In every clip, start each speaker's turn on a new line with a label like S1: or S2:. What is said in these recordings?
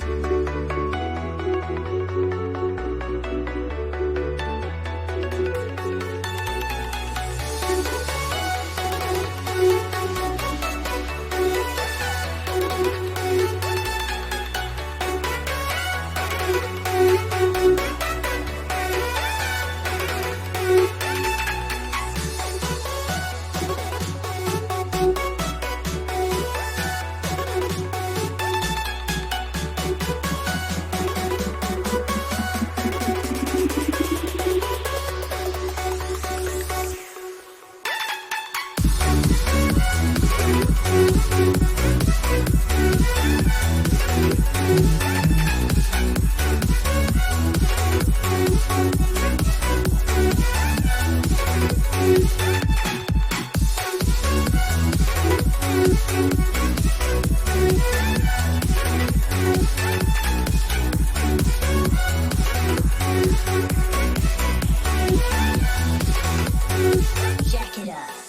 S1: Jack it up.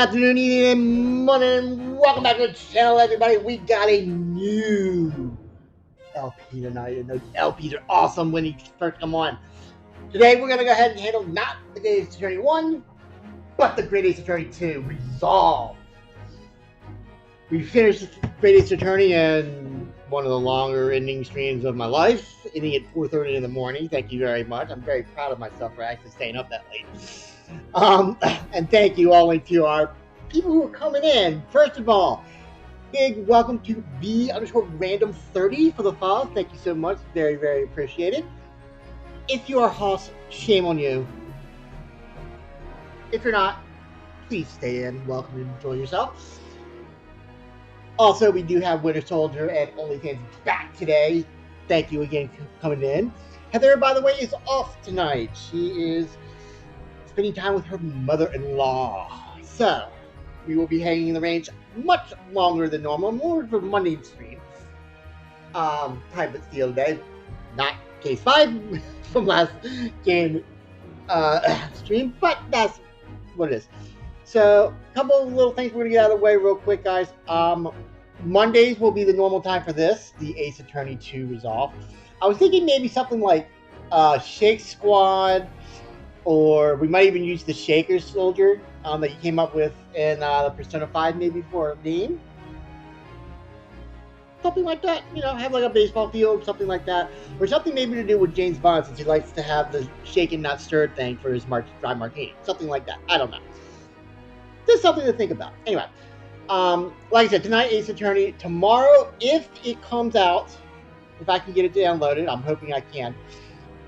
S1: afternoon, evening, and morning, and welcome back to the channel, everybody. We got a new LP tonight, and those LPs are awesome when you first come on. Today, we're going to go ahead and handle not the Great Ace Attorney 1, but the Great Ace Attorney 2, Resolve. We finished Great Ace Attorney in one of the longer ending streams of my life, ending at 4:30 in the morning. Thank you very much. I'm very proud of myself for actually staying up that late. And thank you all to our people who are coming in. First of all, big welcome to B_random30 for the follow. Thank you so much. Very, very appreciated. If you are Hoss, shame on you. If you're not, please stay in. Welcome and enjoy yourself. Also, we do have Winter Soldier and OnlyFans back today. Thank you again for coming in. Heather, by the way, is off tonight. She is spending time with her mother-in-law. So, we will be hanging in the range much longer than normal, more for Monday stream. Time but the other day, not case 5 from last game stream, but that's what it is. So, a couple of little things we're going to get out of the way real quick, guys. Mondays will be the normal time for this, the Ace Attorney 2 Resolve. I was thinking maybe something like Shake Squad, or we might even use the Shaker Soldier that you came up with in the Persona 5 maybe for a name. Something like that, you know, have like a baseball field, something like that. Or something maybe to do with James Bond, since he likes to have the shaken not stirred thing for his dry martini. Something like that. I don't know. Just something to think about. Anyway, like I said, tonight Ace Attorney. Tomorrow, if it comes out, if I can get it downloaded, I'm hoping I can.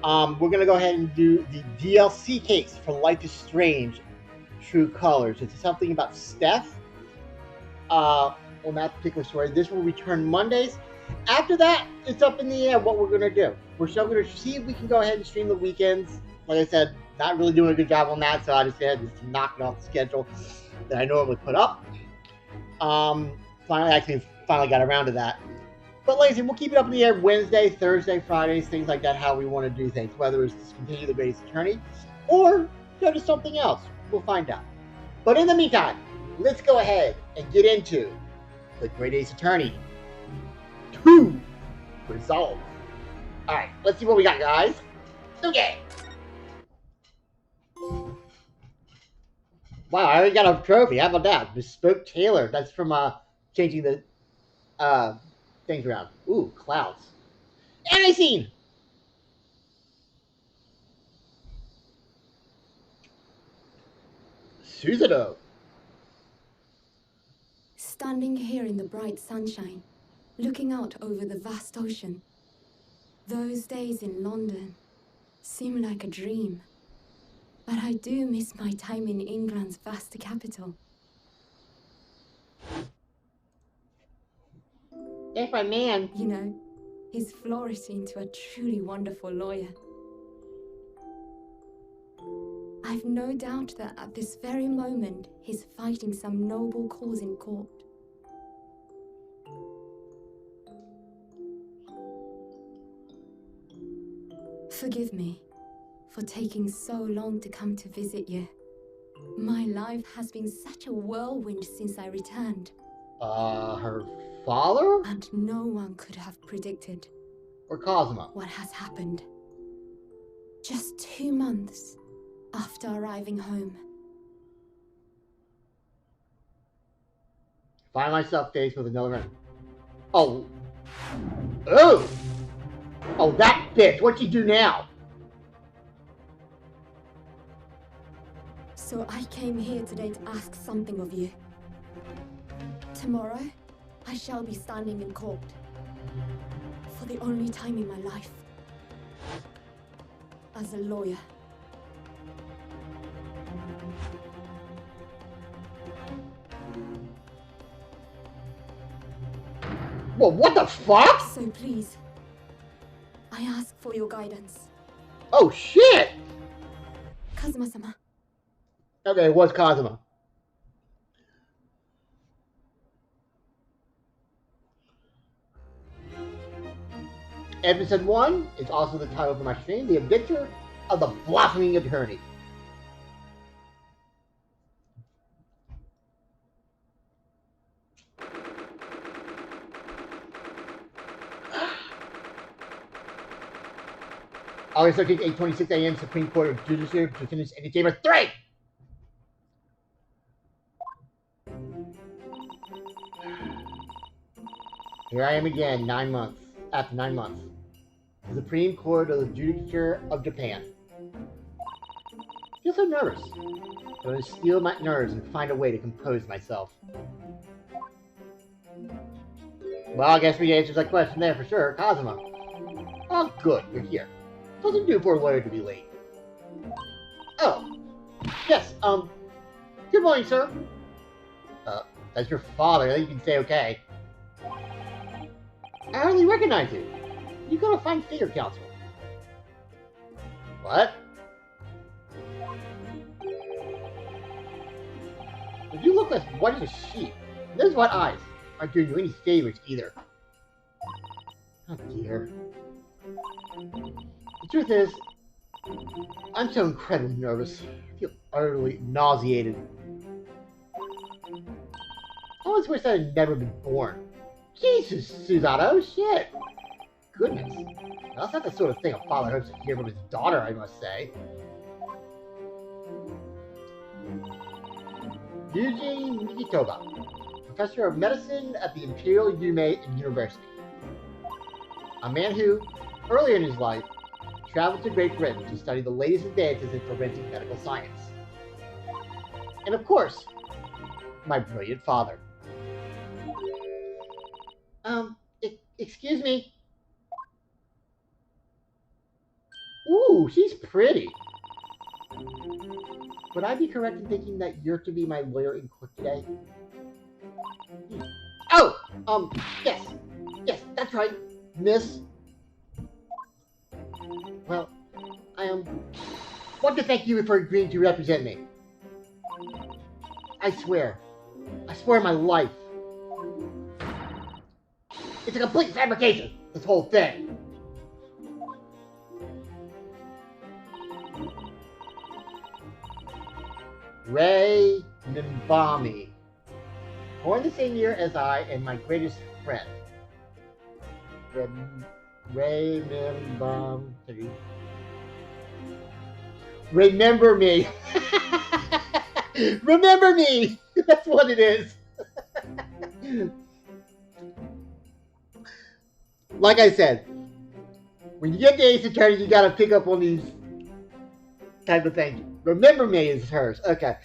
S1: We're going to go ahead and do the DLC case for Life is Strange True Colors. It's something about Steph on that particular story. This will return Mondays. After that, it's up in the air what we're going to do. We're still going to see if we can go ahead and stream the weekends. Like I said, not really doing a good job on that, so I just had to knock it off the schedule that I normally put up. Finally got around to that. But like I said, we'll keep it up in the air Wednesday, Thursday, Fridays, things like that, how we want to do things, whether it's to continue the Great Ace Attorney or go to something else. We'll find out. But in the meantime, let's go ahead and get into the Great Ace Attorney 2 Resolve. Alright, let's see what we got, guys. Okay. Wow, I already got a trophy. How about that? Bespoke Tailor. That's from changing the things around. Ooh, clouds. Anime scene! Susanoo.
S2: Standing here in the bright sunshine, looking out over the vast ocean. Those days in London seem like a dream. But I do miss my time in England's vast capital.
S1: That's my man.
S2: You know, he's flourished into a truly wonderful lawyer. I've no doubt that at this very moment, he's fighting some noble cause in court. Forgive me for taking so long to come to visit you. My life has been such a whirlwind since I returned.
S1: Her father?
S2: And no one could have predicted.
S1: Or Cosmo?
S2: What has happened. Just 2 months after arriving home.
S1: Find myself faced with another man. Oh. Oh! Oh, that bitch. What'd she do now?
S2: So I came here today to ask something of you. Tomorrow, I shall be standing in court. For the only time in my life. As a lawyer.
S1: Well, what the fuck?
S2: So please, I ask for your guidance.
S1: Oh, shit!
S2: Kazuma-sama.
S1: Okay, it was Cosmo. Episode 1 is also the title for my stream, The Adventure of the Blossoming Attorney. August 13th, 8:26 a.m., Supreme Court of Judiciary to finish in Chamber 3! Here I am again, 9 months. After 9 months. The Supreme Court of the Judicature of Japan. I feel so nervous. But I'm going to steel my nerves and find a way to compose myself. Well, I guess we answered that question there for sure. Kazuma. Oh, good, you're here. Doesn't do for a lawyer to be late. Oh. Yes, good morning, sir. That's your father. I think you can say okay. I hardly recognize you. You got a fine figure, counsel. What? You look as white as a sheep. Those white eyes aren't doing you any favors either. Oh dear. The truth is, I'm so incredibly nervous. I feel utterly nauseated. I always wish I had never been born. Jesus, Susanoo, shit! Goodness. That's not the sort of thing a father hopes to hear from his daughter, I must say. Yuji Mikitoba, professor of medicine at the Imperial Yume University. A man who, earlier in his life, traveled to Great Britain to study the latest advances in forensic medical science. And of course, my brilliant father. Excuse me? Ooh, she's pretty. Would I be correct in thinking that you're to be my lawyer in court today? Oh! Yes. Yes, that's right, miss. Well, I want to thank you for agreeing to represent me. I swear my life. It's a complete fabrication, this whole thing. Ray Nimbami. Born the same year as I and my greatest friend. Ray Nimbami. Remember me. Remember me. That's what it is. Like I said, when you get to Ace Attorney, you gotta pick up on these type of things. Remember me is hers. Okay.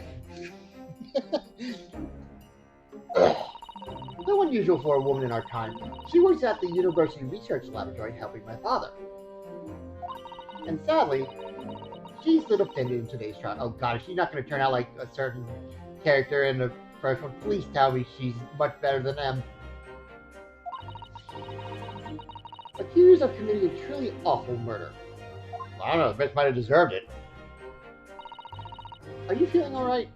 S1: So unusual for a woman in our time. She works at the University Research Laboratory helping my father. And sadly, she's the defendant in today's trial. Oh god, is she not going to turn out like a certain character in the first one? Please tell me she's much better than them. Accused of committing a truly awful murder. I don't know, the bitch might have deserved it. Are you feeling alright?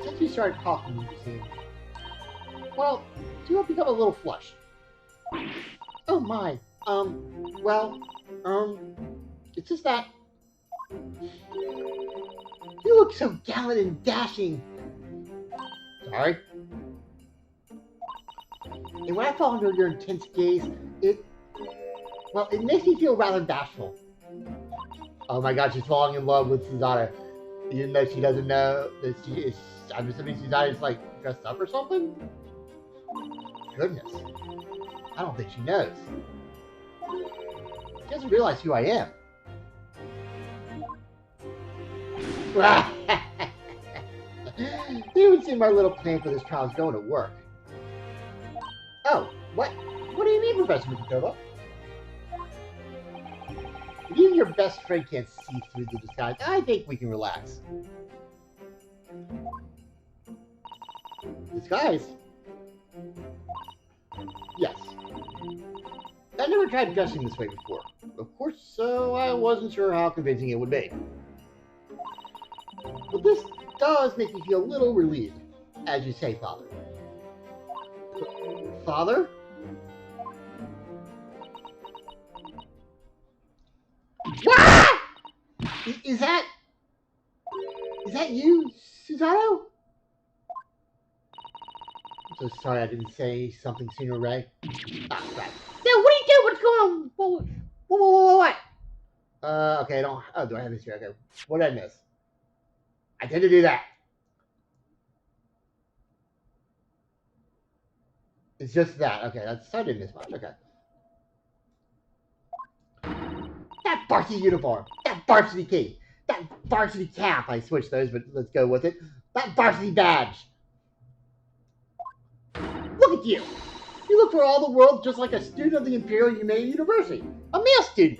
S1: Since we started talking, you seem... Well, you have become a little flushed. Oh my, it's just that... You look so gallant and dashing. Sorry? And when I fall under your intense gaze, it makes me feel rather bashful. Oh my god, she's falling in love with Susanoo. Even though she doesn't know that she is... I'm assuming Susanoo is, like, dressed up or something? Goodness. I don't think she knows. She doesn't realize who I am. You would see my little plan for this trial is going to work. Oh, what? What do you mean, Professor Mikitoba? If even your best friend can't see through the disguise, I think we can relax. Disguise? Yes. I never tried dressing this way before. Of course, so I wasn't sure how convincing it would be. But this does make me feel a little relieved, as you say, Father. Father? What? Is that you, Susanoo? I'm so sorry I didn't say something sooner, Ray. Ah, right. Dude, what are you doing? What's going on? What? Okay, I don't. Oh, do I have this here? Okay, what did I miss? I tend to do that. It's just that. Okay, that's I didn't miss much. Okay. That varsity uniform. That varsity key. That varsity cap. I switched those, but let's go with it. That varsity badge. Look at you. You look for all the world just like a student of the Imperial Humane University. A male student.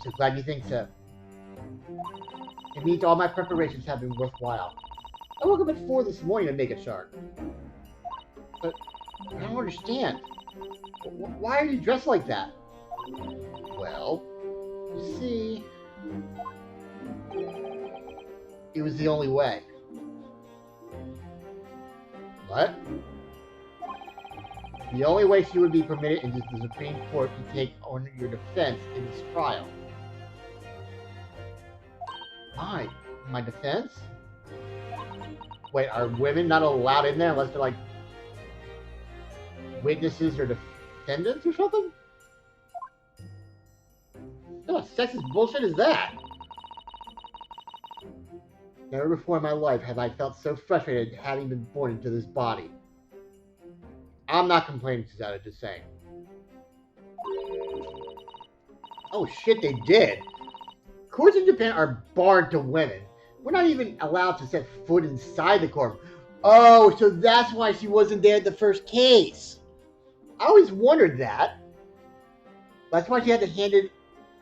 S1: So glad you think so. It means all my preparations have been worthwhile. I woke up at 4 this morning to make a chart. But I don't understand. Why are you dressed like that? Well, you see, it was the only way. What? The only way she would be permitted into the Supreme Court to take on your defense in this trial. My defense? Wait, are women not allowed in there unless they're like witnesses or defendants or something? What sexist bullshit is that? Never before in my life have I felt so frustrated having been born into this body. I'm not complaining, Susanna, just saying. Oh shit, they did. Courts in Japan are barred to women. We're not even allowed to set foot inside the court. Oh, so that's why she wasn't there in the first case. I always wondered that. That's why she had to hand it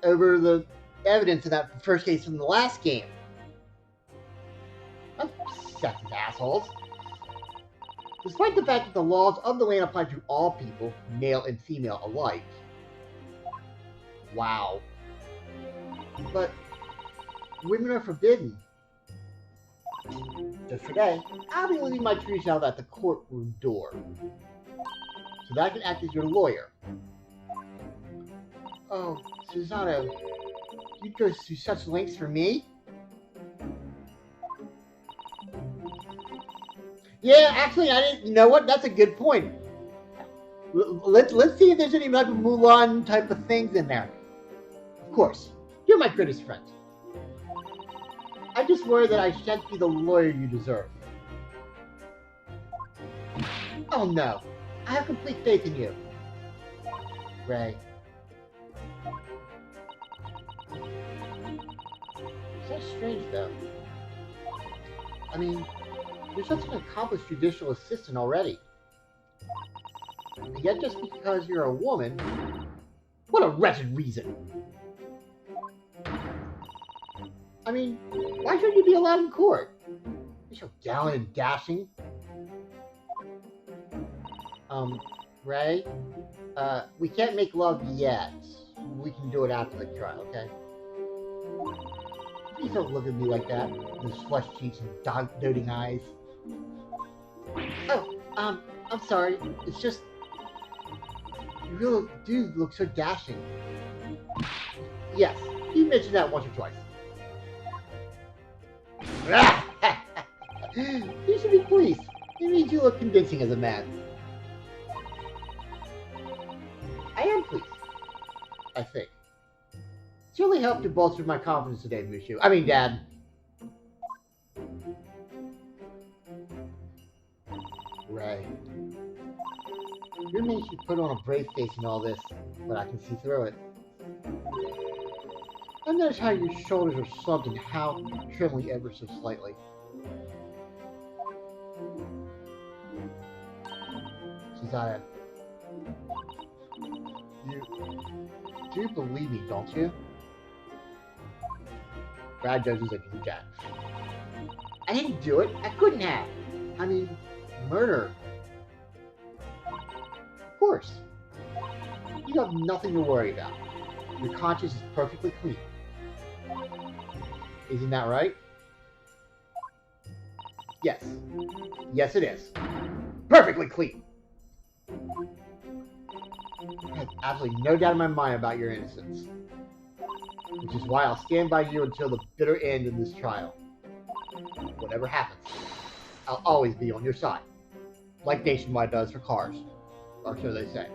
S1: over the evidence in that first case from the last game. That's sexist assholes. Despite the fact that the laws of the land apply to all people, male and female alike. Wow. But women are forbidden. Just for today, I'll be leaving my tree shell at the courtroom door, so that I can act as your lawyer. Oh, Susanna, you'd go to such lengths for me? Yeah, actually, I didn't. You know what? That's a good point. Let's see if there's any like Mulan type of things in there. Of course, you're my greatest friend. I just worry that I shan't be the lawyer you deserve. Oh no, I have complete faith in you, Ray. So strange though. I mean, you're such an accomplished judicial assistant already. And yet just because you're a woman, what a wretched reason. I mean, why shouldn't you be allowed in court? You're so gallant and dashing. Ray, we can't make love yet. We can do it after the trial, okay? Please don't look at me like that. Those flushed cheeks and doting eyes. Oh, I'm sorry. It's just... You really do look so dashing. Yes, you mentioned that once or twice. You should be pleased. It means you look convincing as a man. I am pleased. I think. It's really helped to bolster my confidence today, Mushu. I mean, Dad. Ray. Your man should put on a brave face and all this, but I can see through it. And notice how your shoulders are slumped and how trembling ever so slightly. Susanna, you do believe me, don't you? Brad judges like you, Jack. I didn't do it. I couldn't have. I mean, murder. Of course. You have nothing to worry about. Your conscience is perfectly clean. Isn't that right? Yes. Yes, it is. Perfectly clean. I have absolutely no doubt in my mind about your innocence. Which is why I'll stand by you until the bitter end of this trial. Whatever happens, I'll always be on your side. Like Nationwide does for cars. Or so they say.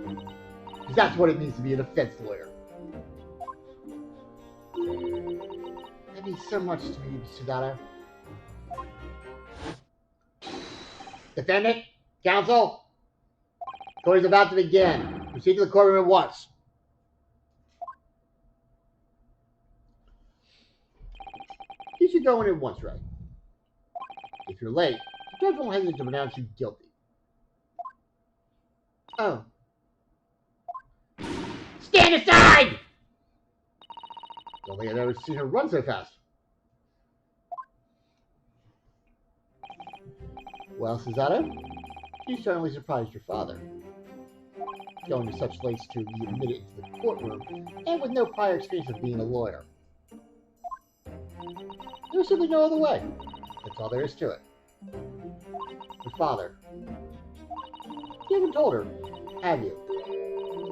S1: Because that's what it means to be a defense lawyer. That means so much to me, Sudato. Defendant, counsel, court is about to begin. Proceed to the courtroom at once. You should go in at once, right? If you're late, the judge won't hesitate to pronounce you guilty. Oh. Stand aside! Don't think I've ever seen her run so fast. Well, Susato, you certainly surprised your father. Going to such lengths to be admitted into the courtroom, and with no prior experience of being a lawyer. There's simply no other way. That's all there is to it. Your father. You haven't told her, have you?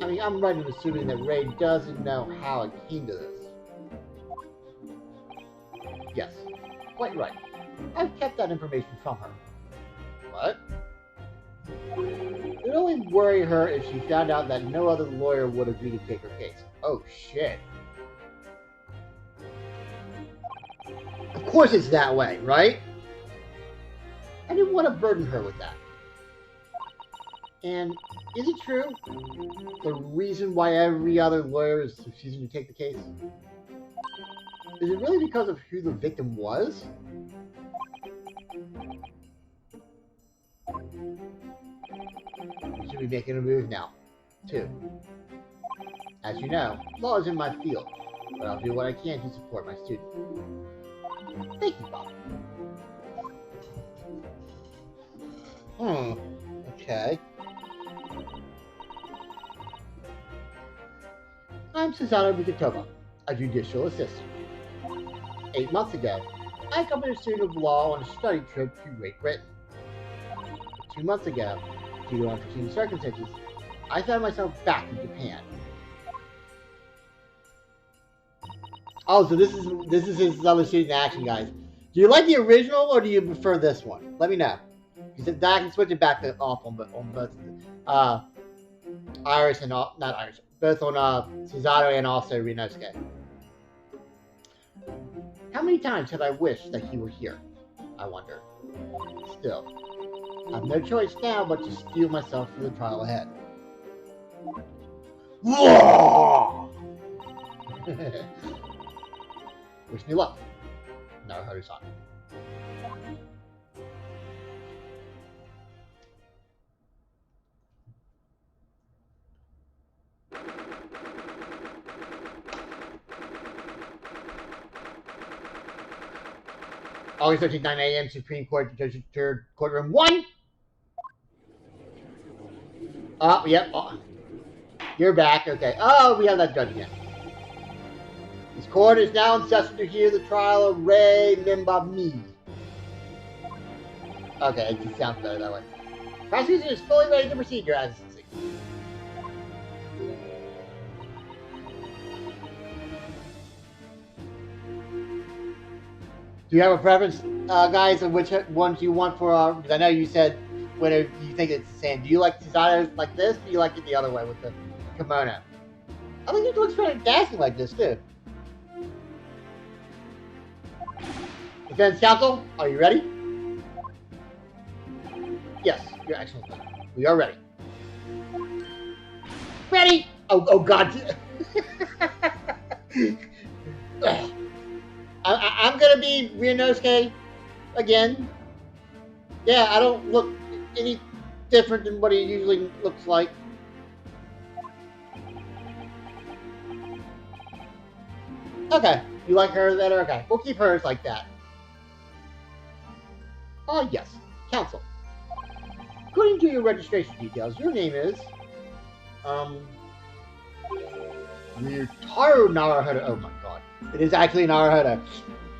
S1: I mean, I'm right in assuming that Ray doesn't know how it came to this. Yes, quite right. I've kept that information from her. What? It would only worry her if she found out that no other lawyer would agree to take her case. Oh, shit. Of course it's that way, right? I didn't want to burden her with that. And is it true? The reason why every other lawyer is refusing to take the case? Is it really because of who the victim was? We should be making a move now, too. As you know, law is in my field, but I'll do what I can to support my student. Thank you, Bob. Okay. I'm Susanoo Mikitova, a judicial assistant. 8 months ago, I accompanied a student of law on a study trip to Great Britain. 2 months ago, due to unforeseen circumstances, I found myself back in Japan. Oh, so this is his other student in action, guys. Do you like the original or do you prefer this one? Let me know. Because I can switch it back to off on both Iris and not Iris, both on Susato and also Ryunosuke. How many times have I wished that he were here? I wonder. Still, I have no choice now but to steel myself for the trial ahead. Wish me luck. Naruhodo-san. August 13th, 9 a.m. Supreme Court, Third Courtroom 1. Oh, yep. Oh. You're back. Okay. Oh, we have that judge again. This court is now in session to hear the trial of Ray Mimbami. Okay, it just sounds better that way. Prosecution is fully ready to proceed, Your Excellency. Do you have a preference, guys, of which ones you want for? Because I know you said whether you think it's the same. Do you like Susato like this? Or do you like it the other way with the kimono? I think it looks pretty dazzling like this too. Defense counsel, are you ready? Yes, Your Excellency. We are ready. Ready? Oh God. I'm gonna be Ryunosuke again. Yeah, I don't look any different than what he usually looks like. Okay, you like her better? Okay, we'll keep hers like that. Oh yes, counsel. According to your registration details, your name is Ryutaro Naruhodo. Oh my God. It is actually Naruhodo.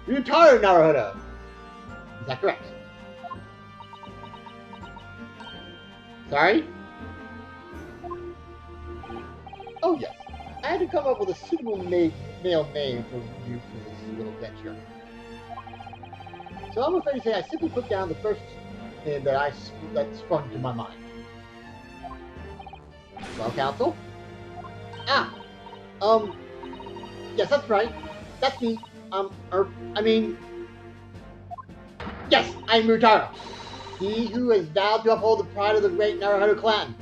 S1: Ryutaro Naruhodo. Is that correct? Sorry? Oh, yes. I had to come up with a suitable male name for you for this little venture. So I'm afraid to say I simply put down the first name that sprung to my mind. Well, Council? Ah, yes, that's right. That's me. I mean, yes, I'm Mutaro. He who has vowed to uphold the pride of the great Naruhodo clan.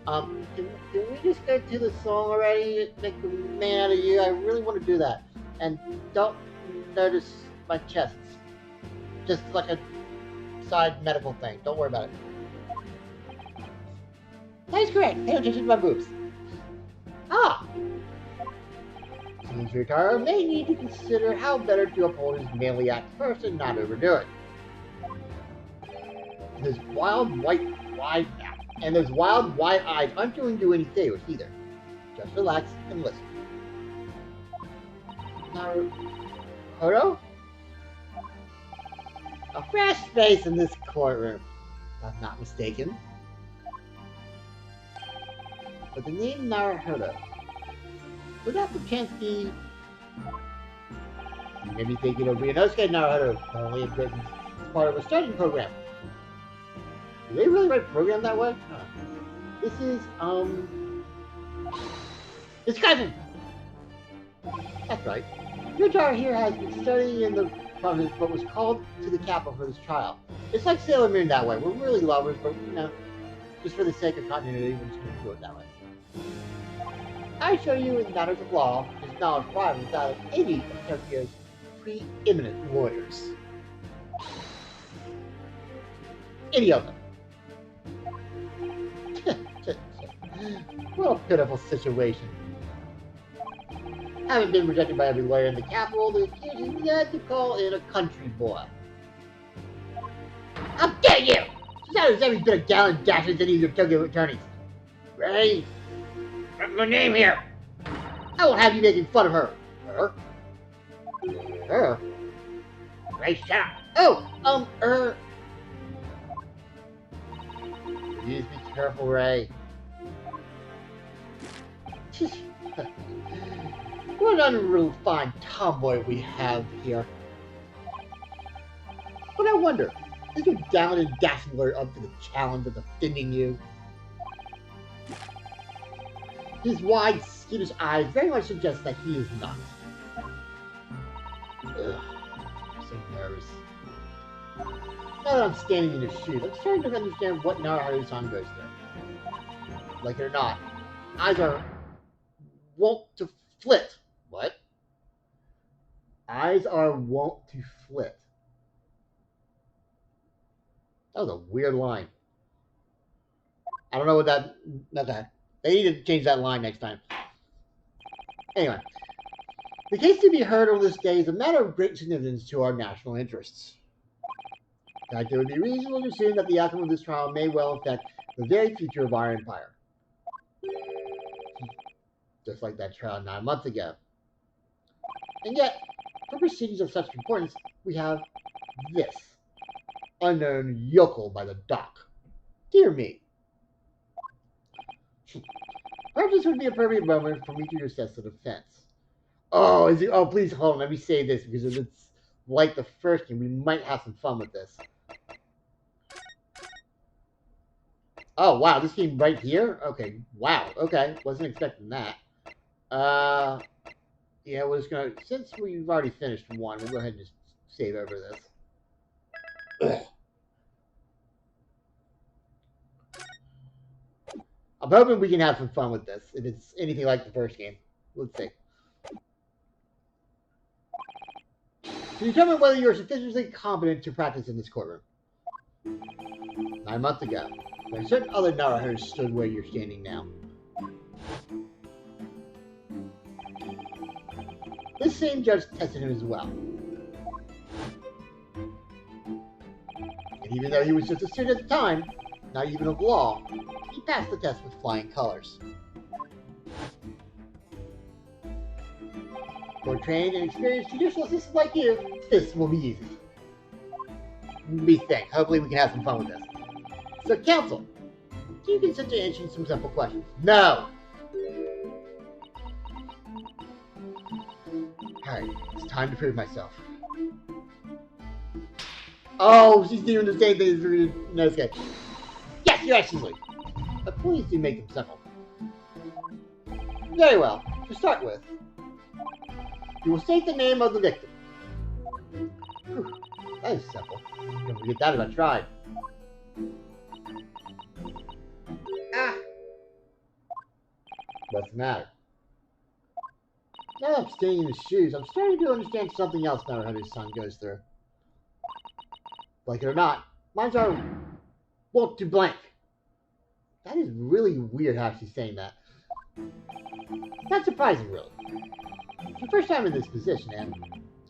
S1: Can we just go to the song already? Make a man out of you. I really want to do that. And don't notice my chest. Just like a side medical thing. Don't worry about it. That's correct. Pay attention to my boobs. Ah! Seems Ryotaro may need to consider how better to uphold his manly act first and not overdo it. Those wild white eyes aren't doing you any favors either. Just relax and listen. Naruhodo? A fresh face in this courtroom, if I'm not mistaken. But the name Naruhodo, would that perchance be... You may be thinking of Ryunosuke Naruhodo, currently in prison as part of a studying program. Do they really write a program that way? Huh. This is, it's Skypen! That's right. Ryotaro here has been studying in the province, but was called to the capital for this trial. It's like Sailor Moon that way. We're really lovers, but, you know, just for the sake of continuity, we're just going to do it that way. I show you in matters of law, his knowledge rivals that of any of Tokyo's preeminent lawyers. Any of them. What a pitiful situation. Having been rejected by every lawyer in the capital, the accused is glad to call in a country boy. How dare you! She's out of every bit of gallant dash as any of your Tokyo attorneys. Ray, what's my name here? I won't have you making fun of her. Her? Her? Ray, shut up. Oh, Please be careful, Ray. What an unrefined tomboy we have here. But I wonder, is your gallant and dashing lawyer up to the challenge of defending you? His wide, skittish eyes very much suggest that he is not. Ugh, I'm so nervous. Now that I'm standing in his shoes, I'm starting to understand what Naruhodo-san goes through. Like it or not, eyes are wont to flit. What? Eyes are wont to flit. That was a weird line. I don't know what that... Not that. They need to change that line next time. Anyway. The case to be heard on this day is a matter of great significance to our national interests. In fact, it would be reasonable to assume that the outcome of this trial may well affect the very future of our empire. Just like that trial 9 months ago. And yet, for proceedings of such importance, we have this. Unknown yokel by the dock. Dear me. Perhaps this would be a appropriate moment for me to assess the defense. Oh, is it? Oh, please hold on. Let me say this because if it's like the first game, we might have some fun with this. Oh, wow. This game right here? Okay. Wow. Okay. Wasn't expecting that. Yeah, we're just gonna... Since we've already finished one, we'll go ahead and just save over this. Ugh. I'm hoping we can have some fun with this, if it's anything like the first game. Let's see. To determine whether you're sufficiently competent to practice in this courtroom. 9 months ago, when certain other Naruhodos stood where you're standing now. This same judge tested him as well. And even though he was just a student at the time, not even of law, he passed the test with flying colors. For trained and experienced judicial assistants like you, this will be easy. We think. Hopefully we can have some fun with this. So, counsel, do you consider answering some simple questions? No! Alright, it's time to prove myself. Oh, she's doing the same thing as Ryunosuke. Yes, you're actually. But please do make them simple. Very well. To start with, you will state the name of the victim. Whew, that is simple. Don't forget that if I tried. Ah! What's the matter? Now that I'm staying in his shoes, I'm starting to understand something else now how his son goes through. Like it or not, mine's are won't do blank. That is really weird how she's saying that. Not surprising, really. It's your first time in this position, and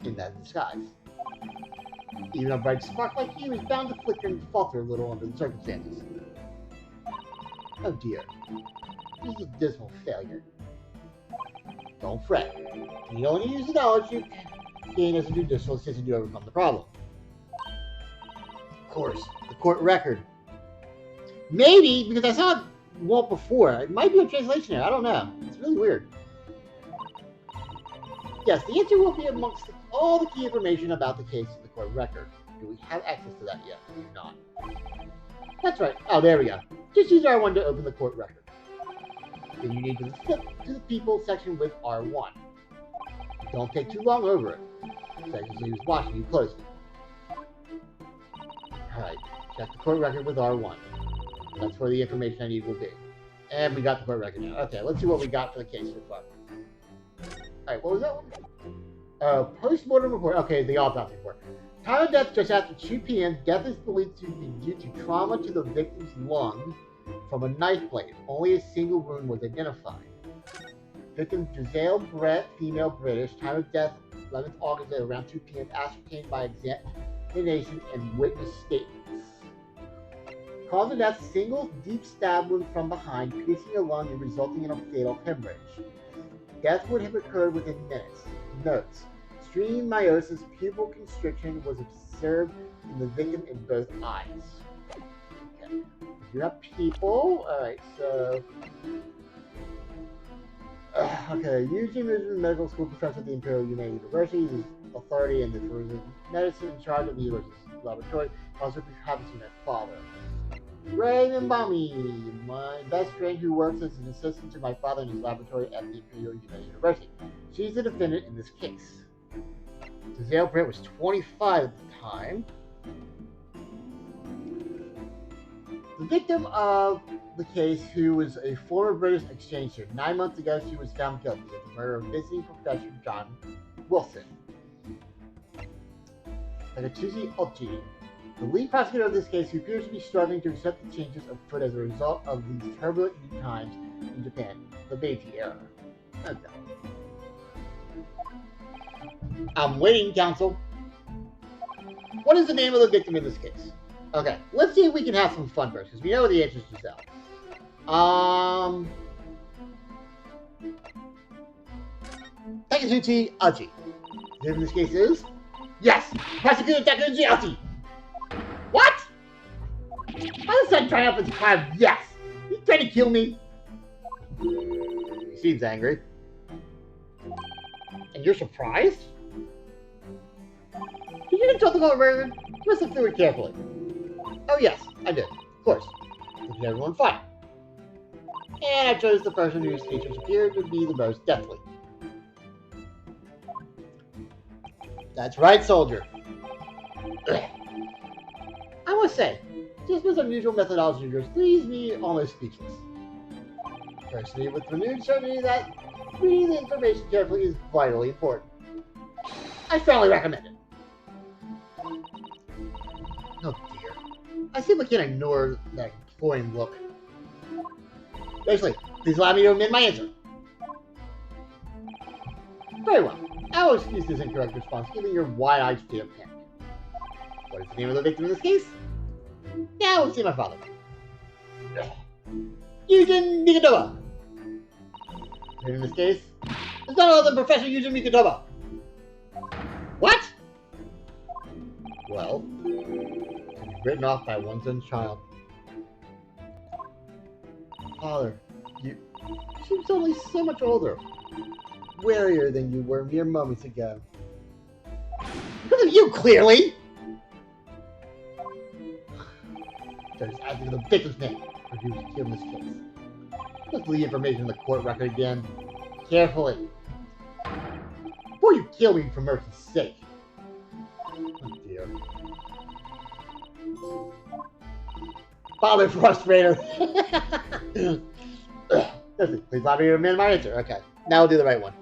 S1: in that disguise. Even a bright spark like you is bound to flicker and falter a little under the circumstances. Oh dear. This is a dismal failure. Don't fret. You only use the knowledge you gain as a judicial assistant to overcome the problem. Of course, the court record. Maybe, because I saw it once before. It might be a translation error. I don't know. It's really weird. Yes, the answer will be amongst all the key information about the case in the court record. Do we have access to that yet? We do not. That's right. Oh, there we go. Just use R1 to open the court record. Then you need to flip to the people section with R1. Don't take too long over it. Secretary was watching you closely. Alright, check the court record with R1. That's where the information I need will be. And we got the court record now. Okay, let's see what we got for the case so far. Alright, what was that one? Post-mortem report. Okay, the autopsy report. Time of death just after 2 p.m. Death is believed to be due to trauma to the victim's lung from a knife blade. Only a single wound was identified. Victim Giselle Brett, female, British. Time of death 11th August at around 2 p.m. Ascertained by examination and witness statements. Cause of death: single deep stab wound from behind, piercing a lung and resulting in a fatal hemorrhage. Death would have occurred within minutes. Notes: extreme meiosis, pupil constriction was observed in the victim in both eyes. Okay. You have people. Alright, so. Okay, Eugene Movement Medical School professor at the Imperial University, is authority in the forensic medicine in charge of the university's laboratory. Also happens to my father. Raymond Bami, my best friend who works as an assistant to my father in his laboratory at the Imperial University. She's the defendant in this case. Giselle Brett was 25 at the time. The victim of the case, who was a former British exchange student, 9 months ago she was found guilty of the murder of visiting professor John Wilson. Takatsuki Ochi, the lead prosecutor of this case, who appears to be struggling to accept the changes afoot as a result of these turbulent new times in Japan, the Meiji era. Okay. I'm waiting, counsel. What is the name of the victim in this case? Okay, let's see if we can have some fun first, because we know the answer is Giselle. Takatsuki Ochi. The name in this case is? Yes! Prosecutor Takatsuki Ochi! What? How does that triumphant cry? Yes! You trying to kill me? He seems angry. And you're surprised? Did you consult the court record? Listen through it carefully. Oh yes, I did. Of course. Did everyone fine? And I chose the person whose features appeared to be the most deathly. That's right, soldier. Ugh. I must say, just this unusual methodology of yours leaves me almost speechless. Personally, with renewed certainty that reading the information carefully is vitally important. I strongly recommend it. Oh dear. I simply can't ignore that imploring look. Basically, please allow me to amend my answer. Very well. I will excuse this incorrect response, given your wide-eyed state of panic. What is the name of the victim in this case? Now we'll see my father. Eugene Mikotoba. In this case, it's none other than Professor Eugene Mikotoba. What? Well, to be written off by one's own child. Father, you seem suddenly so much older. Warier than you were mere moments ago. Because of you, clearly! Judge is asking for the victim's name, for who was killed in this case. Let's leave information in the court record again. carefully. Before you kill me, for mercy's sake. Oh dear. Father Frustrator. Please allow me to amend my answer. Okay, now we'll do the right one.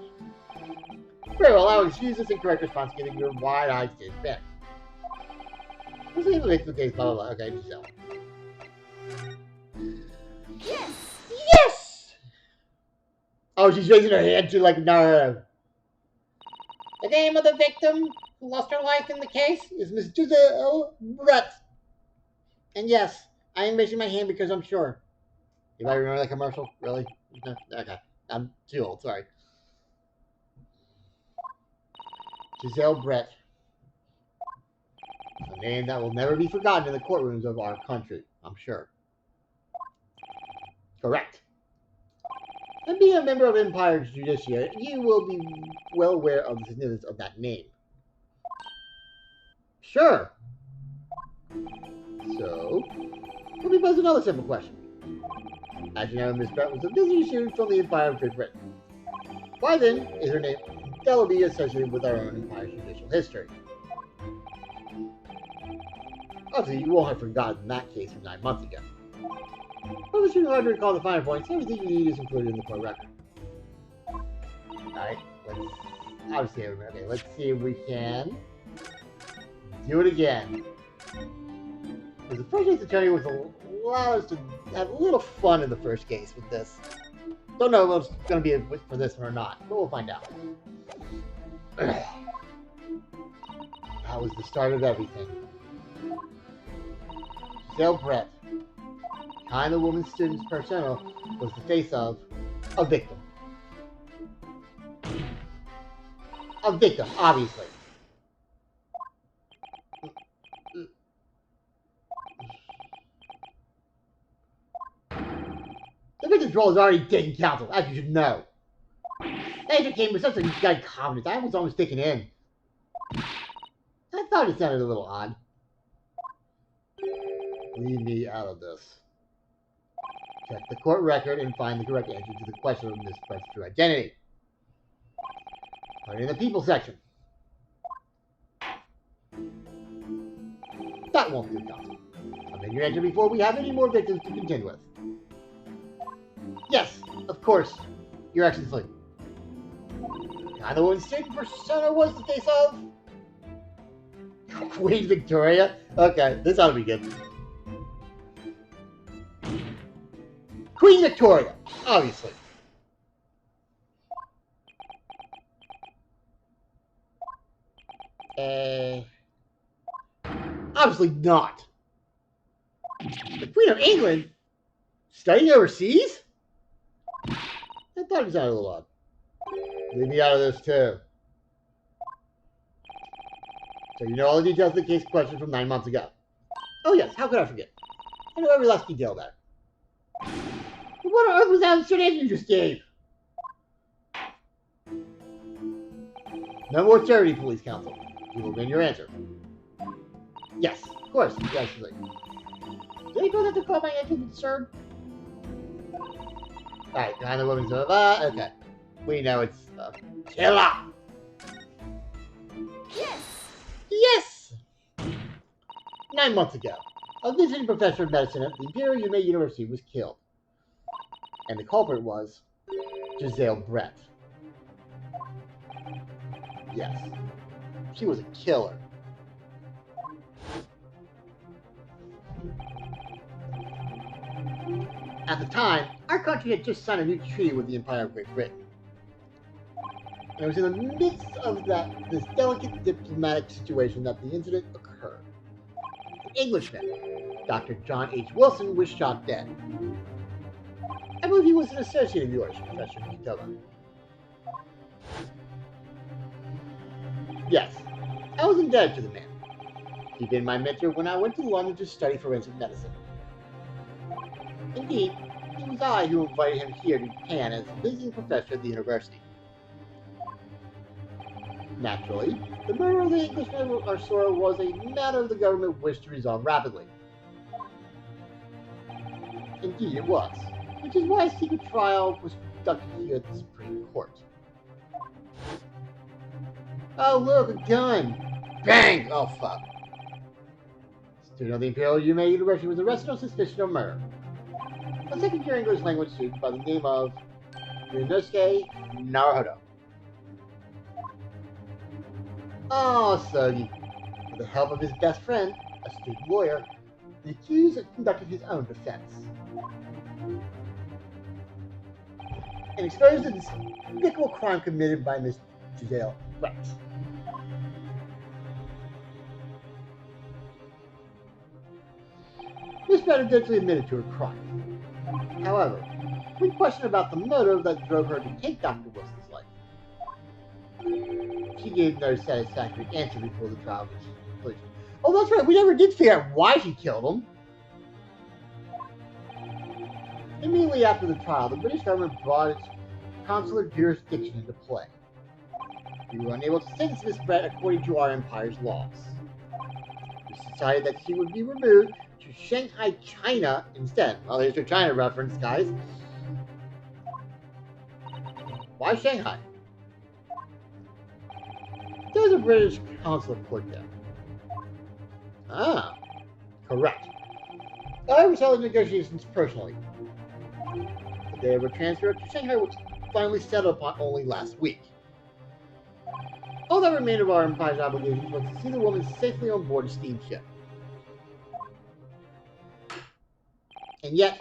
S1: Very well, I'll excuse this incorrect response given your wide-eyed state of panic. This is the case, blah, blah, blah. Okay, so.
S2: Yes!
S1: Yes! Oh, she's raising her hand to like, no. The name of the victim who lost her life in the case is Miss Giselle Brett. And yes, I am raising my hand because I'm sure. You might remember that commercial? Really? No? Okay. I'm too old, sorry. Giselle Brett. A name that will never be forgotten in the courtrooms of our country, I'm sure. Correct. And being a member of Empire's Judiciary, you will be well aware of the significance of that name. Sure. So, let me pose another simple question. As you know, Miss Brett was a visiting student from the Empire of Great Britain. Why then is her name indelibly associated with our own Empire's judicial history? Obviously, you won't have forgotten that case from 9 months ago. But it's too hard to recall the finer points. Everything you need is included in the court record. Alright, let's see if we can do it again. Because the first case attorney was allow us to have a little fun in the first case with this. Don't know if it's going to be for this one or not, but we'll find out. That was the start of everything. Giselle Brett, kind of woman student's persona, was the face of a victim. A victim, obviously. The victim's role is already taken counsel, as you should know. Agent came with such a guy confidence, I was almost taken in. I thought it sounded a little odd. Leave me out of this. Check the court record and find the correct answer to the question of Miss Brett's true identity. Put it in the people section. That won't do, counsel. Amend your answer before we have any more victims to contend with. Yes, of course, Your Excellency. Kind of woman's student persona was the face of Queen Victoria. Okay, this ought to be good. Queen Victoria, obviously. Obviously not. The Queen of England? Studying overseas? I thought it sounded a little odd. Leave me out of this too. So you know all the details of the case question from 9 months ago. Oh yes, how could I forget? I know every last detail about it. But what on earth was that absurd answer you just gave? No more charity, police counsel. You will amend your answer. Yes, of course, yes. Did you go have to call my answer absurd? Alright, behind the woman's okay. We know it's killer.
S2: Yes!
S1: Yes! 9 months ago, a visiting professor of medicine at the Imperial Yumei University was killed. And the culprit was Giselle Brett. Yes. She was a killer. At the time, our country had just signed a new treaty with the Empire of Great Britain. And it was in the midst of this delicate diplomatic situation that the incident occurred. An Englishman, Dr. John H. Wilson, was shot dead. I believe he was an associate of yours, Professor Kitova. Yes, I was indebted to the man. He'd been my mentor when I went to London to study forensic medicine. Indeed, it was I who invited him here to Japan as a visiting professor at the university. Naturally, the murder of the Englishman Arsora was a matter the government wished to resolve rapidly. Indeed it was, which is why a secret trial was conducted here at the Supreme Court. Oh, look, a gun! Bang! Oh, fuck. Student of the Imperial Yume University was arrested on suspicion of murder. A second-year English language student by the name of Ryunosuke Naruhodo. Oh, Sogi. With the help of his best friend, a student lawyer, the accused had conducted his own defense. And exposed the despicable crime committed by Miss Giselle Wright. Miss Wright eventually admitted to her crime. However, when questioned about the motive that drove her to take Dr. Wilson's life, she gave no satisfactory answer before the trial reached conclusion. Oh, that's right, we never did figure out why she killed him. Immediately after the trial, the British government brought its consular jurisdiction into play. We were unable to sentence Miss Brett according to our empire's laws. We decided that she would be removed to Shanghai, China instead. Well, there's your China reference, guys. Why Shanghai? There's a British consular court there. Ah, correct. I oversaw the negotiations personally. The day of her transfer to Shanghai was finally settled upon only last week. All that remained of our empire's obligations was to see the woman safely on board a steamship. And yet,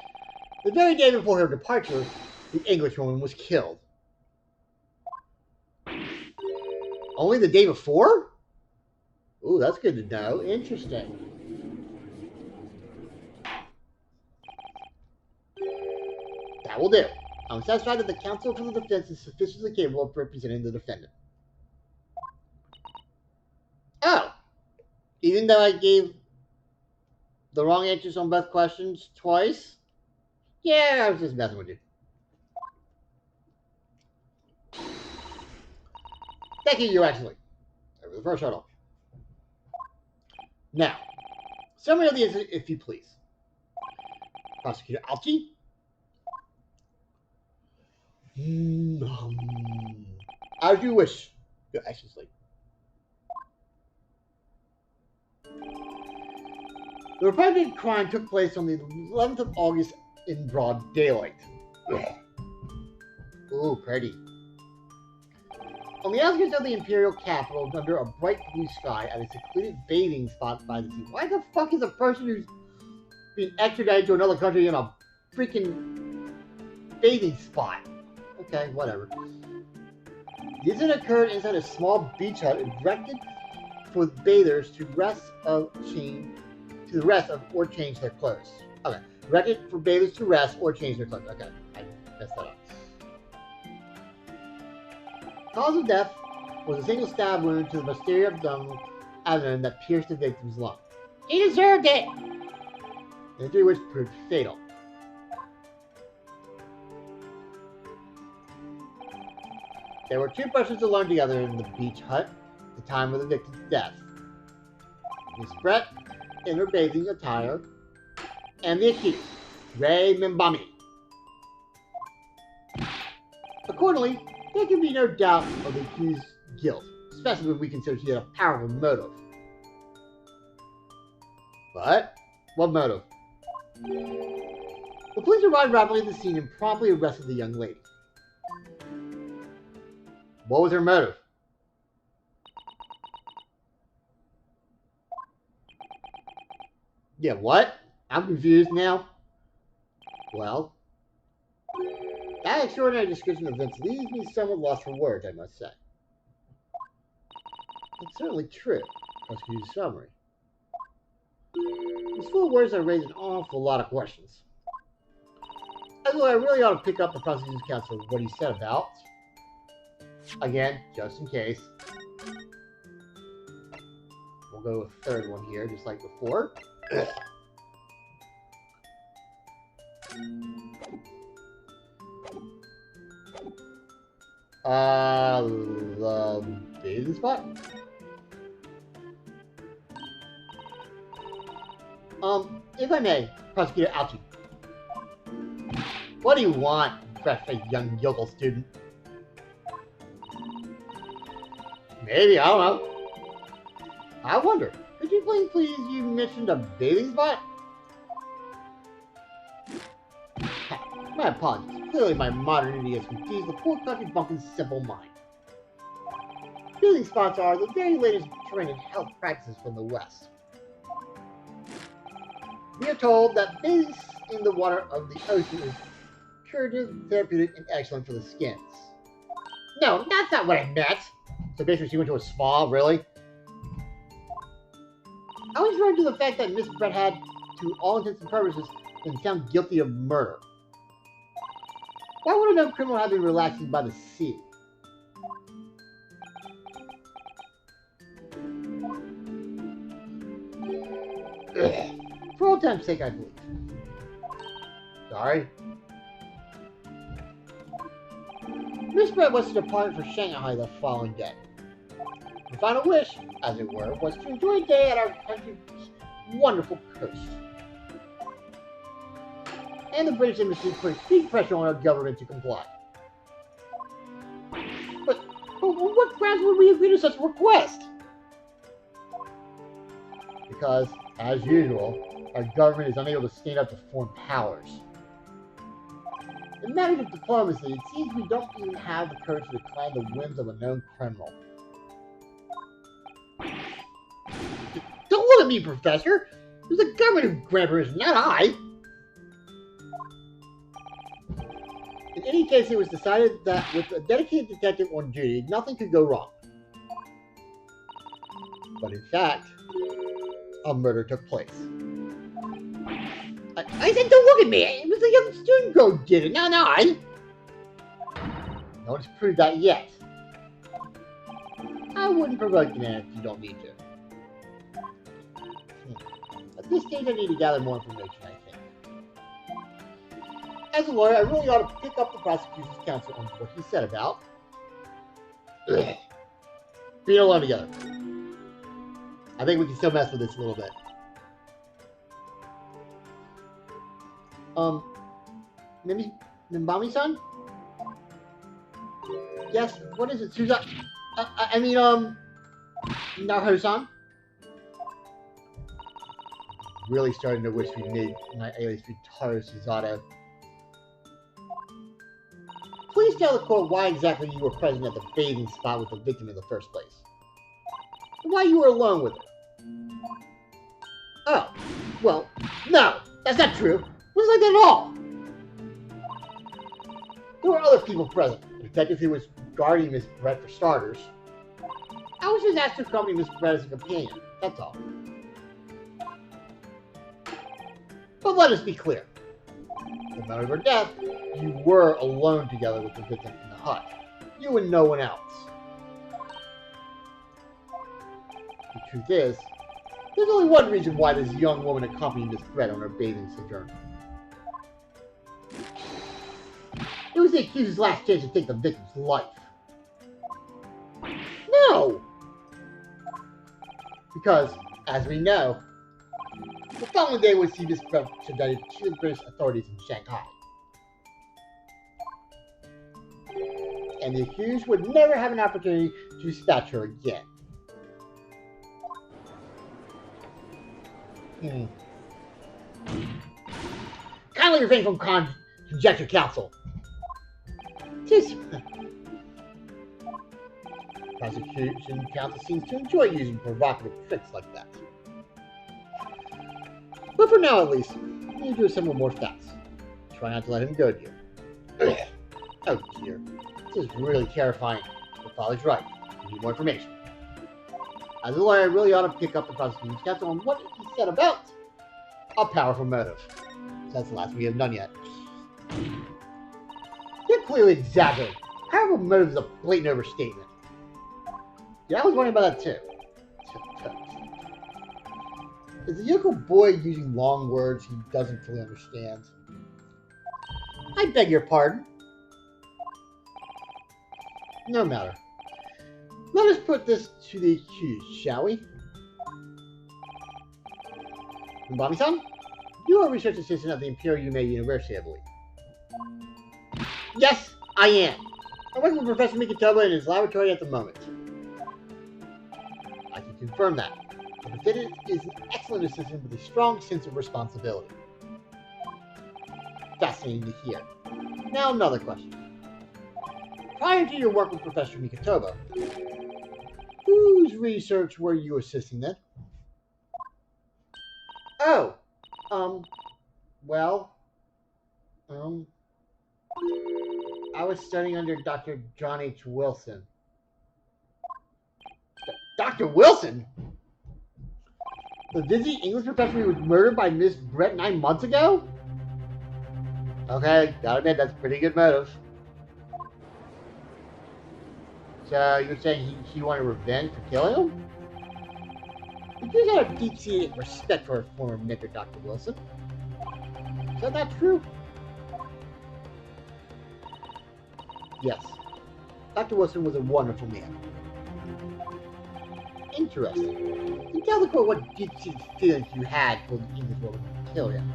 S1: the very day before her departure, the Englishwoman was killed. Only the day before? Ooh, that's good to know. Interesting. That will do. I'm satisfied that the counsel for the defense is sufficiently capable of representing the defendant. Oh! Even though I gave the wrong answers on both questions twice? Yeah, I was just messing with you. Thank you, Your Excellency. Over the first hurdle. Now, summary of the incident, if you please. Prosecutor Alchi. As you wish, Your Excellency. The reported crime took place on the 11th of August in broad daylight. Ooh, pretty. On the outskirts of the Imperial capital, under a bright blue sky, at a secluded bathing spot by the sea. Why the fuck is a person who's being extradited to another country in a freaking bathing spot? Okay, whatever. The incident occurred inside a small beach hut erected for bathers to rest or change their clothes. Okay, erected for bathers to rest or change their clothes. Okay, I messed that up. Cause of death was a single stab wound to the posterior abdomen that pierced the victim's lung. He deserved it! The injury which proved fatal. There were two persons alone together in the beach hut at the time of the victim's death. Miss Brett in her bathing attire, and the accused, Ray Mimbami. Accordingly, there can be no doubt of the accused's guilt, especially when we consider she had a powerful motive. But, what motive? The police arrived rapidly at the scene and promptly arrested the young lady. What was her motive? Yeah, what? I'm confused now. Well, that extraordinary description of events leaves me somewhat lost for words, I must say. It's certainly true. Prosecutor's summary. These full words have raised an awful lot of questions. As well, I really ought to pick up the prosecutor's counsel what he said about. Again, just in case. We'll go with a third one here, just like before. The bathing spot? If I may, Prosecutor Alchi. What do you want? fresh-faced young yokel student. Maybe, I don't know. I wonder, could you please you mentioned a bathing spot? My apologies. Clearly my modernity has confused the poor country bumpkin's simple mind. Bathing spots are the very latest trend in health practices from the West. We are told that bathing in the water of the ocean is curative, therapeutic, and excellent for the skins. No, that's not what I meant! So basically she went to a spa, really? I was referring to the fact that Miss Brett had, to all intents and purposes, been found guilty of murder. Why would a known criminal have been relaxing by the sea? Ugh. For all time's sake, I believe. Sorry. Miss Brett was to depart for Shanghai the following day. Her final wish, as it were, was to enjoy a day at our country's wonderful coast. And the British embassy put big pressure on our government to comply. But on what grounds would we agree to such a request? Because, as usual, our government is unable to stand up to foreign powers. In matters of diplomacy, it seems we don't even have the courage to decline the whims of a known criminal. Don't look at me, Professor! It was the government who granted permission, not I! In any case, it was decided that with a dedicated detective on duty, nothing could go wrong. But in fact, a murder took place. I said don't look at me! It was the young student girl who did it, not I! No one's proved that yet. I wouldn't provoke you, man, if you don't need to. At this stage, I need to gather more information, I think. As a lawyer, I really ought to pick up the prosecution's counsel on what he said about being alone together. I think we can still mess with this a little bit. Mimbami-san? Yes, what is it, Susan? Naho-san? Really starting to wish we made my alias Futaro Suzato. Please tell the court why exactly you were present at the bathing spot with the victim in the first place. And why you were alone with her. Oh, well, no, that's not true. It wasn't like that at all. There were other people present. The detective who was guarding Miss Brett for starters. I was just asked to accompany Miss Brett as a companion, that's all. But let us be clear. No matter her death, you were alone together with the victim in the hut. You and no one else. The truth is, there's only one reason why this young woman accompanied Miss Brett on her bathing sojourn. It was the accused's last chance to take the victim's life. No! Because, as we know, the following day would see Miss Brett extradited to the British authorities in Shanghai. And the accused would never have an opportunity to dispatch her again. Kindly refrain from conjecture, counsel. Prosecution counsel seems to enjoy using provocative tricks like that. But for now, at least, we need to assemble more facts. Try not to let him goad you. Oh dear, this is really terrifying. But father's right. We need more information. As a lawyer, I really ought to pick up the prosecution's counsel on what he said about a powerful motive. That's the last we have done yet. You're clearly exaggerating. Powerful motive is a blatant overstatement. Yeah, I was wondering about that too. Is the yokel boy using long words he doesn't fully understand? I beg your pardon. No matter. Let us put this to the accused, shall we? Mimbami-san, you are a research assistant at the Imperial Yume University, I believe. Yes, I am. I'm working with Professor Mikitoba in his laboratory at the moment. I can confirm that. The defendant is an excellent assistant with a strong sense of responsibility. Fascinating to hear. Now another question. Prior to your work with Professor Mikitoba, whose research were you assisting then? Oh, well, um, I was studying under Dr. John H. Wilson. Dr. Wilson? The dizzy English professor who was murdered by Miss Brett 9 months ago? Okay, gotta admit, that's a pretty good motive. So, you're saying he wanted revenge for killing him? You do have a deep-seated respect for a former mentor, Dr. Wilson. Is that not true? Yes. Dr. Wilson was a wonderful man. Interesting. Can you tell the court what deep-seated feelings you had toward the English woman who killed him?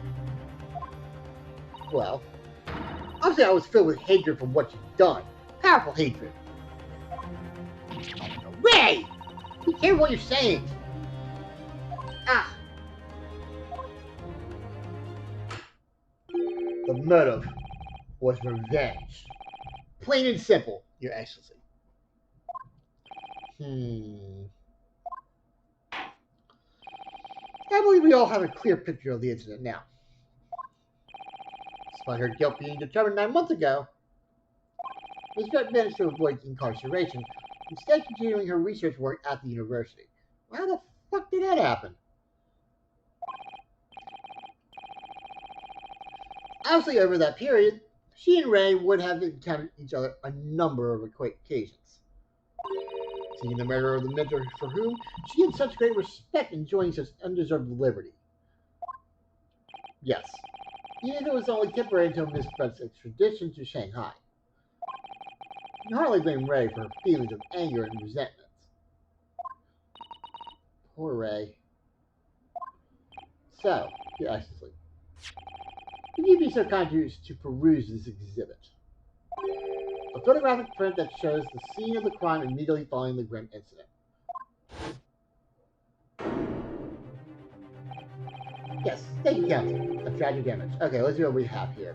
S1: Well, obviously I was filled with hatred for what you've done. Powerful hatred. Ray! Be careful what you're saying. Ah. The motive was revenge. Plain and simple, Your Excellency. I believe we all have a clear picture of the incident now. Despite her guilt being determined 9 months ago, Ms. Brett managed to avoid incarceration, instead continuing her research work at the university. How the fuck did that happen? Obviously, over that period, she and Ray would have encountered each other a number of occasions. Seeing the murder of the mentor for whom she had such great respect, enjoying such undeserved liberty. Yes, even if it was only temporary until Miss Brett's extradition to Shanghai. You can hardly blame Ray for her feelings of anger and resentment. Poor Ray. So, Your Excellency, would you be so kind to peruse this exhibit? A photographic print that shows the scene of the crime immediately following the grim incident. Yes, thank you, Captain. A tragic damage. Okay, let's see what we have here.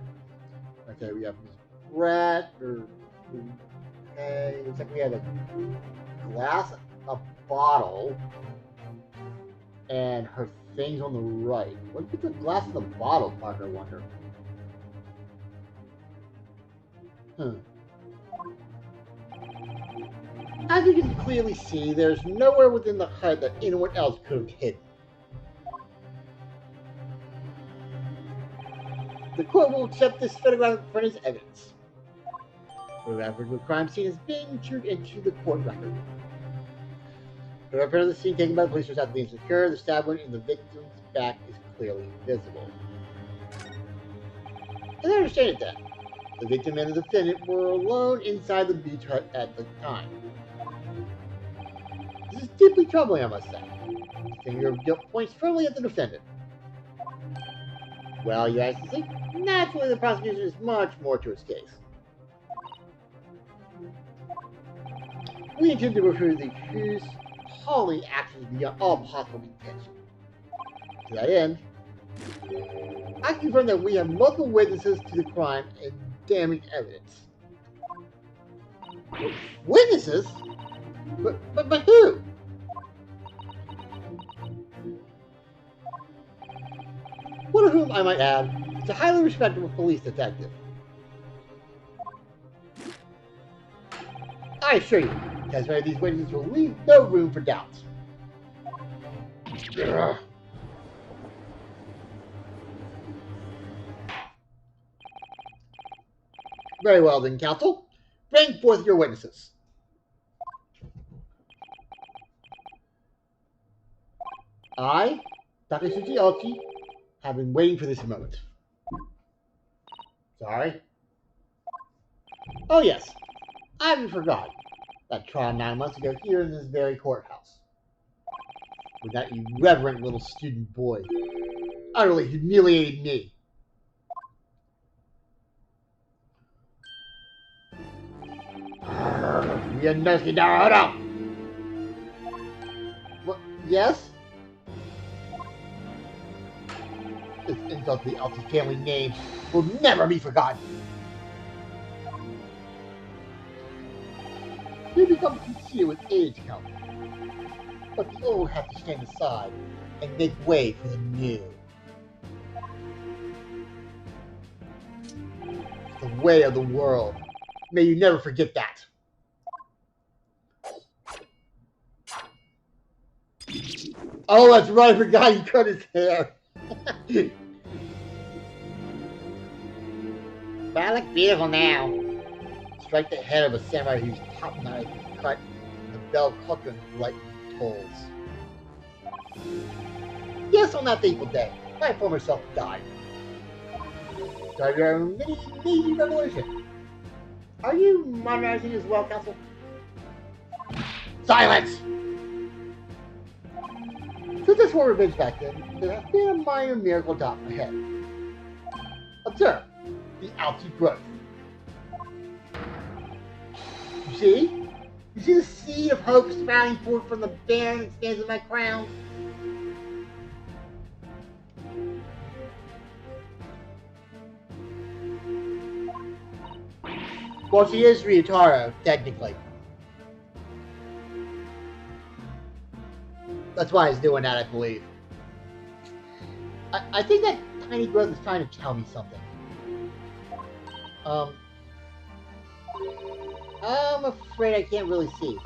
S1: Okay, we have Miss Brett, okay, looks like we have a glass, a bottle, and her things on the right. What did the glass and the bottle part, I wonder? As you can clearly see, there's nowhere within the hut that anyone else could have hidden. The court will accept this photographic print as evidence. Photograph of the crime scene is being entered into the court record. The record of the scene taken by the police was after the incident occurred. The stab wound in the victim's back is clearly visible. As I understand it then, the victim and the defendant were alone inside the beach hut at the time. This is deeply troubling, I must say. The finger of guilt points firmly at the defendant. Well, Your Excellency, naturally the prosecution is much more to its case. We intend to refer the accused appalling actions beyond all possible contention. To that end, I confirm that we have multiple witnesses to the crime and damning evidence. Witnesses? But who? One of whom, I might add, is a highly respectable police detective. I assure you, testimony of these witnesses will leave no room for doubt. Very well then, counsel. Bring forth your witnesses. I, Dr. Tsuchiyoshi, have been waiting for this moment. Sorry? Oh yes, I haven't forgotten that trial 9 months ago here in this very courthouse. With that irreverent little student boy utterly humiliating me. Ryunosuke Naruto! What? Yes? This insult to the Elsie family name will never be forgotten. You become sincere with age count, but the old have to stand aside and make way for the new. The way of the world. May you never forget that. Oh, that's right, I forgot he cut his hair. But I look beautiful now. Strike the head of a samurai whose top knife cut and the bell clucking like tolls. Yes, on that fateful day, my former self died. Started your own mini revolution. Are you modernizing as well, Council? Silence! Since this war revenge back then, there has been a minor miracle top ahead. Observe the altitude growth. You see? You see the seed of hope sprouting forth from the barren expanse of my crown? Well, she is Ryotaro, technically. That's why he's doing that, I believe. I think that tiny growth is trying to tell me something. I'm afraid I can't really see.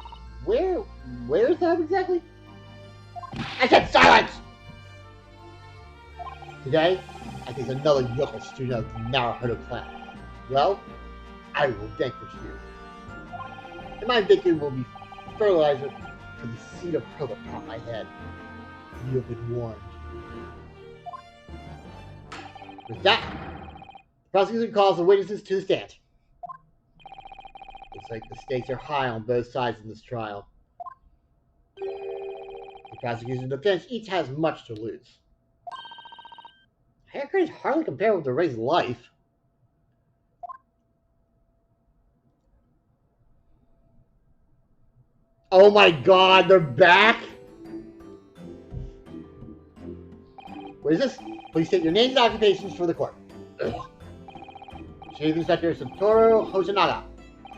S1: Where's that exactly? I said silence! Today, I face another yokel student of the Naruhodo clan. Well, I will vanquish you. And my victory will be fertilizer for the seed of hope upon my head. You have been warned. With that, the prosecution calls the witnesses to the stand. Looks like the stakes are high on both sides in this trial. The prosecution and defense each has much to lose. Haircut is hardly comparable to Ray's life. Oh my god, they're back? What is this? Please state your names and occupations for the court. Chief Inspector Satoru Hosonaga,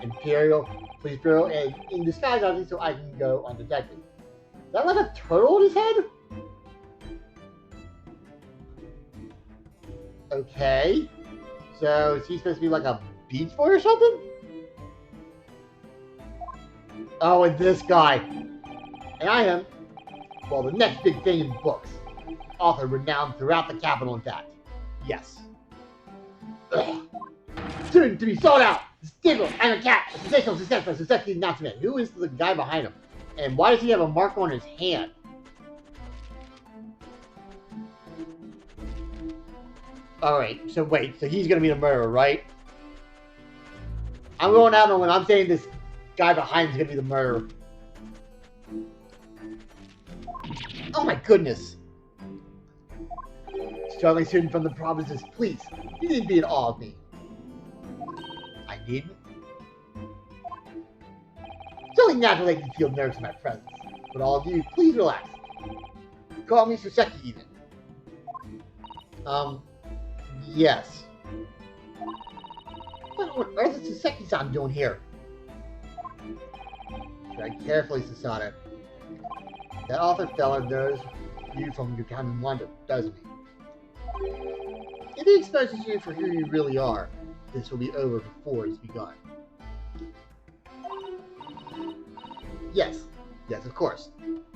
S1: Imperial Police Bureau, and in disguise, obviously, so I can go undetected. Is that like a turtle on his head? Okay. So, is he supposed to be like a beach boy or something? Oh, and this guy. And I am, well, the next big thing in books. Author renowned throughout the capital, in fact. Yes. Ugh. Soon to be sold out! Stable, I'm a cat! A sensational success by successful announcement. Who is the guy behind him? And why does he have a mark on his hand? Alright, so wait, so he's gonna be the murderer, right? I'm going out on when I'm saying this guy behind is gonna be the murderer. Oh my goodness! Struggling student from the provinces, please, you needn't be in awe of me. I needn't? It's only natural that you feel nerves in my presence. But all of you, please relax. Call me Suseki even. Yes. What on earth is Suseki-san doing here? Tread carefully, Susanoo. That author fella knows you from your time in London, doesn't he? If he exposes you for who you really are, this will be over before it's begun. Yes. Yes, of course.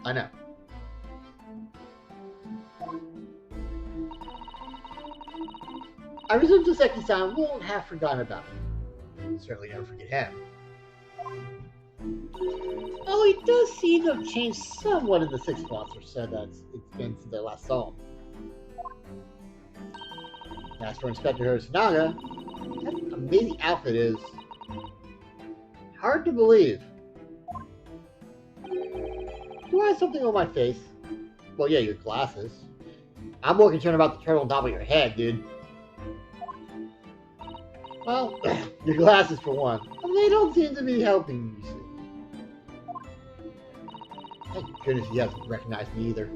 S1: I know. I presume Suseki-san won't have forgotten about him. Certainly never forget him. Oh, he does seem to have changed somewhat in the 6 months or so that it's been since I last saw him. As for Inspector Hosonaga, that amazing outfit is hard to believe. Do I have something on my face? Well, yeah, your glasses. I'm more concerned about the turtle on top of your head, dude. Well, your glasses for one. They don't seem to be helping, you see. Thank goodness he hasn't recognized me either.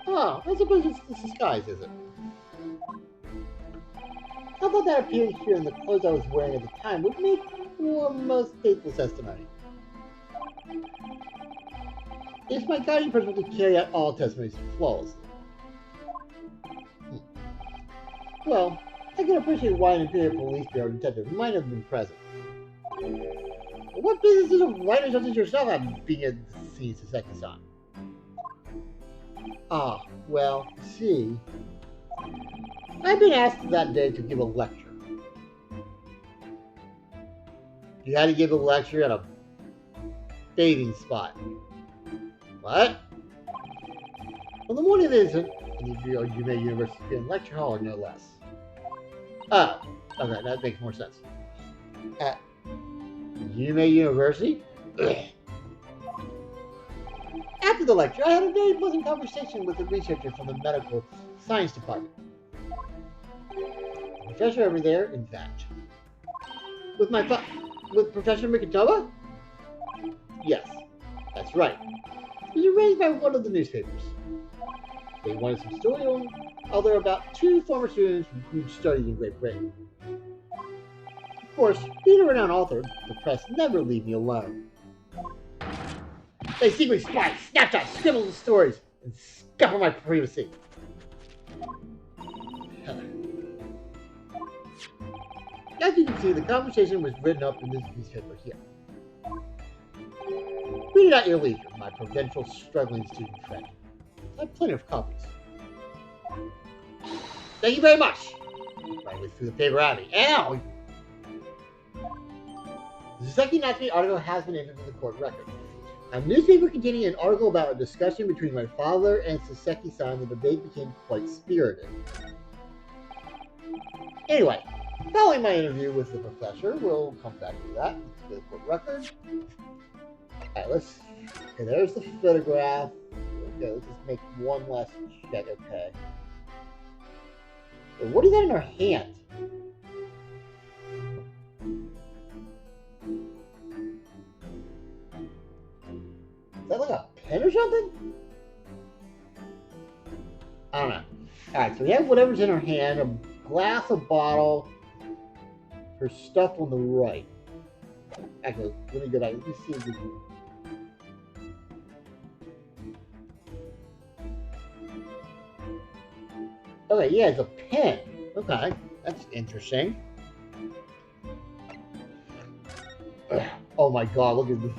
S1: Oh, I suppose it's the disguise, is it? How about that appearing here in the clothes I was wearing at the time would make for most faithful testimony. It's my guiding principle to carry out all testimonies flawlessly. Well, I can appreciate why an Imperial Police Bureau detective might have been present. But what business does a writer such as yourself have being at the scene, Saseki-san? Ah, well, see, I've been asked that day to give a lecture. You had to give a lecture at a bathing spot. What? On the morning of the incident, in the Yume University Student Lecture Hall, or no less. Oh, okay, that makes more sense. At Yume University? Ugh. After the lecture, I had a very pleasant conversation with a researcher from the medical science department. The professor over there, in fact. With Professor Mikotoba? Yes, that's right. It was arranged by one of the newspapers. They wanted some story on other about two former students who studied in Great Britain. Of course, being a renowned author, the press never leave me alone. They secretly spy, snapshot, scribble the stories, and scupper my privacy. As you can see, the conversation was written up in this newspaper here. Read it at your leisure, my provincial struggling student friend. I have plenty of copies. Thank you very much. Right through the paper at me. Ow! The Saseki Natsume article has been entered in the court record. A newspaper containing an article about a discussion between my father and Saseki-san, the debate became quite spirited. Anyway, following my interview with the professor, we'll come back to that. Let's go to the court record. Alright, okay, there's the photograph. Okay, let's just make one last check, okay. So what is that in her hand? Is that like a pen or something? I don't know. Alright, so we have whatever's in her hand, a glass, a bottle, her stuff on the right. Actually, let me go back. Let me see if we can... Okay, yeah, it's a pen. Okay, that's interesting. Ugh. Oh my god, look at this.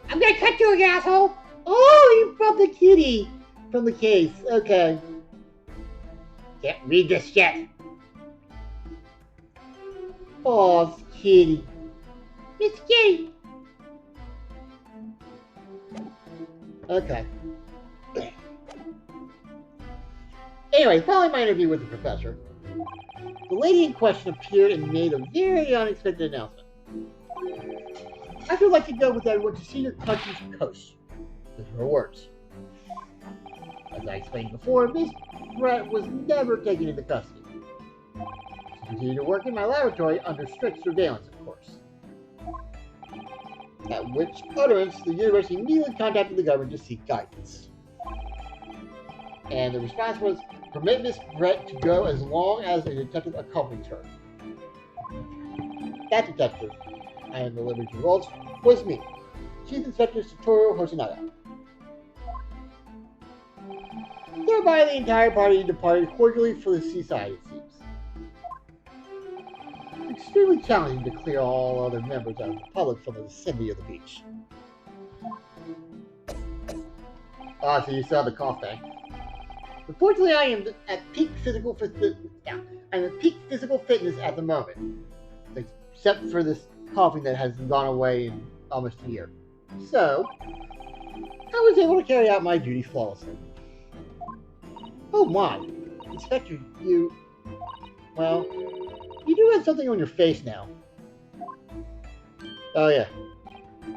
S1: I'm gonna cut you, you asshole! Oh, you brought the kitty from the case. Okay. Can't read this yet. Oh, kitty. Miss Kitty. Okay. Anyway, following my interview with the professor, the lady in question appeared and made a very unexpected announcement. I would like to go with everyone to see your country's coast. Those are her words. As I explained before, Miss Brett was never taken into custody. She continued to work in my laboratory under strict surveillance, of course. At which utterance, the university immediately contacted the government to seek guidance. And the response was, permit Miss Brett to go as long as a detective accompanies her. That detective, I am the liberty to divulge, was me, Chief Inspector Satoru Hosonaga. Thereby, the entire party departed cordially for the seaside, it seems. It's extremely challenging to clear all other members of the public from the vicinity of the beach. Ah, so you saw the cough thing. Unfortunately, I am at peak physical fitness. I'm at peak physical fitness at the moment, except for this coughing that has gone away in almost a year. So, I was able to carry out my duty flawlessly. Oh my, Inspector, well, you do have something on your face now. Oh yeah.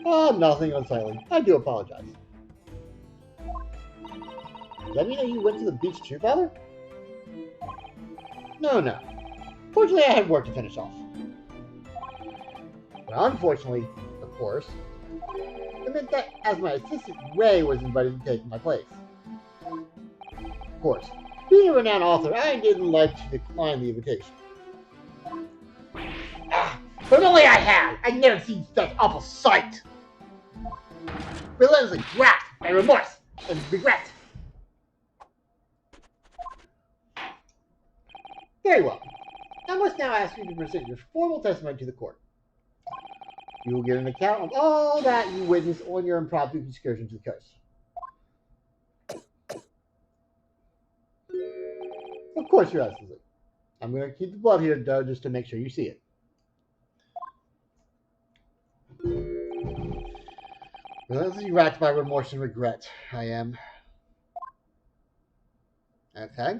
S1: Oh, nothing unsightly. I do apologize. Does that mean that you went to the beach too, Father? No. Fortunately, I had work to finish off. But unfortunately, of course, It meant that as my assistant, Ray was invited to take my place. Of course, being a renowned author, I didn't like to decline the invitation. Ah, but only I had! I'd never seen such awful sight! Relentlessly grasped by remorse and regret. Very well. I must now ask you to present your formal testimony to the court. You will give an account of all that you witnessed on your impromptu excursion to the coast. Of course, Your Excellency. I'm going to keep the blood here, though, just to make sure you see it. Relentlessly racked by remorse and regret. I am. Okay.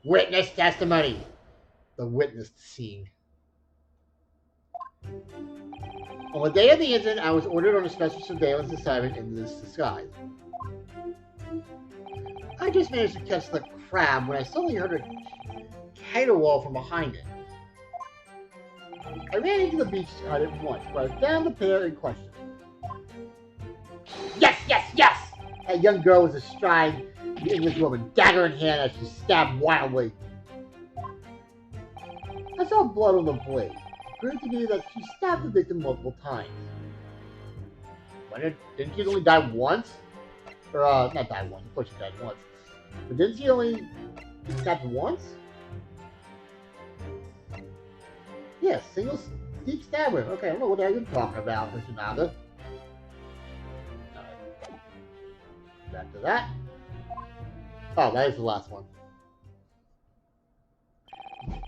S1: Witness testimony. The witness scene. On the day of the incident, I was ordered on a special surveillance assignment in this disguise. I just managed to catch the crab when I suddenly heard a caterwaul from behind it. I ran into the beach to hide it once, but I found the pair in question. Yes, yes, yes! A young girl was astride the English woman, dagger in hand as she stabbed wildly. I saw blood on the blade. It proved to me that she stabbed the victim multiple times. Didn't she only die once? Or, not die once, of course she died once. But didn't she only stab once? Yeah, single deep stab wound. Okay, I don't know what you're talking about, Mr. Nanda. Alright. Back to that. Oh, that is the last one.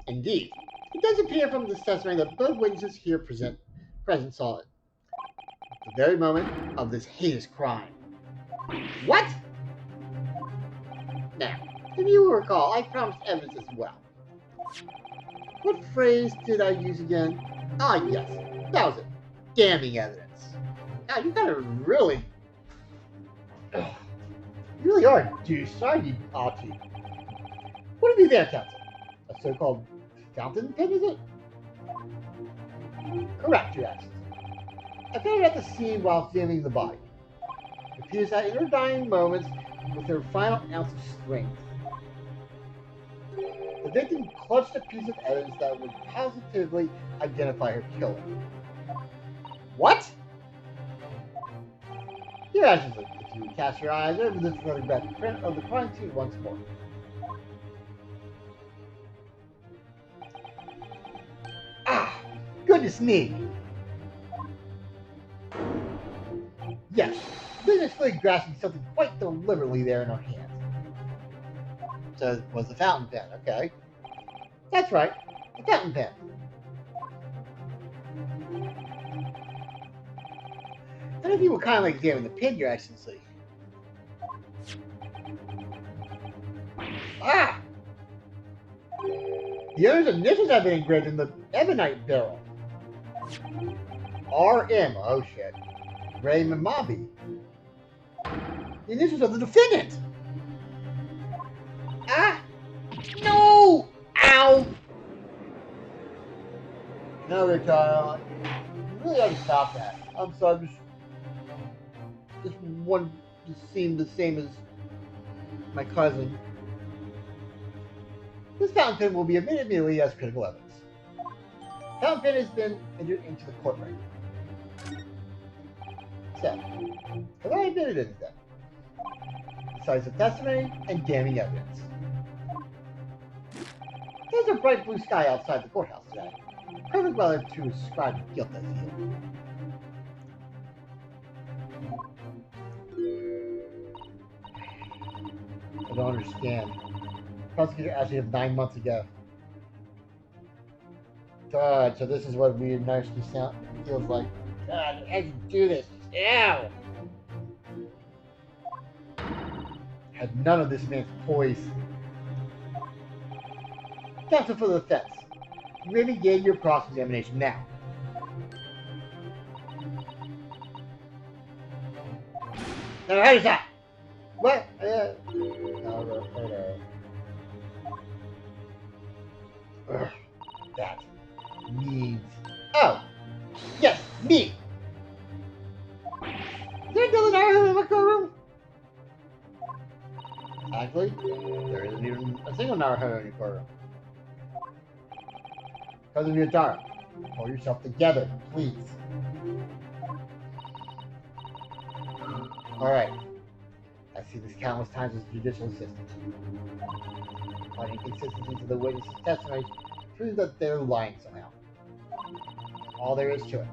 S1: Indeed. It does appear from this testimony that both witnesses here present saw it. At the very moment of this heinous crime. What? Now, if you will recall, I promised evidence as well. What phrase did I use again? Ah, yes. That was it. Damning evidence. Now, you gotta really... You really are a douche, aren't you, Archie? What have you there, Captain? A so-called fountain pen, is it? Correct, you asked. I found it at the scene while examining the body. It appears that in her dying moments, with her final ounce of strength, the victim clutched a piece of evidence that would positively identify her killer. What? Your actions, if you would cast your eyes over this photographic print of the crime scene once more. Ah! Goodness me! Yes, Business clearly grasping something quite deliberately there in her hand. So it was the fountain pen, okay. That's right, the fountain pen. And if you would kindly examine the pin, Your Excellency. Ah! The owner's initials have been engraved in the ebonite barrel. R.M. Oh shit. Ray Mamabi. The initials of the defendant. Ah! No! Ow! No, Ricardo. You really ought to stop that. I'm sorry. This one just seemed the same as my cousin. This fountain pen will be admitted immediately as critical evidence. Fountain pen has been entered into the court record. So, have I admitted anything? Besides the testimony and damning evidence. There's a bright blue sky outside the courthouse today. Perfect weather to ascribe guilt as guilt. I don't understand. Prosecutor asked him 9 months ago. God, so this is what weird nasty sound feels like. God, how do you do this? Ow! Had none of this man's poise. Counsel for the defense. You may begin your cross-examination now. Now, how is that? What? That means... Oh! Yes, me! an hour ahead on your program. Cousin Miyataro, pull yourself together, please. Alright. I've seen this countless times as a judicial assistant. Finding inconsistencies in the witnesses' testimony proves that they're lying somehow. All there is to it.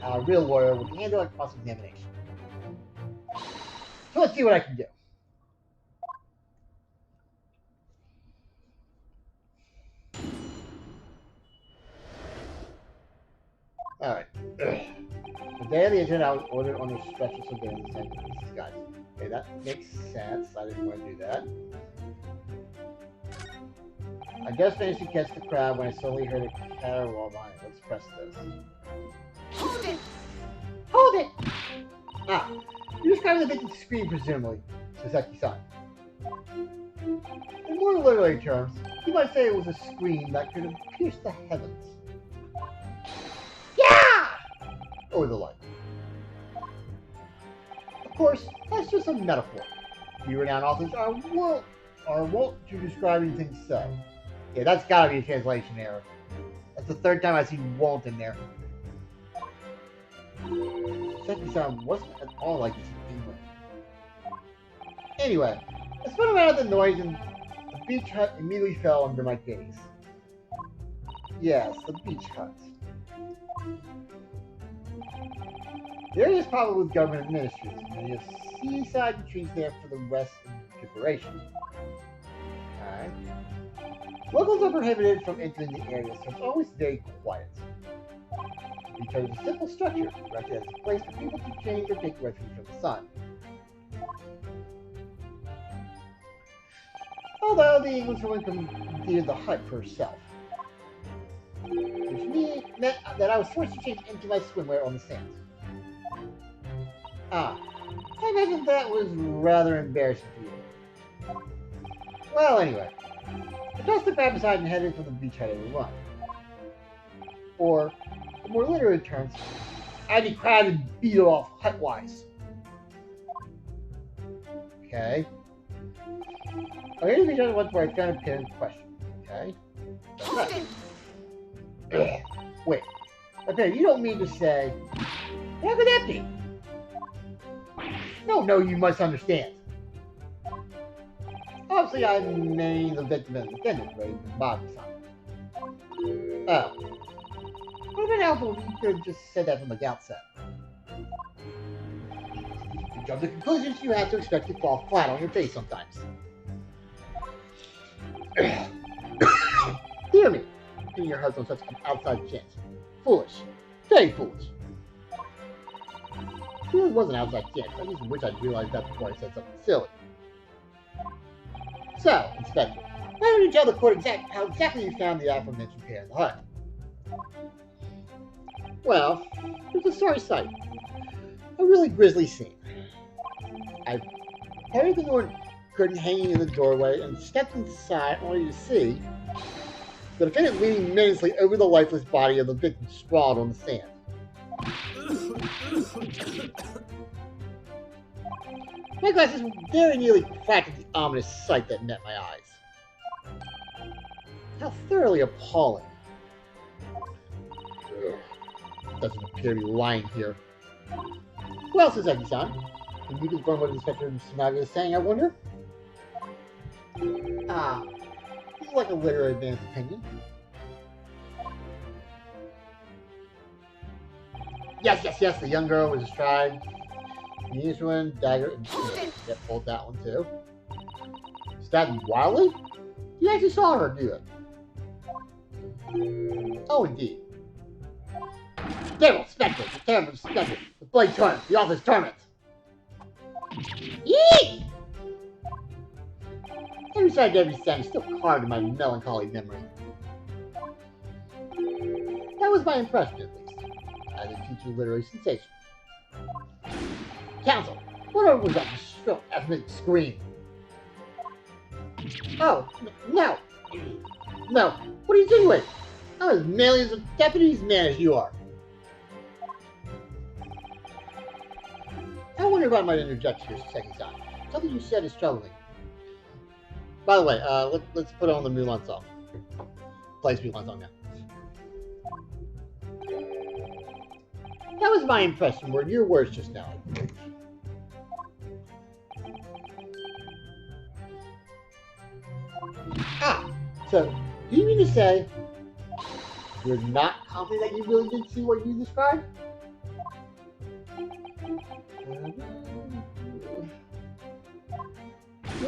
S1: How a real lawyer would handle a cross-examination. So let's see what I can do. Alright. The day of the incident, I was ordered on a stretcher surveillance the same as guys. Okay, that makes sense. I didn't want to do that. I just managed to catch the crowd when I suddenly heard a caterwaul behind it. Let's press this.
S2: Hold it!
S1: Hold it! Ah, you're describing the victim's scream, presumably, Saseki-san. In more literary terms, you might say it was a scream that could have pierced the heavens. Yeah! Or the like. Of course, that's just a metaphor. You renowned authors are wont to describe things so. Yeah, that's gotta be a translation error. That's the third time I've seen won't in there. Saseki-san wasn't at all like this in England. Anyway, I spun around at the noise and the beach hut immediately fell under my gaze. Yes, the beach hut. The area is probably with government administrators, and you have seaside trees there for the rest of the preparation. Alright. Locals are prohibited from entering the area, so it's always very quiet. Because it's a simple structure, erected as a place for people to change or take refuge from the sun. Although the Englishwoman completed the hut for herself. Which meant that I was forced to change into my swimwear on the sands. Ah, I imagine that was rather embarrassing for you. Well, anyway, I tossed the crab aside and headed for the beach hut at a run. Or, in more literary terms, I decried and beat it off hut-wise. Okay. I here's the other one where I found a pin question. Okay. Wait. Okay, you don't mean to say, how could that be? No, you must understand. Obviously, I'm naming the victim and defendant, rather than Bobby-san. Oh. What would have been helpful if you could have just said that from the outset? To jump to conclusions, you have to expect to fall flat on your face sometimes. Dear me, giving your husband such an outside chance. Foolish. Very foolish. It really was an outside chance. I just wish I'd realized that before I said something silly. So, Inspector, why don't you tell the court how exactly you found the aforementioned pair in the hut? Well, it was a sorry sight. A really grisly scene. I parted the door curtain hanging in the doorway and stepped inside only to see the defendant leaning menacingly over the lifeless body of the victim sprawled on the sand. My glasses very nearly cracked at the ominous sight that met my eyes. How thoroughly appalling. Doesn't appear to be lying here. Well, Saseki-san, can you confirm what Inspector Tsunaga is saying, I wonder? Ah, this is like a literary man's opinion. Yes, the young girl was astride the Englishman, dagger, and shield. Yep, pulled that one too. Stabbed wildly? You actually saw her do it. Oh, indeed. Devil, Spectre, the terrible Spectre, the Blade Torment, the Author's Torment. Eek! Every side of every sound is still carved in my melancholy memory. That was my impression, at least, as a future literary sensation. Counsel, what was that shrill ethnic scream? Oh, no! No, what are you doing? I'm as manly as a deputy's man as you are. I wonder if I might interject here, Saseki-san. Something you said is troubling. By the way, let's put on the Mulan song. Place Mulan song now. That was my impression. Were your words just now? So do you mean to say you're not confident that you really did see what you described?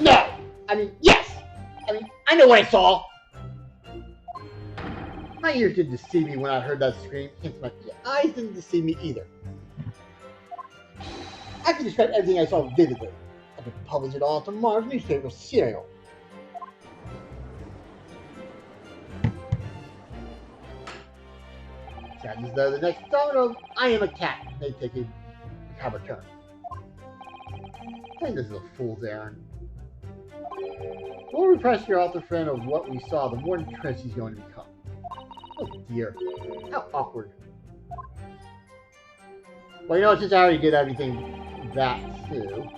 S1: No! I mean, yes! I mean, I know what I saw! My ears didn't deceive me when I heard that scream, hence my eyes didn't deceive me either. I can describe everything I saw vividly. I could publish it all tomorrow's newspaper serial. Sounds as though the next installment of I Am a Cat may have a turn. I think this is a fool's errand. The more we press your author friend of what we saw, the more entrenched he's going to become. Oh dear, how awkward. Well, you know, since I already did everything that too.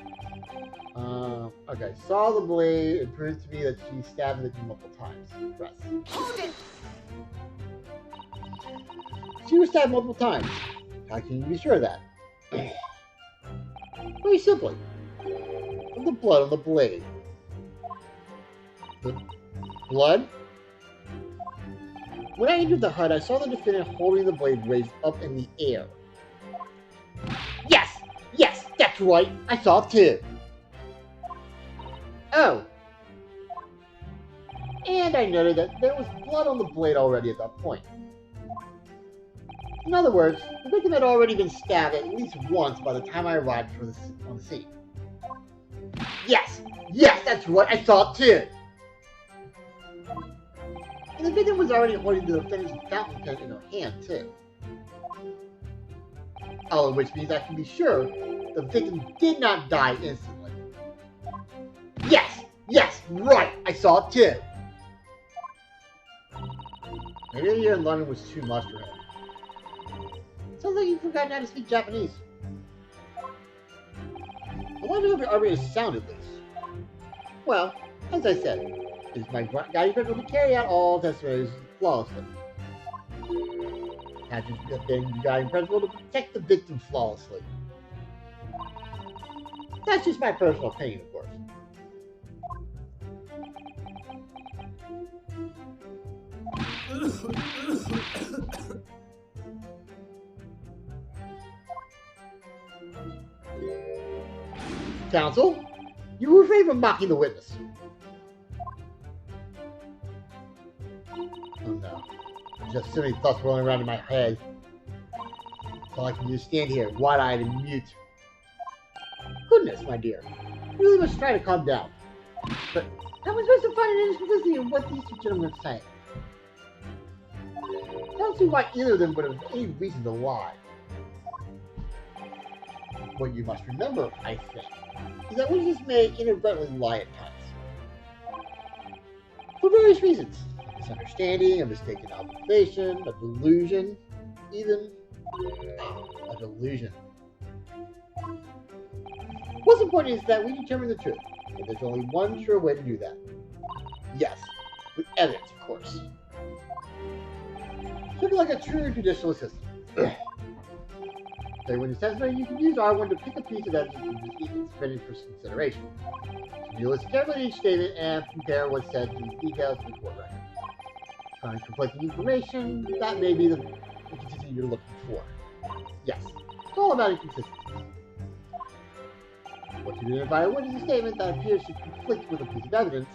S1: Okay, saw the blade. It proves to me that she stabbed the victim multiple times. Press.
S2: Hold it!
S1: She was stabbed multiple times. How can you be sure of that? Very simply. From the blood on the blade. The blood? When I entered the hut, I saw the defendant holding the blade raised up in the air. Yes! Yes! That's right! I saw it too! Oh! And I noted that there was blood on the blade already at that point. In other words, the victim had already been stabbed at least once by the time I arrived on the scene. Yes! Yes, that's right, I saw it too! And the victim was already holding the defendant's fountain pen in her hand too. All of which means I can be sure the victim did not die instantly. Yes! Yes! Right! I saw it too! Maybe the year in London was too much for him. Sounds like you've forgotten how to speak Japanese. I wonder if your army is sound at least. Well, as I said, it is my guiding principle to carry out all testimonies flawlessly. Has been guiding principle to protect the victim flawlessly. That's just my personal opinion, of course. Counsel, you refrain from mocking the witness. Oh no. Just so many thoughts rolling around in my head. So I can just stand here, wide-eyed and mute. Goodness, my dear. You really must try to calm down. But how am I supposed to find an inconsistency in what these two gentlemen are saying? I don't see why either of them would have any reason to lie. What you must remember, I think, is that witnesses may inadvertently lie at times. For various reasons. A misunderstanding, a mistaken observation, a delusion, even a delusion. What's important is that we determine the truth, and there's only one sure way to do that. Yes, with evidence, of course. Something like a true judicial assistant. So when it's necessary, you can use R1 to pick a piece of evidence and just defendant for consideration. So you listen carefully to each statement and compare what's said to the details of the court record. Finding conflicting information, that may be the inconsistency you're looking for. Yes, it's all about inconsistency. What you identify a witness's statement that appears to conflict with a piece of evidence,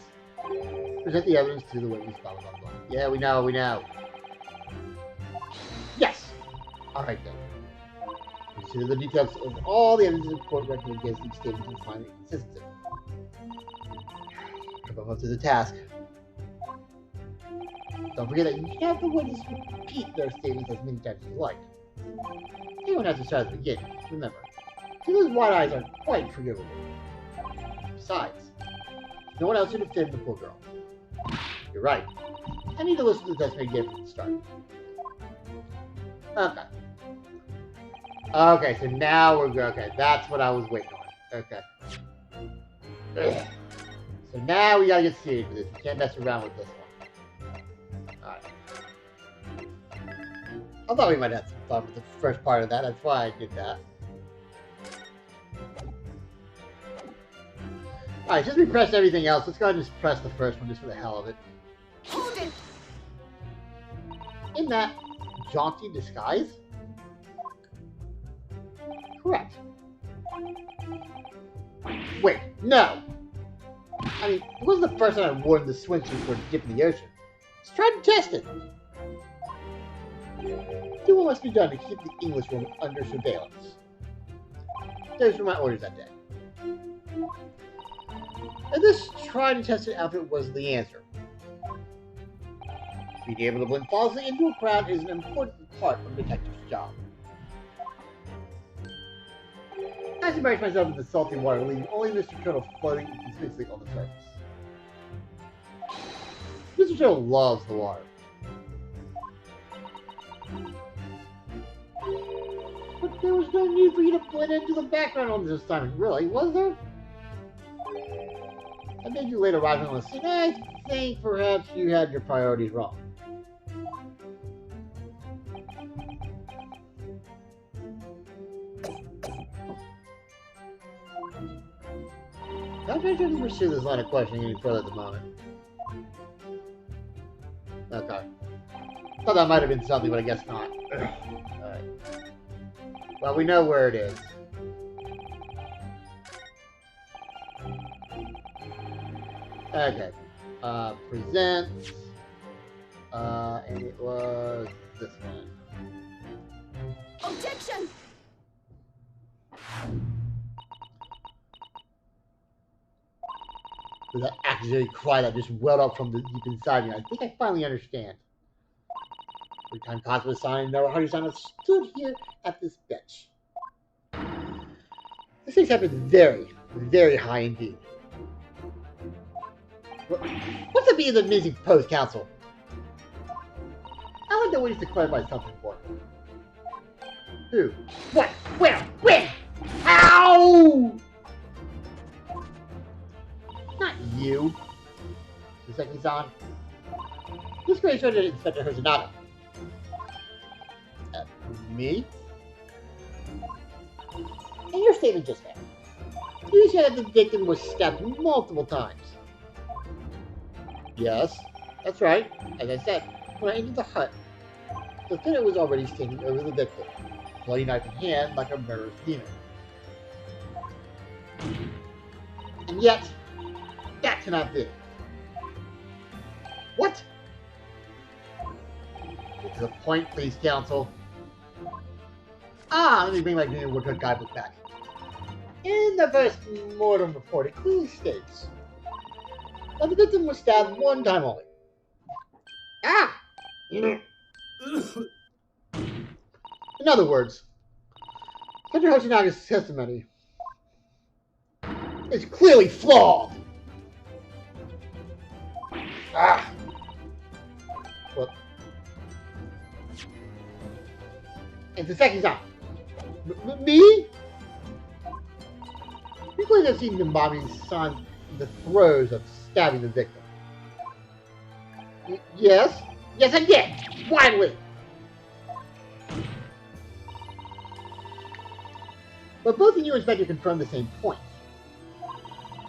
S1: present the evidence to the witness, blah, blah, blah, blah. Yeah, we know, we know. Yes! Alright then. Consider the details of all the evidence in the court record against each statement and find inconsistency. I'm up to the task. Don't forget that you can have the witness repeat their statements as many times as you like. Anyone has to start at the beginning, remember. See, those wide eyes are quite forgivable. Besides, no one else to defend the poor girl. You're right. I need to listen to the testimony again from the start. Okay. Okay, so now we're good. Okay, that's what I was waiting on. Okay. Ugh. So now we gotta get serious with this. We can't mess around with this one. Alright. I thought we might have some fun with the first part of that. That's why I did that. Alright, since we pressed everything else, let's go ahead and just press the first one just for the hell of it.
S2: Hold it!
S1: In that jaunty disguise? Correct. Wait, no! I mean, it wasn't the first time I wore the swimsuit for a dip in the ocean. Let's try to test it. Do what must be done to keep the English woman under surveillance. Those were my orders that day. And this tried and tested outfit was the answer. Being able to blend flawlessly into a crowd is an important part of a detective's job. I submerged myself in the salty water, leaving only Mr. Turtle floating conspicuously on the surface. Mr. Turtle loves the water. But there was no need for you to blend into the background on this assignment, really, was there? I made you late arriving on the scene. I think perhaps you had your priorities wrong. I'm not going to pursue this line of questioning any further at the moment. Okay. Thought that might have been something, but I guess not. Alright. Well, we know where it is. Okay. Presents. And it was this one.
S2: Objection!
S1: With that accusatory cry that just welled up from the deep inside me, I think I finally understand. Every time Cosmo signed, no Honey-san stood here at this bench. This thing's happened very, very high indeed. What's the be of the missing post, Counsel? I like the ways to clarify something for me. Who? What? Where? When? How? Not you. Saseki-san. This great show did Inspector Hosanada. Me? In your statement just now, you said that the victim was stabbed multiple times. Yes, that's right. As I said, when I entered the hut, the lieutenant was already standing over the victim, bloody knife in hand like a murderous demon. And yet, that cannot be. What? Get to the point, please, Counsel. Let me bring my Green Woodcut guidebook back. In the first mortem report, it clearly states that the victim was stabbed one time only. In other words, Dr. Hoshinaga's testimony is clearly flawed. Well, and the second time. Me? You claim to have seen Nambami's son in the throes of stabbing the victim. Yes? Yes, I did! Widely! But both of you, Inspector, confirmed the same point.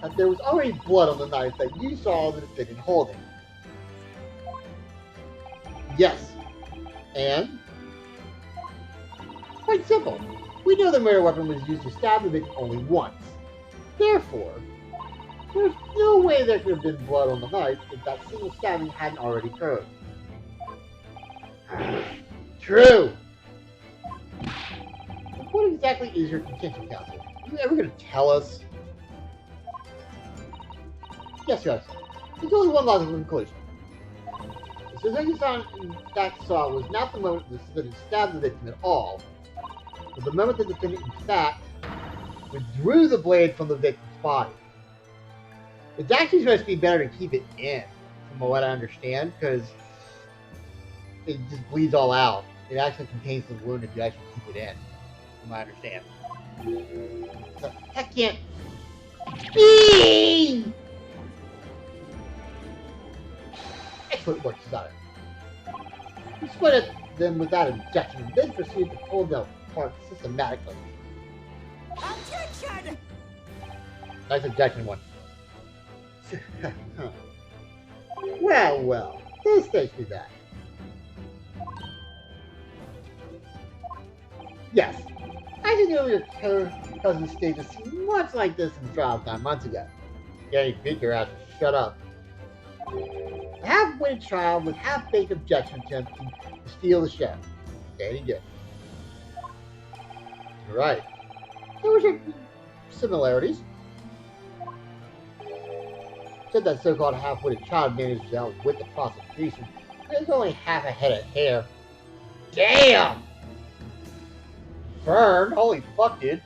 S1: That there was already blood on the knife that you saw the defendant holding. Yes. And? Quite simple. We know the murder weapon was used to stab the victim only once. Therefore, there's no way there could have been blood on the knife if that single stabbing hadn't already occurred. True! What exactly is your contention, Counsel? Are you ever going to tell us? Yes, yes. There's only one logical conclusion. The Saseki-san in fact saw was not the moment the defendant stabbed the victim at all, but the moment the defendant in fact withdrew the blade from the victim's body. It's actually supposed to be better to keep it in, from what I understand, because it just bleeds all out. It actually contains the wound if you actually keep it in, from what I understand. So, that can't be! what works, son. He split at them without objection and then proceeded to pull them apart systematically.
S3: Objection!
S1: Nice objection one. Well, well, this takes me back. Yes, I think earlier cousin stated seemed much like this in trial time months ago. Gary beat your ass to shut up. A half-witted child with half-baked objection attempting to steal the show. Danny good. You're right. There were similarities. Said that so-called half-witted child managed to outwit the prosecution. There's only half a head of hair. Damn! Fern, holy fuck, dude.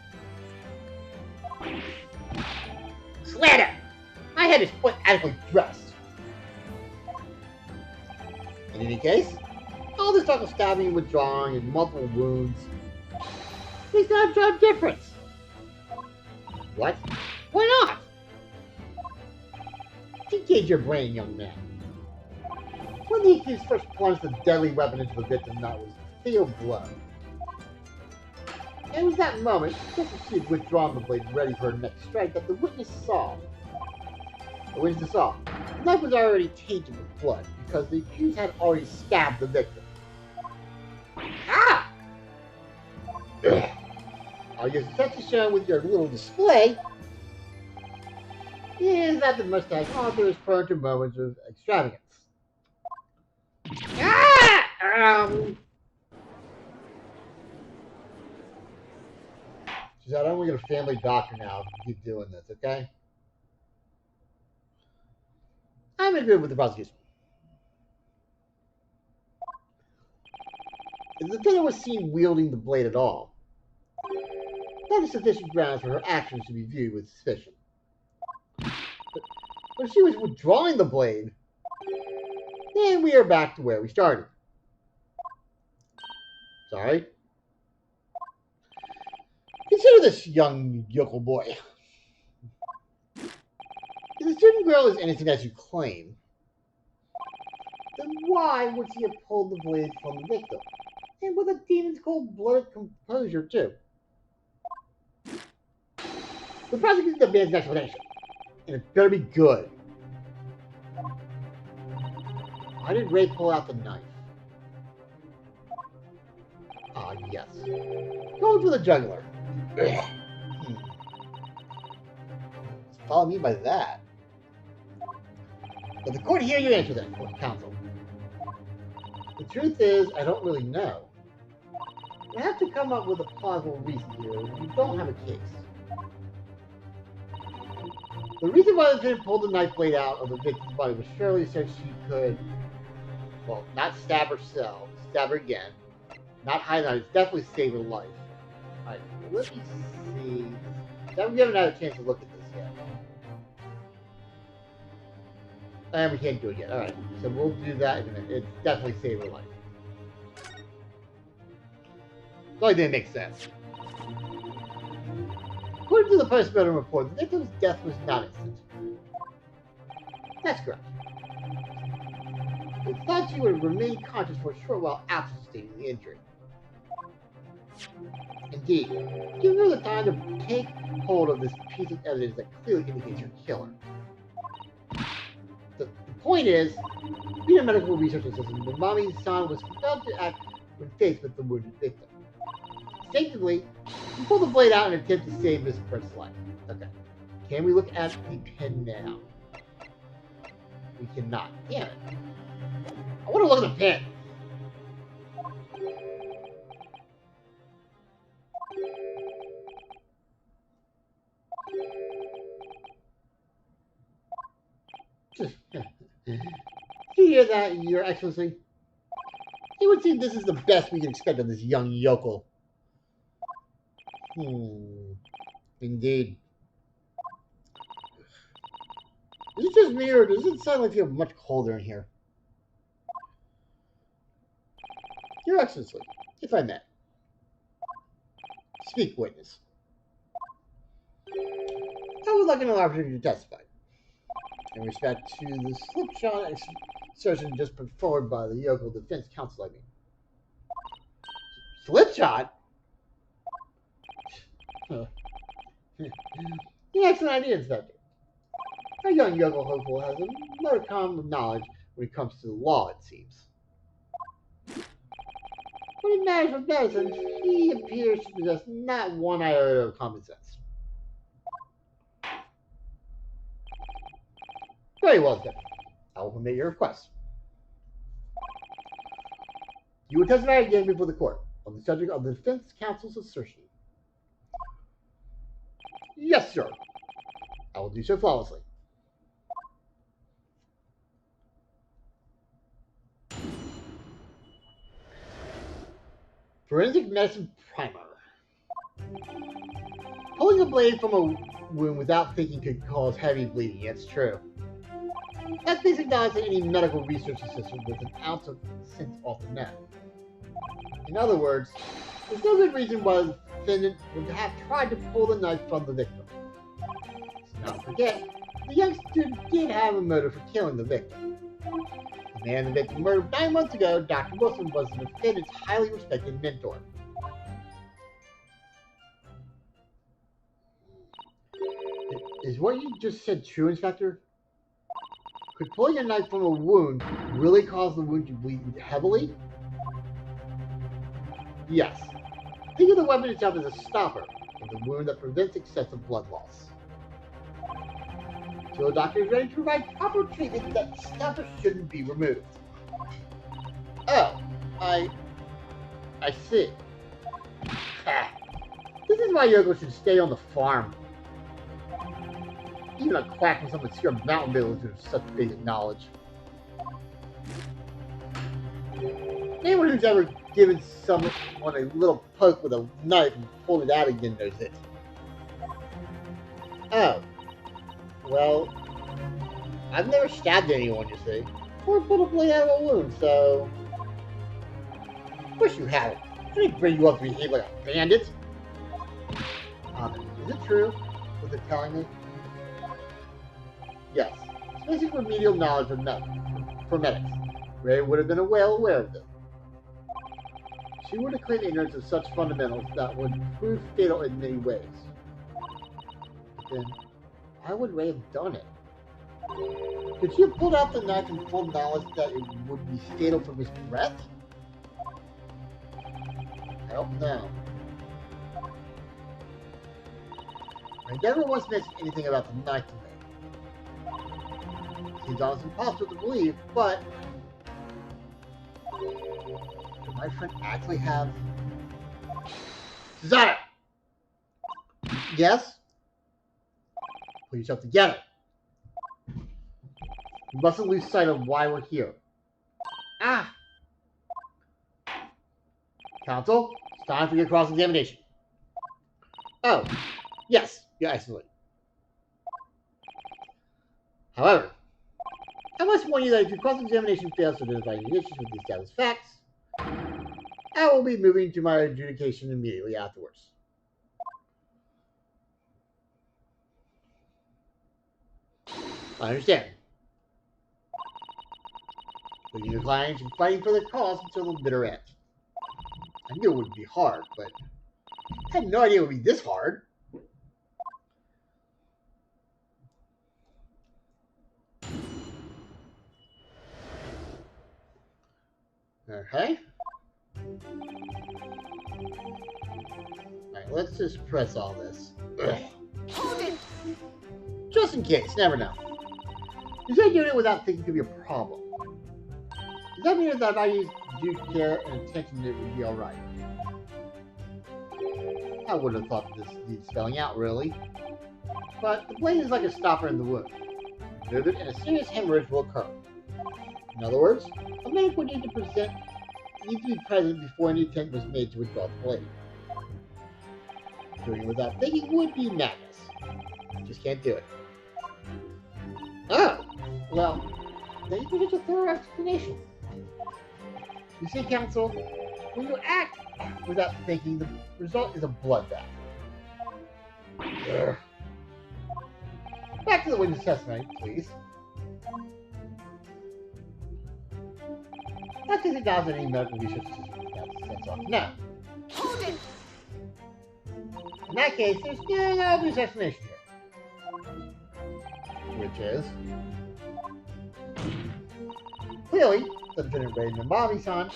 S1: Slander! My head is quite adequately dressed. In any case, all this talk of stabbing and withdrawing and multiple wounds makes not a difference. What? Why not? Engage your brain, young man. When the accused first plunged the deadly weapon into the victim, that was the fatal blow. And it was that moment, just as she had withdrawn the blade ready for her next strike, that the witness saw. The knife was already tainted with blood, because the accused had already stabbed the victim. Ah! All your success is shown with your little display is that the mustache author is prone to moments of extravagance. Ah! She said, I don't want to get a family doctor now to keep doing this, okay? I'm in agreement with the prosecution. If the defendant was seen wielding the blade at all, that is sufficient grounds for her actions to be viewed with suspicion. But if she was withdrawing the blade, then we are back to where we started. Sorry. Consider this, young yokel boy. If the student girl is innocent as you claim, then why would she have pulled the blade from the victim? And with a demon's cold-blooded composure, too. The prosecution demands an explanation, and it better be good. Why did Ray pull out the knife? Ah, yes. Going for the jugular. Follow me by that. But the court hear you answer that, court counsel. The truth is, I don't really know. You have to come up with a plausible reason here. You don't have a case. The reason why the defendant pulled the knife blade out of the victim's body was surely so she could, well, not stab herself, stab her again, not hide it, definitely save her life. Alright, let me see. We haven't had a chance to look at this yet. And we can't do it yet. Alright, so we'll do that in a minute. It's definitely save her life. It only didn't make sense. According to the post-mortem report, the victim's death was not instant. That's correct. It's thought she would have remained conscious for a short while after sustaining the injury. Indeed, giving her the time to take hold of this piece of evidence that clearly indicates her killer. The point is, being a medical research assistant, Mommy-san was compelled to act when faced with the wounded victim. Instinctively, he pulled the blade out in an attempt to save Miss Prince's life. Okay. Can we look at the pen now? We cannot. Damn it. I want to look at the pen. Do you hear that, Your Excellency? It would seem this is the best we can expect of this young yokel. Indeed. Is it just me, or does it sound like you have much colder in here? Your Excellency, if I may. Speak, witness. I would like an opportunity to testify. In respect to the slipshod assertion just put forward by the Yokel Defense Council, I mean. Slipshot? Huh. Excellent idea, Inspector. Our young Yokel hopeful has a modicum of knowledge when it comes to the law, it seems. When it matters of medicine, he appears to possess not one iota of common sense. Very well, Inspector. I will permit your request. You will testify again before the court on the subject of the defense counsel's assertion. Yes, sir. I will do so flawlessly. Forensic medicine primer. Pulling a blade from a wound without thinking could cause heavy bleeding. It's true. That's basic knowledge that any medical research assistant with an ounce of sense ought to know. In other words, there's no good reason why the defendant would have tried to pull the knife from the victim. Let's not forget, the youngster did have a motive for killing the victim. The man the victim murdered 9 months ago, Dr. Wilson, was the defendant's highly respected mentor. Is what you just said true, Inspector? Could pulling a knife from a wound really cause the wound to bleed heavily? Yes. Think of the weapon itself as a stopper of the wound that prevents excessive blood loss. So the doctor is ready to provide proper treatment, that stopper shouldn't be removed. Oh, I see. This is why Yokel should stay on the farm. Even a quack from some obscure mountain village with such basic knowledge. Anyone who's ever given someone a little poke with a knife and pulled it out again knows it. Oh. Well, I've never stabbed anyone, you see. Or pulled a blade out of a wound, so... Of course you haven't. I didn't bring you up to behave like a bandit. Is it true what they're telling me? Yes. It's basic remedial knowledge for medics. Ray would have been well aware of this. She would have claimed ignorance of such fundamentals that would prove fatal in many ways. But then, why would Ray have done it? Could she have pulled out the knife in full knowledge that it would be fatal from his breath? I don't know. I never once mentioned anything about the knife to me. Seems almost impossible to believe, but... Did my friend actually have... Susanna! Yes? Put yourself together. You mustn't lose sight of why we're here. Ah! Counsel, it's time for your cross-examination. Oh, yes, excellent. However, I must warn you that if your cross-examination fails to identify any issues with the established facts, I will be moving to my adjudication immediately afterwards. I understand. Leading your clients and fighting for their cause until the bitter end. I knew it would be hard, but I had no idea it would be this hard. Okay. Alright, let's just press all this. Ugh.
S2: Hold it!
S1: Just in case, never know. You said doing it without thinking could be a problem. Does that mean that if I use due care and attention, it would be alright? I wouldn't have thought this needed spelling out, really. But the blade is like a stopper in the wound. Remove it, and a serious hemorrhage will occur. In other words, a medic would need to be present before any attempt was made to withdraw the blade. Doing it without thinking would be madness. Just can't do it. Oh! Well, then you can get a thorough explanation. You see, Counsel, when you act without thinking, the result is a bloodbath. Ugh. Back to the witness testimony, please. Not because it does any medical research that's all. No.
S2: Hold it!
S1: In that case, there's no obvious explanation here. Which is... Clearly, the defendant Raiden Minbami-san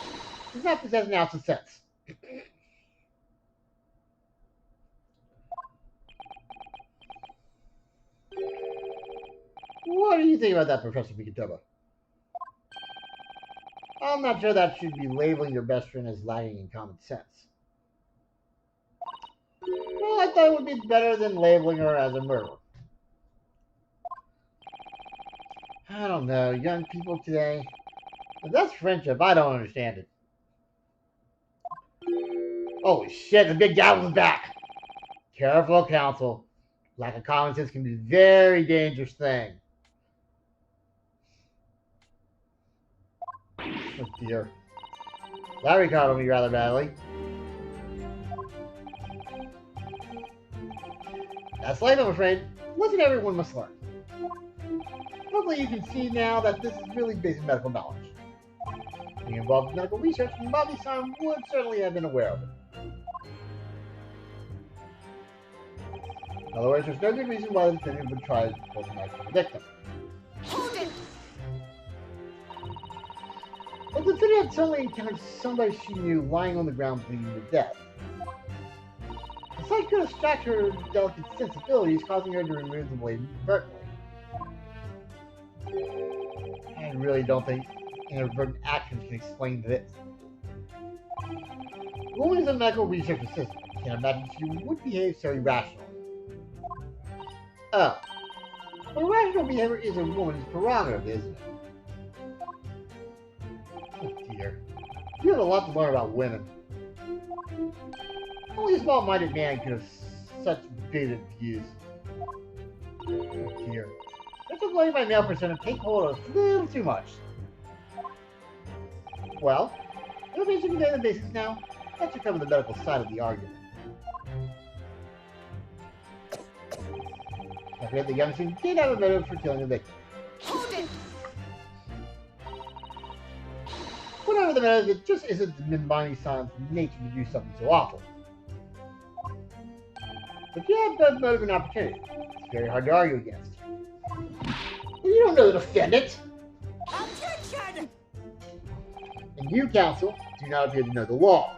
S1: does not possess an ounce of sense. What do you think about that, Professor Mikitoba? I'm not sure that should be labeling your best friend as lacking in common sense. Well, I thought it would be better than labeling her as a murderer. I don't know, young people today. If that's friendship, I don't understand it. Holy shit, the big goblin's back! Careful, Council. Lack of common sense can be a very dangerous thing. Oh dear. That recovered me rather badly. That's life, I'm afraid. Lesson everyone must learn. Hopefully you can see now that this is really basic medical knowledge. Being involved in medical research, Minbami-san would certainly have been aware of it. In other words, there's no good reason why the defendant would try to pull the knife from the victim.
S2: Hold it!
S1: But the defendant had suddenly encountered somebody she knew lying on the ground bleeding to death. The sight could have shocked her delicate sensibilities, causing her to remove the blade inadvertently. I really don't think inadvertent actions can explain this. The woman is a medical research assistant. I can't imagine she would behave so irrationally. Oh. But irrational behavior is a woman's prerogative, isn't it? Oh dear. You have a lot to learn about women. Only a small-minded man could have such bigoted views. Oh dear. Let's just blame my male persona take hold of a little too much. Well, you're basically know the basics now. That should cover the medical side of the argument. I forget the young student did have a motive for killing the victim.
S2: Hold it!
S1: Whatever the motive, it just isn't Minbami-san's nature to do something so awful. But you have both motive and opportunity. It's very hard to argue against. You don't know the defendant!
S2: Objection!
S1: And you, counsel, do not appear to know the law.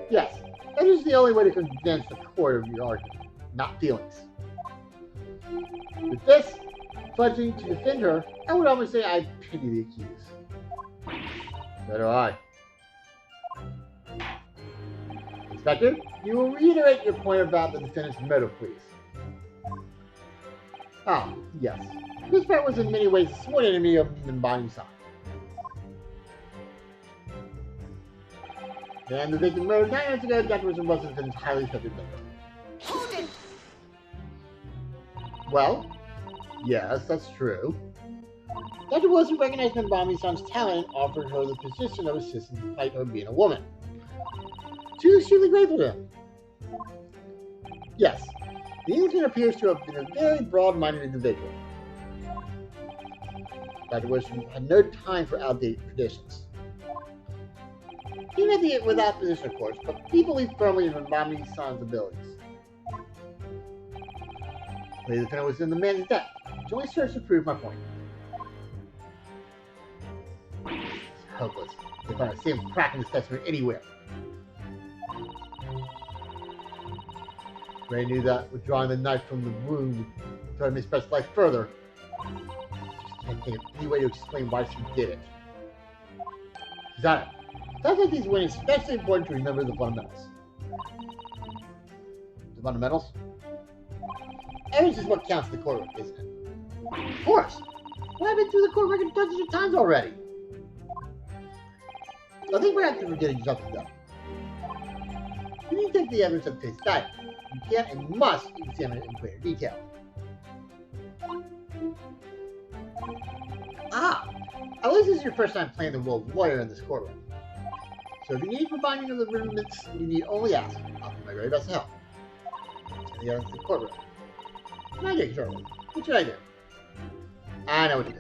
S1: Yes, that is the only way to convince the court of your argument, not feelings. With this, pledging to defend her, I would almost say I pity the accused. So do I. Inspector, you will reiterate your point about the defendant's motive, please. Ah, yes. This part was in many ways a sworn enemy of Minbami-san. And the victim murdered 9 years ago, Dr. Wilson was the defendant's highly respected member.
S2: Hold it!
S1: Well, yes, that's true. Dr. Wilson recognized Minbami-san's talent and offered her the position of assistant despite her being a woman. She was extremely grateful to him. Yes, the Englishman appears to have been a very broad-minded individual. Dr. Wilson had no time for outdated traditions. He made it without position, of course, but he believed firmly in Minbami-san's abilities. The defendant was in the man's debt, which only serves to prove my point. It's hopeless. They find a single crack in this testament anywhere. Ray knew that withdrawing the knife from the wound would try to misspell life further. Just can't think of any way to explain why she did it. Besides, sounds like these women especially important to remember the fundamentals. The fundamentals? Evidence is what counts in the courtroom, isn't it? Of course! Well, I've been through the court record dozens of times already. I think we're actually forgetting something, though. You need to take the evidence at face value. You can and must examine it in greater detail. Ah! At least this is your first time playing the role of lawyer in this courtroom. So if you need reminding of the rudiments, you need only ask. I'll do my very best to help. And the evidence in the courtroom. What should I do, Charlie? What should I do? I know what to do.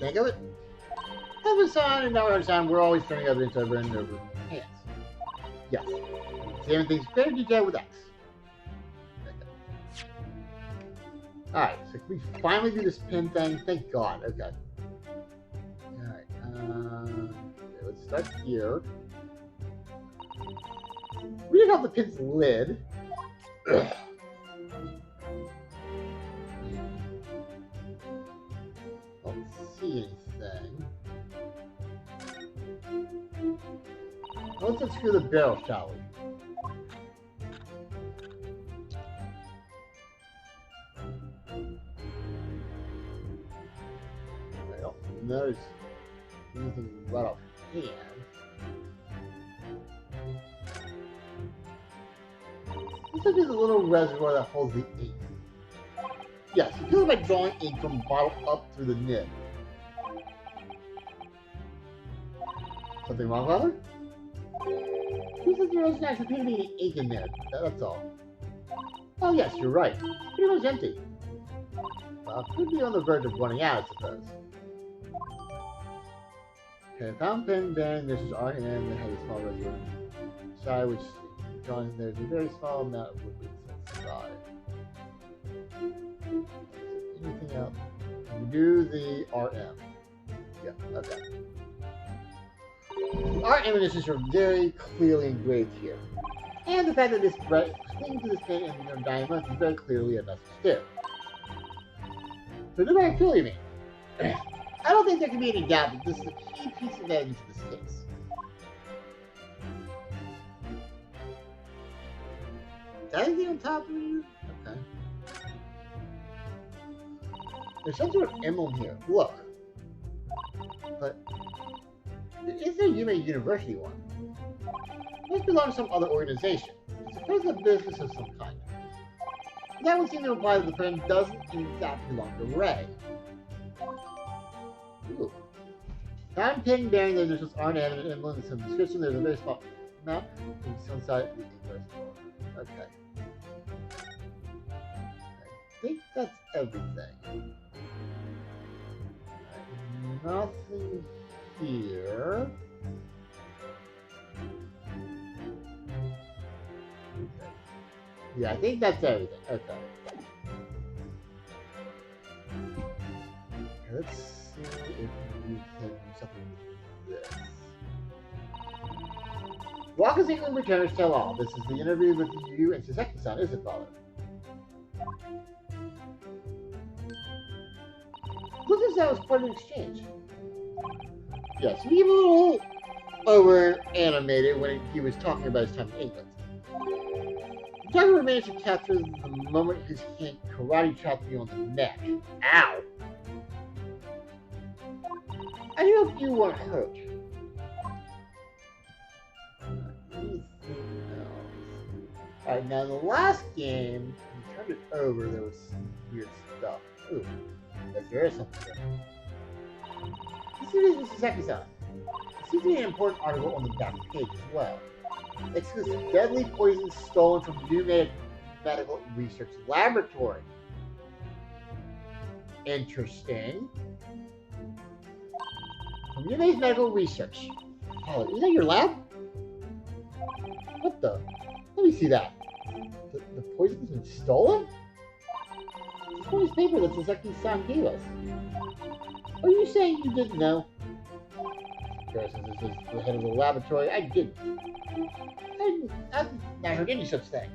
S1: think of it. Amazon and Amazon, we're always turning evidence over and over. Hands. Yes. Same thing's very detailed with X. Alright, so can we finally do this pin thing? Thank God. Okay. Alright. Okay, let's start here. We didn't have the pin's lid. Ugh. Don't see anything. Let's unscrew the barrel, shall we? I don't notice anything right off hand. Looks like there's a little reservoir that holds the ink. Yes, you feel like drawing ink from the bottle up through the nib. Something wrong, Father? Who says there doesn't actually appear to be any ink in there? That's all. Oh yes, you're right. It's pretty much empty. Well, could be on the verge of running out, I suppose. Okay, found pen bearing this is our end that has a small reservoir inside, which drawn there's a very small amount of liquid inside. Anything else? Can we do the RM? Yeah, okay. The RM initials are very clearly engraved here. And the fact that this thread clinging to this pin in the diamond is very clearly a message too. So no kill you mean? I don't think there can be any doubt that this is a key piece of evidence in this case. Is that anything on top of you? Okay. There's some sort of emblem here. Look. But is there Yume University one? It must belong to some other organization. I suppose a business of some kind. That would seem to imply that the friend doesn't in fact belong to Ray. Ooh. Found pin bearing the initials aren't added an emblem in some description. There's a very small map from some side of the first floor. Okay. I think that's everything. Nothing here. Okay. Yeah, I think that's everything. Okay. Let's see if we can do something with this. Waka's England returns tell all. This is the interview with you and Saseki-san, is it, Father? Look as that was quite an exchange. Yes, he was a little over animated when he was talking about his time in England. The Jaguar managed to capture the moment his hand karate chopped me on the neck. Ow! I do hope you weren't hurt. Alright, now in the last game, when you turned it over, there was some weird stuff. Ooh, yes, there is something there. This is Saseki-san. It seems to be an important article on the back page as well. It's this deadly poison stolen from New Medical Research Laboratory. Interesting. From New Medical Research. Oh, is that your lab? What the? Let me see that. The poison's been stolen? It's one of his paper that Saseki-san gave us. Are you saying you didn't know? Since this is the head of the laboratory, I didn't. I've not heard any such thing.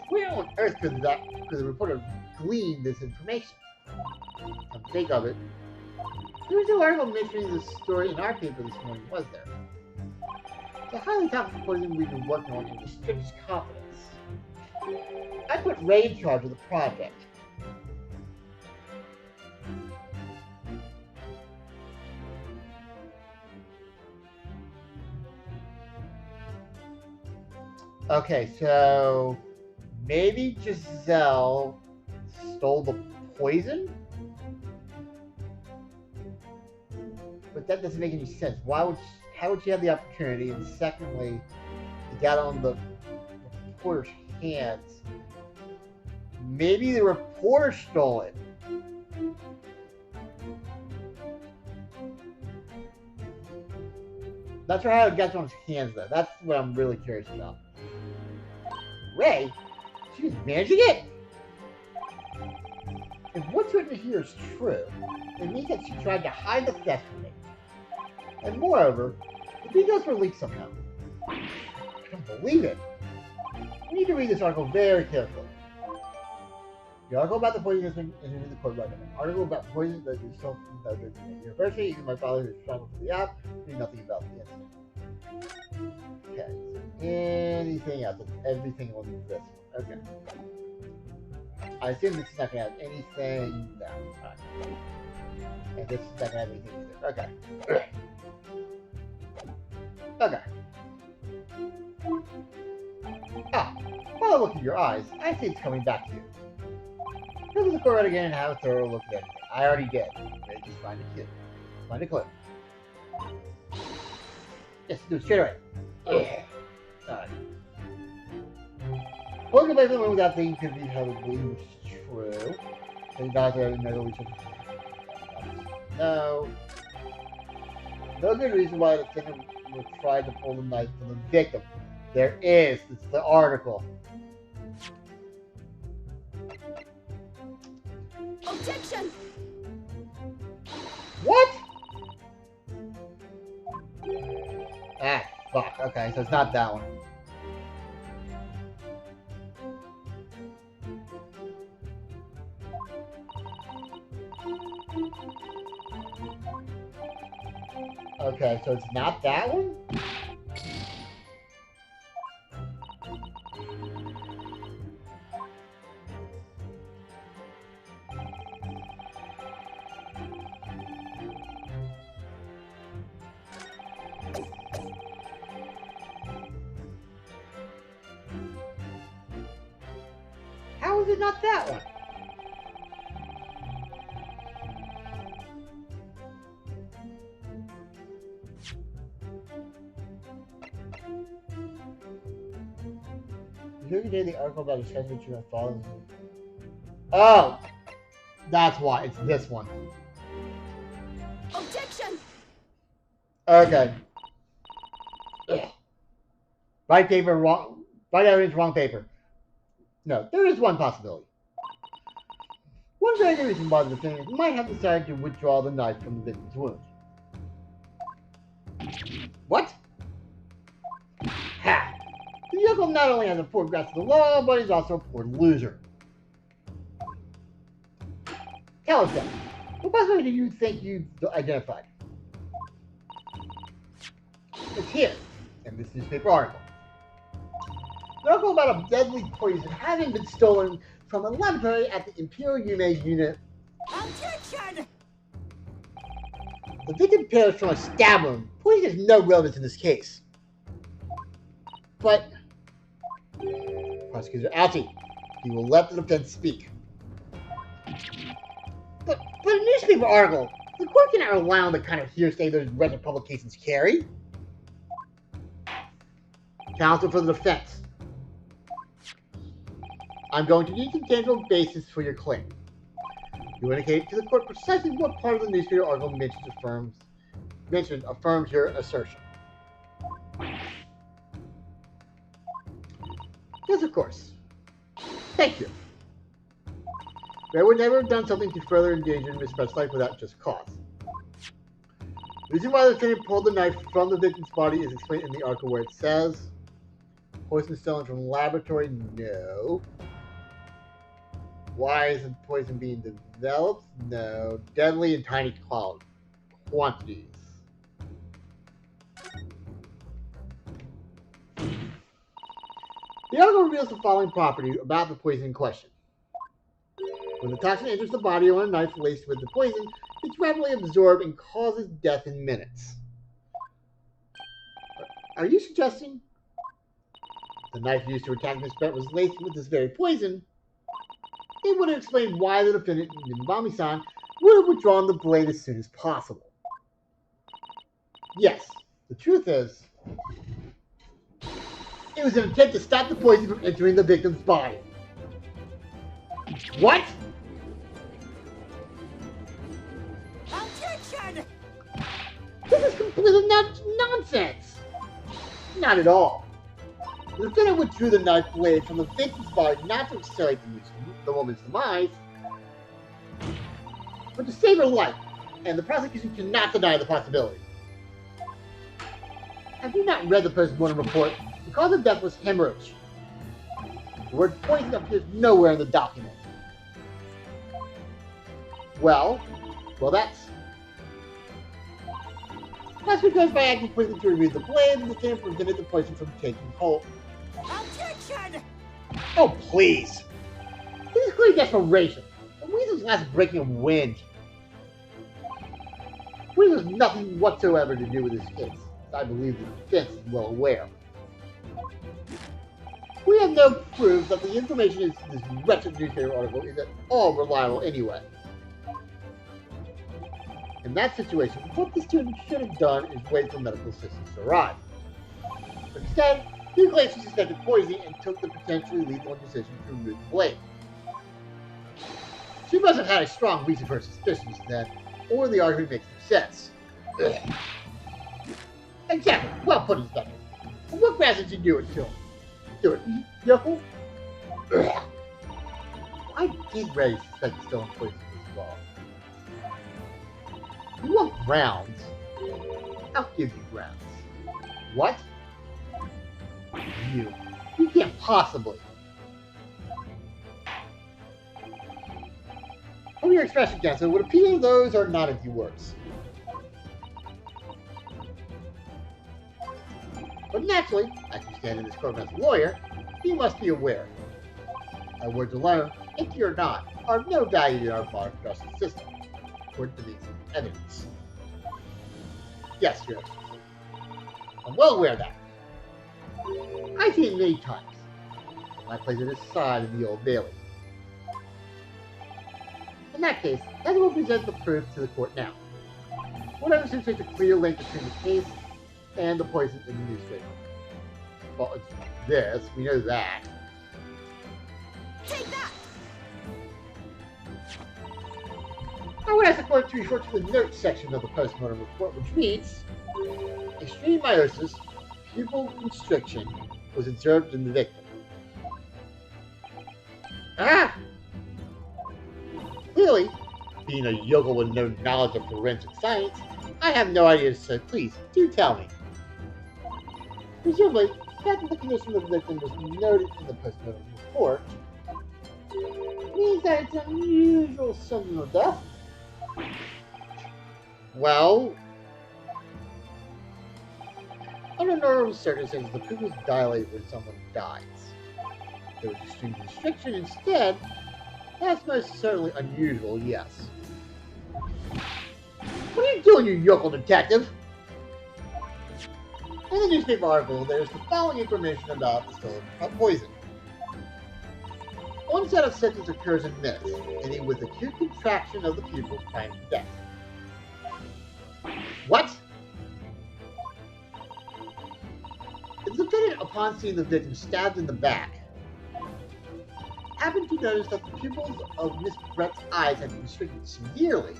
S1: Where on earth could the reporter glean this information? Come to think of it, there was no article mentioning this story in our paper this morning, was there? It's a highly toxic poison we've been working on in the strictest confidence. I put Ray in charge of the project. Okay, so maybe Giselle stole the poison? But that doesn't make any sense. How would she have the opportunity? And secondly, it got on the reporter's hands. Maybe the reporter stole it. Not sure how it got on his hands, though. That's what I'm really curious about. Ray? She was managing it? If what's written here is true, it means that she tried to hide the theft from me. And moreover, the details were leaked somehow. I don't believe it. We need to read this article very carefully. The article about the poison has been entered in the court record. An article about poison that is sold from the university. Even my father who is traveled for the app knew nothing about the incident. Okay. So anything else? Everything on this one. Okay. I assume this is not going to have anything. No. Right. And this is not going to have anything either. Okay. Okay. Ah, by the look of your eyes, I see it's coming back to you. Go to the court again and have a thorough look at everything. I already did. Ready to find a kid. Find a clue. Yes, do it straight away. Alright. Looking back the one without thinking could be held to believe which is true. So you got there and never reach it. No. No good reason why the defendant would try to pull the knife from the victim. There is. It's the article.
S2: Objection!
S1: What? Ah, fuck. Okay, so it's not that one. Okay, so it's not that one? How is it not that one? You hear the article about discussing between my father and... Oh! That's why. It's this one.
S2: Objection!
S1: Okay. Ugh. Right paper, wrong... Right evidence, wrong paper. No, there is one possibility. One very good reason why the defendant might have decided to withdraw the knife from the victim's wound. What? Ha! The uncle not only has a poor grasp of the law, but he's also a poor loser. Tell us then, what possibility do you think you've identified? It's here, in this newspaper article. An article about a deadly poison having been stolen from a laboratory at the Imperial Yume unit.
S2: Objection!
S1: The victim perished from a stab wound. Poison has no relevance in this case. But Prosecutor Alti, he will let the defense speak. But a newspaper article, the court cannot rely on the kind of hearsay those Reddit publications carry. Counsel for the defense. I'm going to need some tangible basis for your claim. You indicate to the court precisely what part of the newspaper article affirms your assertion. Yes, of course. Thank you. Ray would never have done something to further endanger Miss Brett's life without just cause. The reason why the defendant pulled the knife from the victim's body is explained in the article where it says, poison stolen from the laboratory? No. Why isn't poison being developed? No. Deadly in tiny quantities. The article reveals the following property about the poison in question. When the toxin enters the body on a knife laced with the poison, it's rapidly absorbed and causes death in minutes. Are you suggesting the knife used to attack Miss Brett was laced with this very poison? It would have explained why the defendant, Minbami-san, would have withdrawn the blade as soon as possible. Yes, the truth is, it was an attempt to stop the poison from entering the victim's body. What?
S2: Objection!
S1: This is It was nonsense! Not at all. The defendant withdrew the knife blade from the victim's body not to accelerate the woman's demise, but to save her life, and the prosecution cannot deny the possibility. Have you not read the post-mortem report? The cause of death was hemorrhage. The word poison appears nowhere in the document. Well, that's because by acting quickly to remove the blade, the defendant prevented the poison from taking hold.
S3: Objection!
S1: Oh, please! This is clear desperation. The weasel's last breaking of wind. Which has nothing whatsoever to do with this case. I believe the defense is well aware. We have no proof that the information in this wretched newspaper article is at all reliable anyway. In that situation, what the student should have done is wait for medical assistance to arrive. But instead, he glanced suspected poisoning and took the potentially lethal decision to remove the blade. She must have had a strong reason for her suspicions then, or the argument makes no sense. Ugh. Exactly. Well put, Inspector. And what grounds did you do it to him? Do it, Yokel? I did raise suspect stolen poison as well. You want grounds? I'll give you grounds. What? You can't possibly. From your expression, counsel, it would appear those are not empty words. But naturally, as you stand in this courtroom as a lawyer, you must be aware. My words alone, empty or not, are of no value in our modern justice system, according to these evidence. Yes, Your Excellency. I'm well aware of that. I've seen it many times. I place it aside in the Old Bailey. In that case, I will present the proof to the court now. Whatever seems to a clear link between the case and the poison in the newspaper. Well, it's this. We know that.
S3: Take that!
S1: I would ask the court to refer to the notes section of the postmortem report, which reads, extreme meiosis, pupil constriction, was observed in the victim. Ah! Clearly, being a yokel with no knowledge of forensic science, I have no idea, so please, do tell me. Presumably, the fact that the condition of the victim was noted in the postmortem report means that it's an unusual symptom of death. Well, under normal circumstances, the pupils dilate when someone dies. If there was extreme constriction instead, that's most certainly unusual, yes. What are you doing, you yokel detective? In the newspaper article, there's the following information about the stolen poison. One set of symptoms occurs in minutes, ending with acute contraction of the pupils prior to death. What? The defendant, upon seeing the victim stabbed in the back, happened to notice that the pupils of Miss Brett's eyes had been constricted severely.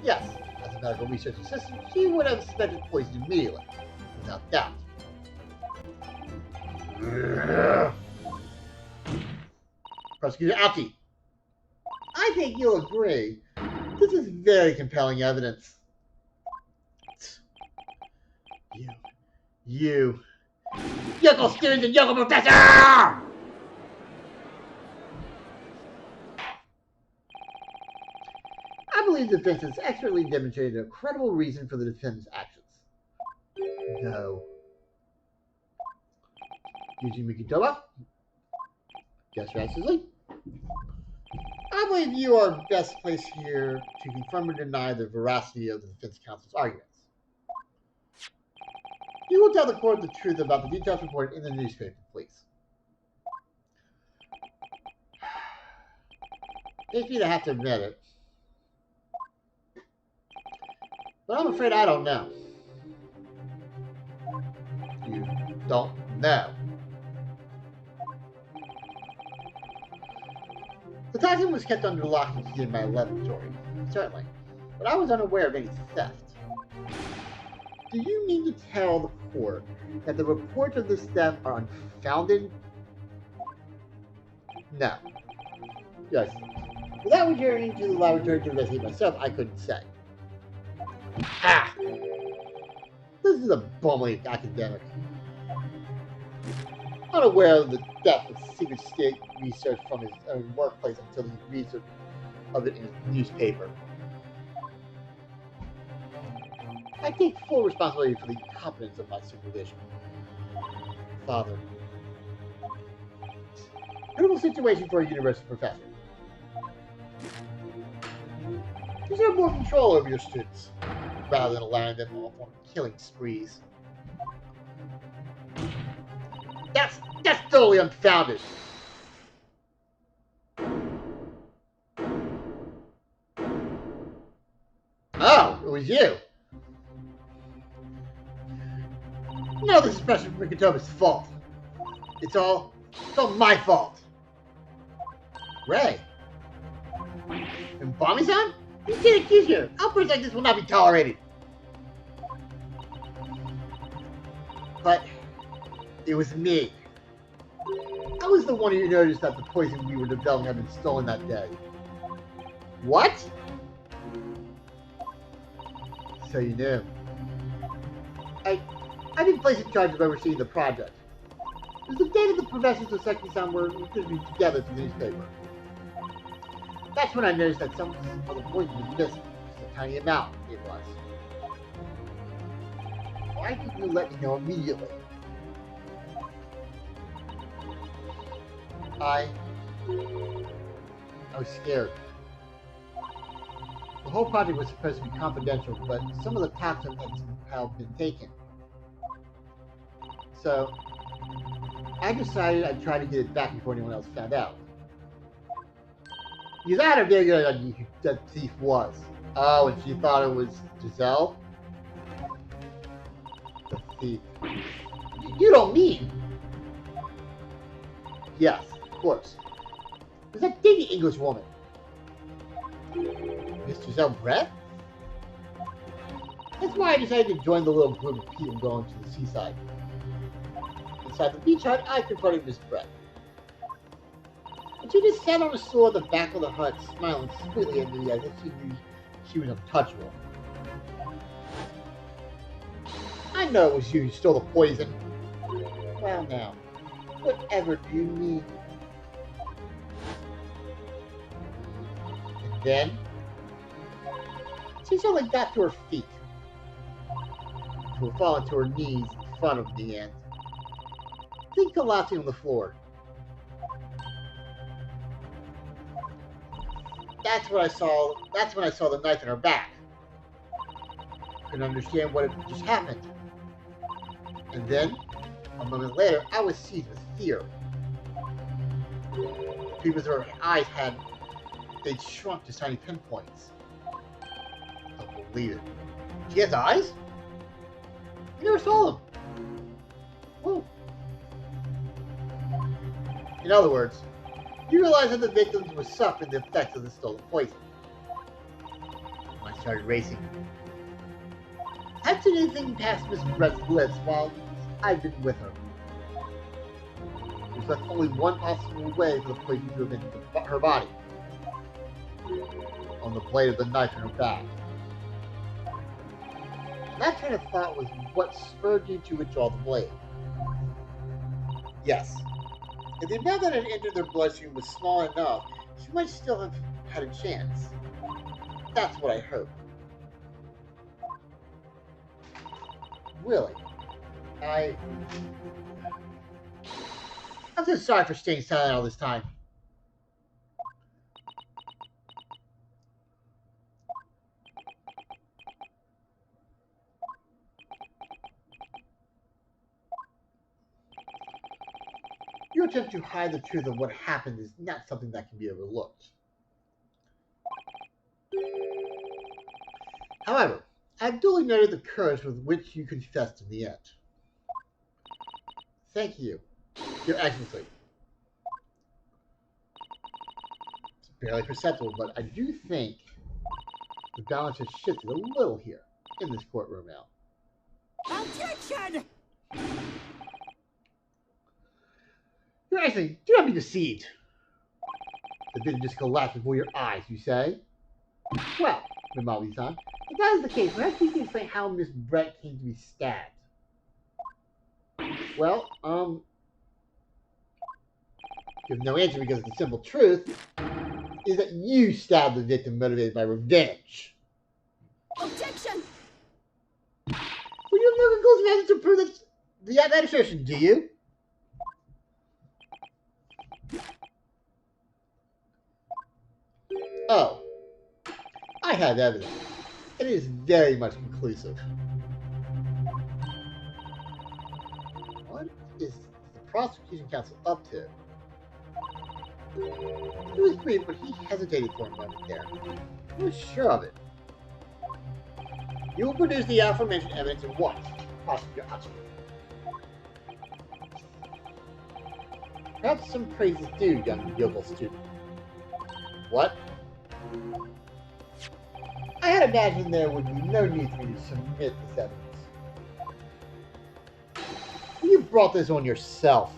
S1: Yes, as a medical research assistant, she would have suspected poison immediately, without doubt. Prosecutor Alki, I think you'll agree. This is very compelling evidence. You yokel student and yokel professor! I believe the defense has expertly demonstrated a credible reason for the defendant's actions. No. Yuji Mikitoba? Yes, Suzuki? I believe you are best placed here to confirm or deny the veracity of the defense counsel's arguments. You will tell the court the truth about the details reported in the newspaper, please. Hate me to have to admit it, but I'm afraid I don't know. You don't know. The toxin was kept under lock and key in my laboratory. Certainly. but I was unaware of any theft. Do you mean to tell the court that the reports of this theft are unfounded? No. Yes. Without returning to the laboratory to investigate myself, I couldn't say. Ah! This is a bumbling academic. Unaware of the depth of secret state research from his own workplace until he reads of it in his newspaper. I take full responsibility for the competence of my supervision. Father. Critical situation for a university professor. You should have more control over your students, rather than allowing them off on killing sprees. That's totally unfounded. Oh, it was you. No, this is Professor Rikitoma's fault. It's all my fault. Ray. And Bami-san? You can't accuse her. Outbursts like this will not be tolerated. But it was me. I was the one who noticed that the poison we were developing had been stolen that day. What? So you knew. I've been placed in charge of overseeing the project. It was the day that the professors of Seki-san were contributing together to the newspaper. That's when I noticed that some of the poison was missing. Just a tiny amount, it was. Why didn't you let me know immediately? I was scared. The whole project was supposed to be confidential, but some of the toxins have been taken. So, I decided I'd try to get it back before anyone else found out. You had a very good idea who the thief was. Oh, and she thought it was Giselle? The thief. You don't mean? Yes, of course. It was that dainty English woman. Miss Giselle Brett? That's why I decided to join the little group of people going to the seaside. Inside the beach hut, I confronted Miss Brett. And she just sat on a stool at the back of the hut, smiling sweetly at me as if she knew she was untouchable. I know it was you who stole the poison. Well now, whatever do you mean? And then, she suddenly got to her feet. She would fall to her knees in front of the ant, then collapsing on the floor. That's when I saw the knife in her back. Couldn't understand what had just happened. And then, a moment later, I was seized with fear. The pupils of her eyes they'd shrunk to tiny pinpoints. I don't believe it. She has eyes? You never saw them. Whoa. In other words, you realize that the victims were suffering the effects of the stolen poison. I started racing. I'd seen anything past Miss Brett's lips while I'd been with her. There's left only one possible way for the poison to have entered her body. On the blade of the knife in her back. That kind of thought was what spurred you to withdraw the blade. Yes. If the amount that had entered their bloodstream was small enough, she might still have had a chance. That's what I hope. Really. I'm so sorry for staying silent all this time. Your attempt to hide the truth of what happened is not something that can be overlooked. However, I have duly noted the courage with which you confessed in the end. Thank you, Your Excellency. It's barely perceptible, but I do think The balance has shifted a little here in this courtroom now.
S3: Objection!
S1: You actually do not be deceived. The vision just collapsed before your eyes, you say? Well, Mimali-san, if that is the case, perhaps you can explain how Miss Brett came to be stabbed. Well, you have no answer because the simple truth is that you stabbed the victim motivated by revenge.
S3: Objection!
S1: Well, you have no conclusive evidence to prove that assertion, do you? Oh, I have evidence. It is very much conclusive. What is the prosecution counsel up to? He was brief, but he hesitated for a moment there. He was sure of it. You will produce the aforementioned evidence at once, Prosecutor Hudson. Perhaps some praise is due, young yokel student. What? I had imagined there would be no need for me to submit this evidence. You brought this on yourself.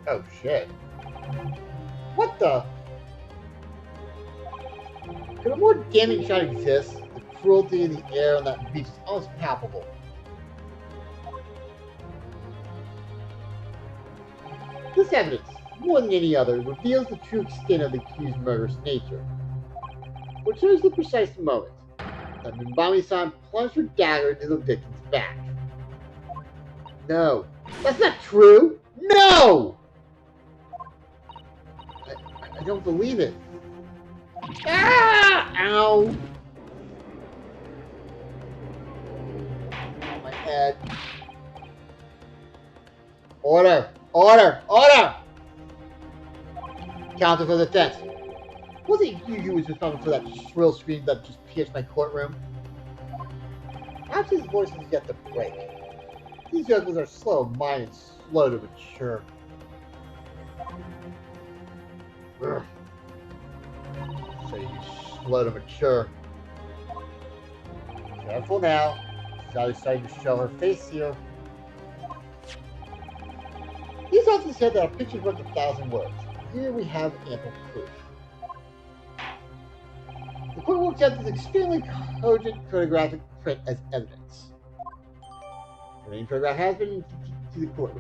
S1: Oh shit. What the? Could a more damning shot exist? The cruelty in the air on that beach is almost palpable. This evidence, more than any other, reveals the true extent of the accused murderous nature. Which shows the precise moment that Mimbami-san plunged her dagger into the victim's back. No, that's not true! No! I don't believe it. Ah! Ow! Oh, my head. Order! Order! Order! Counsel for the defense. Was it you who was responsible for that shrill scream that just pierced my courtroom? Perhaps his voice is yet to break. These judgments are slow of mind and slow to mature. Ugh. So you slow to mature. Careful now. She's already starting to show her face here. He's often said that a picture's worth 1,000 words. Here we have ample proof. The court will accept this extremely cogent photographic print as evidence. The remaining photograph has been to the court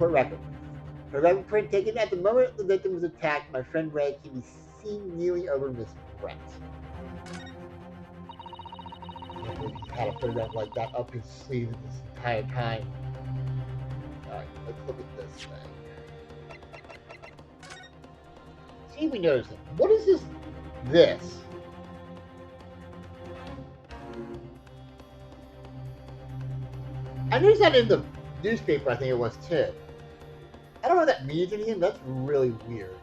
S1: record. Photographic print taken at the moment the victim was attacked. My friend Ray can be seen kneeling over Miss Brett. He's had a photograph like that up his sleeve this entire time. Alright, let's look at this thing. See if we notice it. What is this? This. I noticed that in the newspaper, I think it was too. I don't know if that means anything, that's really weird.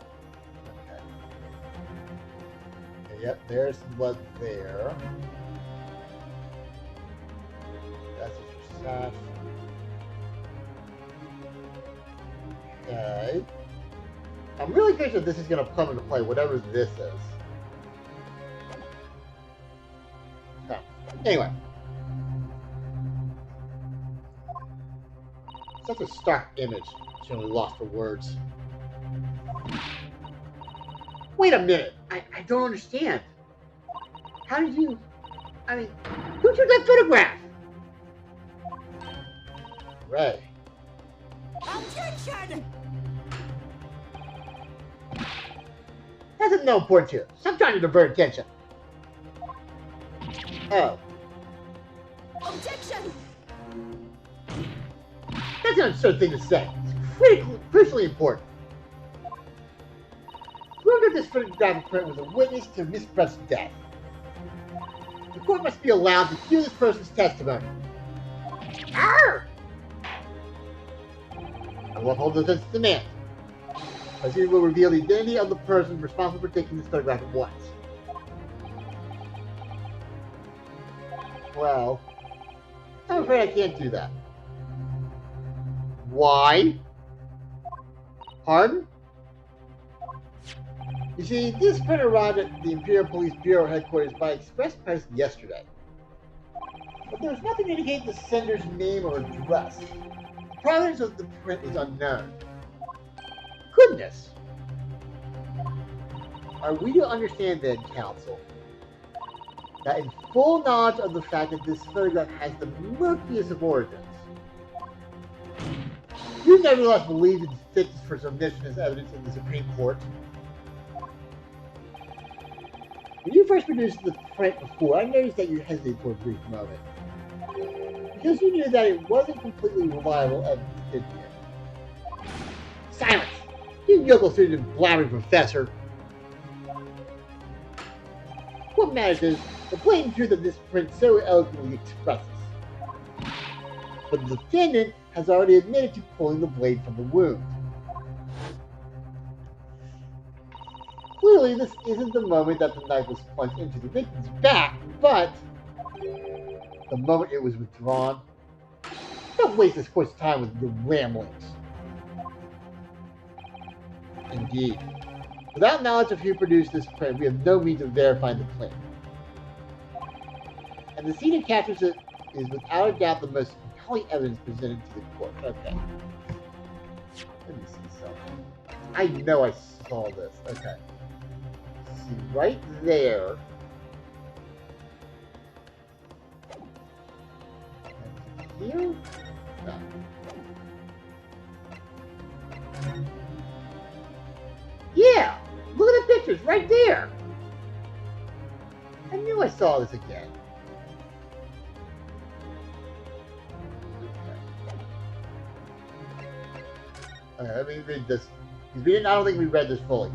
S1: Okay. Okay, yep, there's blood there. That's your stuff. Okay. I'm really curious if this is going to come into play, whatever this is. Okay. Anyway. Such a stark image. She only lost for words. Wait a minute. I don't understand. How did you... I mean, who took that photograph? Ray.
S3: Objection!
S1: That's of no importance here. Stop trying to divert attention. Oh.
S3: Objection!
S1: That's an absurd thing to say. It's crucially important. Whoever this photographic print was a witness to Miss Brett's death. The court must be allowed to hear this person's testimony. Arr! I will hold the defense demand. Proceeding will reveal the identity of the person responsible for taking this photograph at once. Well, I'm afraid I can't do that. Why? Pardon? You see, this print arrived at the Imperial Police Bureau headquarters by express post yesterday. But there's nothing to indicate the sender's name or address. The provenance of the print is unknown. Goodness! Are we to understand then, Counsel, that in full knowledge of the fact that this photograph has the murkiest of origins, you nevertheless believe its fitness for submission as evidence in the Supreme Court? When you first produced the print before, I noticed that you hesitated for a brief moment. Because you knew that it wasn't completely reliable evidence, didn't you? Silence! You yokel-suited and blabbering professor! What matters is the blatant truth of this print so eloquently expresses. But the defendant has already admitted to pulling the blade from the wound. Clearly, this isn't the moment that the knife was plunged into the victim's back, but the moment it was withdrawn. Don't waste this court's time with your ramblings. Indeed. Without knowledge of who produced this print, we have no means of verifying the claim. And the scene it captures it is without a doubt the most compelling evidence presented to the court. Okay. Let me see something. I know I saw this. Okay. See, right there. And here? No. Yeah! Look at the pictures right there! I knew I saw this again. Okay, let me read this. I don't think we read this fully.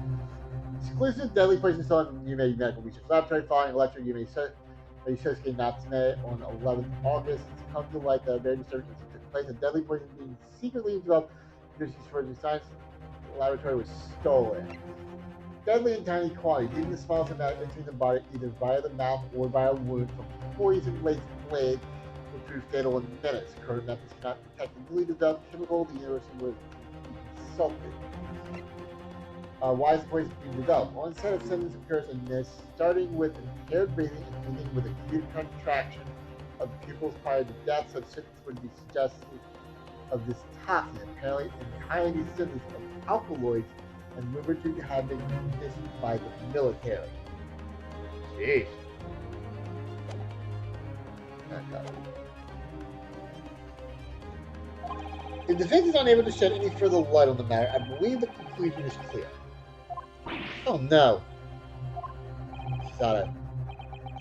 S1: Exclusive deadly poison still in Yume Medical Research Laboratory following a lecture Yume Shosuke Natsume on 11th August. It's come to light that a very disturbing incident took place. A deadly poison being secretly developed in the Forensic Science Laboratory was stolen. Deadly in tiny quantities, even the smallest amount entering the body either via the mouth or via a wound from poison-laced blade would prove fatal in minutes. Current methods cannot detect the newly developed chemical. The university would be consulted. Why is the poison being developed? One set of symptoms occurs in this, starting with impaired breathing and ending with acute contraction of the pupils prior to death. Such symptoms would be suggestive of this toxin. Apparently, entirely these symptoms of alkaloids and rumored to have been conditioned by the military. Jeez. Okay. The defense is unable to shed any further light on the matter. I believe the conclusion is clear. Oh no. Sada,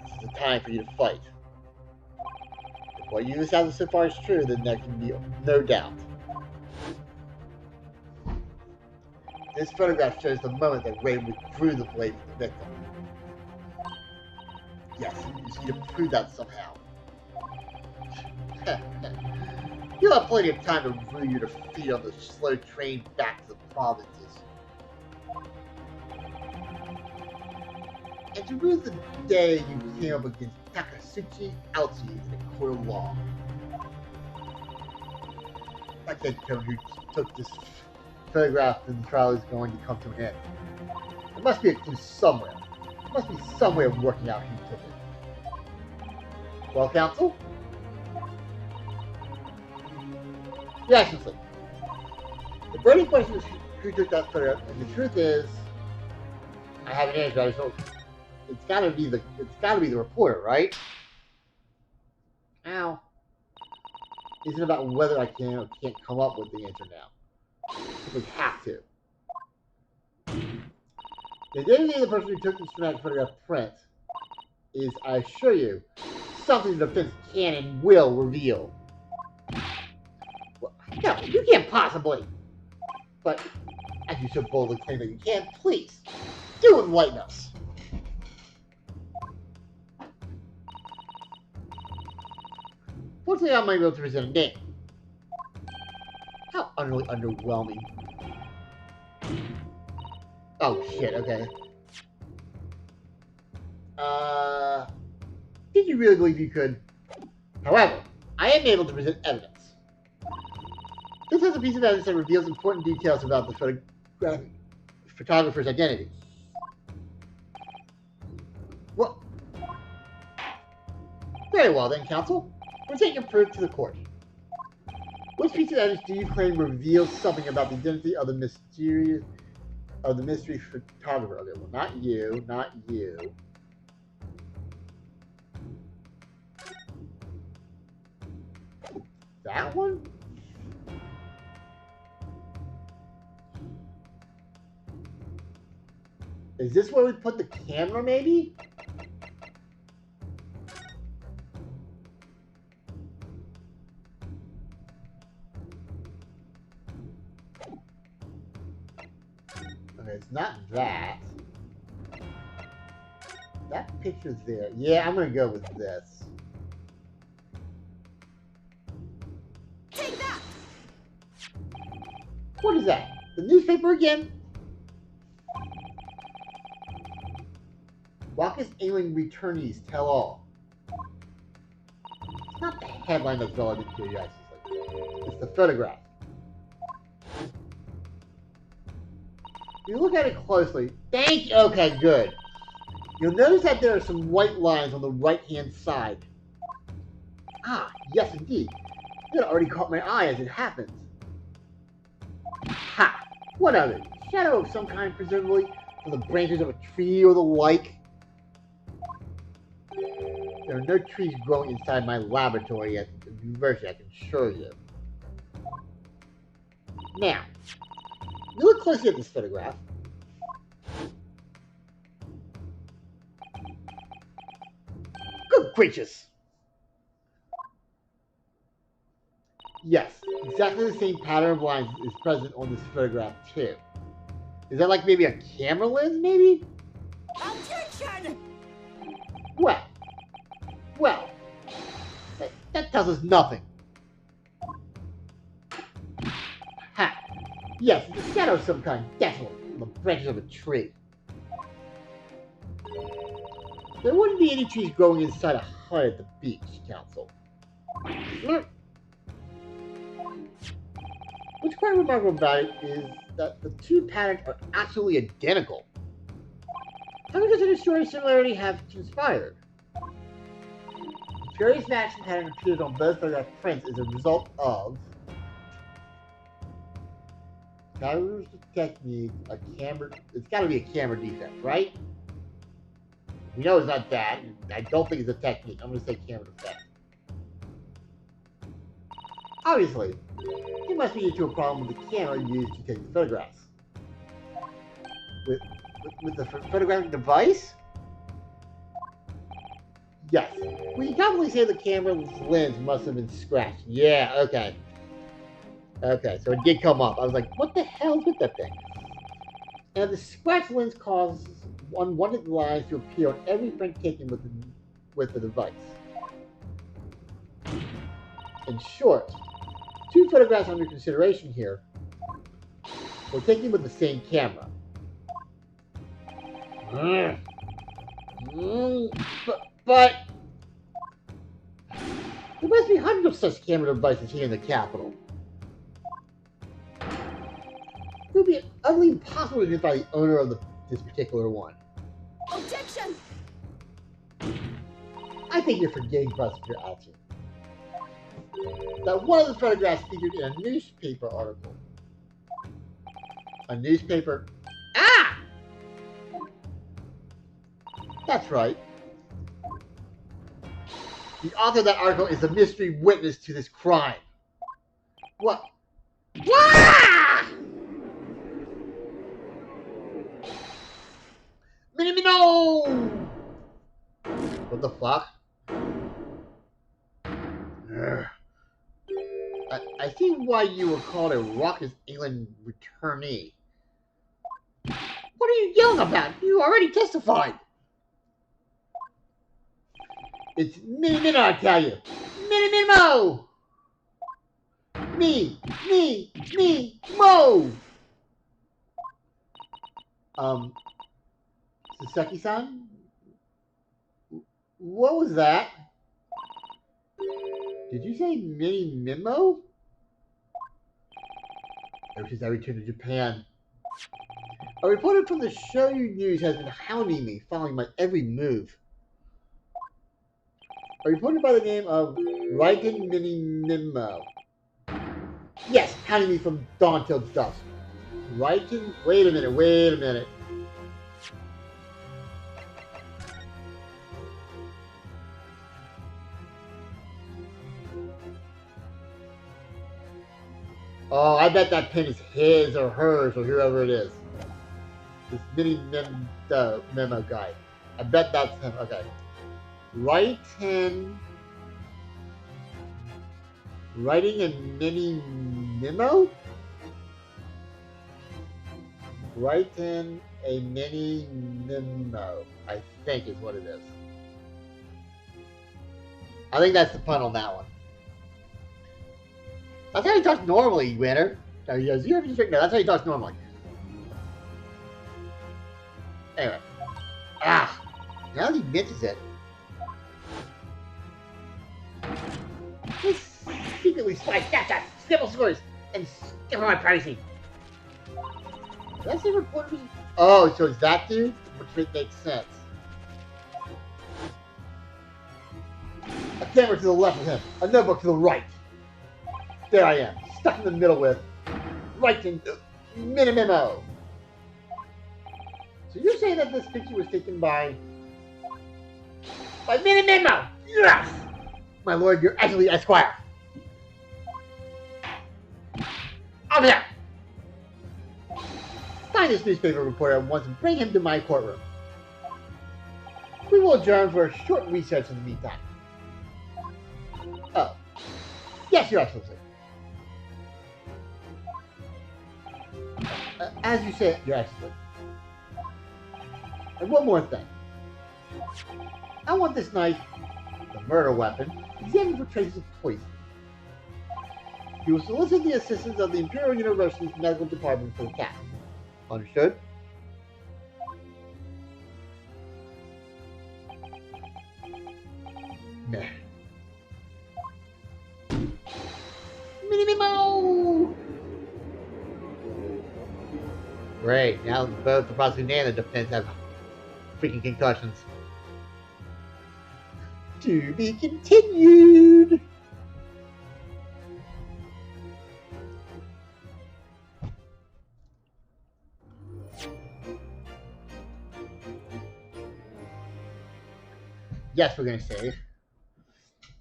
S1: this is the time for you to fight. If what you established so far is true, then there can be no doubt. This photograph shows the moment that Ray withdrew the blade from the victim. Yes, you just need to prove that somehow. You'll have plenty of time to rue your defeat on the slow train back to the provinces. And to rue the day you came up against Takasuchi Aochi in a court of law. I can't tell who took this photograph and the trial is going to come to an end. There must be a clue somewhere. There must be some way of working out who took it. Well, counsel? Yes, Excellency. The burning question is who took that photograph, and the truth is, I have an answer. I just don't. It's gotta be the reporter, right? Ow. Isn't about whether I can or can't come up with the answer now. We have to. The identity of the person who took this dramatic photograph print is, I assure you, something the defense can and will reveal. Well, no, you can't possibly. But, as you so boldly claim that you can, please, do enlighten us. Fortunately, I might be able to present a name. How utterly underwhelming. Oh shit, okay. Did you really believe you could? However, I am able to present evidence. This is a piece of evidence that reveals important details about the photographer's identity. Very well then, Counsel. Present your proof to the court. Which piece of evidence do you claim reveals something about the identity of the mystery photographer? Okay, well, not you, not you. That one? Is this where we put the camera, maybe? Okay, it's not that. That picture's there. Yeah, I'm gonna go with this.
S3: Take that!
S1: What is that? The newspaper again? Raucous alien returnees tell all. It's not the headline that's relevant to curiosity. It's the photograph. If you look at it closely, okay, good. You'll notice that there are some white lines on the right-hand side. Ah, yes indeed. It already caught my eye as it happens. Ha! What of it? Shadow of some kind, presumably, from the branches of a tree or the like. There are no trees growing inside my laboratory at the university, I can assure you. Now, you look closely at this photograph. Good gracious! Yes, exactly the same pattern of lines is present on this photograph too. Is that like maybe a camera lens, maybe?
S3: Objection!
S1: Well, that tells us nothing. Ha! Yes, it's a shadow of some kind, definitely, on the branches of a tree. There wouldn't be any trees growing inside a hut at the beach, Counsel. What's quite remarkable about it is that the two patterns are absolutely identical. How does an extraordinary similarity have transpired? The curious matching pattern appears on both photograph prints as a result of Tyler's technique, a camera. It's got to be a camera defect, right? We know it's not that. I don't think it's a technique. I'm going to say camera defect. Obviously, it must be due to a problem with the camera used to take the photographs. With the photographic device? Yes. We can confidently say the camera's lens must have been scratched. Yeah, okay. Okay, so it did come up. I was like, what the hell's with that thing? And the scratch lens causes unwanted lines to appear on every print taken with the device. In short, two photographs under consideration here were taken with the same camera. But there must be hundreds of such camera devices here in the capital. It would be utterly impossible to identify the owner of this particular one.
S3: Objection!
S1: I think you're forgetting Prosecutor Action. That one of the photographs featured in a newspaper article. A newspaper? Ah! That's right. The author of that article is the mystery witness to this crime. What? Wah! Minimino! What the fuck? I see why you were called a raucous alien returnee. What are you yelling about? You already testified. It's Minimino, I tell you. Minimino! Me, Mo! Saseki-san? What was that? Did you say Mini Mimo? Ever since I returned to Japan, a reporter from the Shoyu News has been hounding me, following my every move. are reported by the name of Riken Mini Nimmo. Yes, hounding me from dawn till dusk. Riken. Wait a minute. Wait a minute. Oh, I bet that pin is his or hers or whoever it is. This memo guy. I bet that's him. Okay. Writing a mini memo? Writing a mini memo, I think is what it is. I think that's the pun on that one. That's how he talks normally, Winter. No, that's how he talks normally. Anyway. Now that he mentions it. This secretly spy Snapchat, Snipple scores, and skip my privacy. Did I say reporter? Oh, so it's that dude? Which makes sense. A camera to the left of him, a notebook to the right. There I am, stuck in the middle with writing Minimimo. So you're saying that this picture was taken by Minimimo? Yes! My lord, you're actually Esquire. I'm here. Find this newspaper reporter at once and bring him to my courtroom. We will adjourn for a short recess in the meantime. Oh. Yes, Your Excellency. As you said, Your Excellency. And one more thing. I want this knife, the murder weapon, examined for traces of poison. You will solicit the assistance of the Imperial University's medical department for the task. Understood? Meh. Minimimo! Great, now both the prosecution and the defense have freaking concussions. To be continued! Yes, we're going to save.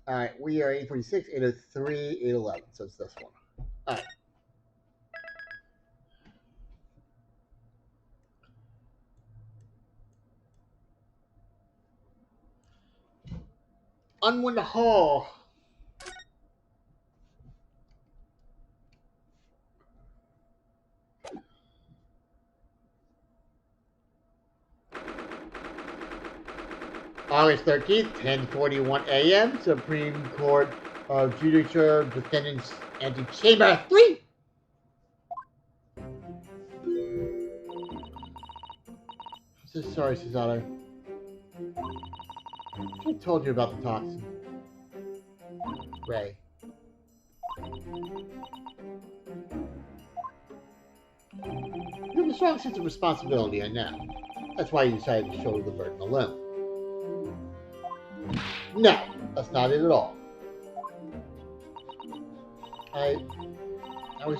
S1: Alright, we are 846, 803, 811. So it's this one. Alright. Unwind the Hall. August 13th, 10:41 a.m. Supreme Court of Judicature Defendants Antechamber 3. So sorry, Susato. I told you about the toxin. Ray. You have a strong sense of responsibility, I know. That's why you decided to shoulder the burden alone. No, that's not it at all. I was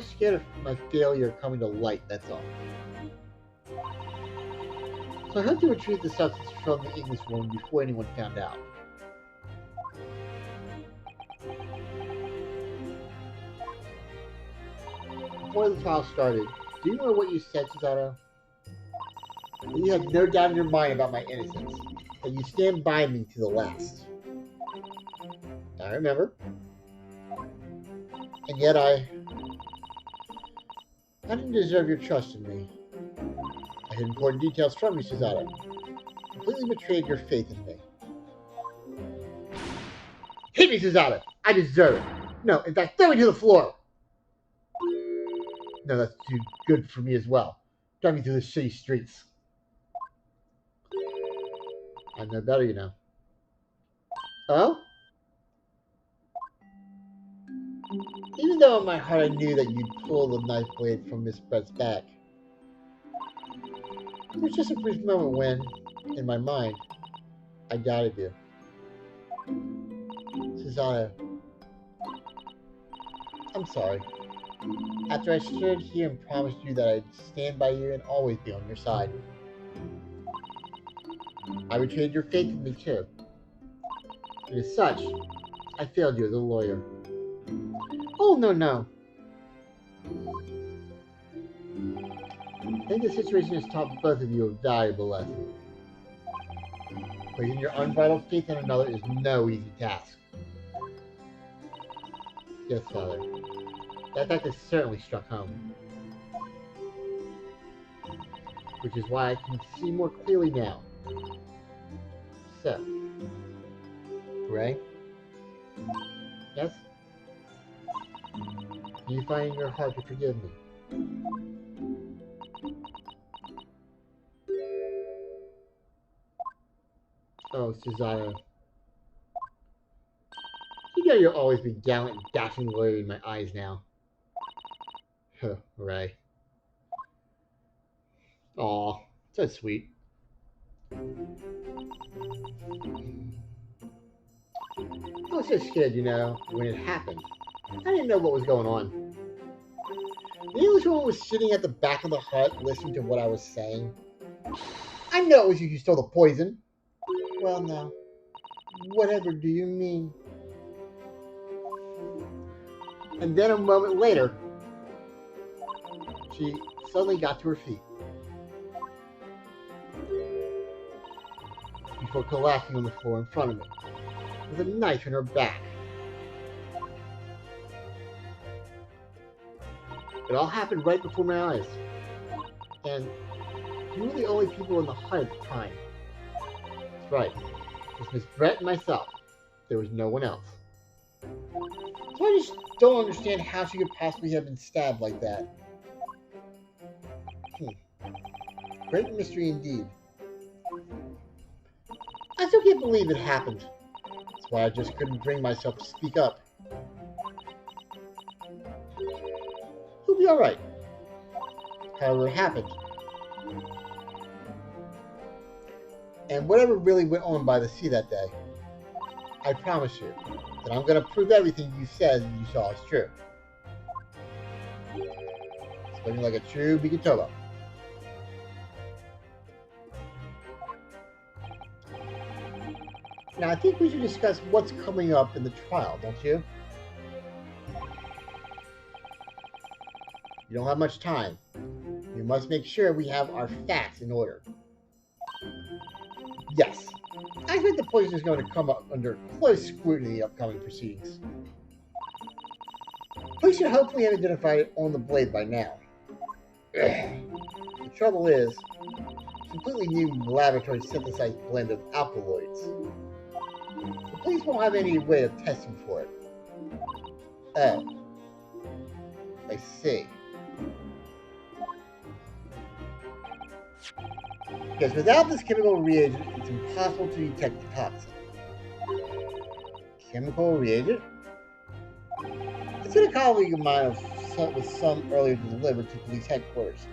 S1: scared of my failure coming to light, that's all. So I had to retrieve the substance from the English room before anyone found out. Before the trial started, do you know what you said, Susato? That you had no doubt in your mind about my innocence. That you stand by me to the last. I remember. And yet I didn't deserve your trust in me. I hid important details from you, Susato. Completely betrayed your faith in me. Hit me, Susato! I deserve it! No, in fact, throw me to the floor! No, that's too good for me as well. Drive me through the city streets. I know better, you know. Oh? Even though in my heart I knew that you'd pull the knife blade from Miss Brett's back, there was just a brief moment when, in my mind, I doubted you. Susanna, I'm sorry. After I stood here and promised you that I'd stand by you and always be on your side, I betrayed your faith in me too. And as such, I failed you as a lawyer. Oh, no, no. I think the situation has taught both of you a valuable lesson. Placing your unbridled faith in another is no easy task. Yes, Father. That fact has certainly struck home. Which is why I can see more clearly now. So, Ray? Yes? Do you find in your heart to forgive me? Oh, Susanna. You know you'll always be gallant and dashing lawyer in my eyes now. Huh, Ray. Aw, so sweet. I was so scared, you know, when it happened. I didn't know what was going on. The Englishwoman was sitting at the back of the hut listening to what I was saying. I know it was you who stole the poison. Well, now, whatever do you mean? And then a moment later, she suddenly got to her feet. Before collapsing on the floor in front of me, with a knife in her back. It all happened right before my eyes. And you were the only people in the hut at the time. That's right. It was Miss Brett and myself. There was no one else. So I just don't understand how she could possibly have been stabbed like that. Great mystery indeed. I still can't believe it happened. That's why I just couldn't bring myself to speak up. You'll be alright. However, it happened. And whatever really went on by the sea that day, I promise you that I'm going to prove everything you said and you saw is true. Spoken like a true Bikitoba. Now, I think we should discuss what's coming up in the trial, don't you? You don't have much time. We must make sure we have our facts in order. Yes. I think the poison is going to come up under close scrutiny in the upcoming proceedings. Police should hopefully have identified it on the blade by now. The trouble is, a completely new laboratory synthesized blend of alkaloids. The police won't have any way of testing for it. Oh. I see. Because without this chemical reagent, it's impossible to detect the toxin. Chemical reagent? It's in a colleague of mine with some earlier delivered to police headquarters.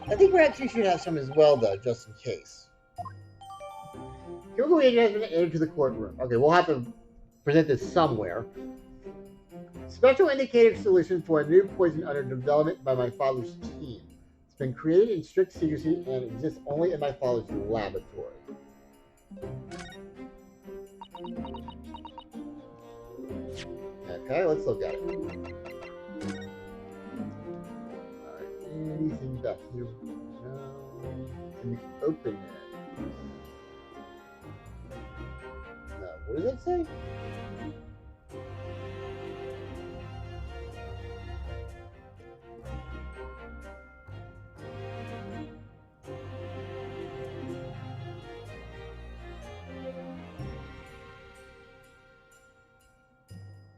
S1: I think we actually should have some as well, though, just in case. Chemical reagent has been entered to the courtroom. Okay, we'll have to present this somewhere. Special indicated solution for a new poison under development by my father's team. It's been created in strict secrecy and exists only in my father's laboratory. Okay, let's look at it. Alright, anything back here? No. Can we open it? No. What does that say?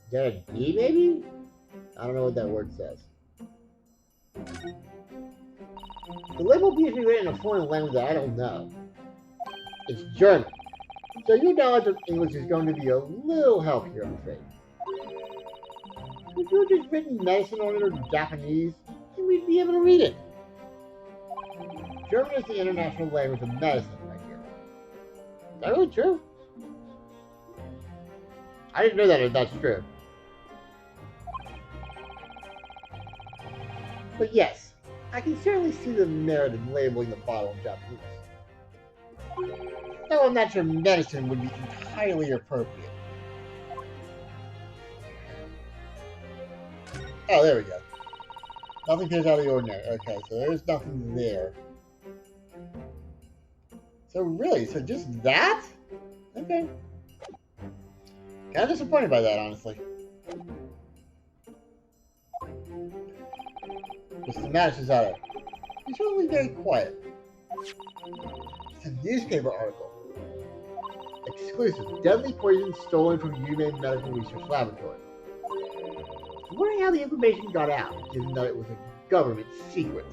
S1: Is that a D, maybe? I don't know what that word says. The label appears to be written in a foreign language that I don't know. It's German. So your knowledge of English is going to be a little help here, I'm afraid. If you had just written medicine on it or Japanese, then we'd be able to read it. German is the international language of medicine, my dear. that really true? I didn't know that if that's true. But yes, I can certainly see the merit in labeling the bottle in Japanese. Though I'm not sure medicine would be entirely appropriate. Oh, there we go. Nothing appears out of the ordinary. Okay, so there's nothing there. So really, so just that? Okay. Kind of disappointed by that, honestly. Mr. Madison's out of. He's really very quiet. It's a newspaper article. Exclusive. Deadly poison stolen from Yume Medical Research Laboratory. I'm wondering how the information got out, given that it was a government secret.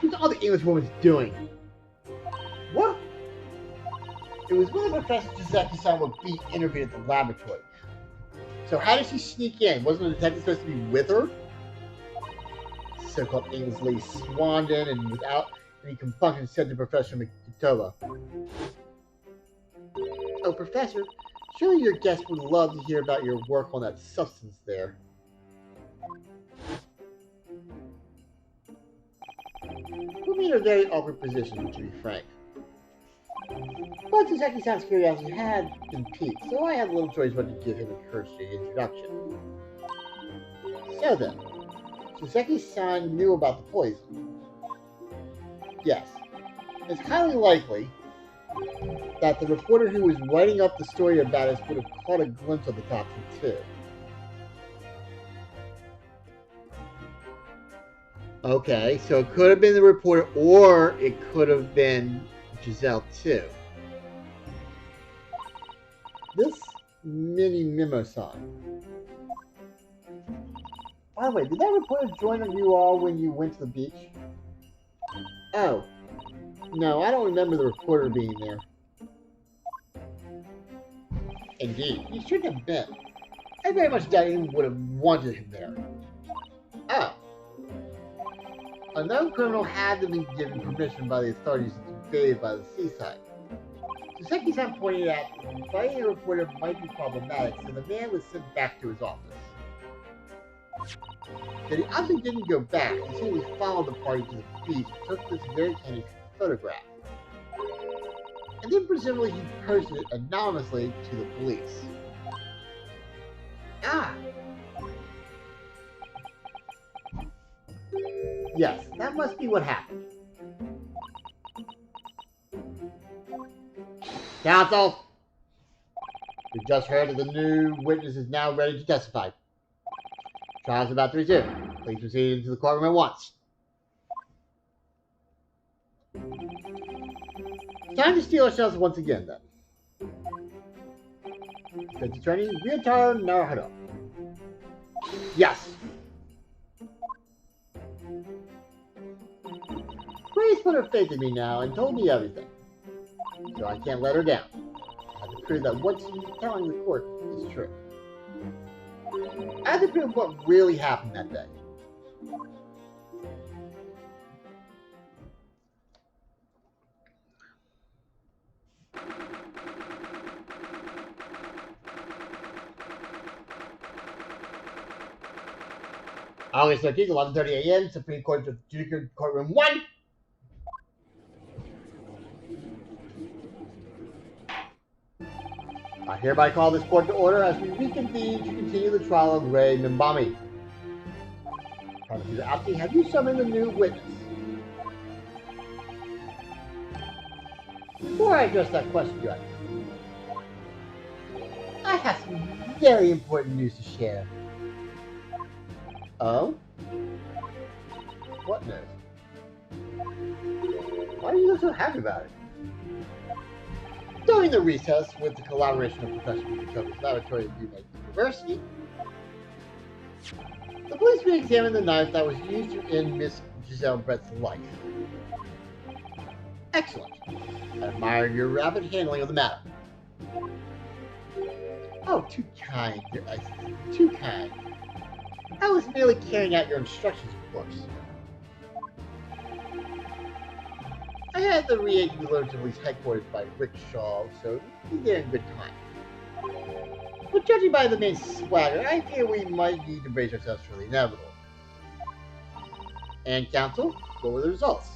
S1: What's all the English woman's doing? What? It was when Professor Jizaki-san would be interviewed at the laboratory. So how did she sneak in? Wasn't the detective supposed to be with her? So-called English lady swaned in and without any compunction said to Professor Mikitoba, "Oh, Professor, surely your guest would love to hear about your work on that substance there." Put me in a very awkward position, to be frank. But Jizaki-san's curiosity had been piqued, so I had little choice but to give him a cursory introduction. So then, Jizaki-san knew about the poison. Yes, it's highly likely that the reporter who was writing up the story about us would have caught a glimpse of the toxin too. Okay, so it could have been the reporter, or it could have been Giselle too. This mini memo-san. By the way, did that reporter join you all when you went to the beach? Oh. No, I don't remember the reporter being there. Indeed, he shouldn't have been. I very much doubt anyone would have wanted him there. Oh. A known criminal had to be given permission by the authorities to bathe by the seaside. Jizaki-san pointed out that fighting a reporter might be problematic, so the man was sent back to his office. But he obviously didn't go back. He simply followed the party to the beach and took this very candid photograph. And then presumably he posted it anonymously to the police. Ah! Yes, that must be what happened. Counsel! We just heard that the new witness is now ready to testify. Trial's about to resume. Please proceed into the courtroom at once. Time to steal ourselves once again, then. Defense Attorney Ryotaro Naruhodo. Yes. Grace put her faith in me now and told me everything. So I can't let her down. I have to prove that what she's telling the court is true. I have to prove what really happened that day. August 13th, 11:30 a.m., Supreme Court of Judiciary Courtroom 1. I hereby call this court to order as we reconvene to continue the trial of Ray Mimbami. Prosecutor Apti, have you summoned a new witness? Before I address that question, Judge, I have some very important news to share. Oh? What news? Why do you look so happy about it? During the recess, with the collaboration of Professor Mikitoba's laboratory at Yume University, the police re-examined the knife that was used to end Miss Giselle Brett's life. Excellent. I admire your rapid handling of the matter. Oh, too kind, Your Excellency, too kind. I was merely carrying out your instructions, of course. I had the reagent delivered to police headquarters by Rickshaw, so he's there in good time. But judging by the man's swagger, I fear we might need to brace ourselves for the inevitable. And counsel, what were the results?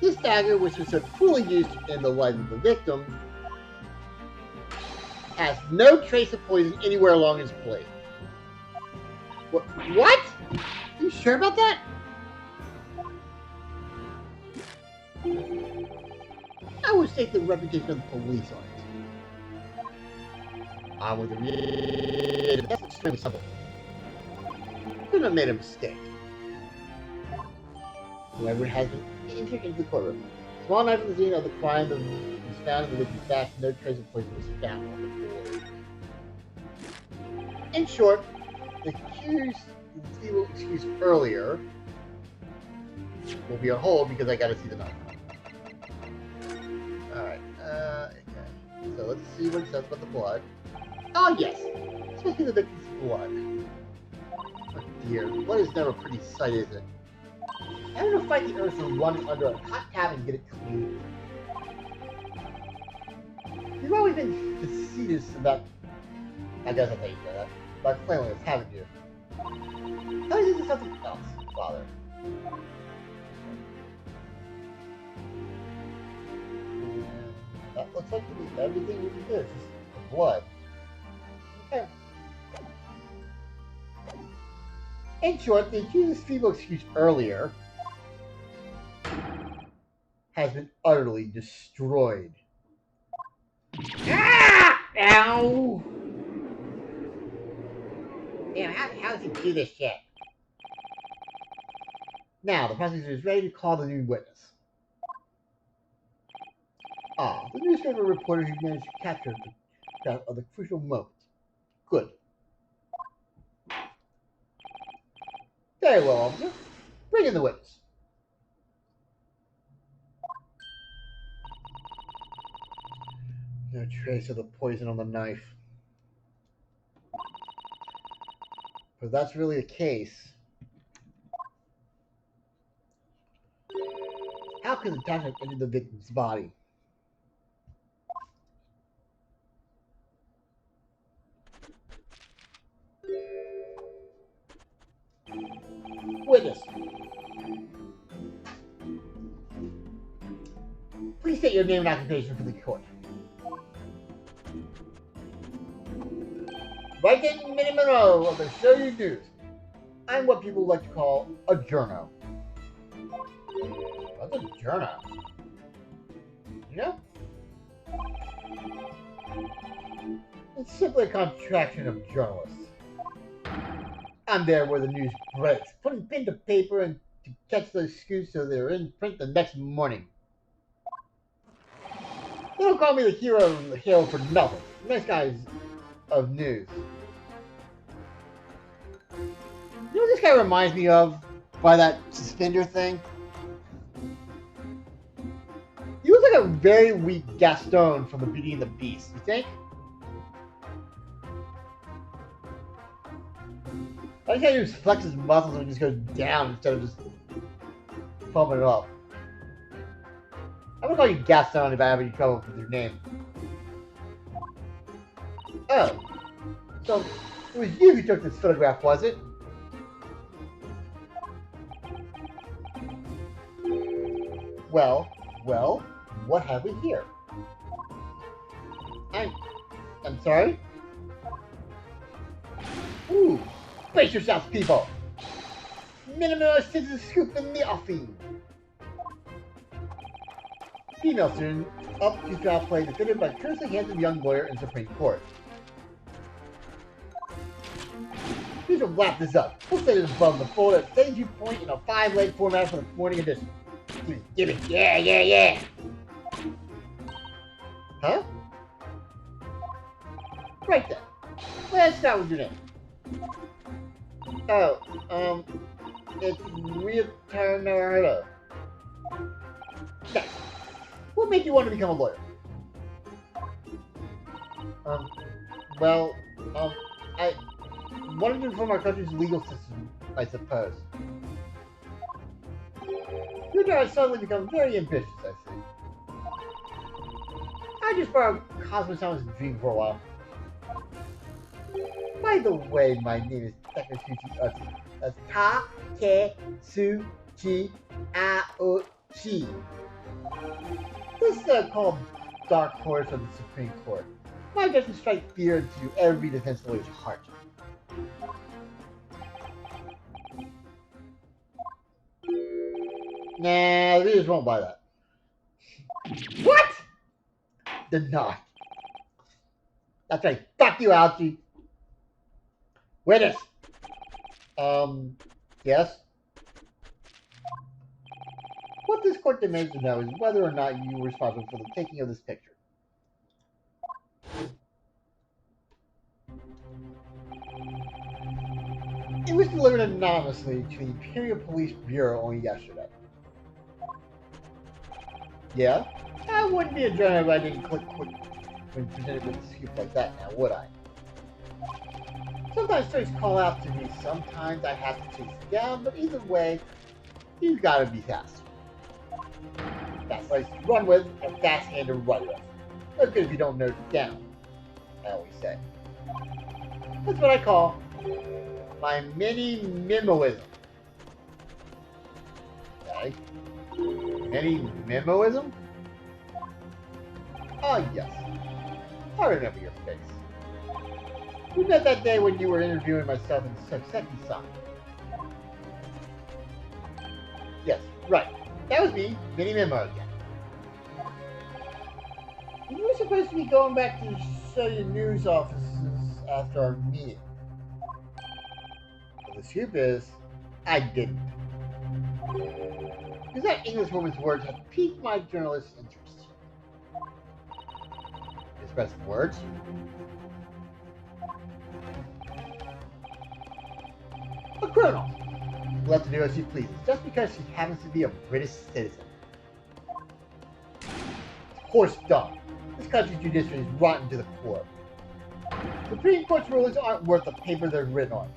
S1: This dagger, which was so fully used in the life of the victim, has no trace of poison anywhere along its blade. What? You sure about that? I would stake the reputation of the police on it. I would read. That's extremely simple. Couldn't have made a mistake. Whoever has been entered into the courtroom. Small knife from the scene of the crime was found in the victim's back. No trace of poison was found on the floor. In short, the accused feeble excuse earlier will be on hold because I gotta see the knife. Alright, okay. So let's see what it says about the blood. Oh yes! Especially the victim's blood. Oh dear, blood is never a pretty sight, is it? Having to fight the earth and run under a hot tap and get it clean. You've always been facetious about... I guess I'll tell you that. About cleanliness, haven't you? Tell me this is something else, Father. And that looks like to be everything we can do. It's just blood. Okay. In short, the accused's feeble excuse earlier has been utterly destroyed. Ah! Ow! Damn, how does he do this shit? Now, the prosecutor is ready to call the new witness. Ah, the newspaper reporter who managed to capture the crucial moment. Good. Very well, officer. Bring in the witness. No trace of the poison on the knife. But if that's really the case, how could the dagger have entered the victim's body? Witness. Please state your name and occupation for the court. Viking Minnie Monroe of the Show You News. I'm what people like to call a journo. What's a journo? You know? It's simply a contraction of journalists. I'm there where the news breaks, putting pen to paper and to catch those scoops so they're in print the next morning. They don't call me the hero of the hill for nothing. Nice guys of news. You know what this guy reminds me of by that suspender thing? He looks like a very weak Gaston from the Beauty and the Beast, you think? I think he just flexes his muscles and just goes down instead of just pumping it up. I'm gonna call you Gaston if I have any trouble with your name. Oh. So, it was you who took this photograph, was it? Well, what have we here? I'm sorry? Ooh, brace yourselves, people! Minimalist is a scoop in the offing. Female student up to trial play defended by curiously handsome young lawyer in Supreme Court. Please don't wrap this up. We'll say this above the fold at stage you point in a 5-leg format for the morning edition. Please give it. Yeah. Huh? Right then. Let's start with your name. Oh, it's Ryota Naruto. Yes. What made you want to become a lawyer? I wanted to reform our country's legal system I suppose. Your daughter suddenly become very ambitious, I see. I just borrowed Cosmo Sound's dream for a while. By the way, my name is Takatsuchi Uchi. That's Taketsuchi Aochi. This is called Dark Horse of the Supreme Court. My judgment strikes fear into every defense lawyer's heart. Nah, the readers won't buy that. What? Denied. That's right. Fuck you, Algie. Witness. Yes? What this court demands to know is whether or not you were responsible for the taking of this picture. It was delivered anonymously to the Imperial Police Bureau only yesterday. Yeah? I wouldn't be a journalist if I didn't click quick when presented with a scoop like that now, would I? Sometimes stories call out to me, sometimes I have to chase it down, but either way, you gotta be fast. Fast legs to run with, and fast hand to run with. No good if you don't note it down, I always say. That's what I call my mini memoism. Okay? Mini memoism? Oh yes. I remember your face. We met that day when you were interviewing myself in Soseki-san. Yes, right. That was me, Mini Memo again. You were supposed to be going back to show your news offices after our meeting. But the scoop is, I didn't. Because that Englishwoman's words have piqued my journalist's interest. Expressive words. A criminal. Left to do as she pleases, just because she happens to be a British citizen. Horse dung. This country's judiciary is rotten to the core. The Supreme Court's rulings aren't worth the paper they're written on.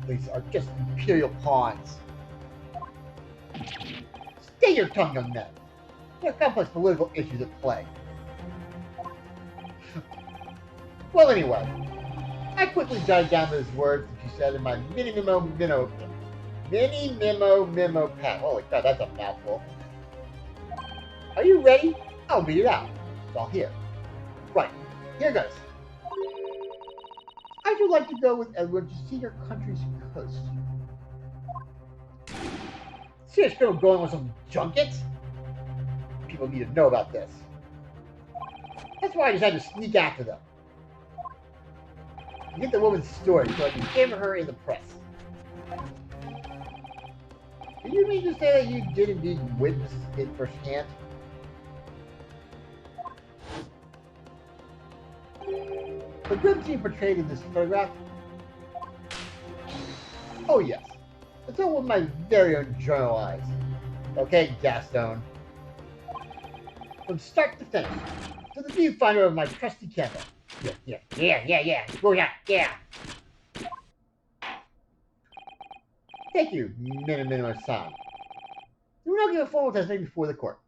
S1: These are just imperial pawns. Stay your tongue, young men. There are complex political issues at play. Well, anyway, I quickly jotted down those words that you said in my mini memo pad. Holy crap, that's a mouthful. Are you ready? I'll read it out. It's all here. Right, here goes. I would like to go with Edward to see your country's coast. Serious girl going on some junkets? People need to know about this. That's why I just had to sneak after them. Get the woman's story so I can give her in the press. Do you mean to say that you did indeed witness it firsthand? The grim scene portrayed in this photograph? Oh yes. It's all with my very own journal eyes. Okay, Gaston. From start to finish, to the viewfinder of my trusty camera. Yeah. Oh yeah. Thank you, Minamino-san. You will now give a formal testimony before the court.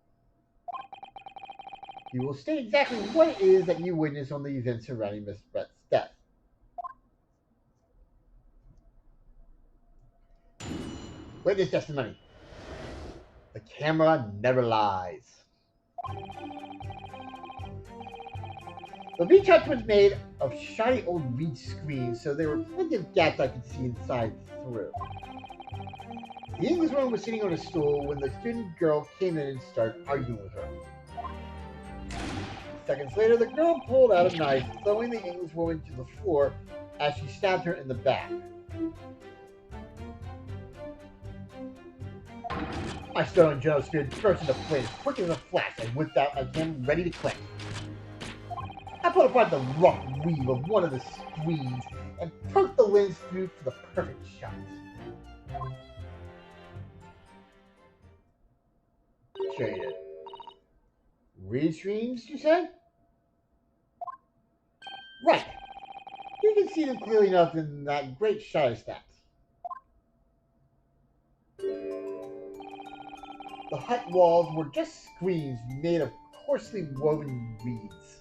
S1: You will state exactly what it is that you witnessed on the events surrounding Miss Brett's death. Witness testimony. The camera never lies. The retouch was made of shiny old reed screens, so there were plenty of gaps I could see inside through. The Englishwoman was sitting on a stool when the student girl came in and started arguing with her. Seconds later, the girl pulled out a knife, throwing the Englishwoman to the floor as she stabbed her in the back. My stone journal speared burst into flames, quick as a flash, and whipped out my camera ready to click. I pulled apart the rough weave of one of the screens and poked the lens through for the perfect shot. Sure you did. Reed screens, you said? Right. You can see them clearly enough in that great shot I snapped. The hut walls were just screens made of coarsely woven reeds.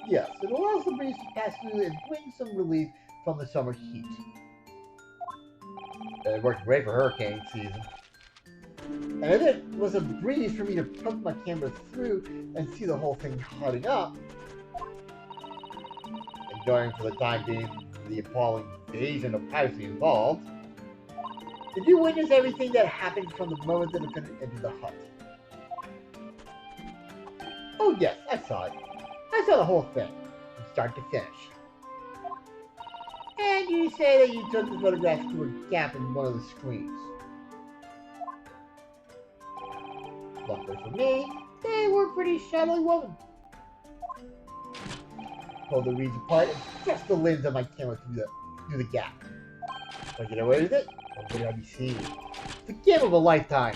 S1: Yes, it allows the breeze to pass through and bring some relief from the summer heat. It worked great for hurricane season. And if it was a breeze for me to poke my camera through and see the whole thing hotting up, enduring for the time being the appalling invasion of piracy involved, did you witness everything that happened from the moment the defendant entered the hut? Oh yes, I saw it. I saw the whole thing, from start to finish. And you say that you took the photograph through a gap in one of the screens. Luckily for me, they were pretty shadowy woven. Pulled the reeds apart and stretched the lens of my camera through the gap. If I get away with it, what would I be seeing? The game of a lifetime.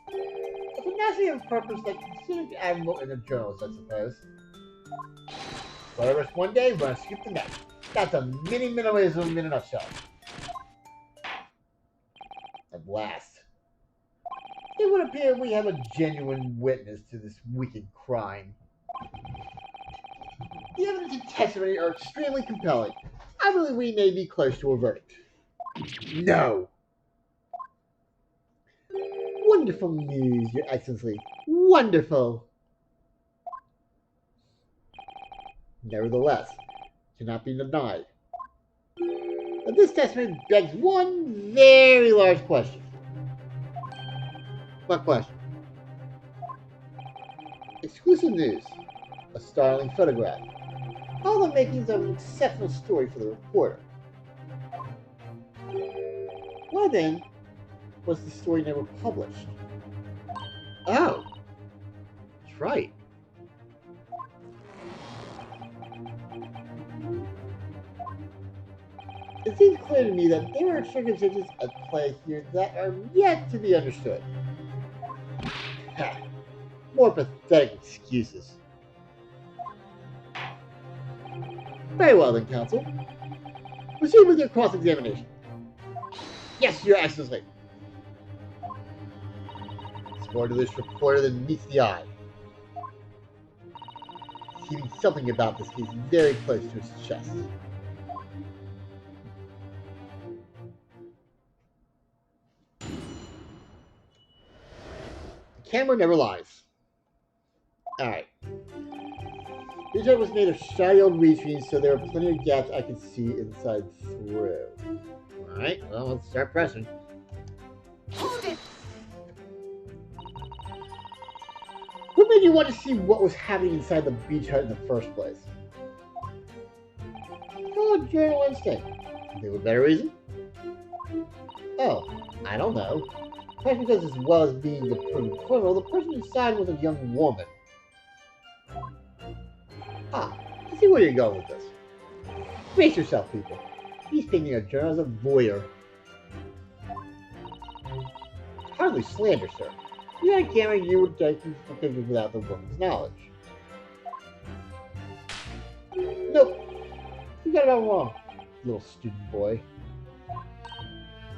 S1: A tenacity of purpose that considered admirable in a journalist, I suppose. But I risk one day when I scoop the net. That's a mini minimalism in a nutshell. At last, it would appear we have a genuine witness to this wicked crime. The evidence and testimony are extremely compelling. I believe we may be close to a verdict. No! Wonderful news, Your Excellency. Wonderful! Nevertheless, cannot be denied that this testimony begs one very large question. What question? Exclusive news. A startling photograph. All the makings of an exceptional story for the reporter. Why then was the story never published? Oh, that's right. It seems clear to me that there are circumstances at play here that are yet to be understood. More pathetic excuses. Very well then, counsel. Proceed with your cross-examination. Yes, Your Excellency. It's more to this reporter than meets the eye. He's keeping something about this case very close to his chest. The camera never lies. Alright. This art was made of shiny old reed screens, so there are plenty of gaps I can see inside through. Alright, well, let's start pressing.
S3: Hold it!
S1: What made you want to see what was happening inside the beach hut in the first place? Oh, journal instinct. Think of a better reason? Oh, I don't know. Perhaps because as well as being the proven criminal, the person inside was a young woman. Ah, I see where you're going with this. Brace yourself, people. He's taking a journal as a voyeur. Hardly slander, sir. You had a camera, you would take these pictures without the woman's knowledge. Nope. You got it all wrong, little student boy.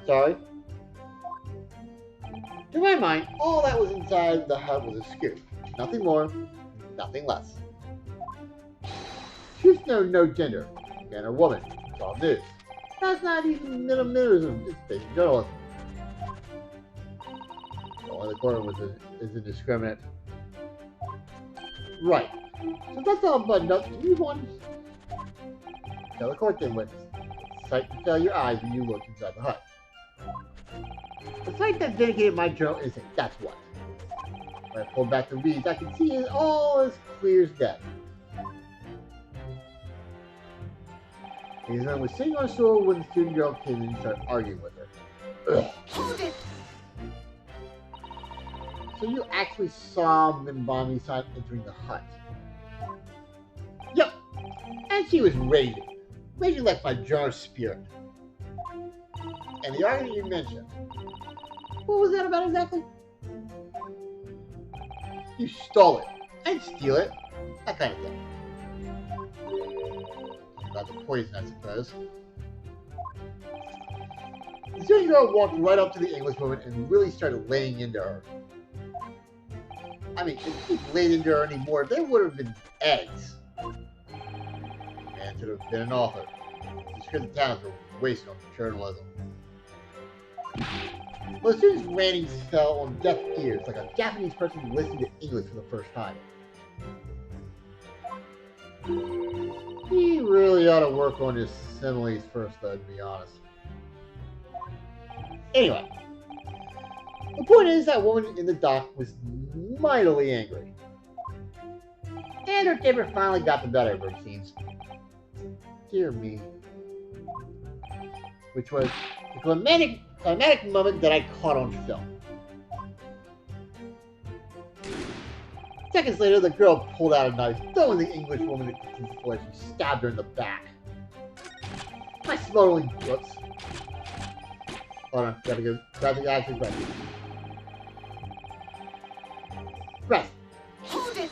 S1: Sorry. To my mind, all that was inside the hut was a scoop. Nothing more, nothing less. Truth knows no gender. Man or woman. It's all news. That's not even minimalism. It's basic journalism. Only the corner is indiscriminate. Right. So that's all buttoned up. Can you move on? Tell the court then, witness. The sight to tell your eyes when you look inside the hut. The sight that vindicated my journal instinct, that's what. When I pulled back the reeds, I could see it all as clear as day. His man was sitting on a stool when the student girl came in and started arguing with her. Ugh.
S3: Hold it!
S1: So you actually saw Minbami-san entering the hut? Yep. And she was raging. Raging like my jar spirit. And the argument you mentioned, what was that about exactly? You stole it. I'd steal it. That kind of thing. About the poison, I suppose. The student girl walked right up to the English woman and really started laying into her. I mean, if she laid into her anymore, there would have been eggs. And should have been an author. Just because the towns were wasted on journalism. Well, the student's rantings fell on deaf ears, like a Japanese person listening to English for the first time. He really ought to work on his similes first, though, to be honest. Anyway, the point is that woman in the dock was mightily angry. And her temper finally got the better of her, it seems. Dear me. Which was the climatic moment that I caught on film. Seconds later, the girl pulled out a knife, throwing the English woman into the flesh and stabbed her in the back. My smoldering whoops. Hold on, gotta go. Gotta actually rest. Rest.
S3: Hold it!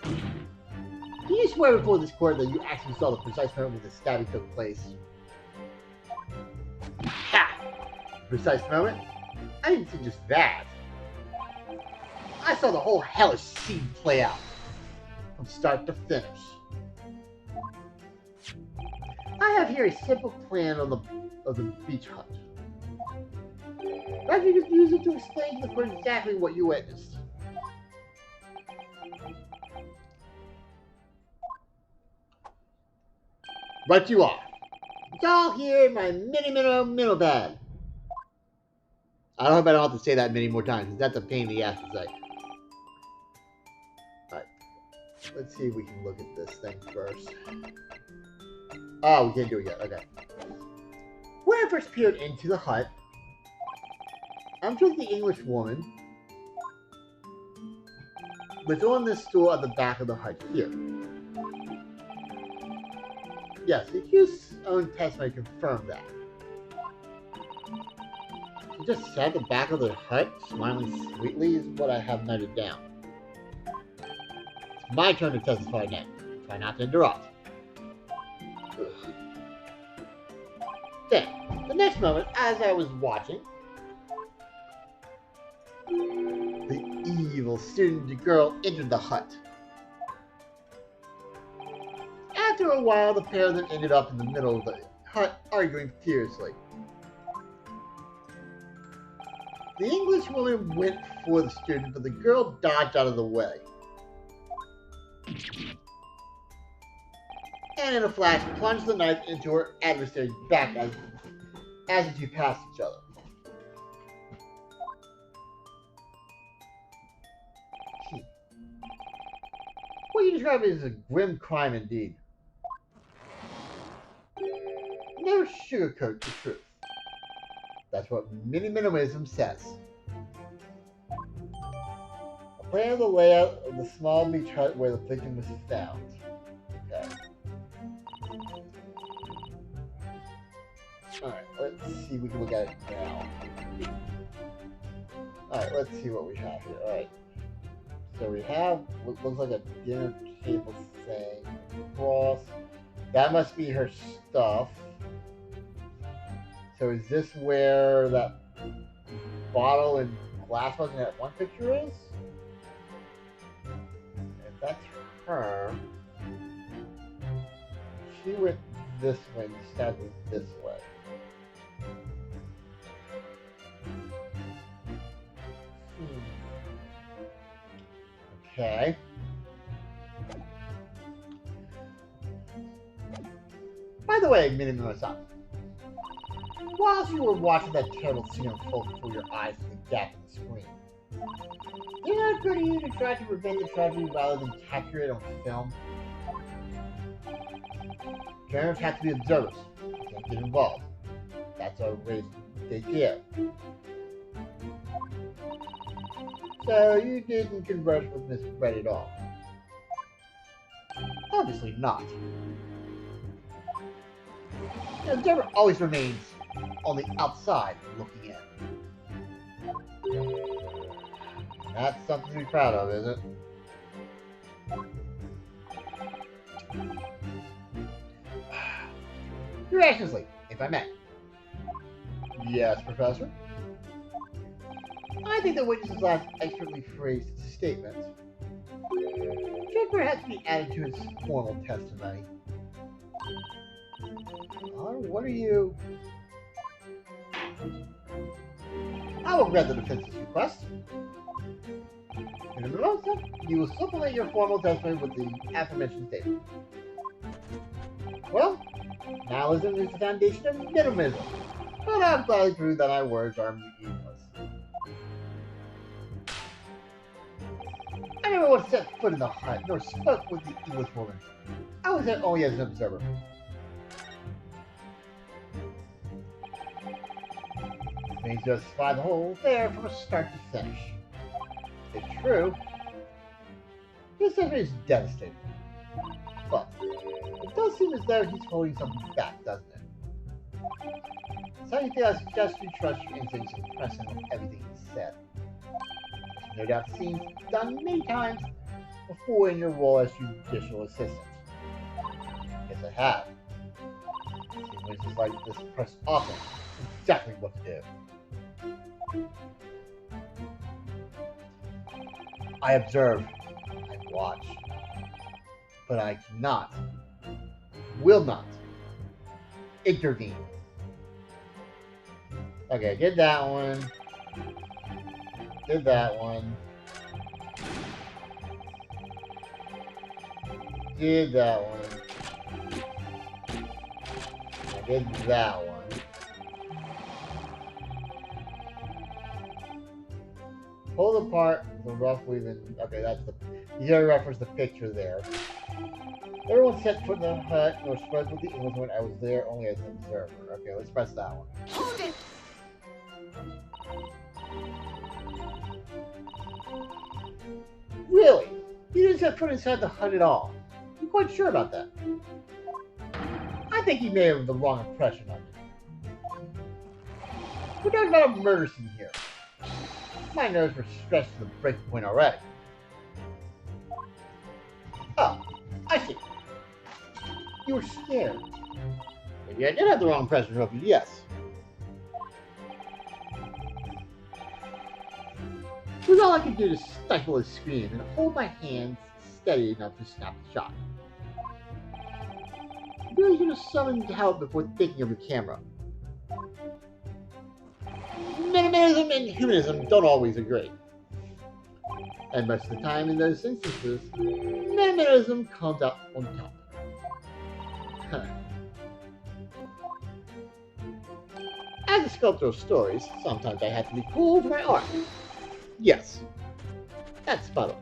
S1: Can you swear before this court that you actually saw the precise moment when the stabbing took place? Ha! Precise moment? I didn't see just that. I saw the whole hellish scene play out, from start to finish. I have here a simple plan of the beach hut. Perhaps you could use it to explain to the court exactly what you witnessed. Right you are. It's all here in my mini pad. I hope I don't have to say that many more times, because that's a pain in the ass to say. Alright. Let's see if we can look at this thing first. Oh, we can't do it yet. Okay. When I first peered into the hut, I'm sure the English woman was on this stool at the back of the hut here. Yes, the accused's own testimony confirmed that. She just sat at the back of the hut, smiling sweetly, is what I have noted down. It's my turn to testify now. Try not to interrupt. Ugh. Then, the next moment, as I was watching, the evil student girl entered the hut. After a while, the pair of them ended up in the middle of the hut, arguing furiously. The English woman went for the student, but the girl dodged out of the way. And in a flash, plunged the knife into her adversary's back as the two passed each other. What you describe as a grim crime indeed. Never sugarcoat the truth. That's what minimalism says. A plan of the layout of the small beach hut where the victim was found. Okay. Alright, let's see, we can look at it now. Alright, let's see what we have here. Alright. So we have what looks like a dinner table thing. Cross. That must be her stuff. So is this where that bottle and glass was in that one picture is? If that's her, she went this way and stabbed me this way. Okay. By the way, Minimo-san, whilst you were watching that terrible scene unfold before your eyes through the gap in the screen, did it occur to you to try to prevent the tragedy rather than capture it on film? Cameras have to be observers. Can't get involved. That's our race they care. So you didn't converse with Miss Brett at all? Obviously not. The observer always remains on the outside looking in. That's something to be proud of, is it? Your actions, if I may. Yes, Professor. I think the witness's last expertly phrased statement should perhaps be added to his formal testimony. What are you? I will grant the defense's request. In a moment, you will supplement your formal testimony with the aforementioned statement. Well, nihilism is the foundation of minimalism, but I'll gladly prove that my words are meaningless. I never once set foot in the hut, nor spoke with the English woman. I was there only as an observer. Means to spy the whole affair from start to finish. It's true. This effort is devastating. But it does seem as though he's holding something back, doesn't it? So you feel I suggest you trust your instincts and press him with everything he said. No doubt seen done many times before in your role as judicial assistant. Yes, I have. Seen witnesses like this press often. Exactly what to do. I observe, I watch, but I cannot, will not intervene. Okay, did that one. Did that one. Did that one. I did that one. Pull apart the rough weaving. Okay, that's the. You gotta reference the picture there. Everyone set foot in the hut nor spoke with the English when I was there only as an observer. Okay, let's press that one.
S3: Hold it!
S1: Really? You didn't set foot inside the hut at all? You quite sure about that? I think you may have the wrong impression of me. We're talking about a murder scene here. My nerves were stretched to the breaking point already. Oh, I see. You were scared. Maybe I did have the wrong impression of you, yes. It was all I could do to stifle a scream and hold my hands steady enough to snap the shot. I really should have summoned help before thinking of your camera. Minimalism and humanism don't always agree. And most of the time in those instances, minimalism comes out on top. As a sculptor of stories, sometimes I have to be cool for my art. Yes, that's spot on.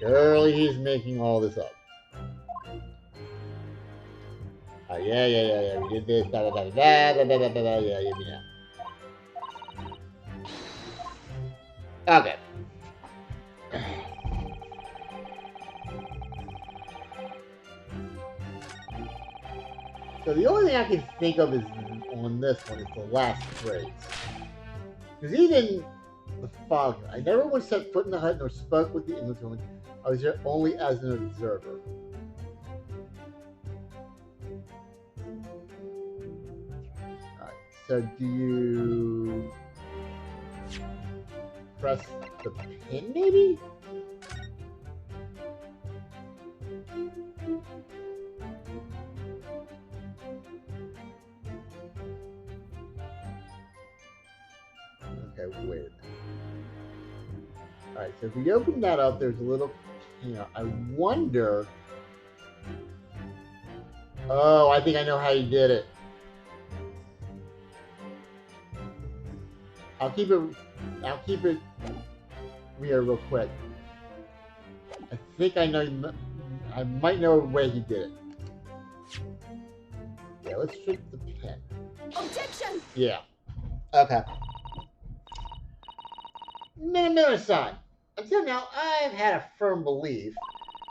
S1: Surely he's making all this up. Yeah, we did this, yeah, we know. Okay. So the only thing I can think of is on this one is the last phrase. Because even the father, I never once set foot in the hut nor spoke with the Englishwoman. I was there only as an observer. Alright, so do you press the pin maybe? Okay, wait. Alright, so if we open that up, there's a little, I wonder. Oh, I think I know how you did it. I'll keep it here real quick. I think I know, I might know where he did it. Yeah, let's flip the pen.
S3: Objection!
S1: Yeah. Okay. Minute aside. Until now, I've had a firm belief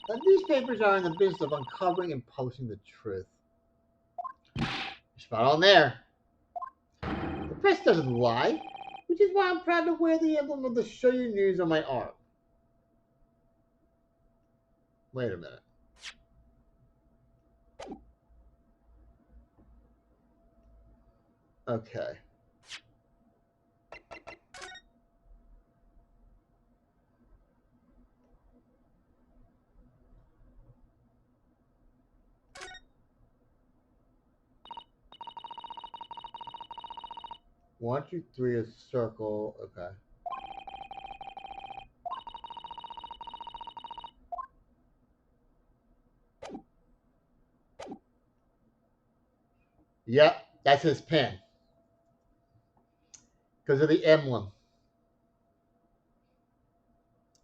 S1: that newspapers are in the business of uncovering and publishing the truth. You're spot on there. The press doesn't lie, which is why I'm proud to wear the emblem of the Show You News on my arm. Wait a minute. Okay. One, two, three, a circle. Okay. Yep, that's his pin. Because of the emblem.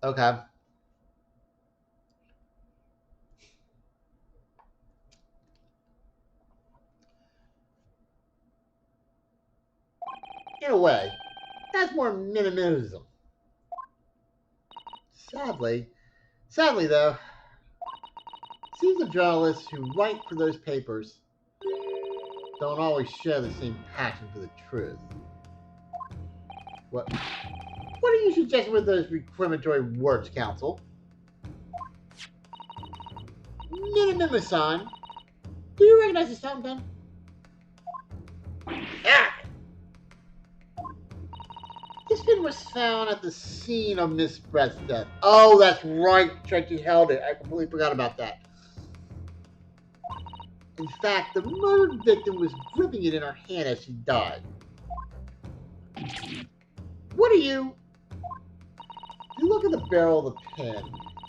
S1: Okay. In a way, that's more minimalism. Sadly though, seems the journalists who write for those papers don't always share the same passion for the truth. What are you suggesting with those reclamatory words, Counsel? Minimum-san, do you recognize this fountain pen? Ah! This pin was found at the scene of Miss Brett's death. Oh, that's right. Chucky held it. I completely forgot about that. In fact, the murdered victim was gripping it in her hand as she died. What are you? If you look at the barrel of the pen,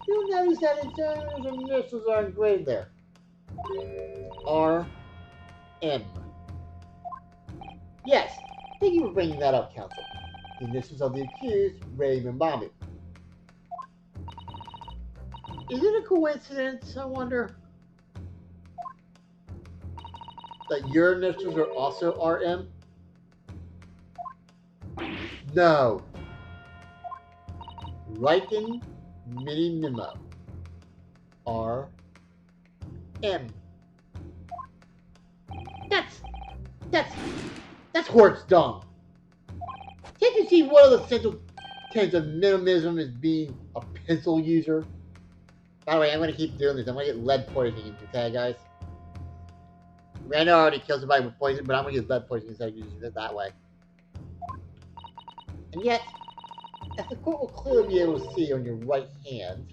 S1: you'll notice that its owner's initials are engraved there. R.M. Yes, thank you for bringing that up, Counsel. The initials of the accused, Raymond Bobby. Is it a coincidence, I wonder, that your initials are also RM? No. Riken Mini Memo. RM. That's horse dung. Can't you see one of the central tenets of minimalism is being a pencil user? By the way, I'm going to keep doing this. I'm going to get lead poisoning, okay, guys? I mean, I know I already killed somebody with poison, but I'm going to get lead poisoning instead of using it that way. And yet, as the court will clearly be able to see on your right hand,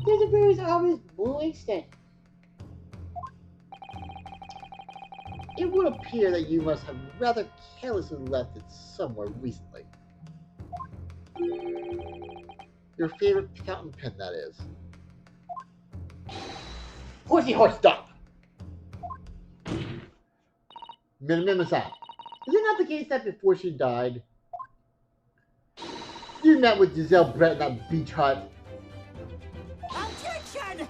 S1: there's a very obvious blue ink stain. It would appear that you must have rather carelessly left it somewhere recently. Your favorite fountain pen, that is. Horsey horse duck! Minimum-san, is it not the case that before she died, you met with Giselle Brett in that beach hut?
S3: Objection!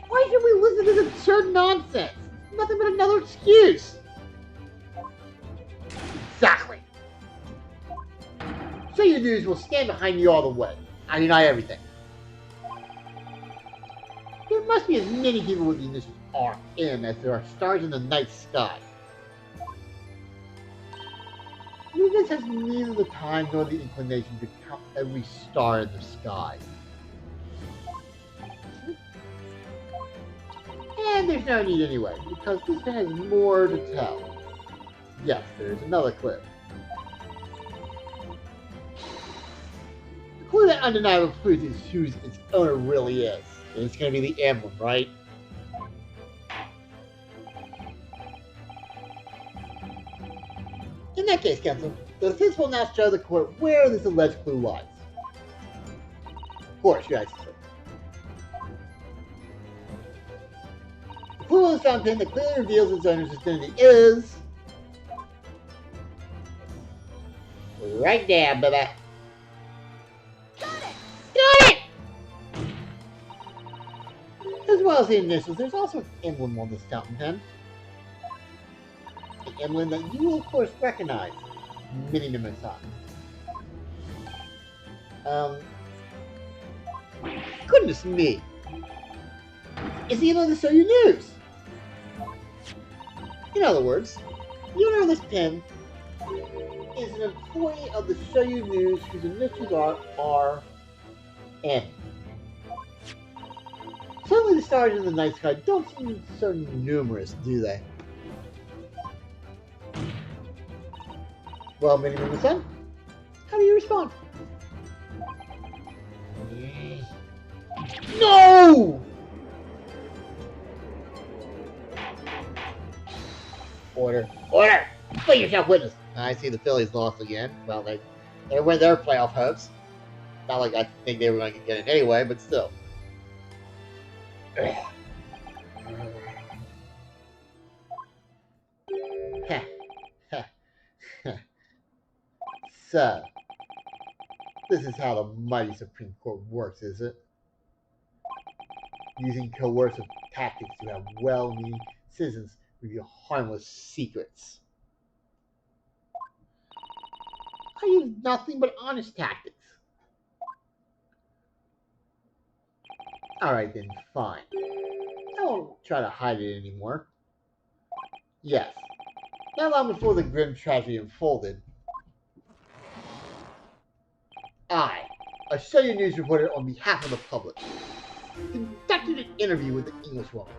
S1: Why should we listen to this absurd nonsense? Nothing but another excuse. Exactly. So your news will stand behind you all the way. I deny everything. There must be as many people with the initials RM as there are stars in the night sky. Lucas has neither the time nor the inclination to count every star in the sky. And there's no need anyway, because this man has more to tell. Yes, there's another clip. The clue that undeniably proves is who its owner really is. And it's going to be the emblem, right? In that case, Counsel, the defense will now show the court where this alleged clue lies. Of course, you guys. The clue on the fountain pen that clearly reveals its owner's identity is right there, baby.
S3: Got it!
S1: Got it! As well as the initials, there's also an emblem on this fountain pen. An emblem that you will, of course, recognize. Minimum-san. Goodness me. It's the emblem of the Shoyu News. In other words, the owner of this pen is an employee of the Shoyu News whose initials are RM. Suddenly the stars in the night sky don't seem so numerous, do they? Well, Mini-Son, how do you respond? No! Order. Order! Put yourself witness. I see the Phillies lost again. Well, they win their playoff hopes. Not like I think they were going to get it anyway, but still. So, this is how the mighty Supreme Court works, is it? Using coercive tactics to have well-meaning citizens reveal harmless secrets. I use nothing but honest tactics. Alright then, fine. I won't try to hide it anymore. Yes. Not long before the grim tragedy unfolded, I, a Australian news reporter on behalf of the public, conducted an interview with an Englishwoman.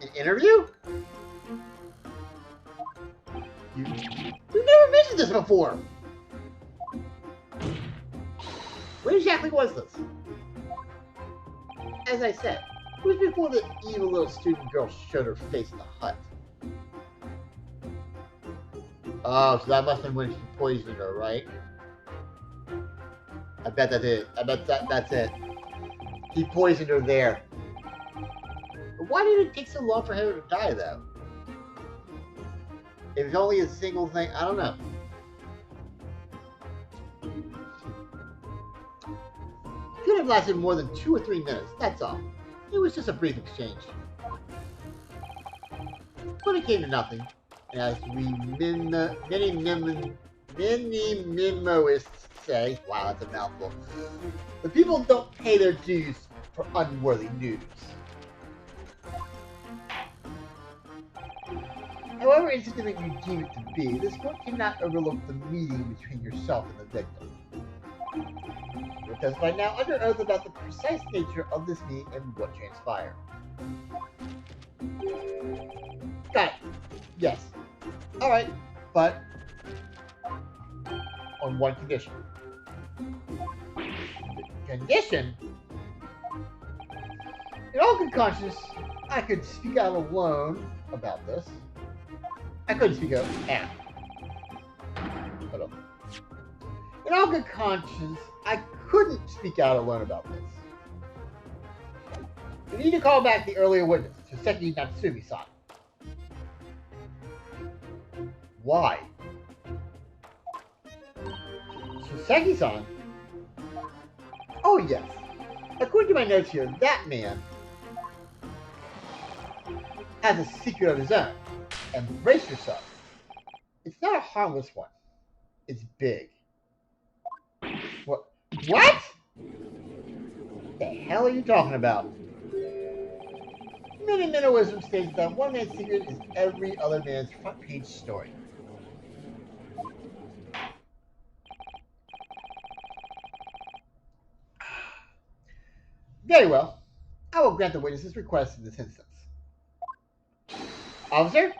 S1: An interview? We've never mentioned this before! What exactly was this? As I said, it was before the evil little student girl showed her face in the hut. Oh, so that must have been when she poisoned her, right? I bet that's it. I bet that's it. He poisoned her there. But why did it take so long for her to die, though? If it's only a single thing, I don't know. It could have lasted more than 2 or 3 minutes, that's all. It was just a brief exchange. But it came to nothing, and as we mini-mimoists say, wow, that's a mouthful, the people don't pay their dues for unworthy news. However insignificant you deem it to be, this court cannot overlook the meeting between yourself and the victim. You will testify now under oath about the precise nature of this meeting and what transpired. Got it. Yes. Alright, but on one condition. The condition? In all good conscience, I could speak out alone about this. I couldn't speak out. Hold on. In all good conscience, I couldn't speak out alone about this. We need to call back the earlier witness, Soseki Natsumi-san. Why? Soseki-san? Oh yes. According to my notes here, that man has a secret of his own. And brace yourself. It's not a harmless one. It's big. What? What? The hell are you talking about? Mini-Minnowism states that one man's secret is every other man's front page story. Very well. I will grant the witness's request in this instance. Officer,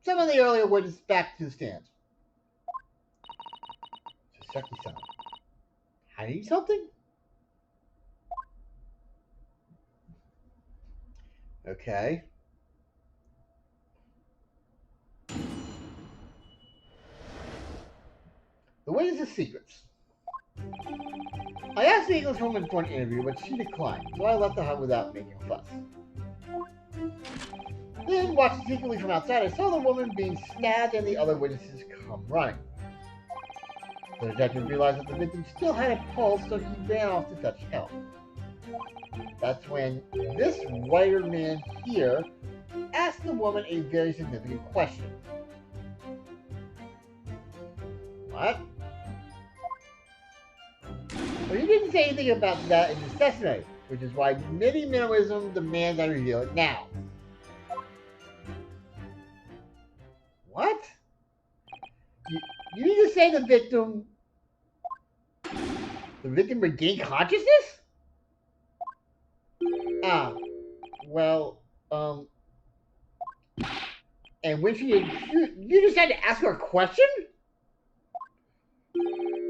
S1: summon the earlier witness back to the stand. Soseki-san. Hiding something? Okay. The witness's secrets. I asked the Englishwoman for an interview, but she declined, so I left the hut without making a fuss. Then, watching secretly from outside, I saw the woman being stabbed and the other witnesses come running. The detective realized that the victim still had a pulse, so he ran off to fetch help. That's when this writer man here asked the woman a very significant question. What? Well, he didn't say anything about that in his testimony, which is why Mini-Minnowism demands I reveal it now. What? You mean to say the victim regained consciousness? Well, and when she, you decided to ask her a question?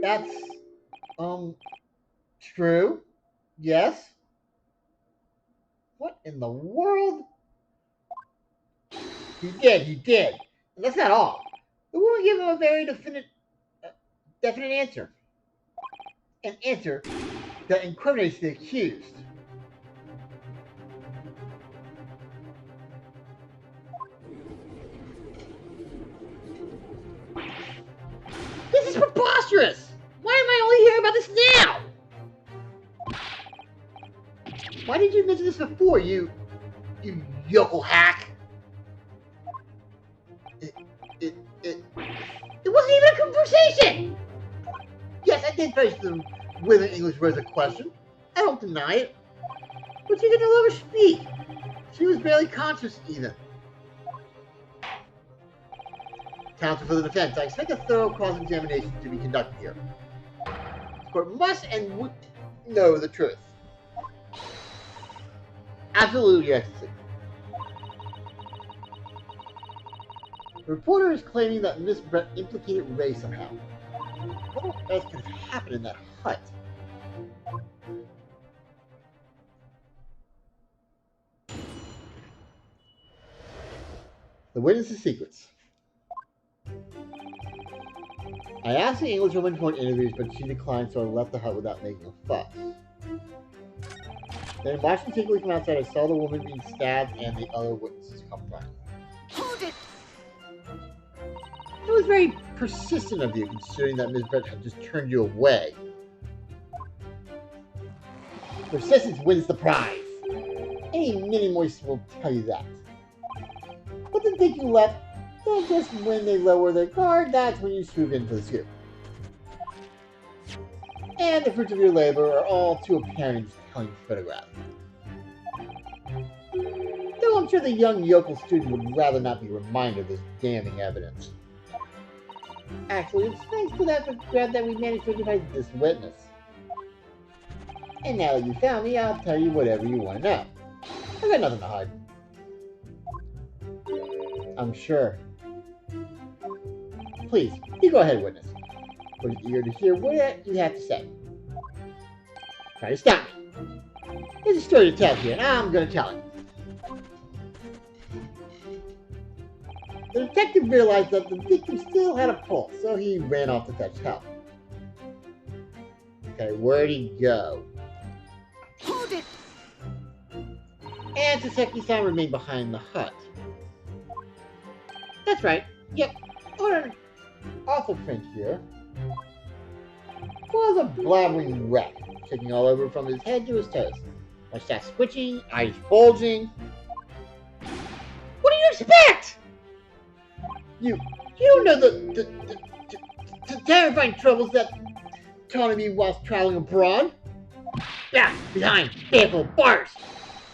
S1: That's, true. Yes. What in the world? He did. And that's not all. The woman gave him a very definite answer. An answer that incriminates the accused. This is preposterous! Why am I only hearing about this now? Why did you mention this before, you yokel hack? It, it, it, it wasn't even a conversation! Yes, I did face the women English words a question. I don't deny it. But she didn't let her speak. She was barely conscious, even. Counsel for the defense, I expect a thorough cross-examination to be conducted here. The court must and would know the truth. Absolutely, Your Excellency. The reporter is claiming that Miss Brett implicated Ray somehow. What else could have happened in that hut? The witness's secrets. I asked the Englishwoman for an interview, but she declined, so I left the hut without making a fuss. Then, watching secretly from outside, I saw the woman being stabbed and the other witnesses come running.
S3: Hold it!
S1: It was very persistent of you, considering that Miss Brett had just turned you away. Persistence wins the prize. Any mini-moist will tell you that. But to think you left, then just when they lower their guard, that's when you swoop into the scoop. And the fruits of your labor are all too apparent in just telling photographs. Though I'm sure the young yokel student would rather not be reminded of this damning evidence. Actually, it's thanks to that regret that we managed to identify this witness. And now that you found me, I'll tell you whatever you want to know. I've got nothing to hide. I'm sure. Please, you go ahead, witness. We're eager to hear what you have to say. Try to stop me. There's a story to tell here, and I'm going to tell it. The detective realized that the victim still had a pulse, so he ran off to fetch help. Okay, where'd he go?
S3: Hold it!
S1: And Saseki-san remained behind the hut. That's right. Yep. On an awful print here was a blabbering wreck, shaking all over from his head to his toes. Mustache twitching, eyes bulging. What do you expect? You don't know the terrifying troubles that taunted me whilst traveling abroad? Back, behind, careful, bars!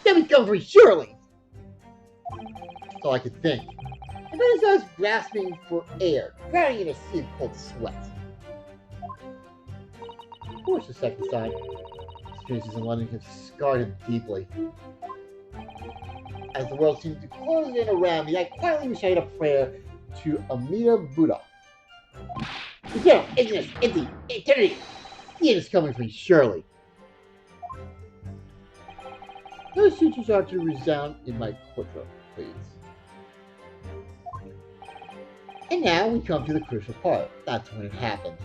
S1: They'll be coming for you, surely! That's all I could think. I bet his eyes grasping for air, drowning in a sea of cold sweat. Poor Saseki-san. Experiences in London have scarred him deeply. As the world seemed to close in around me, I quietly recited a prayer to Amida Buddha. Eternal, infinite, empty, eternity! The end is coming for you, surely. Those sutras are to resound in my courtroom, please. And now we come to the crucial part. That's when it happened.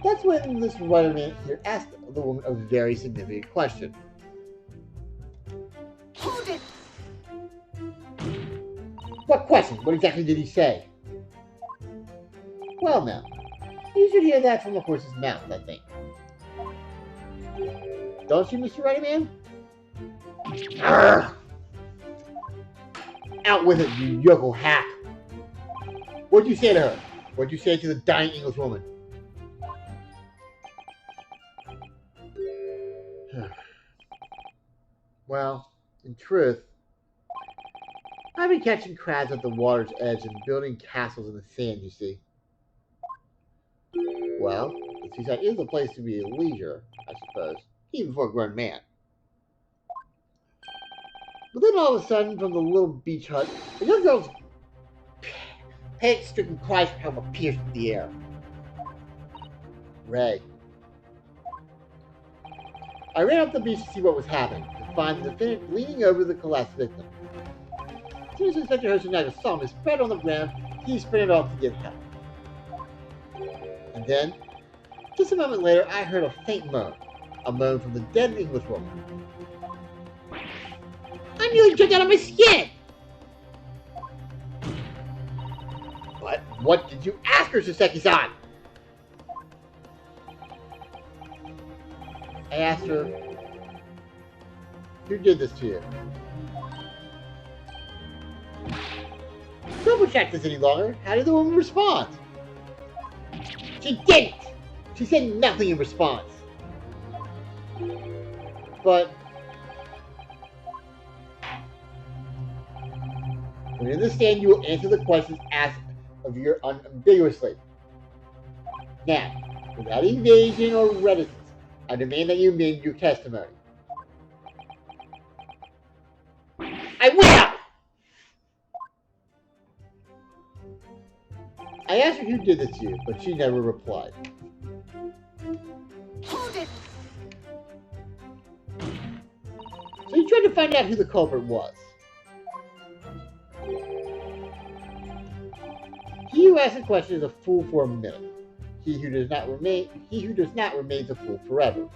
S1: That's when this writer man here asked the woman a very significant question.
S3: Hold it!
S1: What question? What exactly did he say? Well now, you should hear that from the horse's mouth, I think. Don't you, Mr. Writing Man? Arrgh! Out with it, you yokel hack! What'd you say to her? What'd you say to the dying English woman? Well, in truth, I've been catching crabs at the water's edge and building castles in the sand, you see. Well, the seaside is a place to be at leisure, I suppose, even for a grown man. But then all of a sudden, from the little beach hut, a young girl's panic-stricken cries from Helma pierced the air. Ray. I ran up the beach to see what was happening, to find the defendant leaning over the collapsed victim. As soon as Inspector Hoshinaga saw him spread on the ground, he sprinted off to get help. And then, just a moment later, I heard a faint moan. A moan from the dead Englishwoman. I nearly jumped out of my skin! But what did you ask her, Soseki-san? I asked her, who did this to you? Don't protect this any longer. How did the woman respond? She didn't! She said nothing in response. But when in the stand, you will answer the questions asked of you unambiguously. Now, without evasion or reticence, I demand that you amend your testimony. I will! I asked her who did this to you, but she never replied.
S3: Hold it!
S1: So you tried to find out who the culprit was. He who asks a question is a fool for a minute. He who does not remains a fool forever.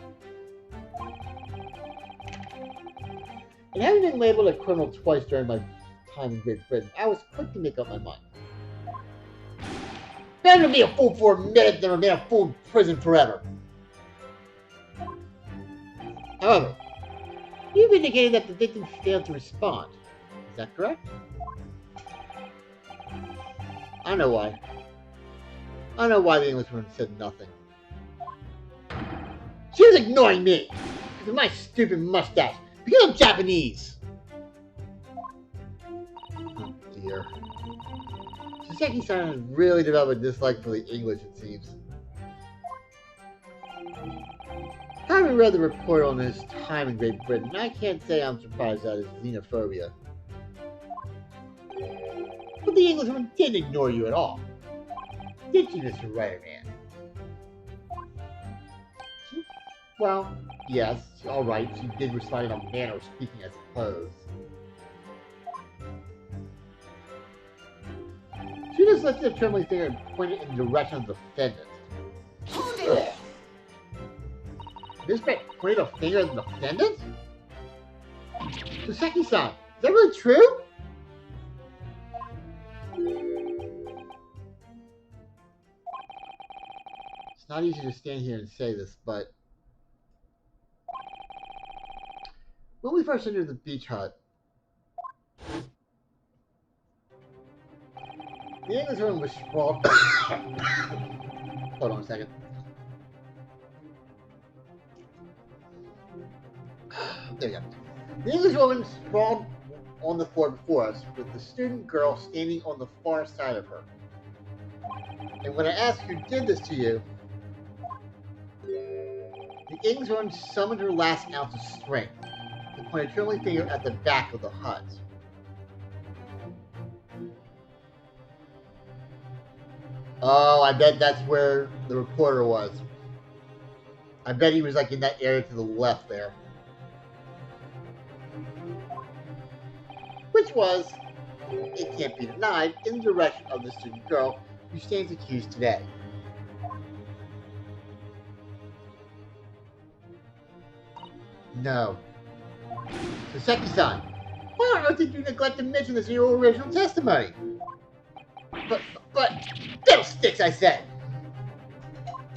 S1: And having been labeled a criminal twice during my time in Great Britain, I was quick to make up my mind. Better to be a fool for a minute than remain a fool in prison forever. However, you've indicated that the victim failed to respond. Is that correct? I know why. I know why the Englishwoman said nothing. She was ignoring me because of my stupid mustache. Because I'm Japanese. Oh dear. Soseki-san has really developed a dislike for the English, it seems. Having read the report on his time in Great Britain, I can't say I'm surprised at his xenophobia. But the Englishwoman didn't ignore you at all. Did she, Mr. Writer-Man? Well, yes, alright, she did respond in a manner of speaking, I suppose. She just lifted a trembling finger and pointed in the direction of the defendant.
S3: Hold it!
S1: This man pointed a finger at the defendant? Soseki-san, is that really true? It's not easy to stand here and say this, but when we first entered the beach hut, the Englishwoman was sprawled. Hold on a second. There you go. The Englishwoman sprawled on the floor before us, with the student girl standing on the far side of her. And when I asked who did this to you, the Englishwoman summoned her last ounce of strength to point a trembling finger at the back of the hut. Oh, I bet that's where the reporter was. I bet he was like in that area to the left there. Which was, it can't be denied, in the direction of the student girl who stands accused today. No. Soseki-san, why on earth did you neglect to mention this in your original testimony? But, fiddlesticks, I said!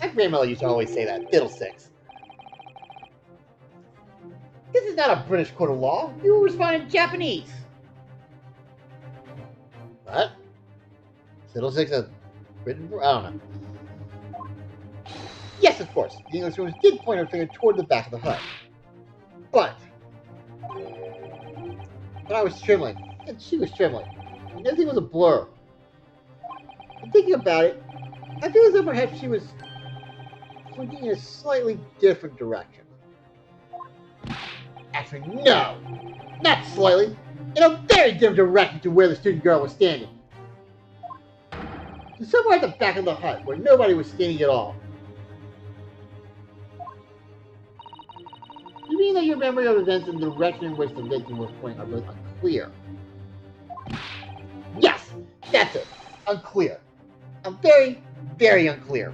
S1: My grandmother used to always say that, fiddlesticks. This is not a British court of law. You will respond in Japanese. What? Fiddlesticks a Britain? I don't know. Yes, of course. The Englishwoman did point her finger toward the back of the hut. But I was trembling, and she was trembling, and everything was a blur. And thinking about it, I feel as though perhaps she was pointing in a slightly different direction. Actually, no! Not slightly! In a very different direction to where the student girl was standing. to somewhere at the back of the hut where nobody was standing at all. You mean that your memory of events and the direction in which the victim was pointing are both unclear? Yes, that's it. Unclear. I'm very, very unclear.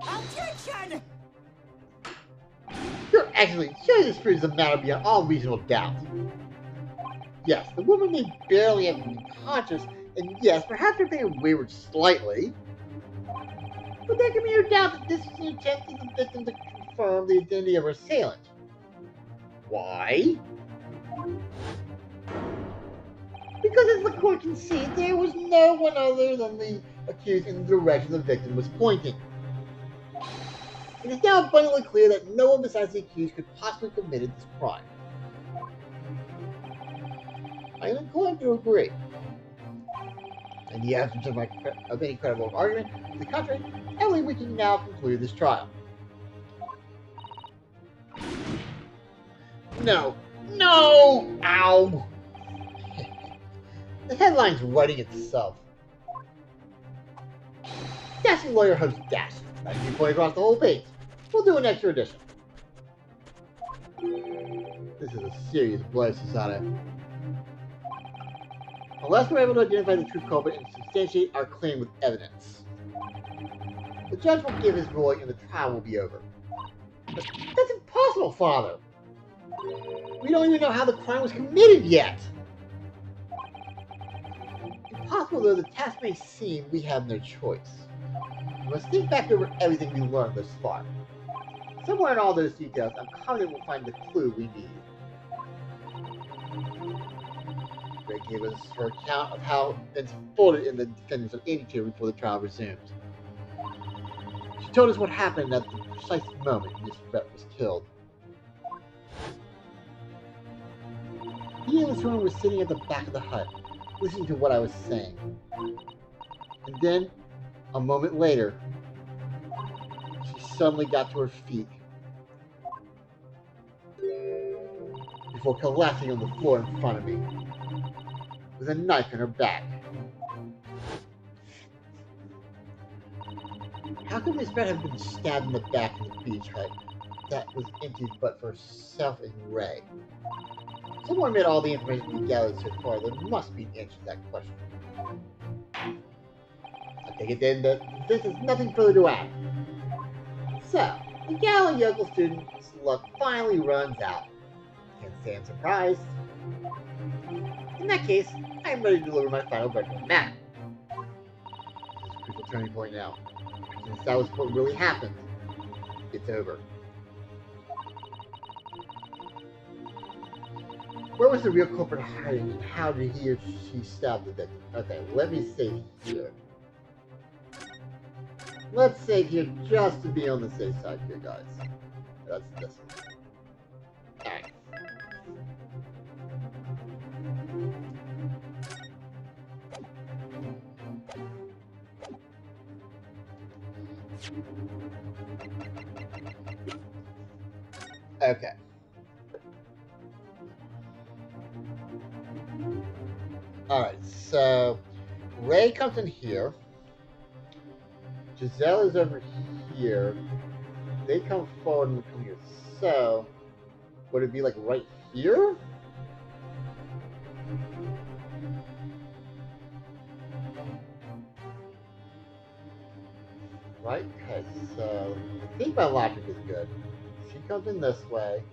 S3: Objection!
S1: Your Excellency, surely this proves the matter beyond all reasonable doubt. Yes, the woman may barely have been conscious, and yes, perhaps her opinion wavered slightly. But there can be no doubt that this is an attempt of the victim to confirm the identity of her assailant. Why? Because as the court can see, there was no one other than the accused in the direction the victim was pointing. It is now abundantly clear that no one besides the accused could possibly have committed this crime. I am inclined to agree. In the absence of any credible argument to the contrary, I believe we can now conclude this trial. No! No! Ow! The headline's writing itself. Dashing lawyer host dash. That can be pointed across the whole page. We'll do an extra edition. This is a serious blow, Susanna. Unless we're able to identify the true culprit and substantiate our claim with evidence, the judge will give his ruling and the trial will be over. But that's impossible, Father! We don't even know how the crime was committed yet! Impossible though the task may seem, we have no choice. We must think back over everything we learned thus far. Somewhere in all those details, I'm confident we'll find the clue we need. Ray gave us her account of how it's unfolded in the defendants of 82 before the trial resumed. She told us what happened at the precise moment Miss Brett was killed. He and this woman were sitting at the back of the hut, listening to what I was saying. And then, a moment later, she suddenly got to her feet before collapsing on the floor in front of me, with a knife in her back. How could Miss Brett have been stabbed in the back in the beach hut that was empty but for herself and Ray? Somewhere amid all the information we gathered so far, there must be an answer to that question. I take it then that this is nothing further to add. So, the Gallon Yokel student's luck finally runs out. Can't say I'm surprised. In that case, I am ready to deliver my final verdict on the matter. This is a crucial turning point now. Since that was what really happened, it's over. Where was the real culprit hiding, and how did he or she stab the victim? Okay, let me save here. Let's save here just to be on the safe side here, guys. That's this one. Alright. Okay. Alright, so Ray comes in here. Giselle is over here. They come forward and come here. So, would it be like right here? Right? Okay, so I think my logic is good. She comes in this way.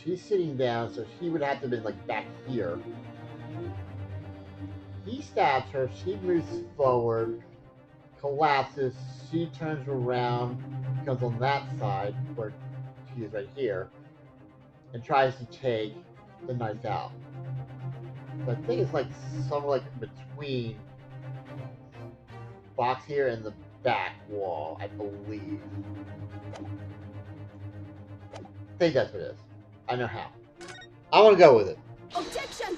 S1: She's sitting down, so she would have to have been like back here. He stabs her, she moves forward, collapses, she turns around, comes on that side, where she is right here, and tries to take the knife out. So I think it's like somewhere like between box here and the back wall, I believe. I think that's what it is. I know how. I want to go with it.
S3: Objection!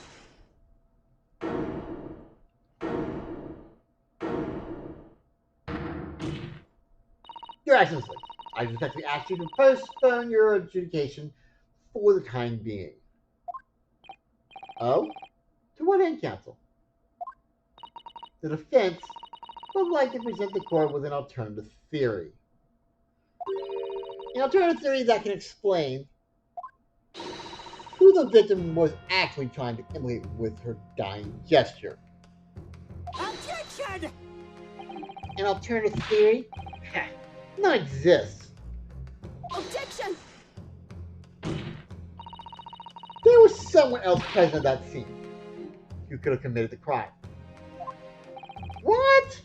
S1: Your Excellency, I respectfully ask you to postpone your adjudication for the time being. Oh? To what end, Counsel? The defense would like to present the court with an alternative theory. An alternative theory that can explain who the victim was actually trying to emulate with her dying gesture.
S3: Objection!
S1: An alternative theory? None exists.
S3: Objection!
S1: There was someone else present at that scene who could have committed the crime. What?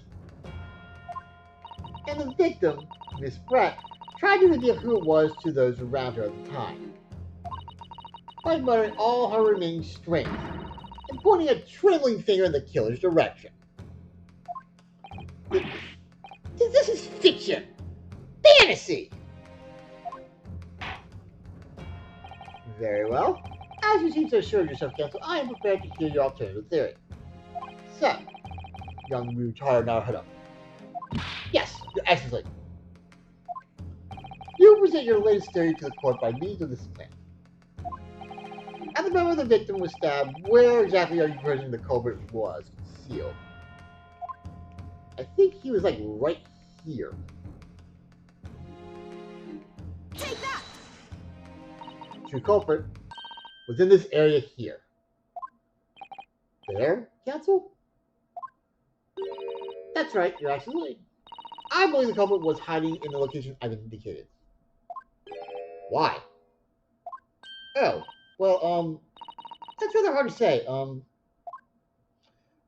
S1: And the victim, Miss Brett, tried to reveal who it was to those around her at the time by muttering all her remaining strength and pointing a trembling finger in the killer's direction. This is fiction! Fantasy! Very well. As you seem to assure yourself, Counsel, I am prepared to hear your alternative theory. So, young Mutara now head up. Yes, Your Excellency. You present your latest theory to the court by means of this plan. At the moment the victim was stabbed, where exactly are you presuming the culprit was concealed? I think he was like right here.
S3: Take that!
S1: True culprit was in this area here. There, Counsel? That's right, Your Excellency. I believe the culprit was hiding in the location I've indicated. Why? Oh, well, that's rather hard to say.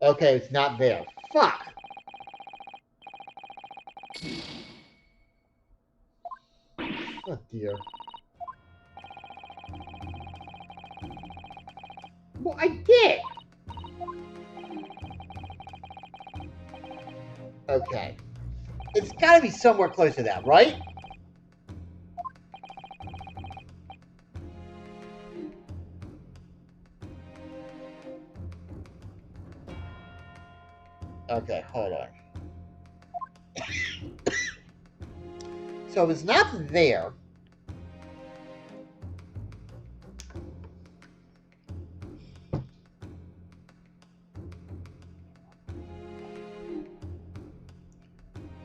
S1: Okay, it's not there. Fuck! Oh dear. Well, I did! Okay. It's gotta be somewhere close to that, right? Okay, hold on. So if it's not there,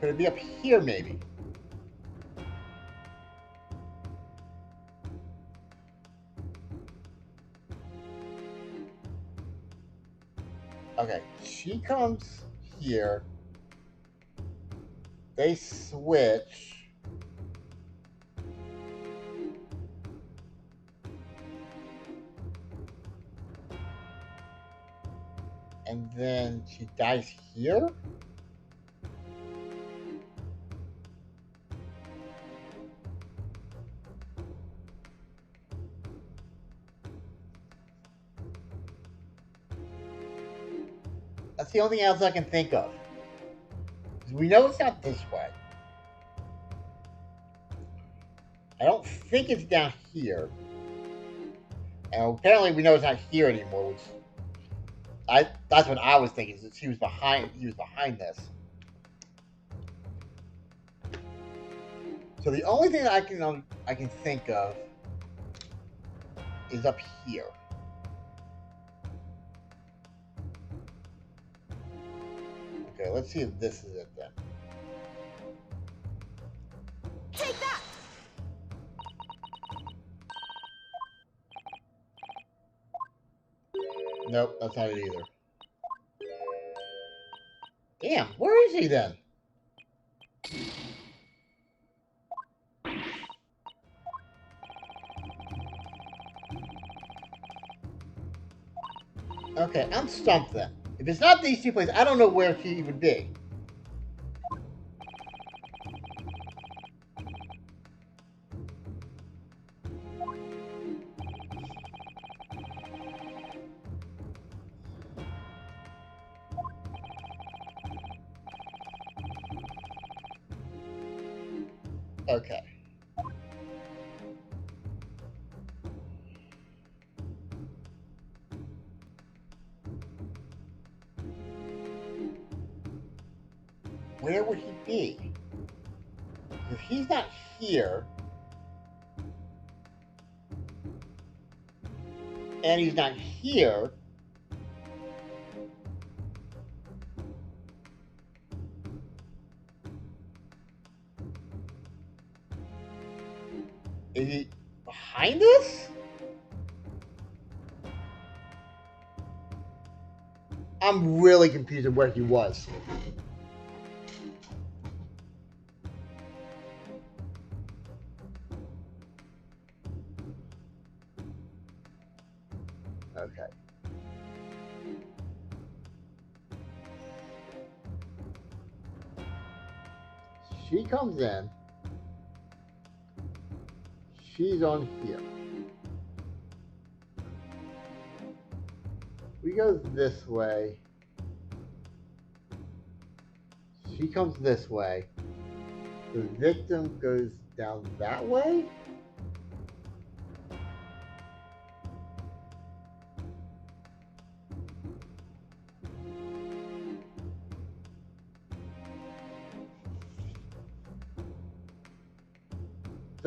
S1: could it be up here maybe? Okay, she comes here. They switch. And then she dies here? That's the only thing else I can think of. We know it's not this way. I don't think it's down here. And apparently we know it's not here anymore, which that's what I was thinking, is that he was behind this. So the only thing that I can think of is up here. Okay, let's see if this is it then.
S3: Take that!
S1: Nope, that's not it either. Damn, where is he then? Okay, I'm stumped then. If it's not these two places, I don't know where he would be. Okay. Where would he be? If he's not here, and he's not here, Is he behind us? I'm really confused of where he was. Okay. She comes in. She's on here. We go this way. She comes this way. The victim goes down that way?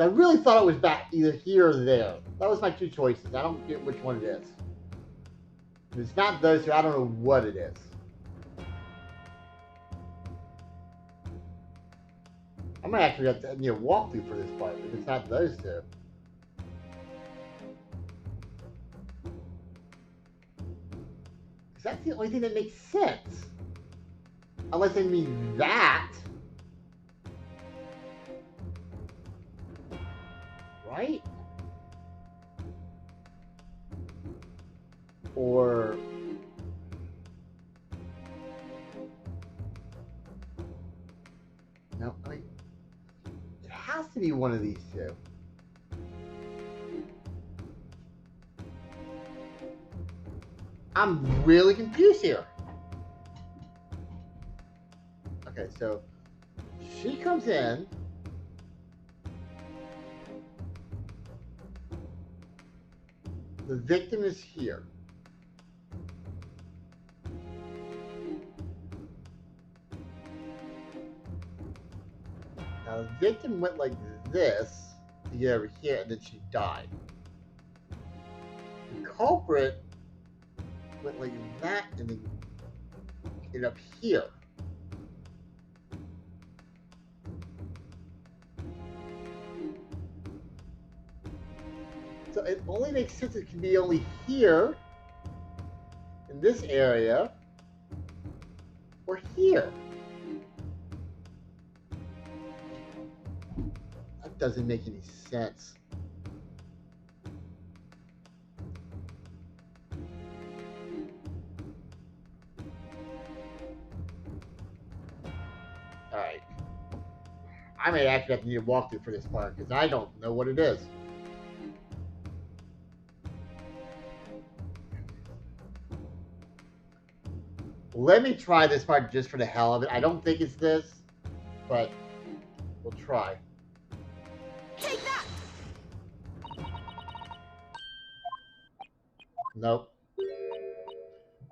S1: I really thought it was back either here or there. That was my two choices. I don't get which one it is. If it's not those two, I don't know what it is. I might actually have to need a walkthrough for this part if it's not those two. Because that's the only thing that makes sense. Unless they mean that. Right? Or... No, I mean... It has to be one of these two. I'm really confused here. Okay, so... She comes in... The victim is here. Now, the victim went like this to get over here, and then she died. The culprit went like that, and then get up here. So it only makes sense it can be only here, in this area, or here. That doesn't make any sense. Alright. I may actually have to need a walkthrough for this part, because I don't know what it is. Let me try this part just for the hell of it. I don't think it's this, but we'll try.
S3: Take that!
S1: Nope.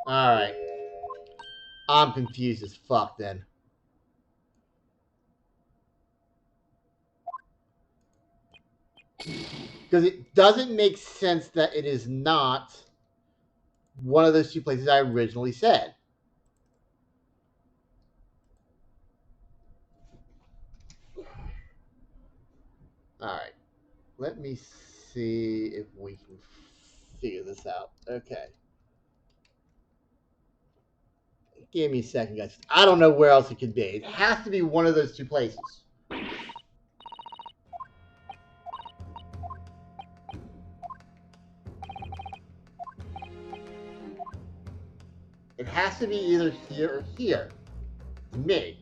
S1: Alright. I'm confused as fuck then. Because it doesn't make sense that it is not one of those two places I originally said. Alright. Let me see if we can figure this out. Okay. Give me a second, guys. I don't know where else it could be. It has to be one of those two places. It has to be either here or here. To me.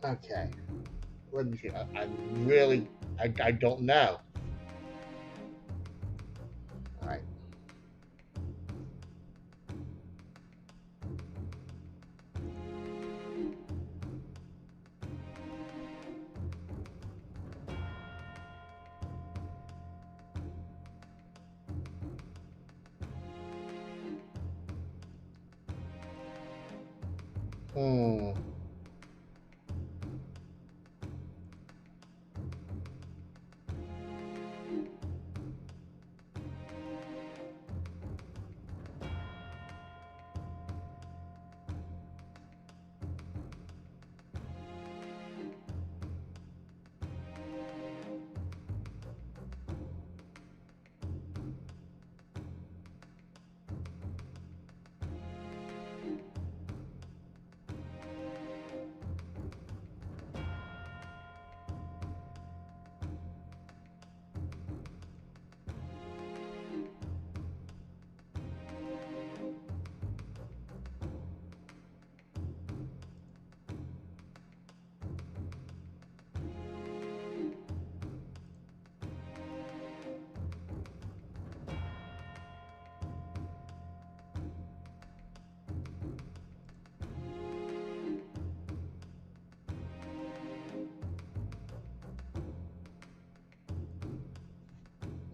S1: Okay. Let me see. I really, I don't know. All right. Hmm.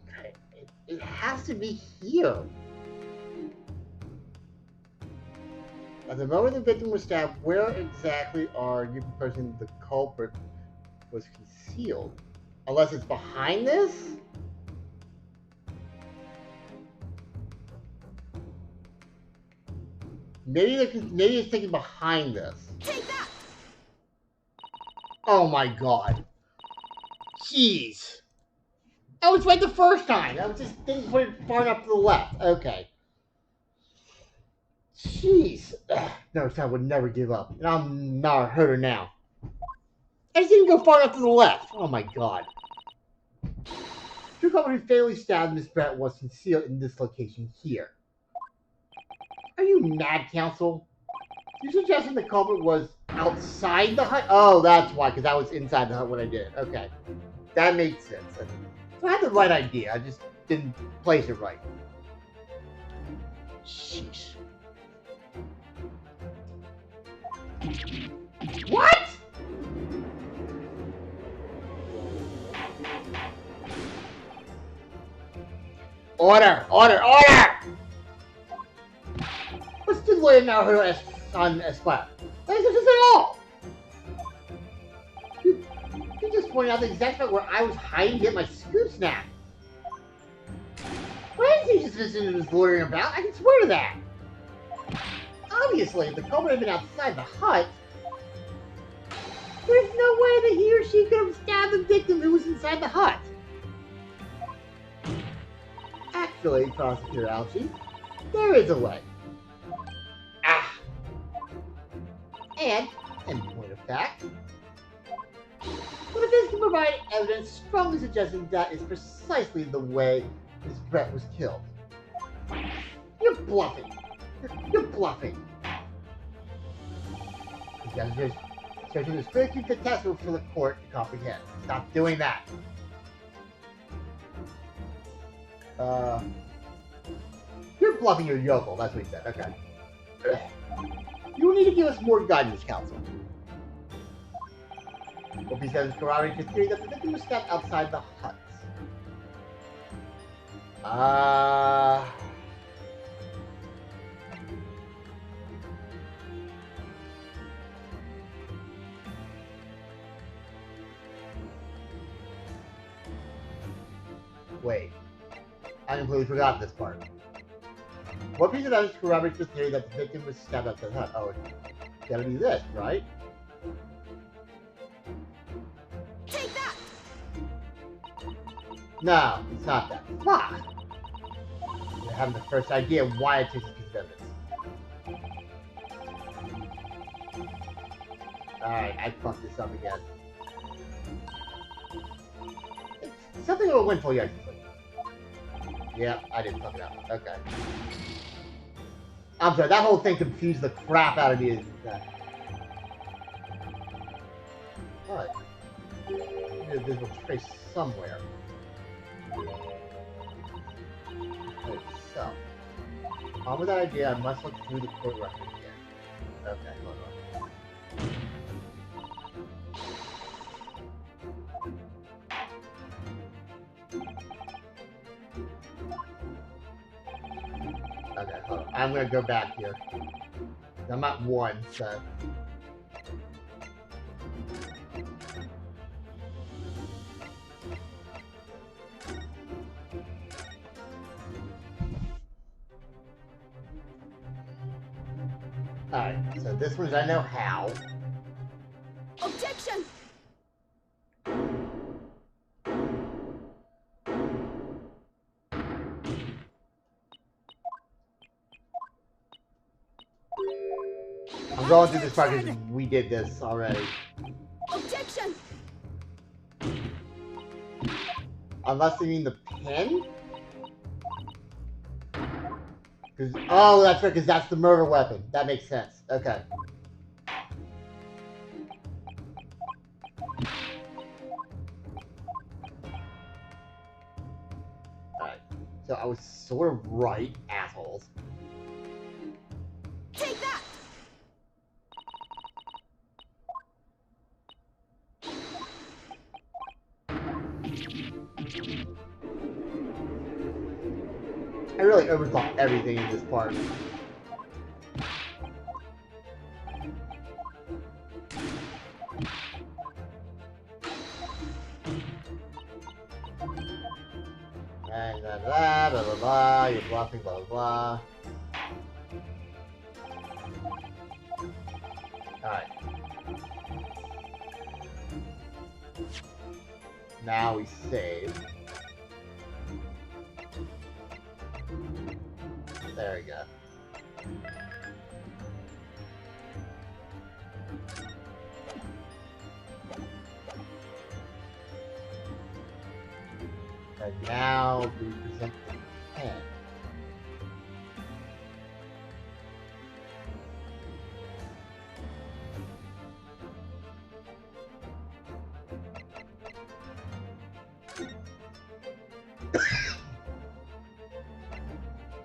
S1: Okay. It has to be here. At the moment the victim was stabbed, where exactly are you proposing the culprit was concealed? Unless it's behind this? Maybe it's thinking behind this.
S3: Take that!
S1: Oh my god. Jeez. I was right the first time. I was just didn't put it far enough to the left. Okay. Jeez. Ugh, no, I would never give up. And I'm not a herder now. I just didn't go far enough to the left. Oh my god. True culprit who fatally stabbed Miss Brett was concealed in this location here. Are you mad, Counsel? You're suggesting the culprit was outside the hut? Oh, that's why, because I was inside the hut when I did it. Okay. That makes sense. So I had the right idea. I just didn't place it right. Sheesh. What? Order! Order! Order! What's the lawyer now her on Esplat? That isn't this at all! You just pointed out the exact spot where I was hiding to get my scoop snap. Why is he just visiting his loitering about? I can swear to that! Obviously, if the culprit had been outside the hut, there's no way that he or she could have stabbed the victim who was inside the hut. Actually, Prosecutor Alchi, there is a way. Ah! And, in point of fact, but if this can provide evidence strongly suggesting that is precisely the way Miss Brett was killed. You're bluffing. You're bluffing. You guys are just searching this very too catastrophe for the court to comprehend. Stop doing that. You're bluffing your yokel, that's what he said. Okay. You will need to give us more guidance, Counsel. What he says is corroborating his theory that the victim was stabbed outside the hut. Wait. I completely forgot this part. What piece of evidence corroborates the theory that the victim was stabbed outside the hut? Oh, it's gotta be this, right?
S3: Take that!
S1: No, it's not that. Fuck! You're having the first idea why I took this piece of evidence. Alright, I fucked this up again. It's something of a win for you, actually. Yeah, I didn't fuck it up. Okay. I'm sorry, that whole thing confused the crap out of me. hut. There's a visible trace somewhere. Okay, so. On with that idea, I must look through the court record again. Okay, hold on. Okay, hold on. I'm gonna go back here. I'm at 1, so. Alright, so this one's I know how.
S3: Objection!
S1: I'm going through this part because we did this already.
S3: Objection!
S1: Unless you mean the pin? Oh, that's right, because that's the murder weapon. That makes sense. Okay. Alright. So I was sort of right, assholes.
S3: Take that!
S1: I really overthought everything in this part. And blah blah blah blah blah, you're bluffing, blah blah blah. Alright. Now we save. There we go. And now we present the pen.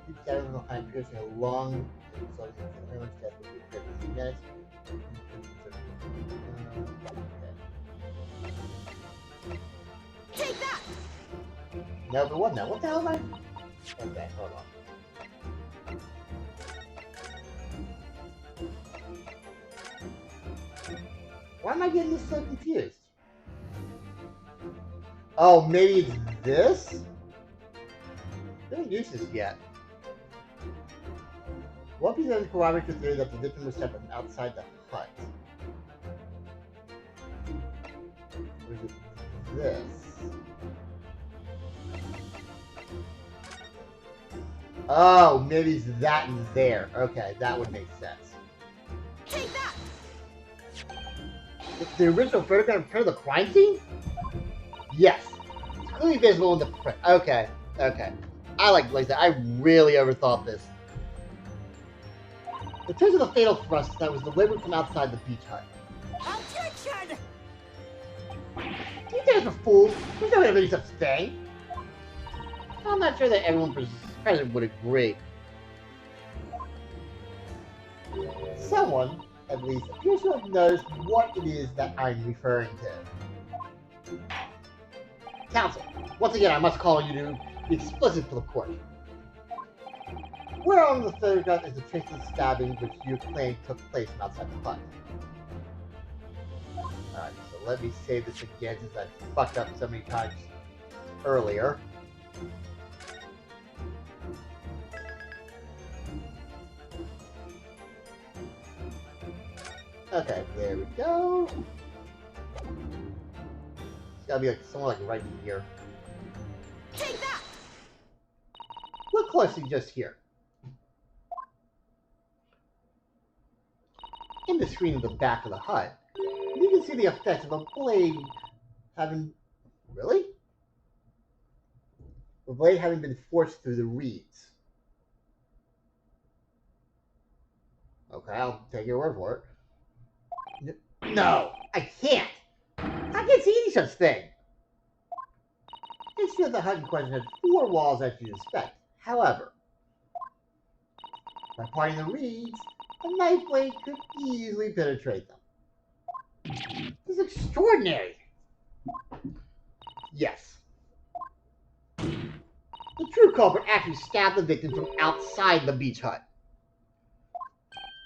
S1: Keep staring behind piercing a long so you can very much death will be 15 minutes.
S3: Take that!
S1: No, but what now? What the hell am I? Okay, hold on. Why am I getting this so confused? Oh, maybe it's this? I haven't used this yet. What piece of corroborates the theory that the victim was sent from outside the hut? Or is it this? Oh, maybe it's that and there. Okay, that would make sense.
S3: Take that!
S1: It's the original photograph print of the crime scene? Yes. It's clearly visible in the print. Okay, okay. I like that. I really overthought this. In terms of the fatal thrust that was delivered from outside the beach hut.
S3: Objection!
S1: You guys are fools. There's no way to any such thing. I'm not sure that everyone present would agree. Someone, at least, appears to have noticed what it is that I'm referring to. Counsel, once again, I must call you to be explicit for the court. Where on the photograph is the trace of the stabbing which you claim took place from outside the hut? Alright, so let me say this again since I fucked up so many times earlier. Okay, there we go. It's gotta be like somewhere like right here.
S3: Take that!
S1: Look closely just here. In the screen of the back of the hut, you can see the effect of a blade having... Really? The blade having been forced through the reeds. Okay, I'll take your word for it. No, I can't! can't see any such thing. It's true the hut in question had 4 walls as you'd expect. However, by parting the reeds, a knife blade could easily penetrate them. This is extraordinary. Yes. The true culprit actually stabbed the victim from outside the beach hut.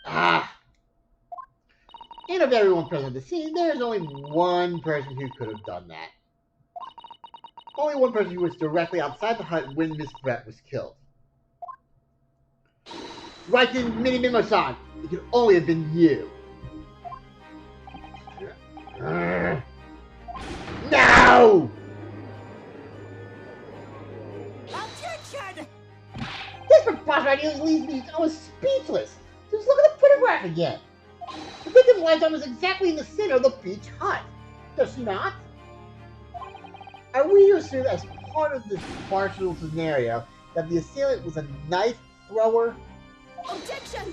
S1: Ah. And of everyone present at the scene, there's only one person who could have done that. Only one person who was directly outside the hut when Miss Brett was killed. Right then, Minimosan, it could only have been you. No!
S3: Objection!
S1: This preposterous leaves me almost speechless. Just look at the photograph again. The victim lies almost exactly in the center of the beach hut. Does she not? Are we to assume as part of this partial scenario that the assailant was a knife thrower?
S3: Objection!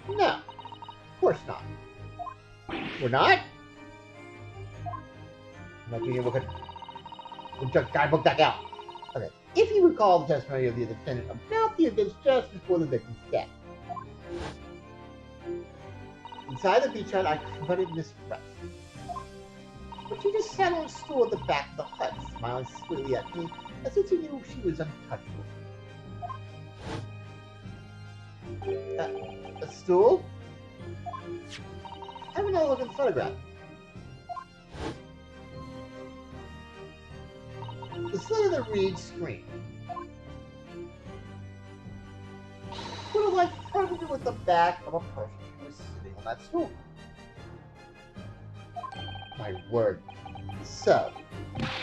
S1: No, of course not. We're not? I'm not thinking we'll just guidebook that out. Okay, if you recall the testimony of the defendant about the events just before the victim's death. Inside the beach hut, I confronted Miss Brett. But she just sat on a stool at the back of the hut, smiling sweetly at me, as if she knew she was untouchable. A stool? Have another look at the photograph. The slit of the reed screen would have like perfectly with the back of a person who was sitting on that stool. My word. So,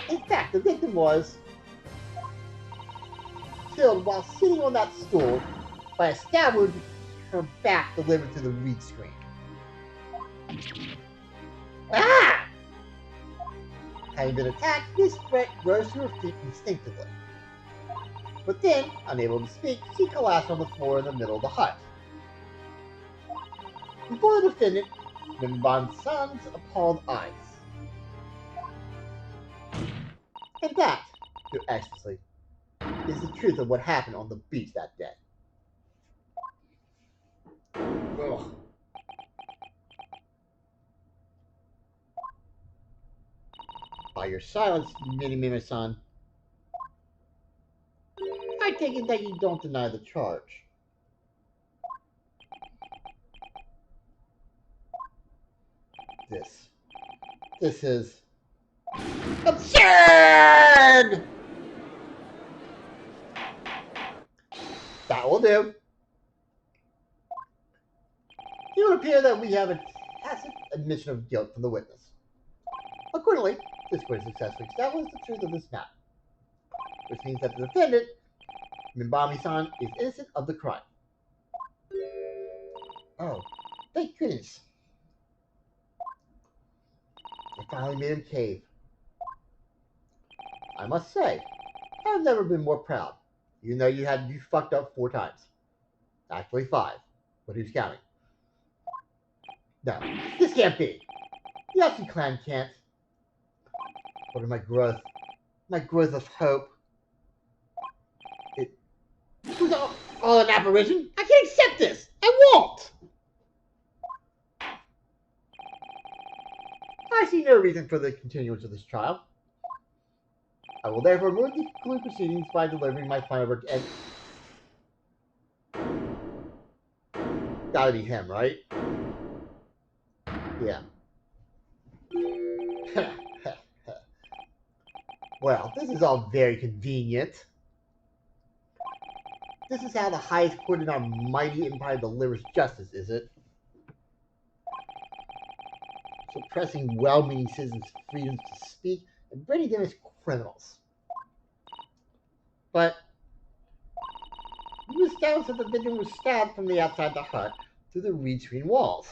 S1: in fact, the victim was killed while sitting on that stool by a stab wound to her back delivered to the reed screen. Ah! Having been attacked, Miss Brett rose to her feet instinctively. But then, unable to speak, she collapsed on the floor in the middle of the hut. Before the defendant, Minbon-san's appalled eyes. And that, Your Excellency, is the truth of what happened on the beach that day. Ugh. By your silence, Minimima-san, I take it that you don't deny the charge. This is absurd! That will do. It would appear that we have a tacit admission of guilt from the witness. Accordingly, this court has successfully established the truth of this matter, which means that the defendant, Minbami-san, is innocent of the crime. Oh, thank goodness. I finally made him cave. I must say, I've never been more proud, even though you fucked up 4 times. Actually 5, but who's counting? No, this can't be. The Yatsu clan can't. What are my growth of hope? It was all an apparition. I can't accept this. I won't. I see no reason for the continuance of this trial. I will therefore move to conclude proceedings by delivering my final verdict. And gotta be him, right? Yeah. Well, this is all very convenient. This is how the highest court in our mighty empire delivers justice, is it? Suppressing well-meaning citizens' freedoms to speak and branding them as criminals. But you established that the victim was stabbed from the outside the hut through the reed screen walls.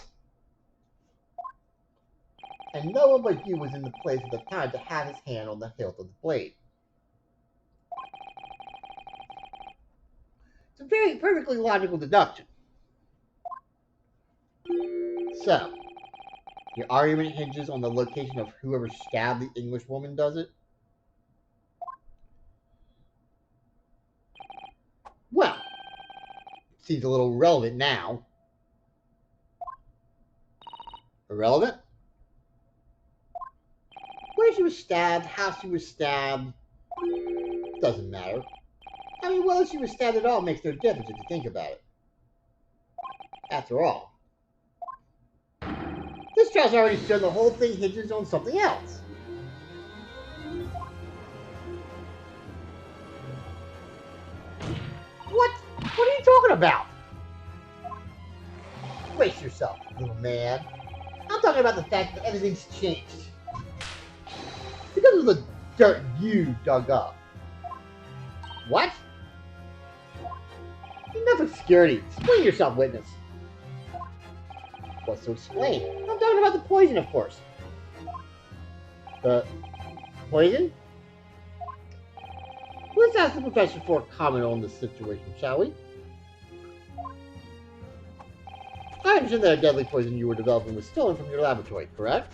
S1: And no one but you was in the place at the time to have his hand on the hilt of the blade. It's a very perfectly logical deduction. So, Your argument hinges on the location of whoever stabbed the English woman, does it? Well, seems a little relevant now. Irrelevant? Where she was stabbed, how she was stabbed, doesn't matter. I mean, whether she was stabbed at all makes no difference if you think about it. After all, this trial's already shown the whole thing hinges on something else. What? What are you talking about? Brace yourself, little man. I'm talking about the fact that everything's changed. Because of the dirt you dug up. What? Enough obscurity. Explain yourself, witness. What's to explain? I'm talking about the poison, of course. The poison? Let's ask the professor for a comment on this situation, shall we? I understand that a deadly poison you were developing was stolen from your laboratory, correct?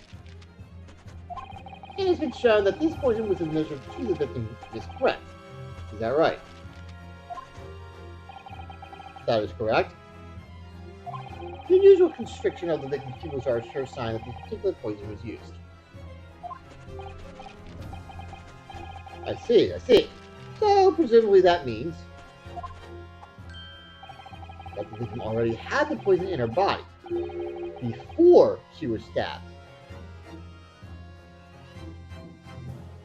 S1: It has been shown that this poison was administered to the victim is correct. Is that right? That is correct. The unusual constriction of the victim's pupils are a sure sign that this particular poison was used. I see. So, presumably that means that the victim already had the poison in her body before she was stabbed.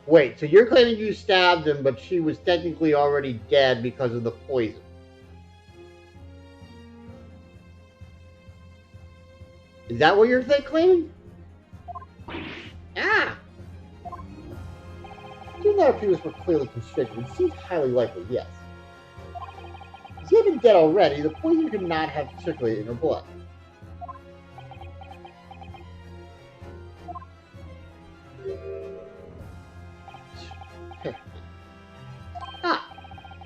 S1: Wait, so you're claiming you stabbed him, but she was technically already dead because of the poison? Is that what you're claiming? Ah! Given that her pupils were clearly constricted, it seems highly likely, yes. If she had been dead already, the poison could not have circulated in her blood.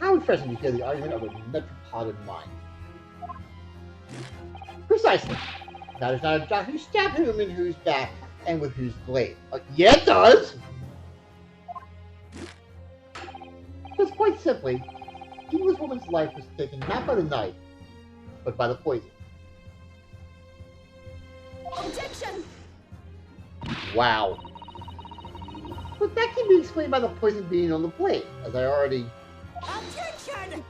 S1: How refreshing to hear the argument of a metropolitan mind. Precisely. That is not a doctor who stabbed him in whose back and with whose blade. Yeah, it does! Because quite simply, the English woman's life was taken not by the knife, but by the poison.
S3: Objection!
S1: Wow. But that can be explained by the poison being on the blade, as I already...
S3: Objection!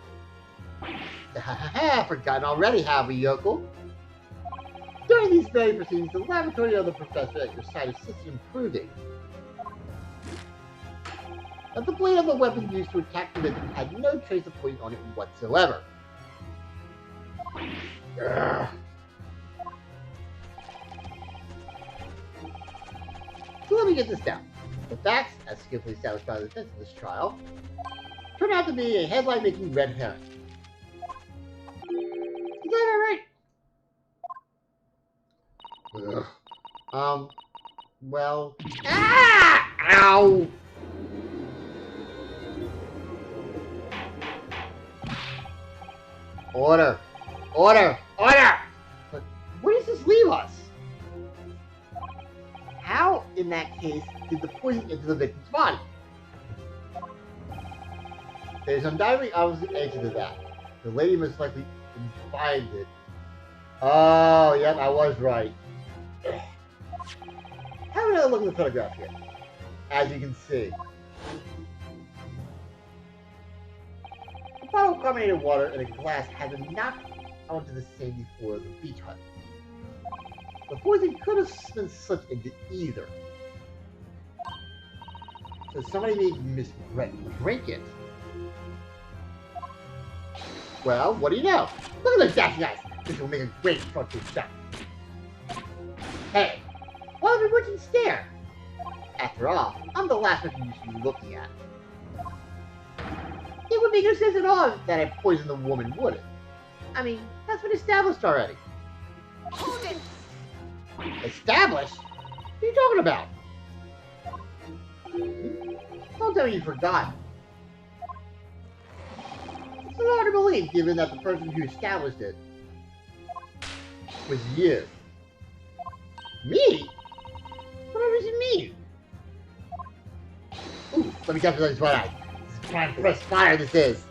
S1: Forgotten already, have we, yokel? During these very proceedings, the laboratory of the professor at your side assisted in proving that the blade of the weapon used to attack the victim had no trace of poison on it whatsoever. Ugh. So let me get this down. The facts, as skillfully established by the defense of this trial, turn out to be a headline-making red herring. Is that alright? Well... Ah! Ow! Order! Order! Order! But where does this leave us? How, in that case, did the poison enter the victim's body? There's undoubtedly opposite answer to that. The lady most likely imbibed it. Oh, yep, I was right. Have another look at the photograph here. As you can see, the bottle of carbonated water in a glass had been knocked onto the sandy floor of the beach hut. The poison could have been slipped into either. So somebody made Miss Brett drink it. Well, what do you know? Look at those dashing eyes. This will make a great front to shot. Hey, what a bewitching stare! After all, I'm the last person you should be looking at. It would make no sense at all that I poisoned the woman, would it? I mean, that's been established already.
S3: Hold it!
S1: Established? What are you talking about? Don't tell me you forgot. It's hard to believe, given that the person who established it was you. Me? does it mean? Ooh, let me capture this one eye. This is prime press fire, this is.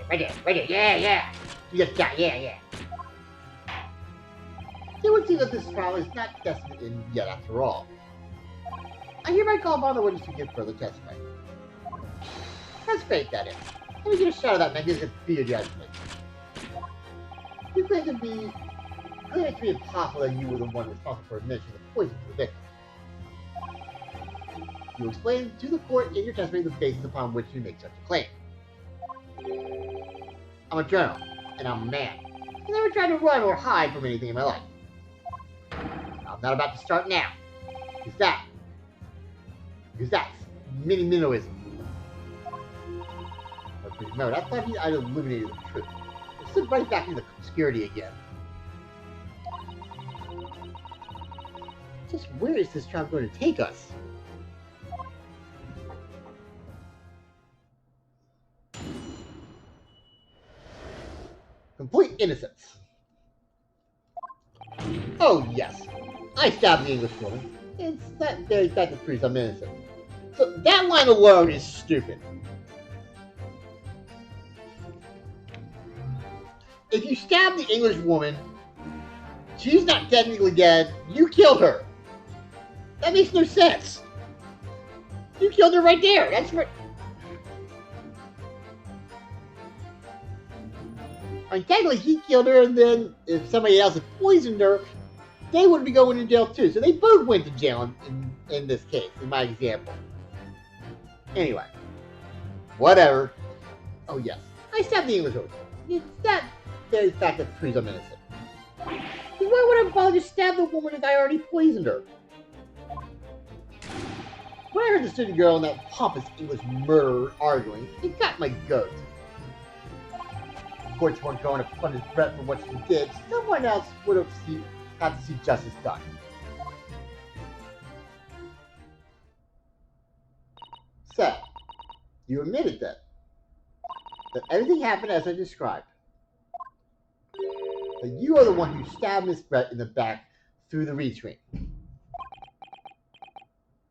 S1: Right there, yeah. You just got, yeah. It would seem that this trial is not destined to end yet after all. I hereby call upon the witness to give further testimony. Let's fake that in. Let me get a shot of that magnificent fear judgment. You claim it to be impossible that you were the one responsible for administering the poison to the victim. You explain to the court in your testimony the basis upon which you make such a claim. I'm a journal, and I'm a man. I never tried to run or hide from anything in my life. I'm not about to start now. Because that's mini-minnoism. Remember, I thought I'd eliminated the truth. It slipped right back into obscurity again. Just where is this trial going to take us? Complete innocence. Oh, yes. I stabbed the English woman. It's that very fact that proves I'm innocent. So that line alone is stupid. If you stab the English woman, she's not technically dead. You killed her. That makes no sense. You killed her right there. That's right. I mean, technically, he killed her, and then if somebody else had poisoned her, they would be going to jail too. So they both went to jail in this case, in my example. Anyway, whatever. Oh yes, I stabbed the English woman. It's that very fact that proves I'm innocent. Why would I bother to stab the woman if I already poisoned her? When I heard the student girl and that pompous English murderer arguing, it got my goat. Courts weren't going to punish Brett for what she did. Someone else would have had to see justice done. So, you admitted that everything happened as I described. That you are the one who stabbed Miss Brett in the back through the reed screen.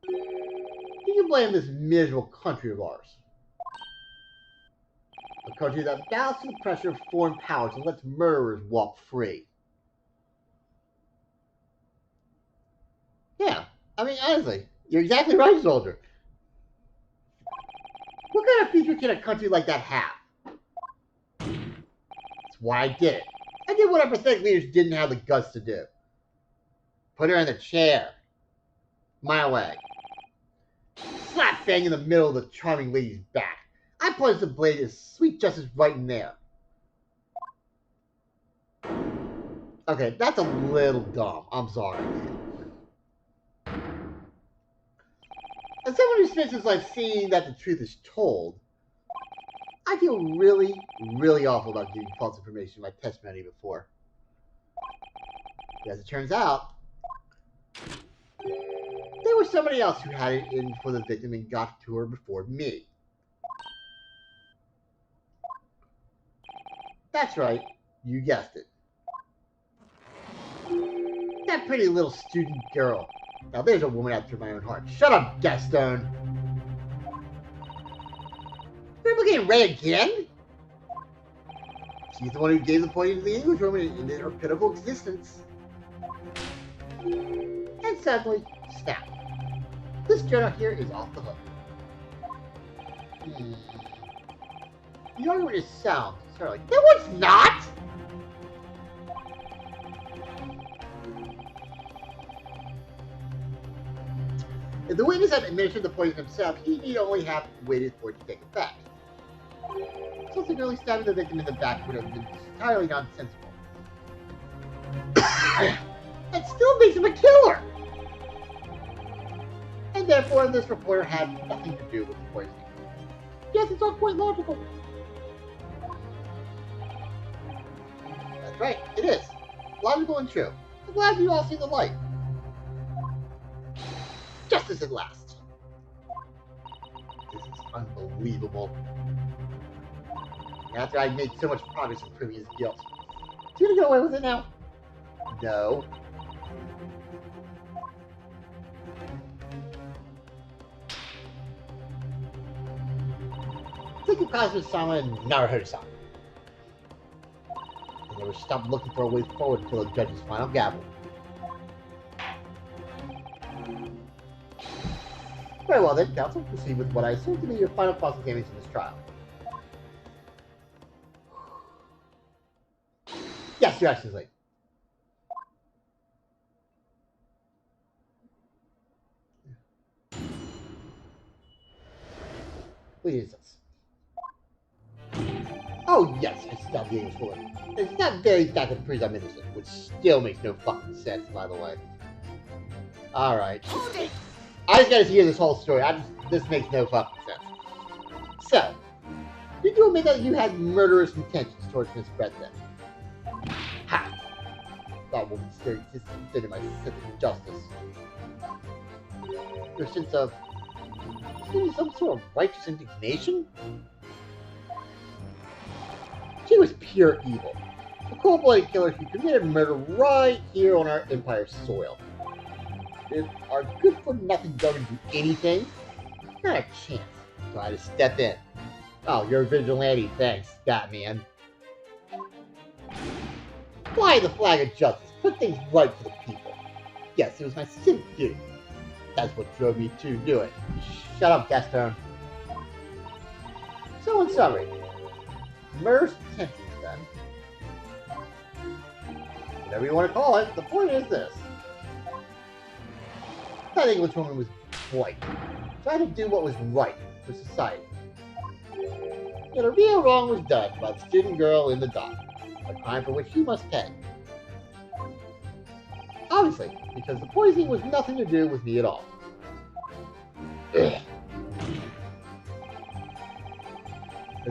S1: You can blame this miserable country of ours. A country that bows to the pressure of foreign powers and lets murderers walk free. Yeah, I mean, honestly, you're exactly right, soldier. What kind of future can a country like that have? That's why I did it. I did what our pathetic leaders didn't have the guts to do. Put her in the chair. My way. Slap bang in the middle of the charming lady's back. I plunged the blade of sweet justice right in there. Okay, that's a little dumb. I'm sorry. As someone who spends his life seeing that the truth is told, I feel really, really awful about giving false information in my testimony before. As it turns out, there was somebody else who had it in for the victim and got to her before me. That's right, you guessed it. That pretty little student girl. Now there's a woman after my own heart. Shut up, Gaston! You're getting Ray again? She's the one who gave the poison to the English woman in her pitiful existence. And suddenly, snap. This journal here is off the hook. The argument is sound. Sorry, like, no, it's not! If the witness had administered the poison himself, he need only have waited for it to take effect. Subsequently, stabbing the victim in the back would have been entirely nonsensical. That still makes him a killer! And therefore, this reporter had nothing to do with the poisoning. Yes, it's all quite logical. That's right, it is. Logical and true. I'm glad you all see the light. Justice at last. This is unbelievable. After I made so much progress in proving his guilt. Is he gonna get away with it now? No. Think of Kazuma-sama and Naruhodo-sama. They never stopped looking for a way forward until the judge's final gavel. Very well then, counsel, proceed with what I assume to be your final cross-examination in this trial. Yes, Your Excellency. Please. Oh yes, I stabbed the English woman. It's not very fact that proves I'm innocent, which still makes no fucking sense, by the way. Alright.
S3: Hold it!
S1: I just gotta hear this whole story. This makes no fucking sense. So, did you admit that you had murderous intentions towards Miss Breadth? Ha! That woman's very distant in my sense of justice. Your sense of some sort of righteous indignation? She was pure evil. A cold-blooded killer who committed murder right here on our Empire's soil. If our good-for-nothing government do anything, not a chance. So I had to step in. Oh, you're a vigilante, thanks, Batman. Fly the flag of justice. Put things right for the people. Yes, it was my civic duty. That's what drove me to do it. Shut up, Gaston. So in summary, murderous intentions then. Whatever you want to call it, the point is this. That Englishwoman was white, trying to do what was right for society. Yet a real wrong was done by the student girl in the dock, a crime for which she must pay. Obviously, because the poisoning was nothing to do with me at all. Because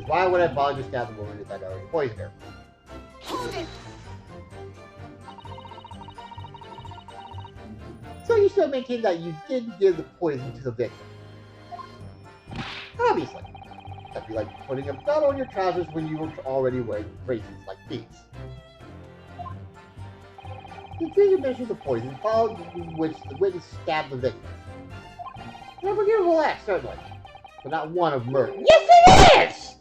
S1: why would I bother to stab the woman if I'd already poisoned her?
S3: Hold it!
S1: So you still maintain that you did give the poison to the victim? Obviously. That'd be like putting a belt on your trousers when you were already wearing bracelets like these. The decision measures the poison, followed which the witness stabbed the victim. An unforgivable act, certainly, but not one of murder. Yes, it is!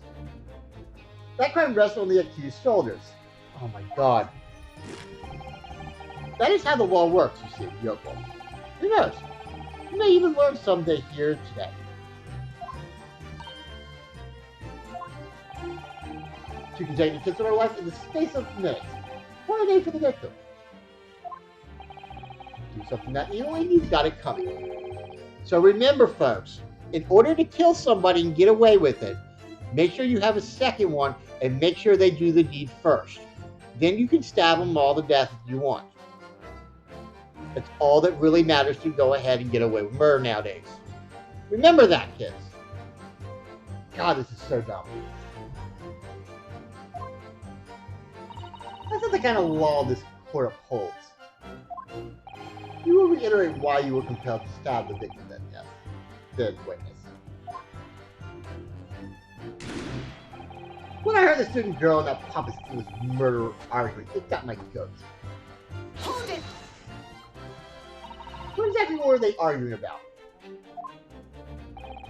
S1: That crime rests on the accused's shoulders. Oh my god. That is how the law works, you see, Yoko. Who knows? You may even learn someday here today. She can take the kids of her life in the space of minutes. What a day for the victim. Do something that evil and you've got it coming. So remember, folks, in order to kill somebody and get away with it, make sure you have a second one and make sure they do the deed first. Then you can stab them all to death if you want. That's all that really matters to go ahead and get away with murder nowadays. Remember that, kids. God, this is so dumb. That's not the kind of law this court upholds. You will reiterate why you were compelled to stab the victim then, yes. The witness. When I heard the student girl and that pompous English murderer arguing, it got my goat.
S3: Hold it!
S1: What exactly were they arguing about?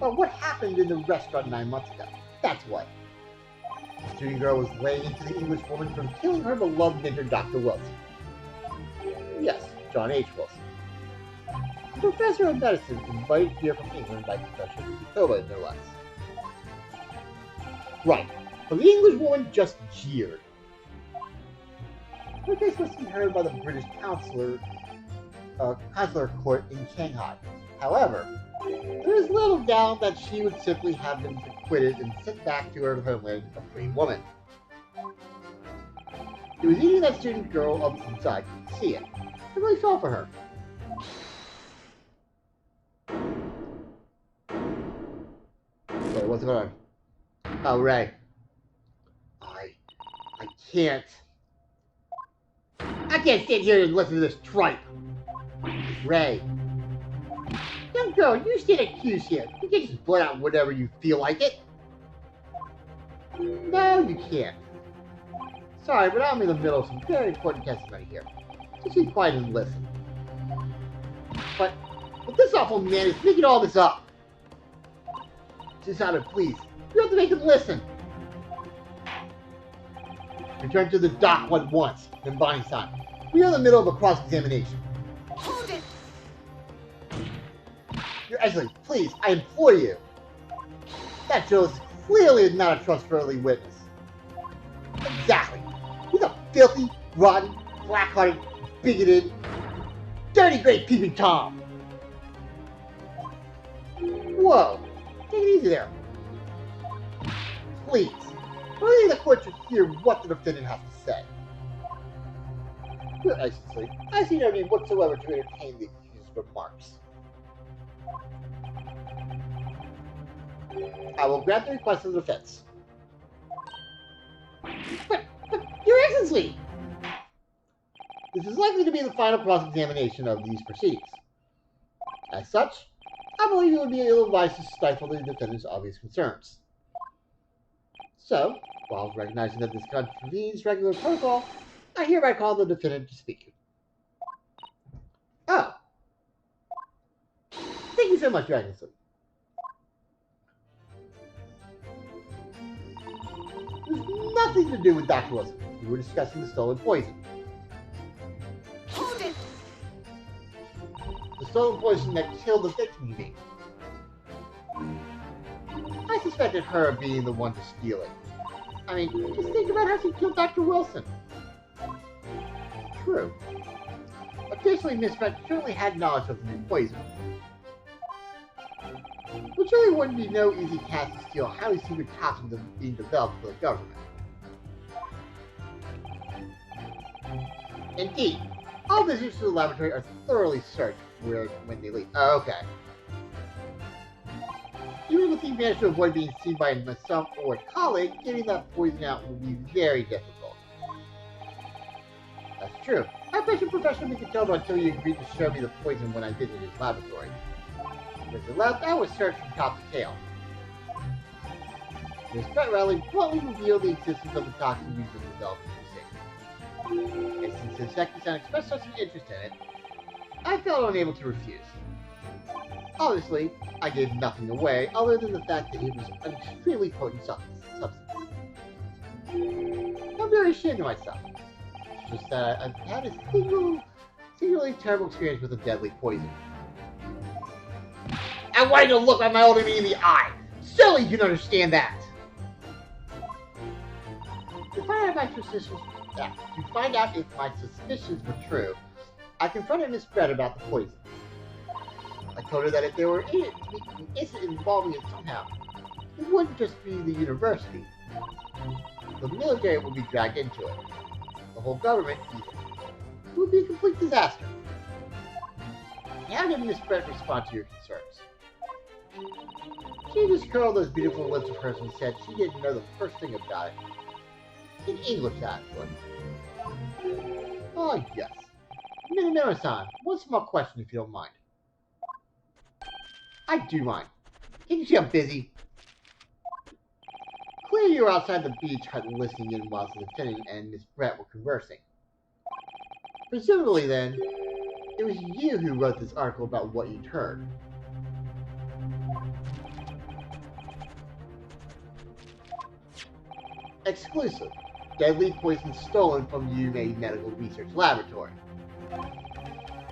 S1: Well, what happened in the restaurant 9 months ago? That's what. The student girl was laying into the English woman from killing her beloved mentor, Dr. Wilson. Yes, John H. Wilson. A professor of medicine invited here from England by Professor Kutoba, no less. Right, but the English woman just jeered. Her case must be heard by the British consular court in Shanghai. However, there is little doubt that she would simply have been acquitted and sent back to her homeland a free woman. It was eating that student girl up inside. You could see it. I really felt for her. Wait, what's going on? Oh, Ray. I can't. I can't sit here and listen to this tripe. Ray. Young girl, you stand accused here. You can't just blurt out whatever you feel like it. No, you can't. Sorry, but I'm in the middle of some very important testimony here. Just be quiet and listen. But this awful man is making all this up. Susanna, please, You have to make him listen. Return to the dock at once, then Bonnie-san. We are in the middle of a cross-examination.
S3: Hold it!
S1: Your Excellency, please, I implore you. That journalist clearly not a trustworthy witness. Exactly. He's a filthy, rotten, black-hearted, bigoted, dirty great peeping Tom. Whoa, take it easy there. Please, only the court should hear what the defendant has to say. Your Excellency, I see no need whatsoever to entertain the accused's remarks. I will grant the request of the defense. But, Your Excellency! This is likely to be the final cross-examination of these proceedings. As such, I believe it would be ill-advised to stifle the defendant's obvious concerns. So, while recognizing that this contravenes regular protocol, I hereby call the defendant to speak. Oh. Thank you so much, Your Excellency. There's nothing to do with Dr. Wilson. We were discussing the stolen poison.
S3: Hold it!
S1: The stolen poison that killed the victim, you mean? I suspected her of being the one to steal it. I mean, just think about how she killed Dr. Wilson. True. Additionally, Miss Brett surely had knowledge of the new poison. Which surely wouldn't be no easy task to steal highly secret toxins being developed for the government. Indeed, all visitors to the laboratory are thoroughly searched when they leave. Oh, okay. Even if he managed to avoid being seen by myself or a colleague, getting that poison out would be very difficult. That's true. I bet your professor we could tell until you agreed to show me the poison when I visited his laboratory. With the left, I was searched from top to tail. Miss Brett Riley bluntly revealed the existence of the toxin we've been developing for safety. And since his second-son expressed such an interest in it, I felt unable to refuse. Obviously, I gave nothing away other than the fact that it was an extremely potent substance. I'm very ashamed of myself. It's just that I've had a singularly terrible experience with a deadly poison. I wanted to look at my old enemy in the eye. Surely you can understand that. To find out if my suspicions were true, I confronted Miss Brett about the poison. I told her that if there were an incident involving it somehow, it wouldn't just be the university. The military would be dragged into it. The whole government, even. It would be a complete disaster. How did Miss Brett respond to your concerns? She just curled those beautiful lips of hers and said she didn't know the first thing about it. In English, actually. Oh, yes. Minamino-san, one small question if you don't mind. I do mind. Can you see I'm busy? Clearly you were outside the beach hut listening in while the lieutenant and Miss Brett were conversing. Presumably then, it was you who wrote this article about what you'd heard. Exclusive. Deadly poison stolen from Yume Medical Research Laboratory.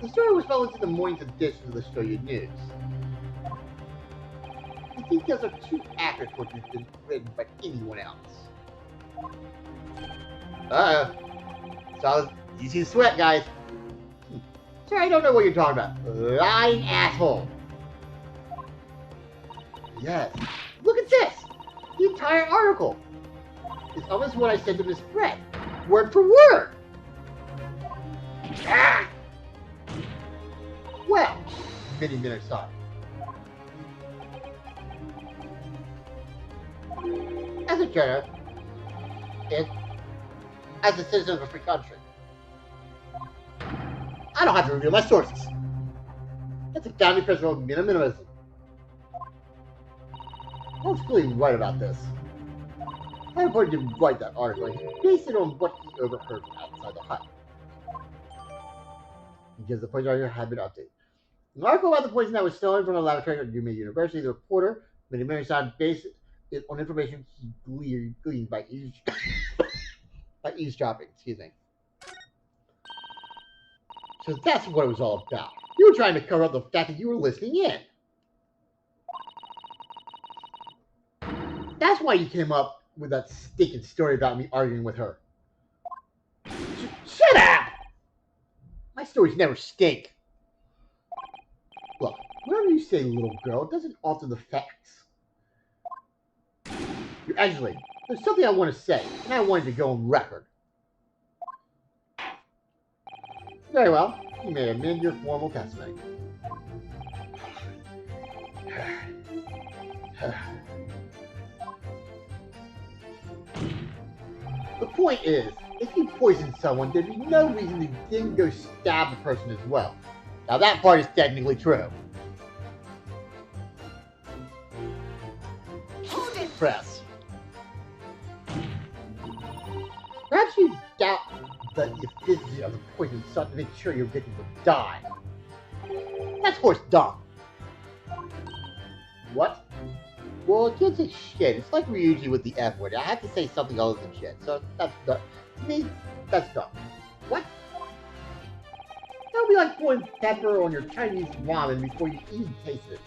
S1: The story was published in the morning's edition of the Shoyu News. The details are too accurate for it to have been written by anyone else. So, you see the sweat, guys. Sorry, I don't know what you're talking about. Lying asshole. Yes. Look at this! The entire article! It's almost what I said to Miss Brett. Word for word! Ah! Well, Minamino-san. As a journalist, as a citizen of a free country, I don't have to reveal my sources. That's a founding principle of minimalism. I was clearly right about this. I reported to write that article and based it on what he overheard outside the hut. Because the poison article had been updated. An article about the poison that was stolen from the laboratory at Yume University, the reporter, Minamino-san, based on information he gleaned by by eavesdropping. Excuse me. So that's what it was all about. You were trying to cover up the fact that you were listening in. That's why you came up with that stinking story about me arguing with her. Shut up! My stories never stink. Look, whatever you say, little girl, it doesn't alter the facts. Actually, there's something I want to say, and I wanted to go on record. Very well, you may amend your formal testimony. The point is, if you poisoned someone, there'd be no reason to then go stab the person as well. Now that part is technically true.
S3: Hold it!
S1: Press. Perhaps you doubt that the efficacy of the poison sought to make sure your victim would die. That's horse dumb. What? Well, it can't say shit. It's like Ryuji with the F word. I have to say something other than shit. So that's dumb. To me, that's dumb. What? That would be like pouring pepper on your Chinese ramen before you even tasted it.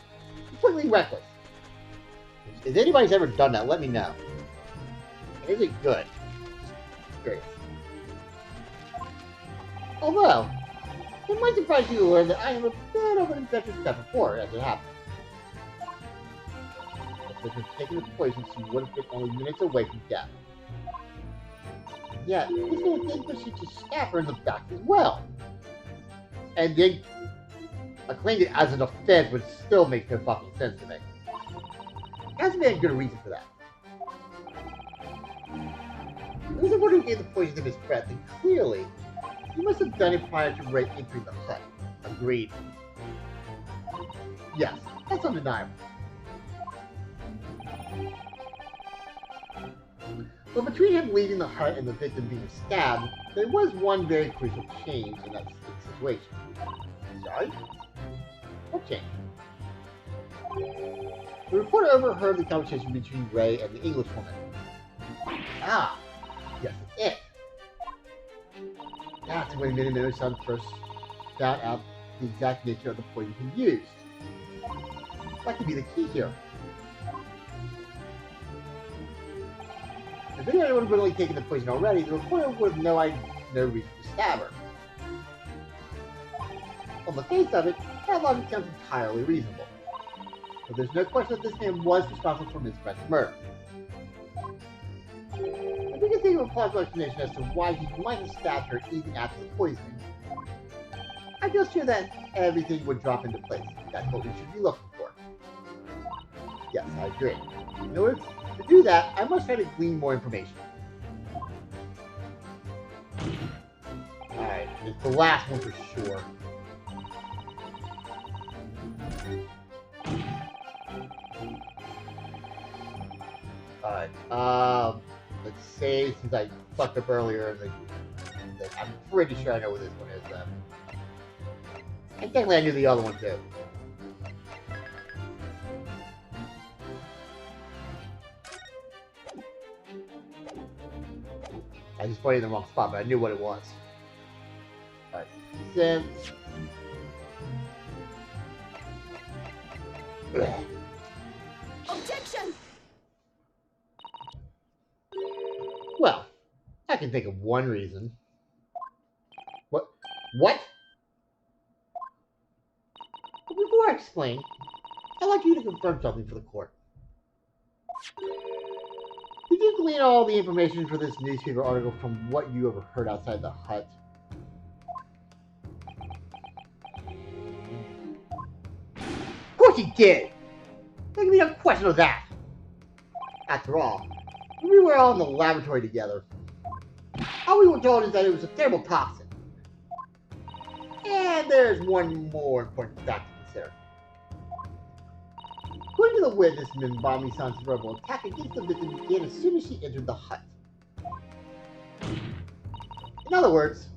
S1: Completely reckless. If anybody's ever done that, let me know. Is it good? Curious. Although, it might surprise you to learn that I am a bit of an infectious pepper as it happens. If it taken the poison, she would have been only minutes away from death. Yet, this little thing proceeded to stab her in the back as well. And then, I claimed it as an offense, which still makes no fucking sense to me. Hasn't been a good reason for that. It was the one who gave the poison to Miss Pratt, and clearly, he must have done it prior to Ray entering the hut. Agreed. Yes, that's undeniable. But between him leaving the hut and the victim being stabbed, there was one very crucial change in that situation. Sorry? What change? The reporter overheard the conversation between Ray and the Englishwoman. Ah, yes, it's it. That's when Minamino-san first found out the exact nature of the poison he used. That could be the key here. If anyone would have really taken the poison already, the reporter would have no reason to stab her. On the face of it, that logic sounds entirely reasonable. But there's no question that this man was responsible for Miss Pratt's murder. If we can think of a plausible explanation as to why he might have stabbed her even after the poisoning, I feel sure that everything would drop into place. That's what we should be looking for. Yes, I agree. In order to do that, I must try to glean more information. Alright, it's the last one for sure. Alright, let's say, since I fucked up earlier, I'm pretty sure I know what this one is, and technically I knew the other one too. I just put it in the wrong spot, but I knew what it was. Alright, then...
S3: Objection!
S1: Well, I can think of one reason. What? What? But before I explain, I'd like you to confirm something for the court. Did you glean all the information for this newspaper article from what you overheard outside the hut? Of course you did! There can be no question of that! After all, we were all in the laboratory together. All we were told is that it was a terrible toxin. And there's one more important fact to consider. According to the witness, Minbami-san's verbal attack against the victim began as soon as she entered the hut. In other words,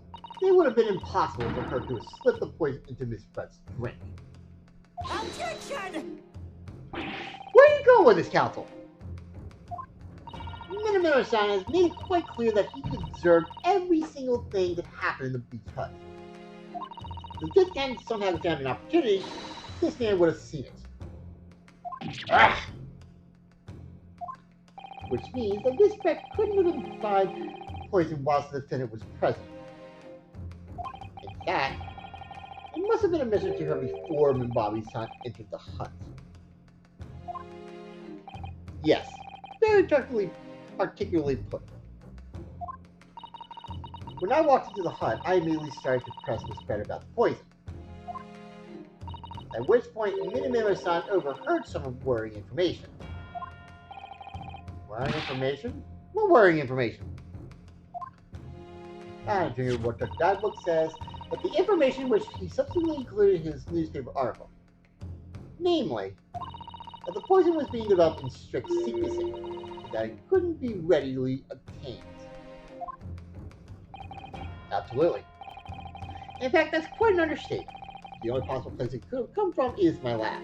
S1: it would have been impossible for her to have slipped the poison into Miss Pratt's drink.
S3: Objection!
S1: Where are you going with this, counsel? Minamura-san has made it quite clear that he observed every single thing that happened in the beach hut. If this man somehow found an opportunity, this man would have seen it. Ah! Which means that this Beck couldn't have applied poison whilst the defendant was present. In fact, it must have been a message to her before Minbami-san entered the hut. Yes, very particularly put. When I walked into the hut, I immediately started to press the spread about the poison. At which point, Minamura-san overheard some worrying information. Worrying information? What worrying information? Manager what the guidebook says, but the information which he subsequently included in his newspaper article. Namely, that the poison was being developed in strict secrecy, and that it couldn't be readily obtained. Absolutely. In fact, that's quite an understatement. The only possible place it could have come from is my lab.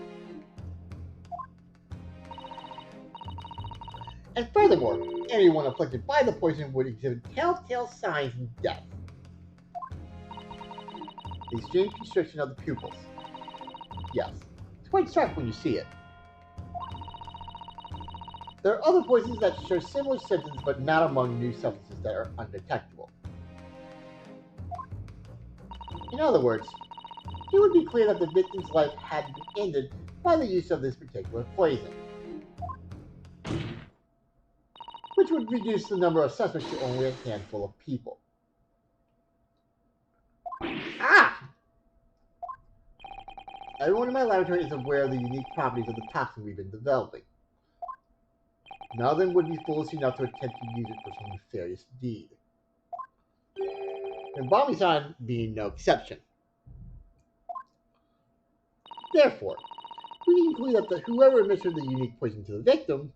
S1: And furthermore, anyone afflicted by the poison would exhibit telltale signs of death. The extreme constriction of the pupils. Yes, it's quite stark when you see it. There are other poisons that show similar symptoms, but not among new substances that are undetectable. In other words, it would be clear that the victim's life had been ended by the use of this particular poison, which would reduce the number of suspects to only a handful of people. Ah! Everyone in my laboratory is aware of the unique properties of the toxin we've been developing. None of them would be foolish enough to attempt to use it for some nefarious deed. And Minbami-san being no exception. Therefore, we conclude that whoever administered the unique poison to the victim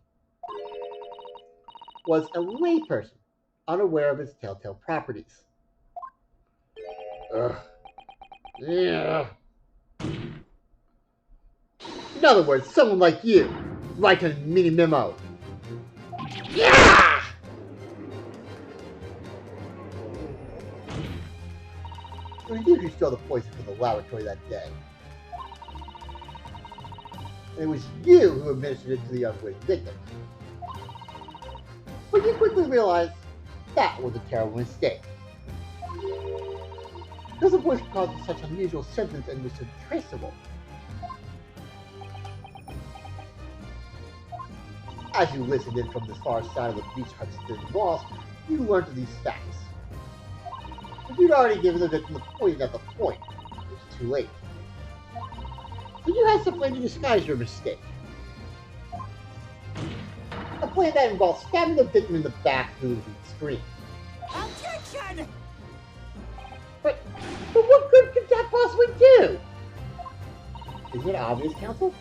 S1: was a layperson, unaware of its telltale properties. Ugh. Yeah. In other words, someone like you, write a mini memo. Yeah! It was you who stole the poison from the laboratory that day. And it was you who administered it to the unwitting victim. But you quickly realized that was a terrible mistake. Because the poison causes such unusual symptoms and was so traceable. As you listened in from the far side of the beach hut's thin walls, you learned of these facts. But you'd already given the victim the poison at the point. It was too late. So you had some plan to disguise your mistake. A plan that involves stabbing the victim in the back through the screen.
S3: Objection!
S1: But what good could that possibly do? Isn't it obvious, Counsel?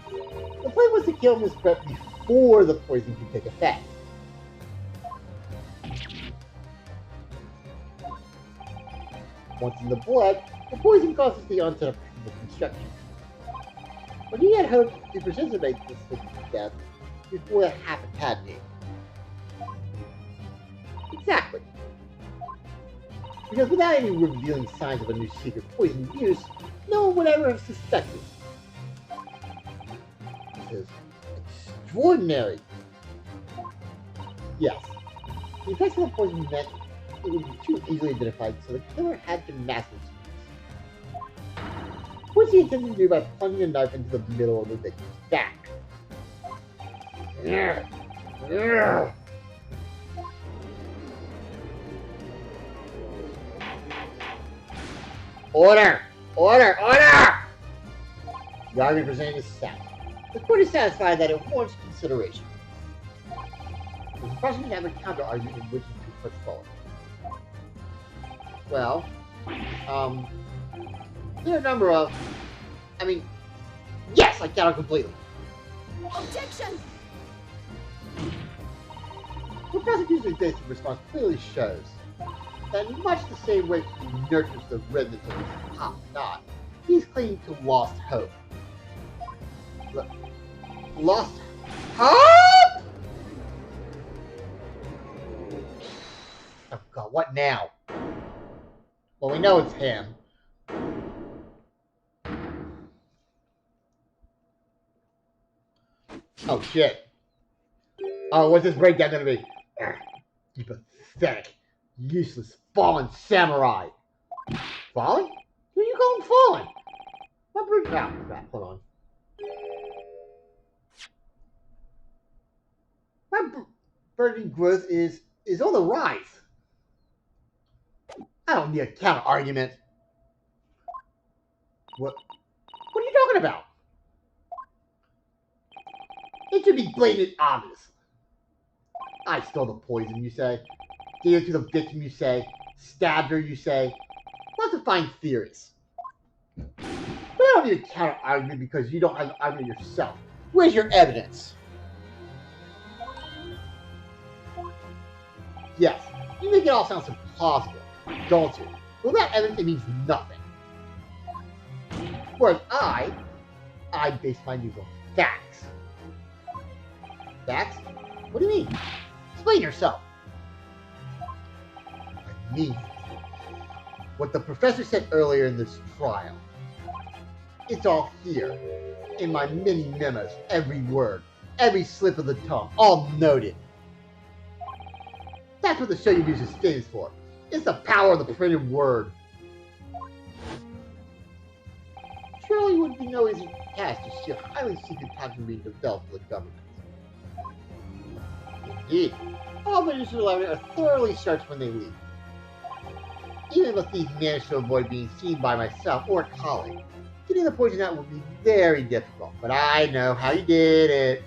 S1: The plan was to kill Miss Brett before the poison could take effect. Once in the blood, the poison causes the onset of pupil constriction. But he had hoped to precipitate this victim's death before that happened, hadn't he? Exactly. Because without any revealing signs of a new secret poison use, no one would ever have suspected. This is extraordinary. Yes, the effects of the poison meant it would be too easily identified, so the killer had to mask its use. Which he attempted to do by plunging a knife into the middle of the victim's back. Order! Order! Order! The argument presented is set. The court is satisfied that it warrants consideration. The prosecution have a counter-argument in which it should put forward. Well, there are a number of... yes, I counter completely.
S3: Objection!
S1: The prosecution's basic response clearly shows that in much the same way he nurtures the remnants of his top knot, he's clinging to lost hope. Lost hope? God, what now? Well, we know it's him. Oh, shit. Oh, what's this breakdown gonna be? You pathetic, useless, fallen samurai. Fallen? Who you calling fallen? What brute? Ah, crap, hold on. My burgeoning growth is on the rise. I don't need a counter argument. What are you talking about? It should be blatant obvious. I stole the poison, you say. Gave it to the victim, you say. Stabbed her, you say. Lots of fine theories. But I don't need a counter argument because you don't have an argument yourself. Where's your evidence? Yes, you make it all sound so plausible, don't you? Without evidence, it means nothing. Whereas I base my news on facts. Facts? What do you mean? Explain yourself. I mean, what the professor said earlier in this trial. It's all here, in my many memos, every word, every slip of the tongue, all noted. That's what the Show You News is famous for. It's the power of the printed word. Surely it would be no easy task to see a highly secret document being developed for the government. Indeed, all visitors to the laboratory are thoroughly searched when they leave. Even if the thief managed to avoid being seen by myself or a colleague, getting the poison out would be very difficult. But I know how you did it.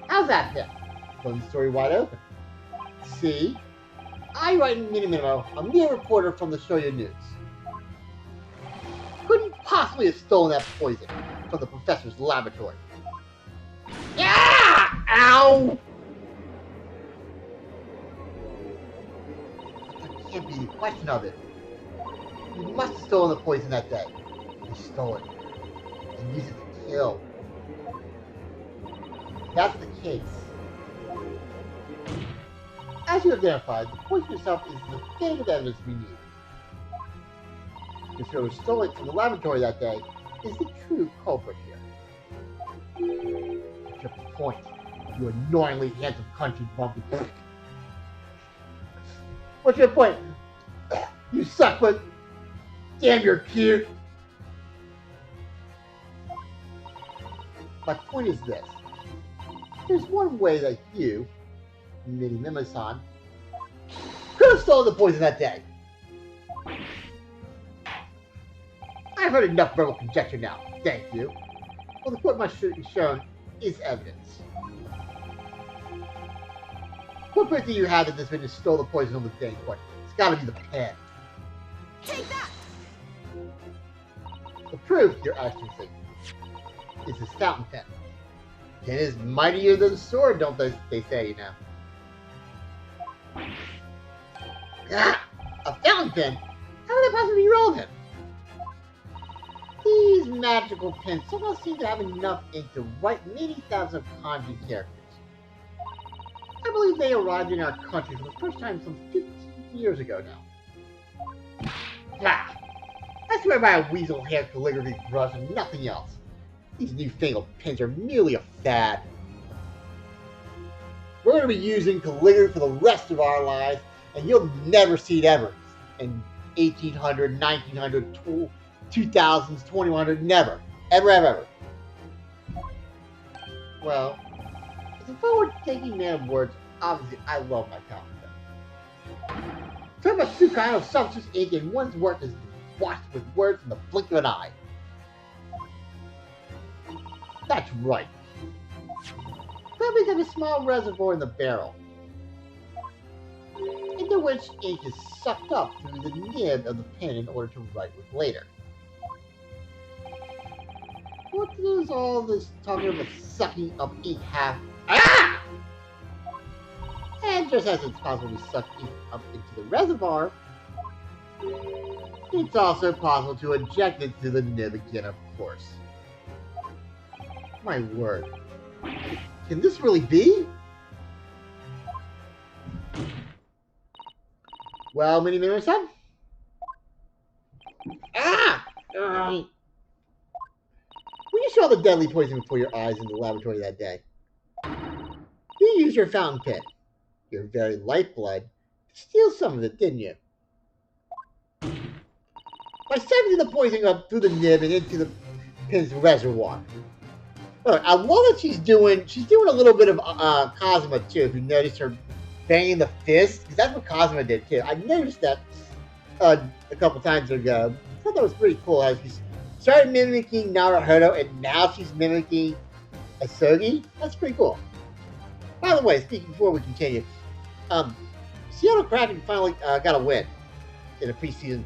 S1: How's that then? Putting the story wide open. See? I write in Minimimo, a mere reporter from the Show You News. Couldn't possibly have stolen that poison from the professor's laboratory. Yeah! Ow! There can't be any question of it. You must have stolen the poison that day. You stole it and used it to kill. If that's the case. As you identified, the poison itself is the thing of evidence we need. Whoever stole it from the laboratory that day is the true culprit here. What's your point, you annoyingly handsome country bumpkin? What's your point? You suck, but damn, you're cute. My point is this. There's one way that you, Minimimo-san, could have stolen the poison that day. I've heard enough verbal conjecture now, thank you. Well, the quote must be shown is evidence. What proof do you have that this witness stole the poison on the day in question? It's gotta be the pen.
S3: Take that!
S1: The proof, Your Excellency, is this fountain pen. Pen is mightier than the sword, don't they say, you know. Ah, a fountain pen? How would that possibly be relevant? These magical pens somehow seem to have enough ink to write many thousands of kanji characters. I believe they arrived in our country for the first time some 15 years ago now. Ah, I swear by a weasel-haired calligraphy brush and nothing else. These newfangled pens are merely a fad. We're going to be using calligraphy for the rest of our lives, and you'll never see it ever. In 1800, 1900, 2000s, 2100, never. Ever, ever, ever. Well, as a forward-thinking man of words, obviously I love my comic book. Talk about two kind of substance ink in one's work is washed with words in the blink of an eye. That's right. Copies have a small reservoir in the barrel, into which ink is sucked up through the nib of the pen in order to write with later. What does all this talking about sucking up ink have? Ah! And just as it's possible to suck ink up into the reservoir, it's also possible to eject it through the nib again, of course. My word. Can this really be? Well, Mini Minnow-san? Ah! Um, when you saw the deadly poison before your eyes in the laboratory that day, you used your fountain pen, your very lifeblood, to steal some of it, didn't you? By siphoning the poison up through the nib and into the pin's reservoir. Look, I love that she's doing a little bit of Cosma too. If you notice her banging the fist, because that's what Cosma did too. I noticed that a couple times ago. I thought that was pretty cool how she started mimicking Naruhodo and now she's mimicking Asogi. That's pretty cool. By the way, speaking before we continue, Seattle Kraken finally got a win in a preseason.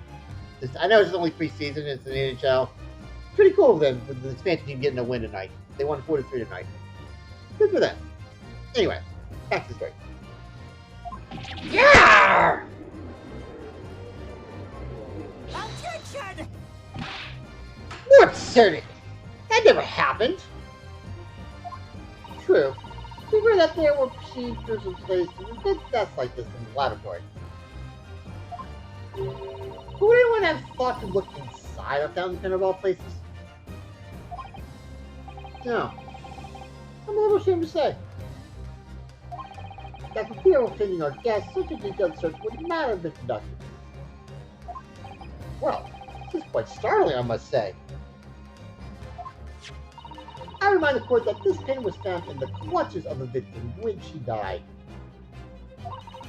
S1: I know it's only preseason, it's an NHL. Pretty cool of them with the expansion team getting a win tonight. They won 4-3 tonight. Good for them. Anyway, back to the story. Yeah!
S3: Attention!
S1: More absurdity! That never happened. True. Remember that there were procedures in place to prevent deaths like this in the laboratory. Would anyone have thought to look inside a fountain pen of all places? No. I'm a little ashamed to say. That for fear of offending our guests, such a detailed search would not have been conducted. Well, this is quite startling, I must say. I remind the court that this pen was found in the clutches of the victim when she died.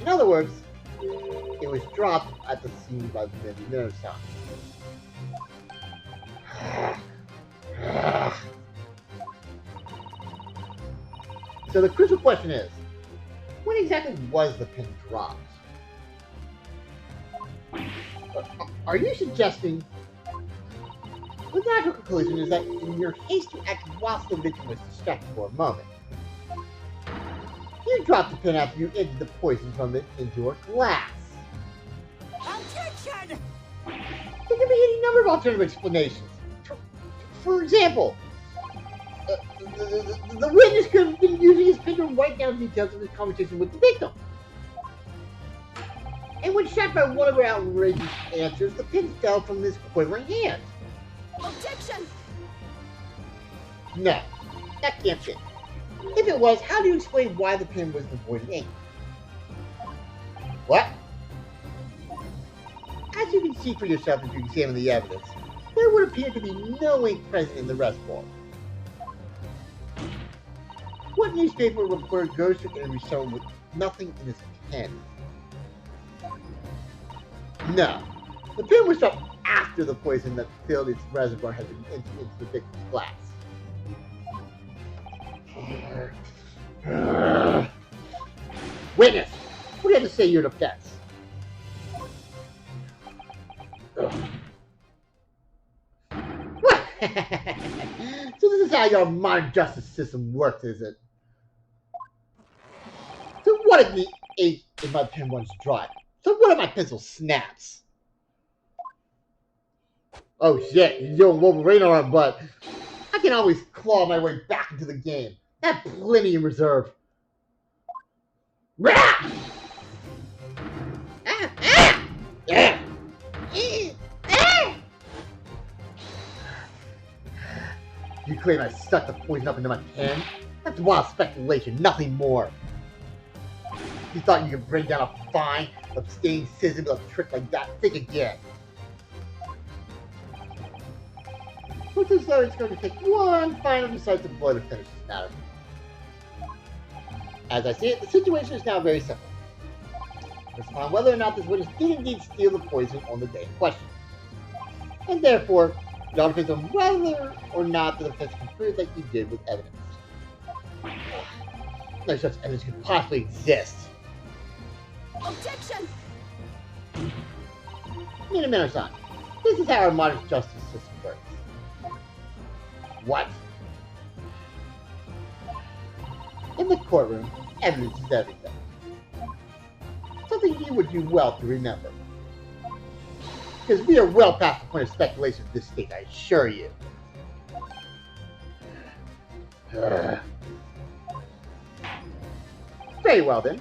S1: In other words, it was dropped at the scene by the Minnow-san. So the crucial question is, when exactly was the pin dropped? Are you suggesting the natural conclusion is that in your haste to act whilst the victim was distracted for a moment, you dropped the pin after you emptied the poison from it into her glass?
S3: Attention!
S1: There can be any number of alternative explanations. For example, the witness could have been using his pen to write down details of his conversation with the victim. And when shot by one of her outrageous answers, the pin fell from his quivering hand.
S3: Objection!
S1: No, that can't be. If it was, how do you explain why the pin was devoid of ink? What? As you can see for yourself if you examine the evidence, there would appear to be no ink present in the reservoir. What newspaper reporter goes to interview someone with nothing in his pen? No. The pen was dropped after the poison that filled its reservoir had been emptied into the victim's glass. Witness! What do you have to say to your defense? So this is how your modern justice system works, is it? So what if the ink in my pen runs dry? So what if my pencil snaps? Oh shit, you're doing Wolverine on my butt. I can always claw my way back into the game. I have plenty in reserve. Rah! Ah! Ah! Ah! Ah! You claim I stuck the poison up into my pen? That's wild speculation, nothing more. You thought you could bring down a fine of stained scissors with a trick like that? Think again. Looks as though it's going to take one final decisive blow to finish this matter. As I see it, the situation is now very simple. It's upon whether or not this witness did indeed steal the poison on the day in question. And therefore, it all depends on whether or not the defense can prove that he did with evidence. No such evidence could possibly exist.
S3: Objection!
S1: Minamino-san, this is how our modern justice system works. What? In the courtroom, evidence is everything. Something you would do well to remember. Because we are well past the point of speculation at this stage, I assure you. Very well then.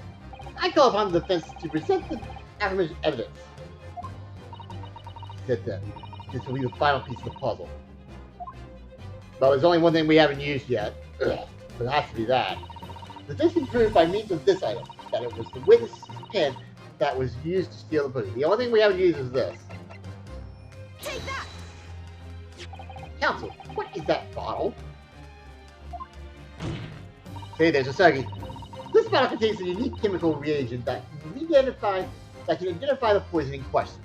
S1: I call upon the defense to present the Affirmation evidence. That's it. This will be the final piece of the puzzle. But there's only one thing we haven't used yet. Ugh, but it has to be that. Does this can prove by means of this item that it was the witness's pen that was used to steal the pudding. The only thing we haven't used is this.
S3: Take that!
S1: Counsel, what is that bottle? Say there's a second. This bottle contains a unique chemical reagent that can identify the poison in question.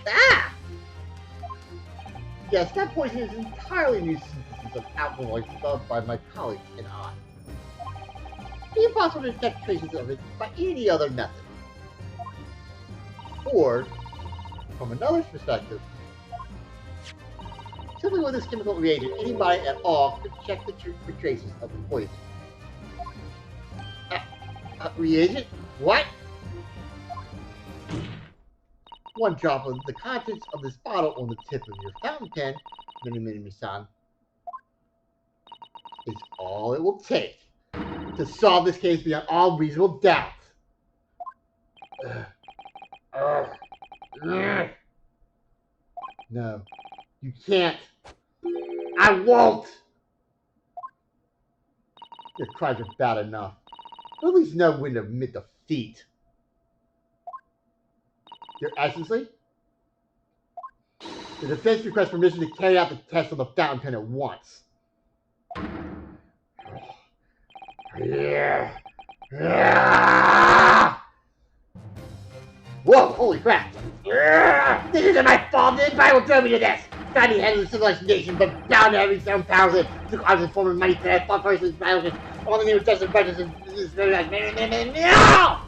S1: Ah! Yes, that poison is entirely new synthesis of alkaloids developed by my colleagues and I. It is impossible to detect traces of it by any other method. Or, from another perspective, simply with this chemical reagent, anybody at all could check for traces of the poison. Reagent? What? One drop of the contents of this bottle on the tip of your fountain pen, Mini-San, is all it will take to solve this case beyond all reasonable doubt. No, you can't. I won't! Your cries are bad enough. But at least know when to admit defeat. Your Excellency? The defense requests permission to carry out the test on the fountain pen at once. Whoa, holy crap! This isn't my fault! The Empire will throw me to this! Trying to handle the civilized nation, but bound to having some powers that took arms and form of money that I fought first in battles. All the name of justice and prejudice is very like no!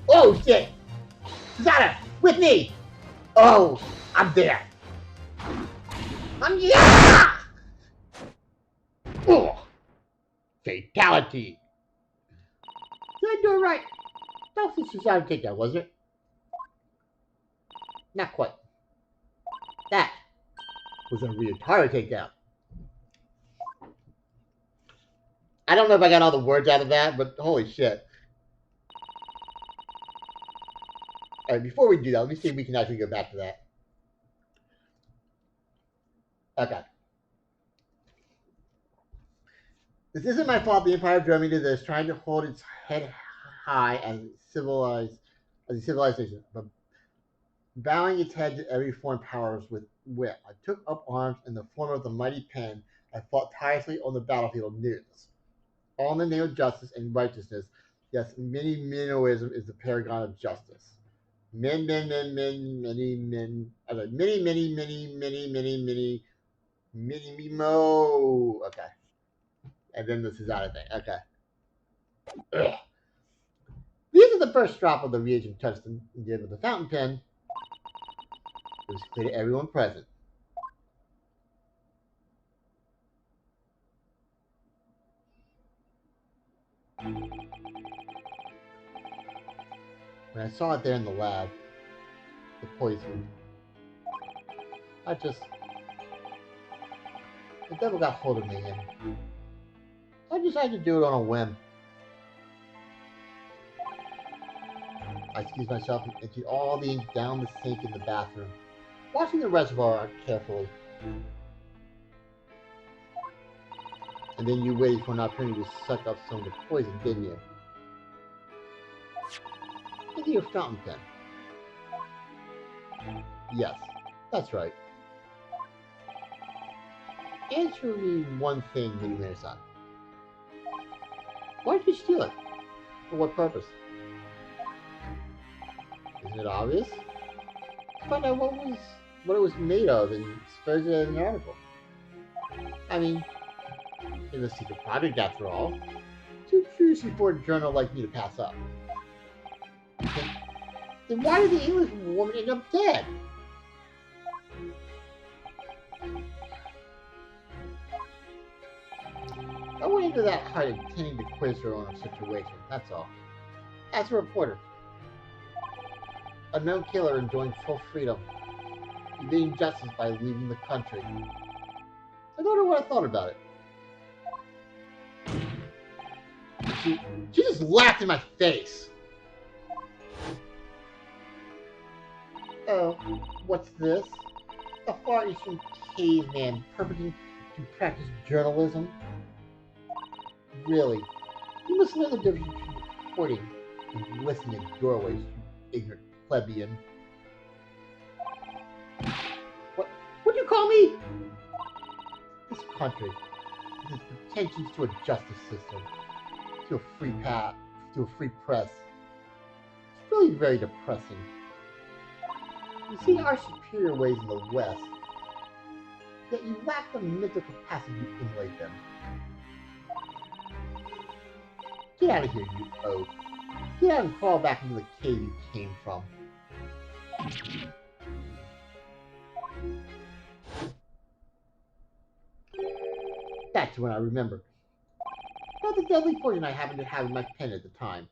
S1: Oh shit! Susanna, with me! Oh, I'm there! Yeah! Oh! Fatality! Did I do it right? That was a Susanna takedown, wasn't it? Not quite. That was a Ryotaro takedown. I don't know if I got all the words out of that, but holy shit. Alright, before we do that, let me see if we can actually go back to that. Okay. This isn't my fault the Empire drove me to this, trying to hold its head high as a civilization, but bowing its head to every foreign power with wit. I took up arms in the form of the mighty pen and fought tirelessly on the battlefield of news. All in the name of justice and righteousness. Yes, Minnoism is the paragon of justice. Many. Okay. And then this is out of thing. Okay. Ugh. These are the first drop of the reagent touched and did with the fountain pen. It was clear to everyone present. When I saw it there in the lab, the poison, the devil got hold of me and I decided to do it on a whim. I excused myself and emptied all the ink down the sink in the bathroom, washing the reservoir carefully. And then you waited for an opportunity to suck up some of the poison, didn't you? Into your fountain pen. Yes, that's right. Answer me one thing, Minimir-san. Why did you steal it? For what purpose? Isn't it obvious? Find out what it was made of and expose it in an article. I mean, it's a secret project after all. Too curious for a journal like me to pass up. Then why did the English woman end up dead? I went into that hut intending to quiz her on her situation, that's all. As a reporter, a known killer enjoying full freedom, evading justice by leaving the country. I don't know what I thought about it. She just laughed in my face. Oh, what's this? A Far Eastern caveman purporting to practice journalism? Really? You must know the difference between reporting and listening at doorways, you ignorant plebeian. What do you call me? This country, with its pretensions to a justice system, to a free path, to a free press, it's really very depressing. You see our superior ways in the West, yet you lack the mental capacity to emulate them. Get out of here, you oaf. Get out and crawl back into the cave you came from. That's when I remembered. About the deadly poison I happened to have in my pen at the time.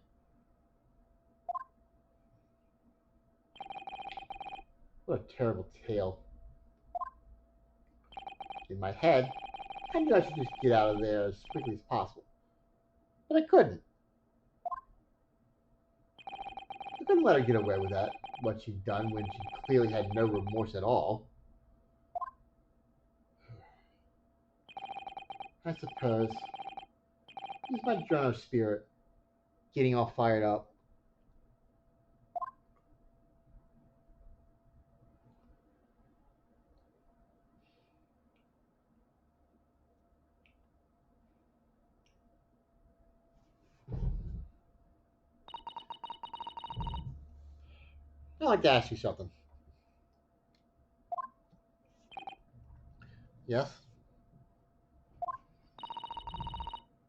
S1: What a terrible tale. In my head, I knew I should just get out of there as quickly as possible. But I couldn't. I couldn't let her get away with that, what she'd done when she clearly had no remorse at all. I suppose. Use my journo spirit, getting all fired up. I'd like to ask you something. Yes?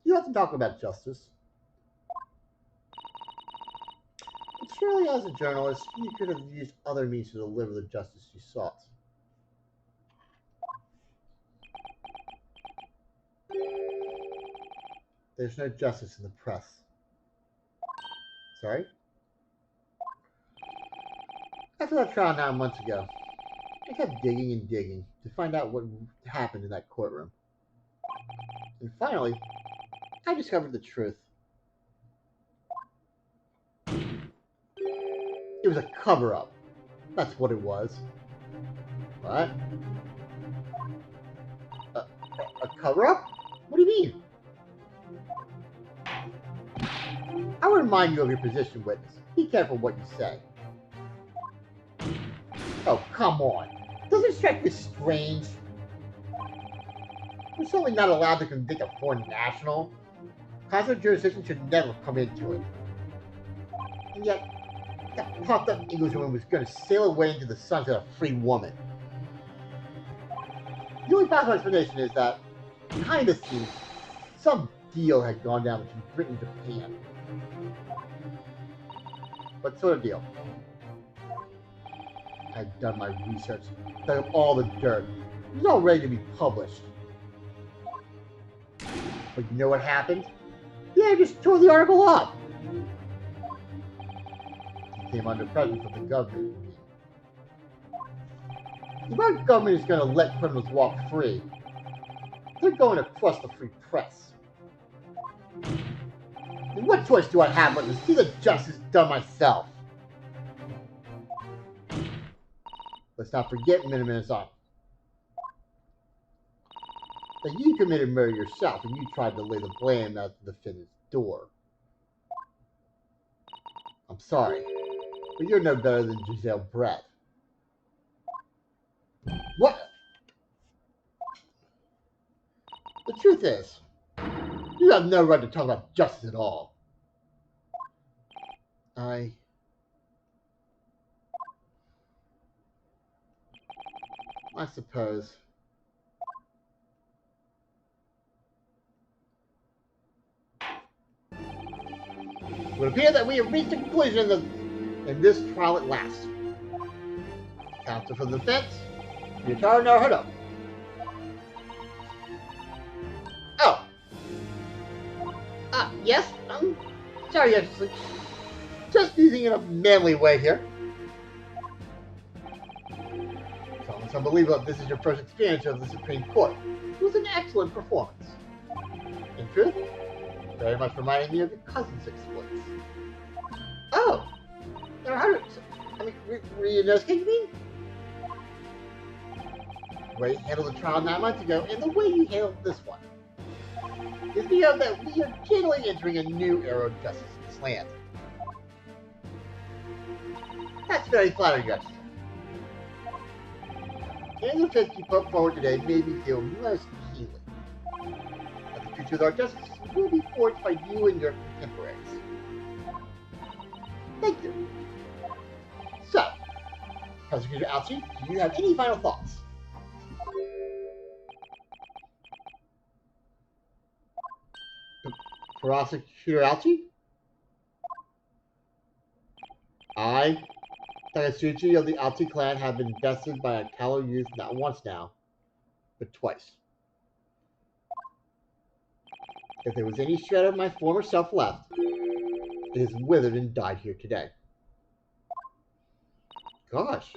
S1: You have to talk about justice. But surely as a journalist, you could have used other means to deliver the justice you sought. There's no justice in the press. Sorry? After that trial 9 months ago, I kept digging and digging to find out what happened in that courtroom. And finally, I discovered the truth. It was a cover-up. That's what it was. What? A cover-up? What do you mean? I will remind you of your position, witness. Be careful what you say. Oh, come on. Doesn't it strike you as strange? We're certainly not allowed to convict a foreign national. Consular jurisdiction should never come into it. And yet, that puffed-up Englishwoman was going to sail away into the sunset a free woman. The only possible explanation is that, behind the scenes, some deal had gone down between Britain and Japan. What sort of deal? I had done my research, dug up all the dirt. It was all ready to be published. But you know what happened? Yeah, I just tore the article up. It came under pressure from the government. The American government is going to let criminals walk free. They're going to crush the free press. And what choice do I have but to see the justice done myself? Let's not forget, Minamino-san, that you committed murder yourself and you tried to lay the blame at the defendant's door. I'm sorry, but you're no better than Giselle Brett. What? The truth is, you have no right to talk about justice at all. I suppose. It would appear that we have reached a conclusion in this trial at last. Counsel for the defense, Yutaro Naruhodo. Oh. Yes? Sorry, Your Excellency. Just using in a manly way here. It's almost unbelievable that this is your first experience of the Supreme Court. It was an excellent performance. In truth, very much reminding me of your cousin's exploits. Oh! I mean, Ryunosuke, you mean? The way you handled the trial 9 months ago, and the way you handled this one. Gives me hope that we are generally entering a new era of justice in this land. That's very flattering, Justice. And the fifth you put forward today made me feel most keenly. But the future of our justice will be forged by you and your contemporaries. Thank you. So, Prosecutor Alchi, do you have any final thoughts? Prosecutor Alchi? I, Takatsuchi of the Alchi clan, have been bested by a callow youth not once now, but twice. If there was any shred of my former self left, it has withered and died here today. Gosh,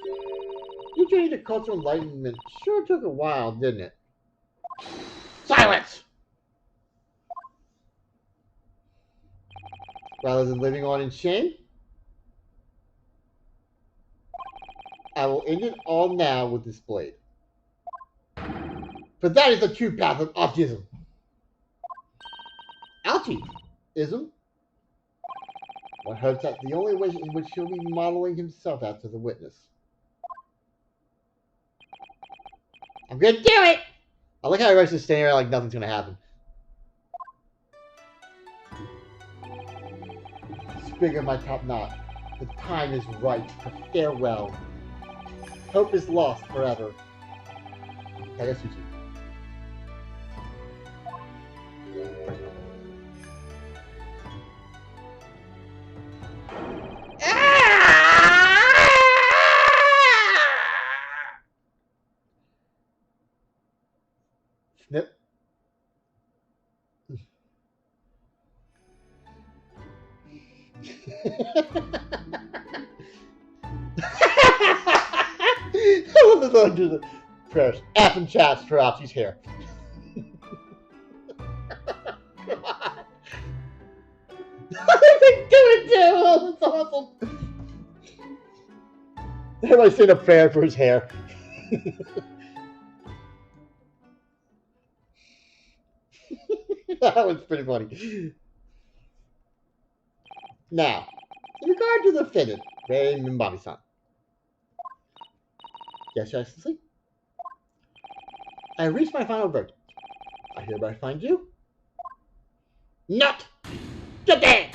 S1: your journey to cultural enlightenment sure took a while, didn't it? Silence! Rather than living on in shame, I will end it all now with this blade. For that is the true path of Alchism. Alchism? One hopes that the only way in which he'll be modeling himself after the witness. I'm gonna do it! I like how everybody's just standing around like nothing's gonna happen. Spring of my top knot. The time is right for farewell. Hope is lost forever. Takatsuchi. Snip. I love the do the prayers. F and chats for Alchi's hair. Come on. They do it too! Oh, that's awesome. Everybody saying a prayer for his hair. That was pretty funny. Now, in regard to the defendant, Rei Minbari-san. Yes, Your Excellency? I have reached my final verdict. I hereby find you not guilty!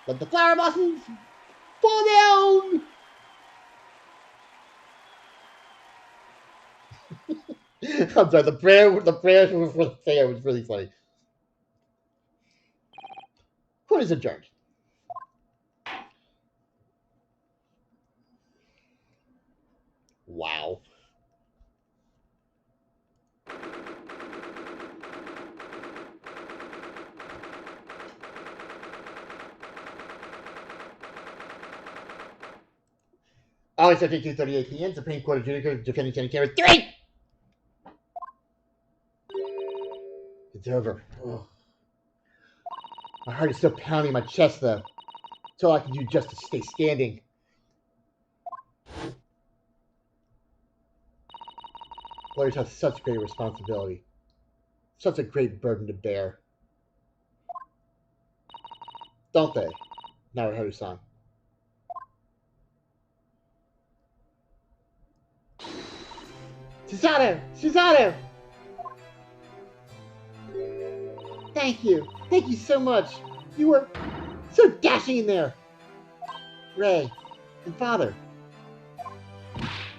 S1: Let the flower blossoms fall down! I'm sorry, the prayer for the fair was really funny. Court is adjourned. Wow. August 15, 2:38 p.m. Supreme Court adjudicator defending Kenny Camera 3! It's over. Ugh. My heart is still pounding my chest, though. It's all I can do just to stay standing. Lawyers have such great responsibility. Such a great burden to bear. Don't they, Naruhodo-san? Susanoo! Susanoo! Thank you. Thank you so much. You were so dashing in there. Rei and Father.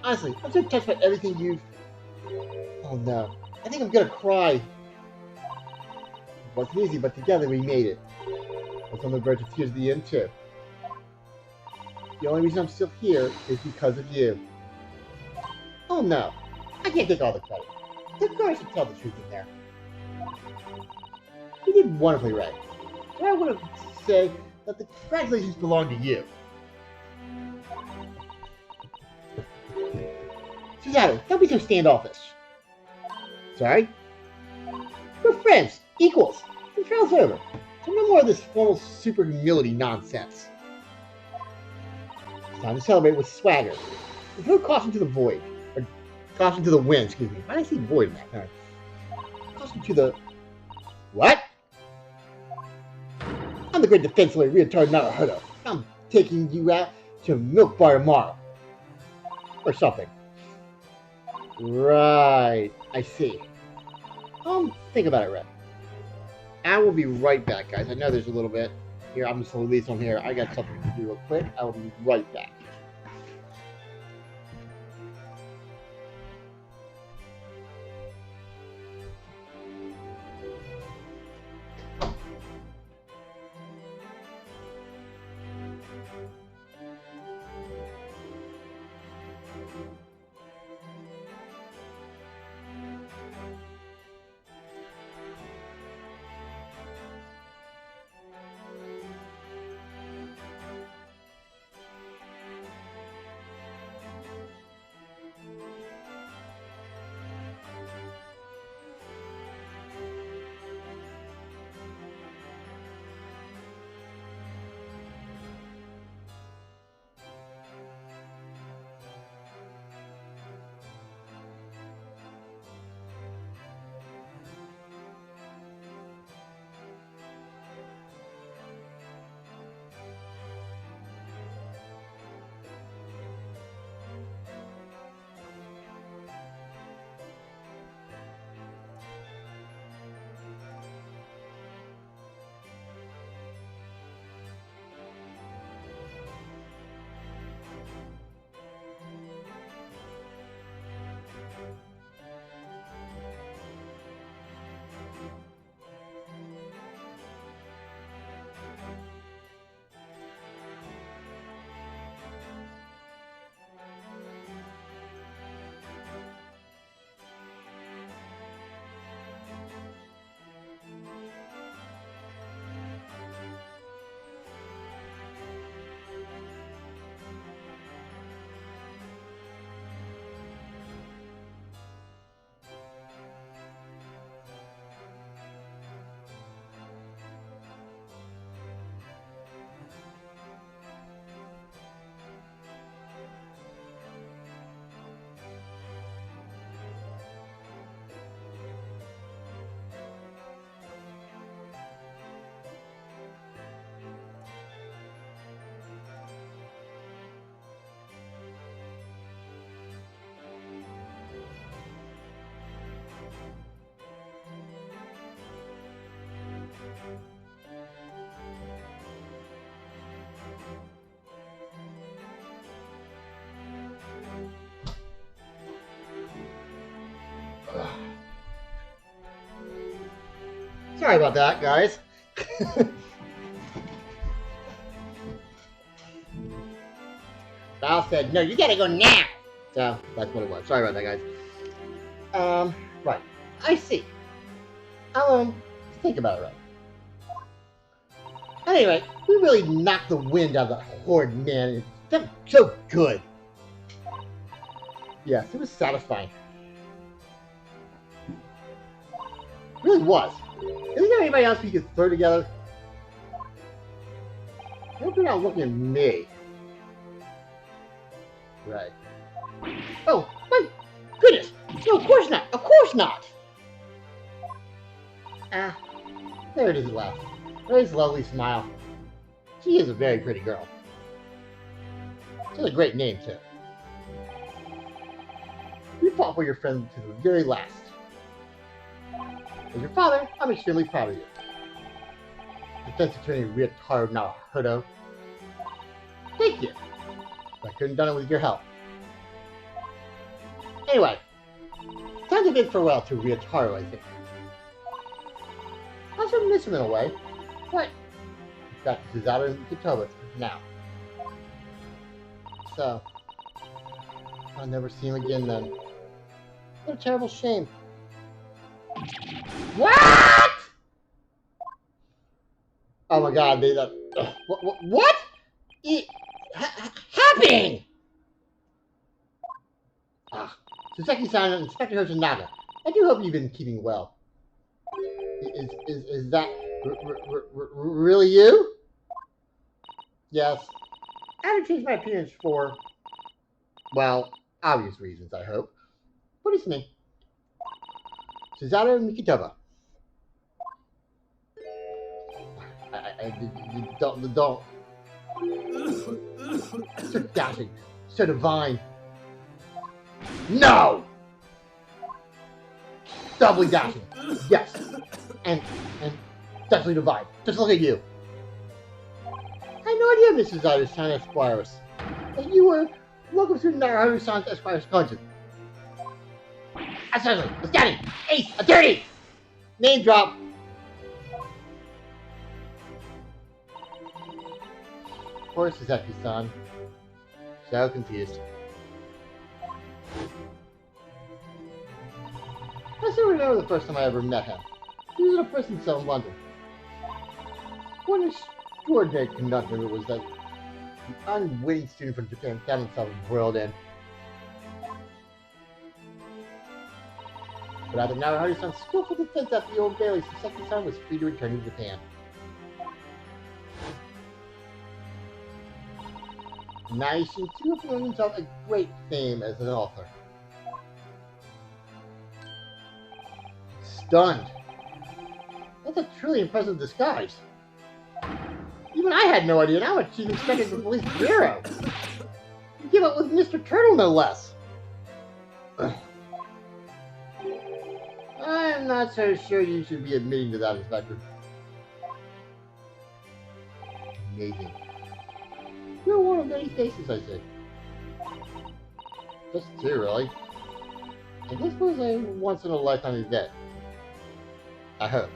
S1: Honestly, I'm so touched by everything you've... Oh no. I think I'm gonna cry. It wasn't easy, but together we made it. I was on the verge of tears at the end, too. The only reason I'm still here is because of you. Oh no. I can't take all the credit. The courage to tell the truth in there. You did wonderfully, Rei. But I want to say that the congratulations belong to you. Susanoo, don't be so standoffish. Sorry? We're friends, equals. The trial's over. So no more of this formal super humility nonsense. It's time to celebrate with swagger. Throw caution to the void. Or caution to the wind, excuse me. Why did I say void last time? Caution to the... What? I'm the great defense lawyer, retard Naruhodo. I'm taking you out to Milk Bar tomorrow. Or something. Right. I see. Think about it, Red. I will be right back, guys. I know there's a little bit. Here, I'm just going to release on here. I got something to do real quick. I will be right back. Sorry about that, guys. Val said, no, you gotta go now. So, that's what it was. Sorry about that, guys. Right. I see. I'll, think about it, right? Anyway, we really knocked the wind out of the horde, man. It felt so good. Yes, it was satisfying. It really was. Isn't there anybody else we could throw together? I hope you're not looking at me. Right. Oh, my goodness! No, of course not! Of course not! Ah, there it is at last. There's a lovely smile. She is a very pretty girl. She has a great name, too. You fought for your friend to the very last. As your father, I'm extremely proud of you. Defense Attorney Ryotaro Naruhodo. Thank you. I couldn't have done it with your help. Anyway, time to bid farewell to Ryotaro, I think. I also miss him in a way, but back to Suzaru and Kitoba now. So, I'll never see him again then. What a terrible shame. What? Oh my god, they what? Happening? Ah, Soseki-san and Inspector Hoshinaga. I do hope you've been keeping well. Is that really you? Yes. I haven't changed my appearance for, well, obvious reasons, I hope. What is his name? Suzato Mikitova. Don't. So dashing, so divine. No! Doubly dashing. Yes. And definitely divine. Just look at you. I had no idea Mrs. Iris-san Esquires. That you were welcome to Naruto-san Esquires Dungeon. Essentially, Scotty, Ace, Attorney! Name drop. Poor Sasaki-san. So confused. I still remember the first time I ever met him. He was in a prison cell in London. What an extraordinary conundrum it was that the unwitting student from Japan found himself embroiled in. But after Naruto-san's skillful defense at the Old Bailey, Sasaki-san was free to return to Japan. Naishin too found himself a great fame as an author. Stunned. That's a truly impressive disguise. Even I had no idea how much she's expected from Police Bureau. You give up with Mr. Turtle, no less. I'm not so sure you should be admitting to that, Inspector. Amazing. You're one of many faces, I say. Just two, really. And this was a once-in-a-lifetime event. I hope.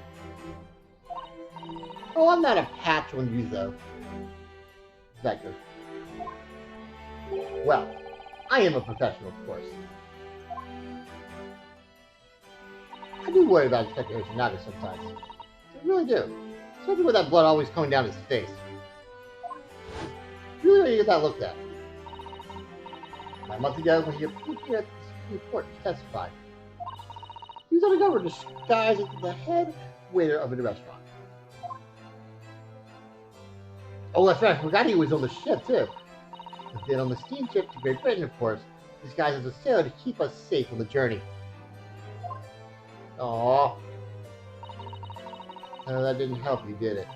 S1: Oh, I'm not a patch on you, though. Vector. Well, I am a professional, of course. I do worry about Inspector Yoshinaga sometimes. I really do. Especially with that blood always coming down his face. Really want to get that looked at. 9 months ago, when he appeared here at the Supreme Court to testify, he was undercover disguised as the head waiter of a restaurant. Oh, that's right, I forgot he was on the ship, too. He's been on the steamship to Great Britain, of course, disguised as a sailor to keep us safe on the journey. Aww. No, that didn't help you, did it?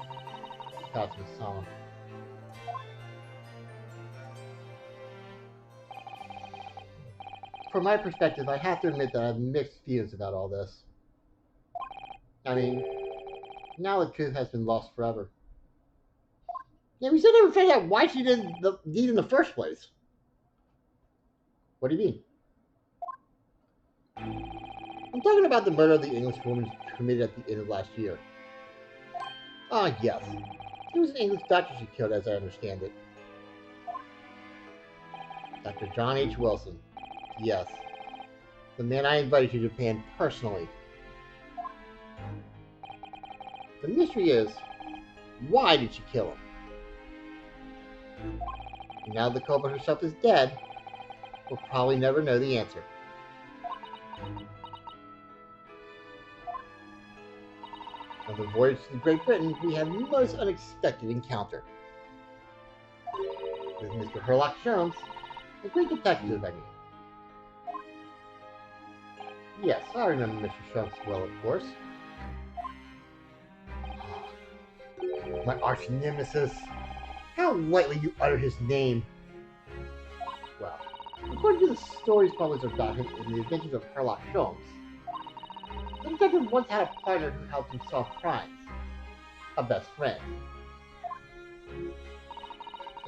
S1: That's was solemn. From my perspective, I have to admit that I have mixed feelings about all this. I mean, now the truth has been lost forever. Yeah, we still never figured out why she did the deed in the first place. What do you mean? I'm talking about the murder of the English woman committed at the end of last year. Ah, yes. It was an English doctor she killed, as I understand it. Dr. John H. Wilson. Yes. The man I invited to Japan personally. The mystery is, why did she kill him? And now the culprit herself is dead, we'll probably never know the answer. On the voyage to Great Britain, we had a most unexpected encounter. With Mr. Herlock Sholmes, a great detective, I mean. Yes, I remember Mr. Sholmes well, of course. My arch nemesis. How lightly you utter his name. Well, according to the stories published of Dr. in the Adventures of Herlock Sholmes, the detective once had a partner who helped him solve crimes. A best friend.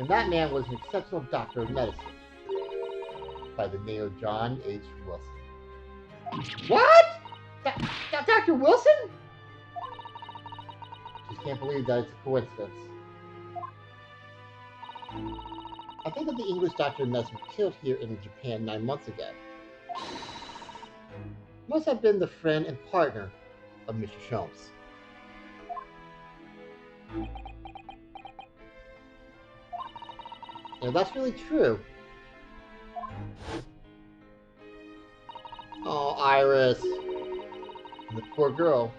S1: And that man was an exceptional doctor of medicine by the name of John H. Wilson. What? Dr. Wilson? Just can't believe that it's a coincidence. I think that the English doctor of medicine killed here in Japan 9 months ago must have been the friend and partner of Mr. Sholmes. Now that's really true. Oh, Iris. And the poor girl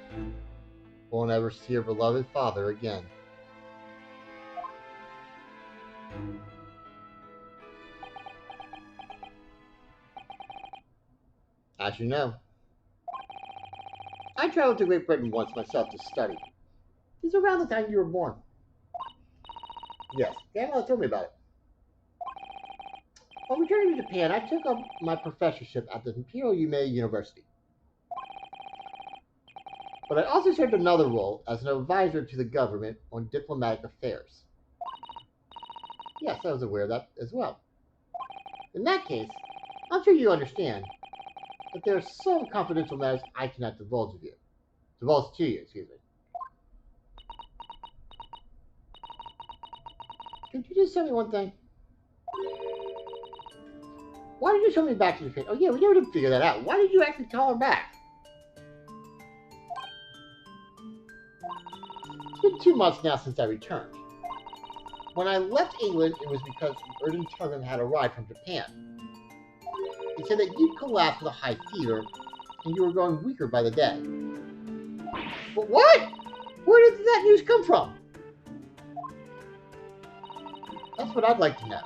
S1: won't ever see her beloved father again. As you know, I traveled to Great Britain once myself to study. It was around the time you were born. Yes, Grandma told me about it. While returning to Japan, I took up my professorship at the Imperial Yume University. But I also served another role as an advisor to the government on diplomatic affairs. Yes, I was aware of that as well. In that case, I'm sure you understand that there are some confidential matters I cannot divulge to you, excuse me. Could you just tell me one thing? Why did you show me back to Japan? Oh yeah, we never did figure that out. Why did you actually call her back? It's been 2 months now since I returned. When I left England, it was because an urgent telegram had arrived from Japan. It said that you'd collapsed with a high fever, and you were growing weaker by the day. But what? Where did that news come from? That's what I'd like to know.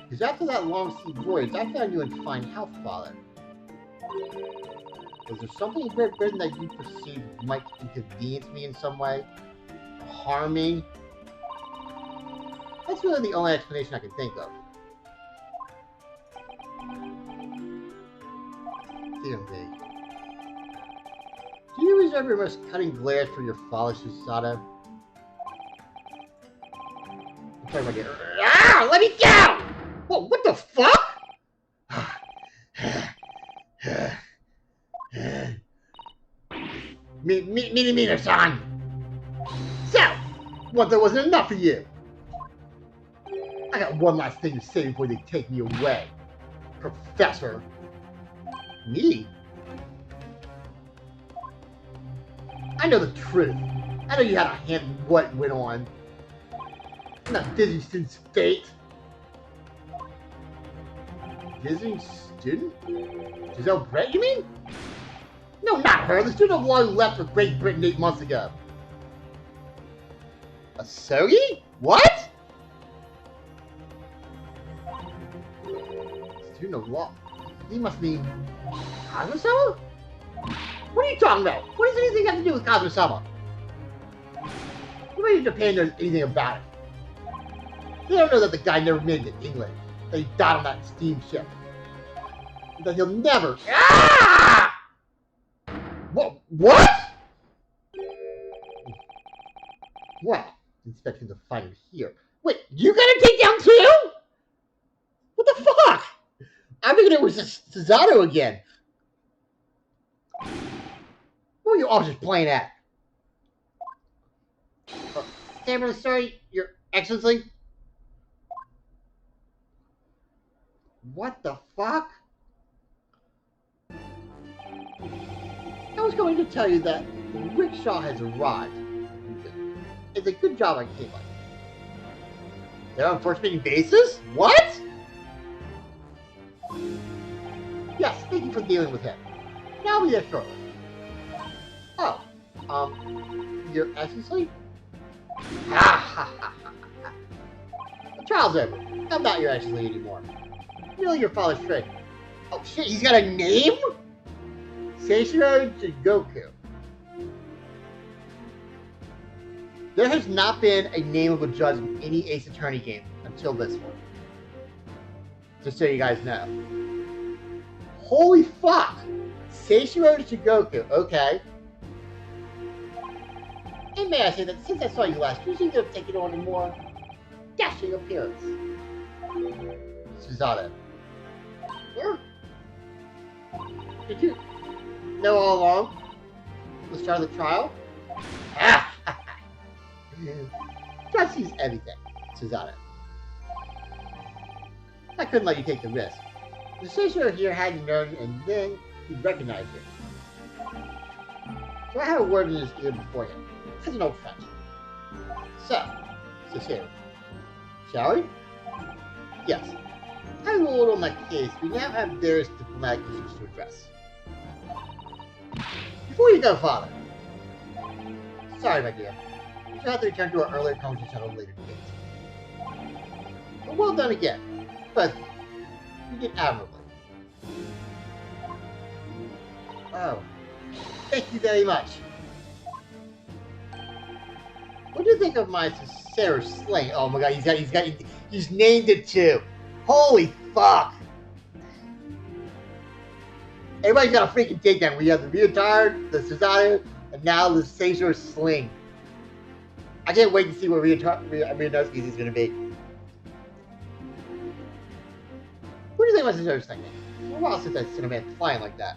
S1: Because after that long sea voyage, I found you in fine health, Father. Was there something in Great Britain that you perceived might inconvenience me in some way? Harm me? That's really the only explanation I can think of. Dear me. Do you reserve your most cutting glares for your father, Susato? I'm sorry, my dear. Ah! Let me down! Whoa, what the fuck? Mina-san! So, what, that wasn't enough for you? I got one last thing to say before they take me away. Professor. Me? I know the truth. I know you had a hand in what went on. I'm not visiting student's fate. Visiting student? Giselle Brett, you mean? No, not her. The student of law who left for Great Britain 8 months ago. Asogi? What? Student of law? He must mean Kazuma-sama? What are you talking about? What does anything have to do with Kazuma-sama? Nobody in Japan knows anything about it. They don't know that the guy never made it to England. That he died on that steamship. And that he'll never... Ah! What? What? Inspecting the fighter here. Wait, you got a takedown too? What the fuck? I figured it was just Susato again. What are you all just playing at? Terribly sorry, Your Excellency. What the fuck? I was going to tell you that Rickshaw has arrived. It's a good job I came by. They're on first meeting basis? What? Yes, thank you for dealing with him. Now I'll be there shortly. Oh, Your Excellency? The trial's over. I'm not Your Excellency anymore. Really your father's friend. Oh shit, he's got a name? Seishiro Jigoku. There has not been a name of a judge in any Ace Attorney game until this one. Just so you guys know. Holy fuck! Seishiro Jigoku, okay. And may I say that since I saw you last, you seem to have taken on a more dashing appearance. Susato. Yeah. Did you know all along? The start of the trial? Judge sees everything, Susato. I couldn't let you take the risk. The Seishiro here had you known, and then he recognized it. So I had a word in his ear beforehand, as an old friend. So, Seishiro, shall we? Yes. Having a little on that case, we now have various diplomatic issues to address. Before you go, Father. Sorry, my dear. We shall have to return to our earlier conversation at a later date. But well done again. But you did admirably. Oh, thank you very much. What do you think of my Sarah Sling? Oh my god, he's named it too. Holy fuck! Everybody's got a freaking takedown. We have the Reatard, the Susanoo, and now the Caesar Sling. I can't wait to see what Rianowski's is going to be. What do you think about Caesar Sling? It's been a while since I've seen a man flying like that.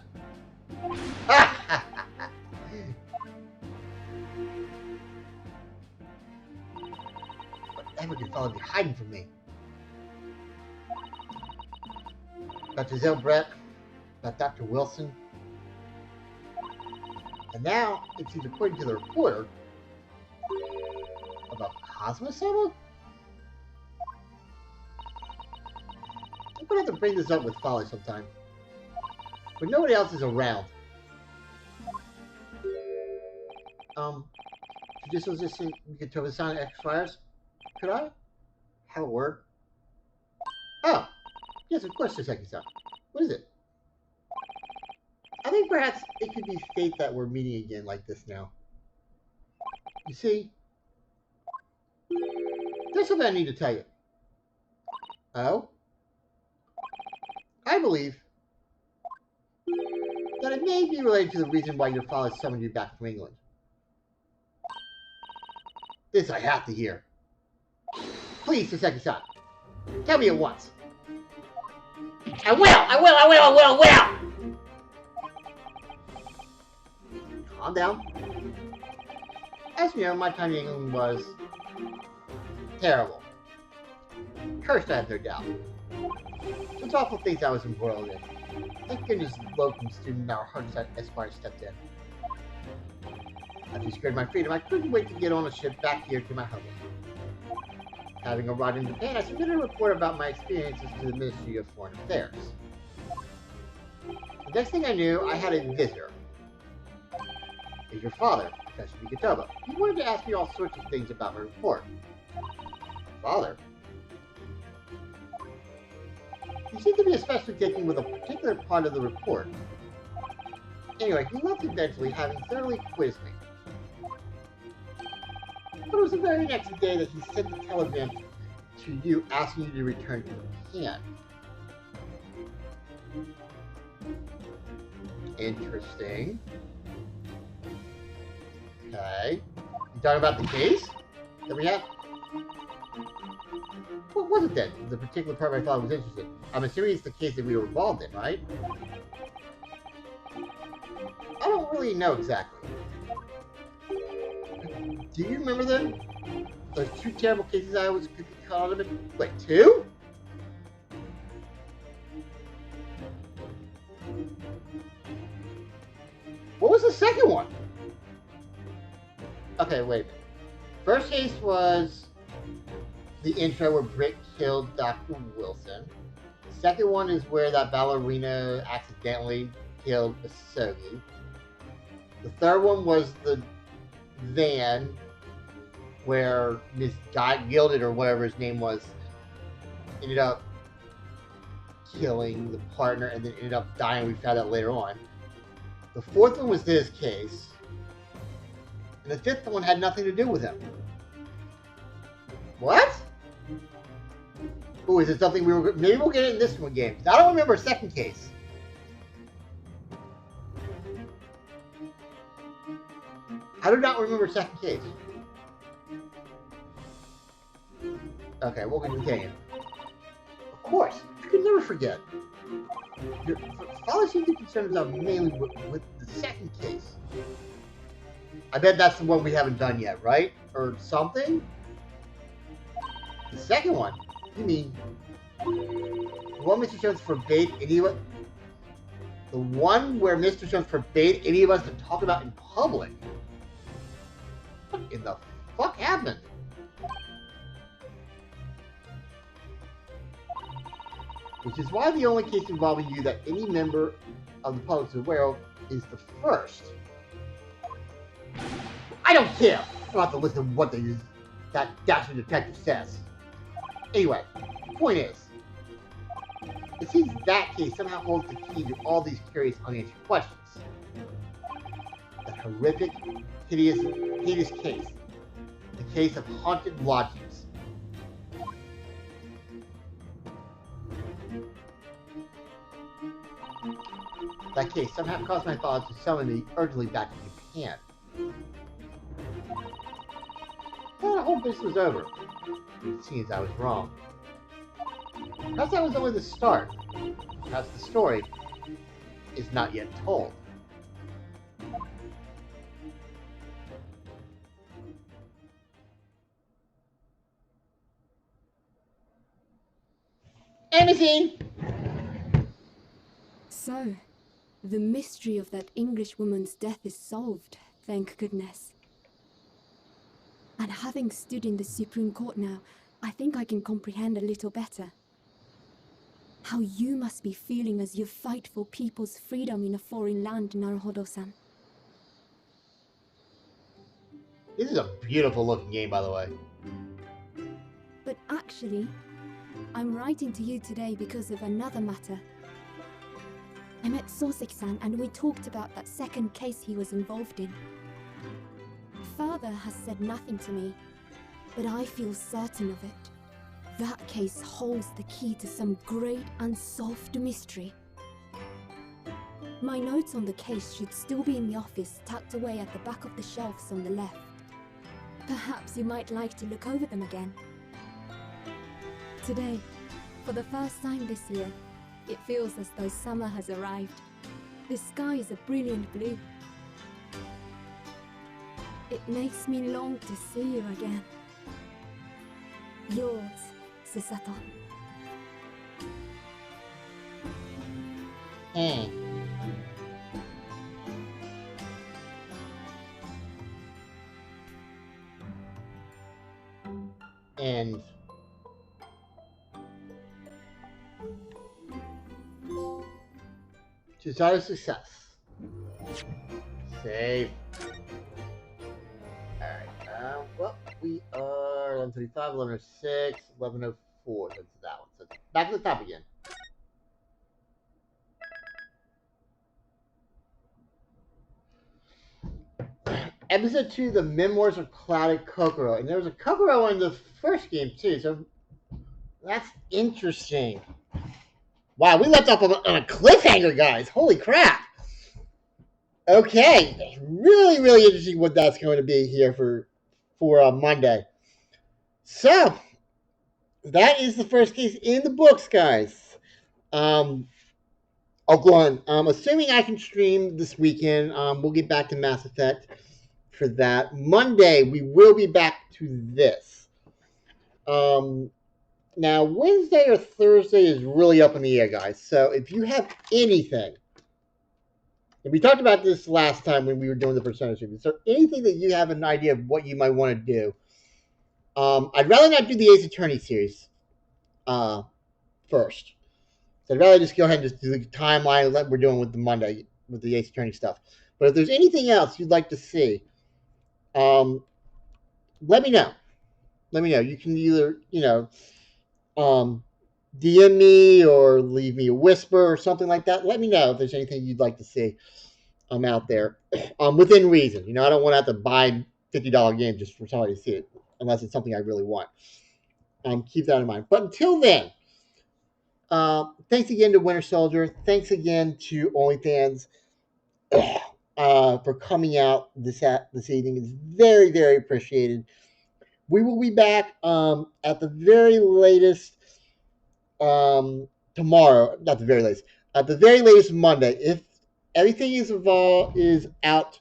S1: Whatever could follow be hiding from me? Dr. Zelbrett, about Dr. Wilson. And now, it seems according to the reporter, about Cosmosoma? I'm gonna have to bring this up with Folly sometime. But nobody else is around. Judicial Assistant Mikitoba-san X-Files? Could I have a word? Oh! Yes, of course, Saseki-san. What is it? I think perhaps it could be fate that we're meeting again like this now. You see, there's something I need to tell you. Oh? I believe that it may be related to the reason why your father summoned you back from England. This I have to hear. Please, Saseki-san, tell me at once. I will! Calm down. As you know, my time in England was terrible. Cursed, I have no doubt. Such awful things I was embroiled in. Thank goodness the locum student, our Hardside Esquire, stepped in. After he secured my freedom, I couldn't wait to get on a ship back here to my home. Having arrived in Japan, I submitted a report about my experiences to the Ministry of Foreign Affairs. The next thing I knew, I had a visitor. It was your father, Professor Mikitoba. He wanted to ask me all sorts of things about my report. Father? He seemed to be especially taken with a particular part of the report. Anyway, he left eventually, having thoroughly quizzed me. But it was the very next day that he sent a telegram to you asking you to return to Japan. Interesting. Okay. You talking about the case that we had? What was it then? The particular part I thought was interesting. I'm assuming it's the case that we were involved in, right? I don't really know exactly. Do you remember them? Those two terrible cases I was caught up in? Wait, two? What was the second one? Okay, wait a minute. First case was the intro where Britt killed Dr. Wilson. The second one is where that ballerina accidentally killed Asogi. The third one was the van where Miss Gilded, or whatever his name was, ended up killing the partner and then ended up dying. We found out later on. The fourth one was this case. And the fifth one had nothing to do with him. What? Oh, is it something we were... Maybe we'll get it in this one game. I don't remember a second case. I do not remember a second case. Okay, we'll continue. Of course, you can never forget. Your father seems to be concerned about mainly with the second case. I bet that's the one we haven't done yet, right? Or something? The second one? You mean the one Mr. Jones forbade any of us? The one where Mr. Jones forbade any of us to talk about in public? What in the fuck happened? Which is why the only case involving you that any member of the public is aware of is the first. I don't care about the list of what that dashing detective says. Anyway, the point is, it seems that case somehow holds the key to all these curious unanswered questions. horrific, hideous case. The case of haunted lodgings. That case somehow caused my father to summon me urgently back to Japan. I thought the whole business was over. It seems I was wrong. Perhaps that was only the start. Perhaps the story is not yet told. Anything?
S2: So, the mystery of that English woman's death is solved, thank goodness. And having stood in the Supreme Court now, I think I can comprehend a little better. How you must be feeling as you fight for people's freedom in a foreign land, Naruhodo-san.
S1: This is a beautiful looking game, by the way.
S2: But actually, I'm writing to you today because of another matter. I met Soseki-san and we talked about that second case he was involved in. Father has said nothing to me, but I feel certain of it. That case holds the key to some great unsolved mystery. My notes on the case should still be in the office, tucked away at the back of the shelves on the left. Perhaps you might like to look over them again. Today, for the first time this year, it feels as though summer has arrived. The sky is a brilliant blue. It makes me long to see you again. Yours, Susato.
S1: And desire success. Save. Alright, well, we are 11:35, 11:06, 11:04. That's that one. So back to the top again. Episode 2, The Memoirs of Clouded Kokoro. And there was a Kokoro in the first game, too, so that's interesting. Wow, we left off on a cliffhanger, guys. Holy crap. Okay, really, really interesting what that's going to be here for Monday. So, that is the first case in the books, guys. I'll go on. Assuming I can stream this weekend, we'll get back to Mass Effect for that. Monday, we will be back to this. Now, Wednesday or Thursday is really up in the air, guys. So, if you have anything, and we talked about this last time when we were doing the Persona series, so anything that you have an idea of what you might want to do, I'd rather not do the Ace Attorney series first. So I'd rather just go ahead and just do the timeline like we're doing with the Monday, with the Ace Attorney stuff. But if there's anything else you'd like to see, let me know. Let me know. You can either, DM me or leave me a whisper or something like that. Let me know if there's anything you'd like to see out there within reason. I don't want to have to buy $50 games just for somebody to see it unless it's something I really want. Keep that in mind. But until then, thanks again to Winter Soldier. Thanks again to OnlyFans for coming out this evening. It's very, very appreciated. We will be back at the very latest tomorrow. Not the very latest. At the very latest Monday. If everything is out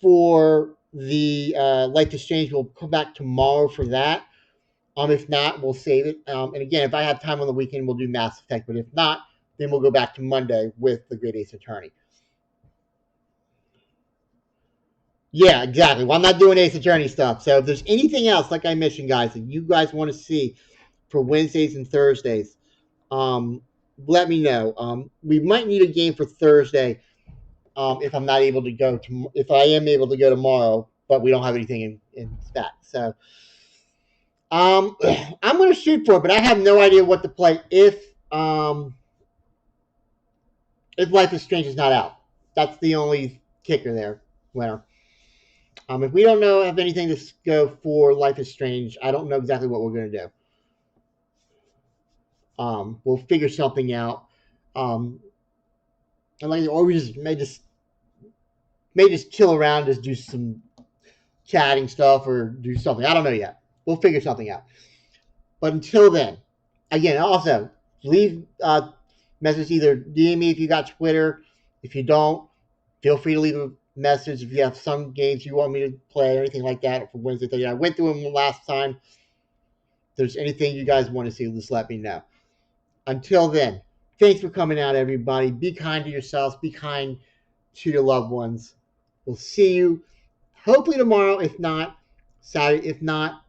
S1: for the Life Exchange, we'll come back tomorrow for that. If not, we'll save it. And again, if I have time on the weekend, we'll do Mass Effect. But if not, then we'll go back to Monday with the Great Ace Attorney. Yeah, exactly. Well, I'm not doing Ace Attorney stuff. So if there's anything else, like I mentioned, guys, that you guys want to see for Wednesdays and Thursdays, let me know. We might need a game for Thursday if I'm not able to go if I am able to go tomorrow, but we don't have anything in spec. So I'm going to shoot for it, but I have no idea what to play if Life is Strange is not out. That's the only kicker there, Winner. If we don't know of anything to go for Life is Strange, I don't know exactly what we're going to do. We'll figure something out. And or we just may just chill around, just do some chatting stuff or do something. I don't know yet. We'll figure something out. But until then, again, also leave message, either DM me if you got Twitter. If you don't, feel free to leave a message if you have some games you want me to play or anything like that for Wednesday 30. I went through them last time. If there's anything you guys want to see, just let me know. Until then, thanks for coming out, everybody. Be kind to yourselves. Be kind to your loved ones. We'll see you hopefully tomorrow. If not, Saturday. If not,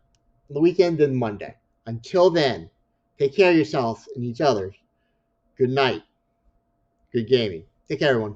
S1: the weekend, then Monday. Until then, take care of yourselves and each other. Good night. Good gaming. Take care, everyone.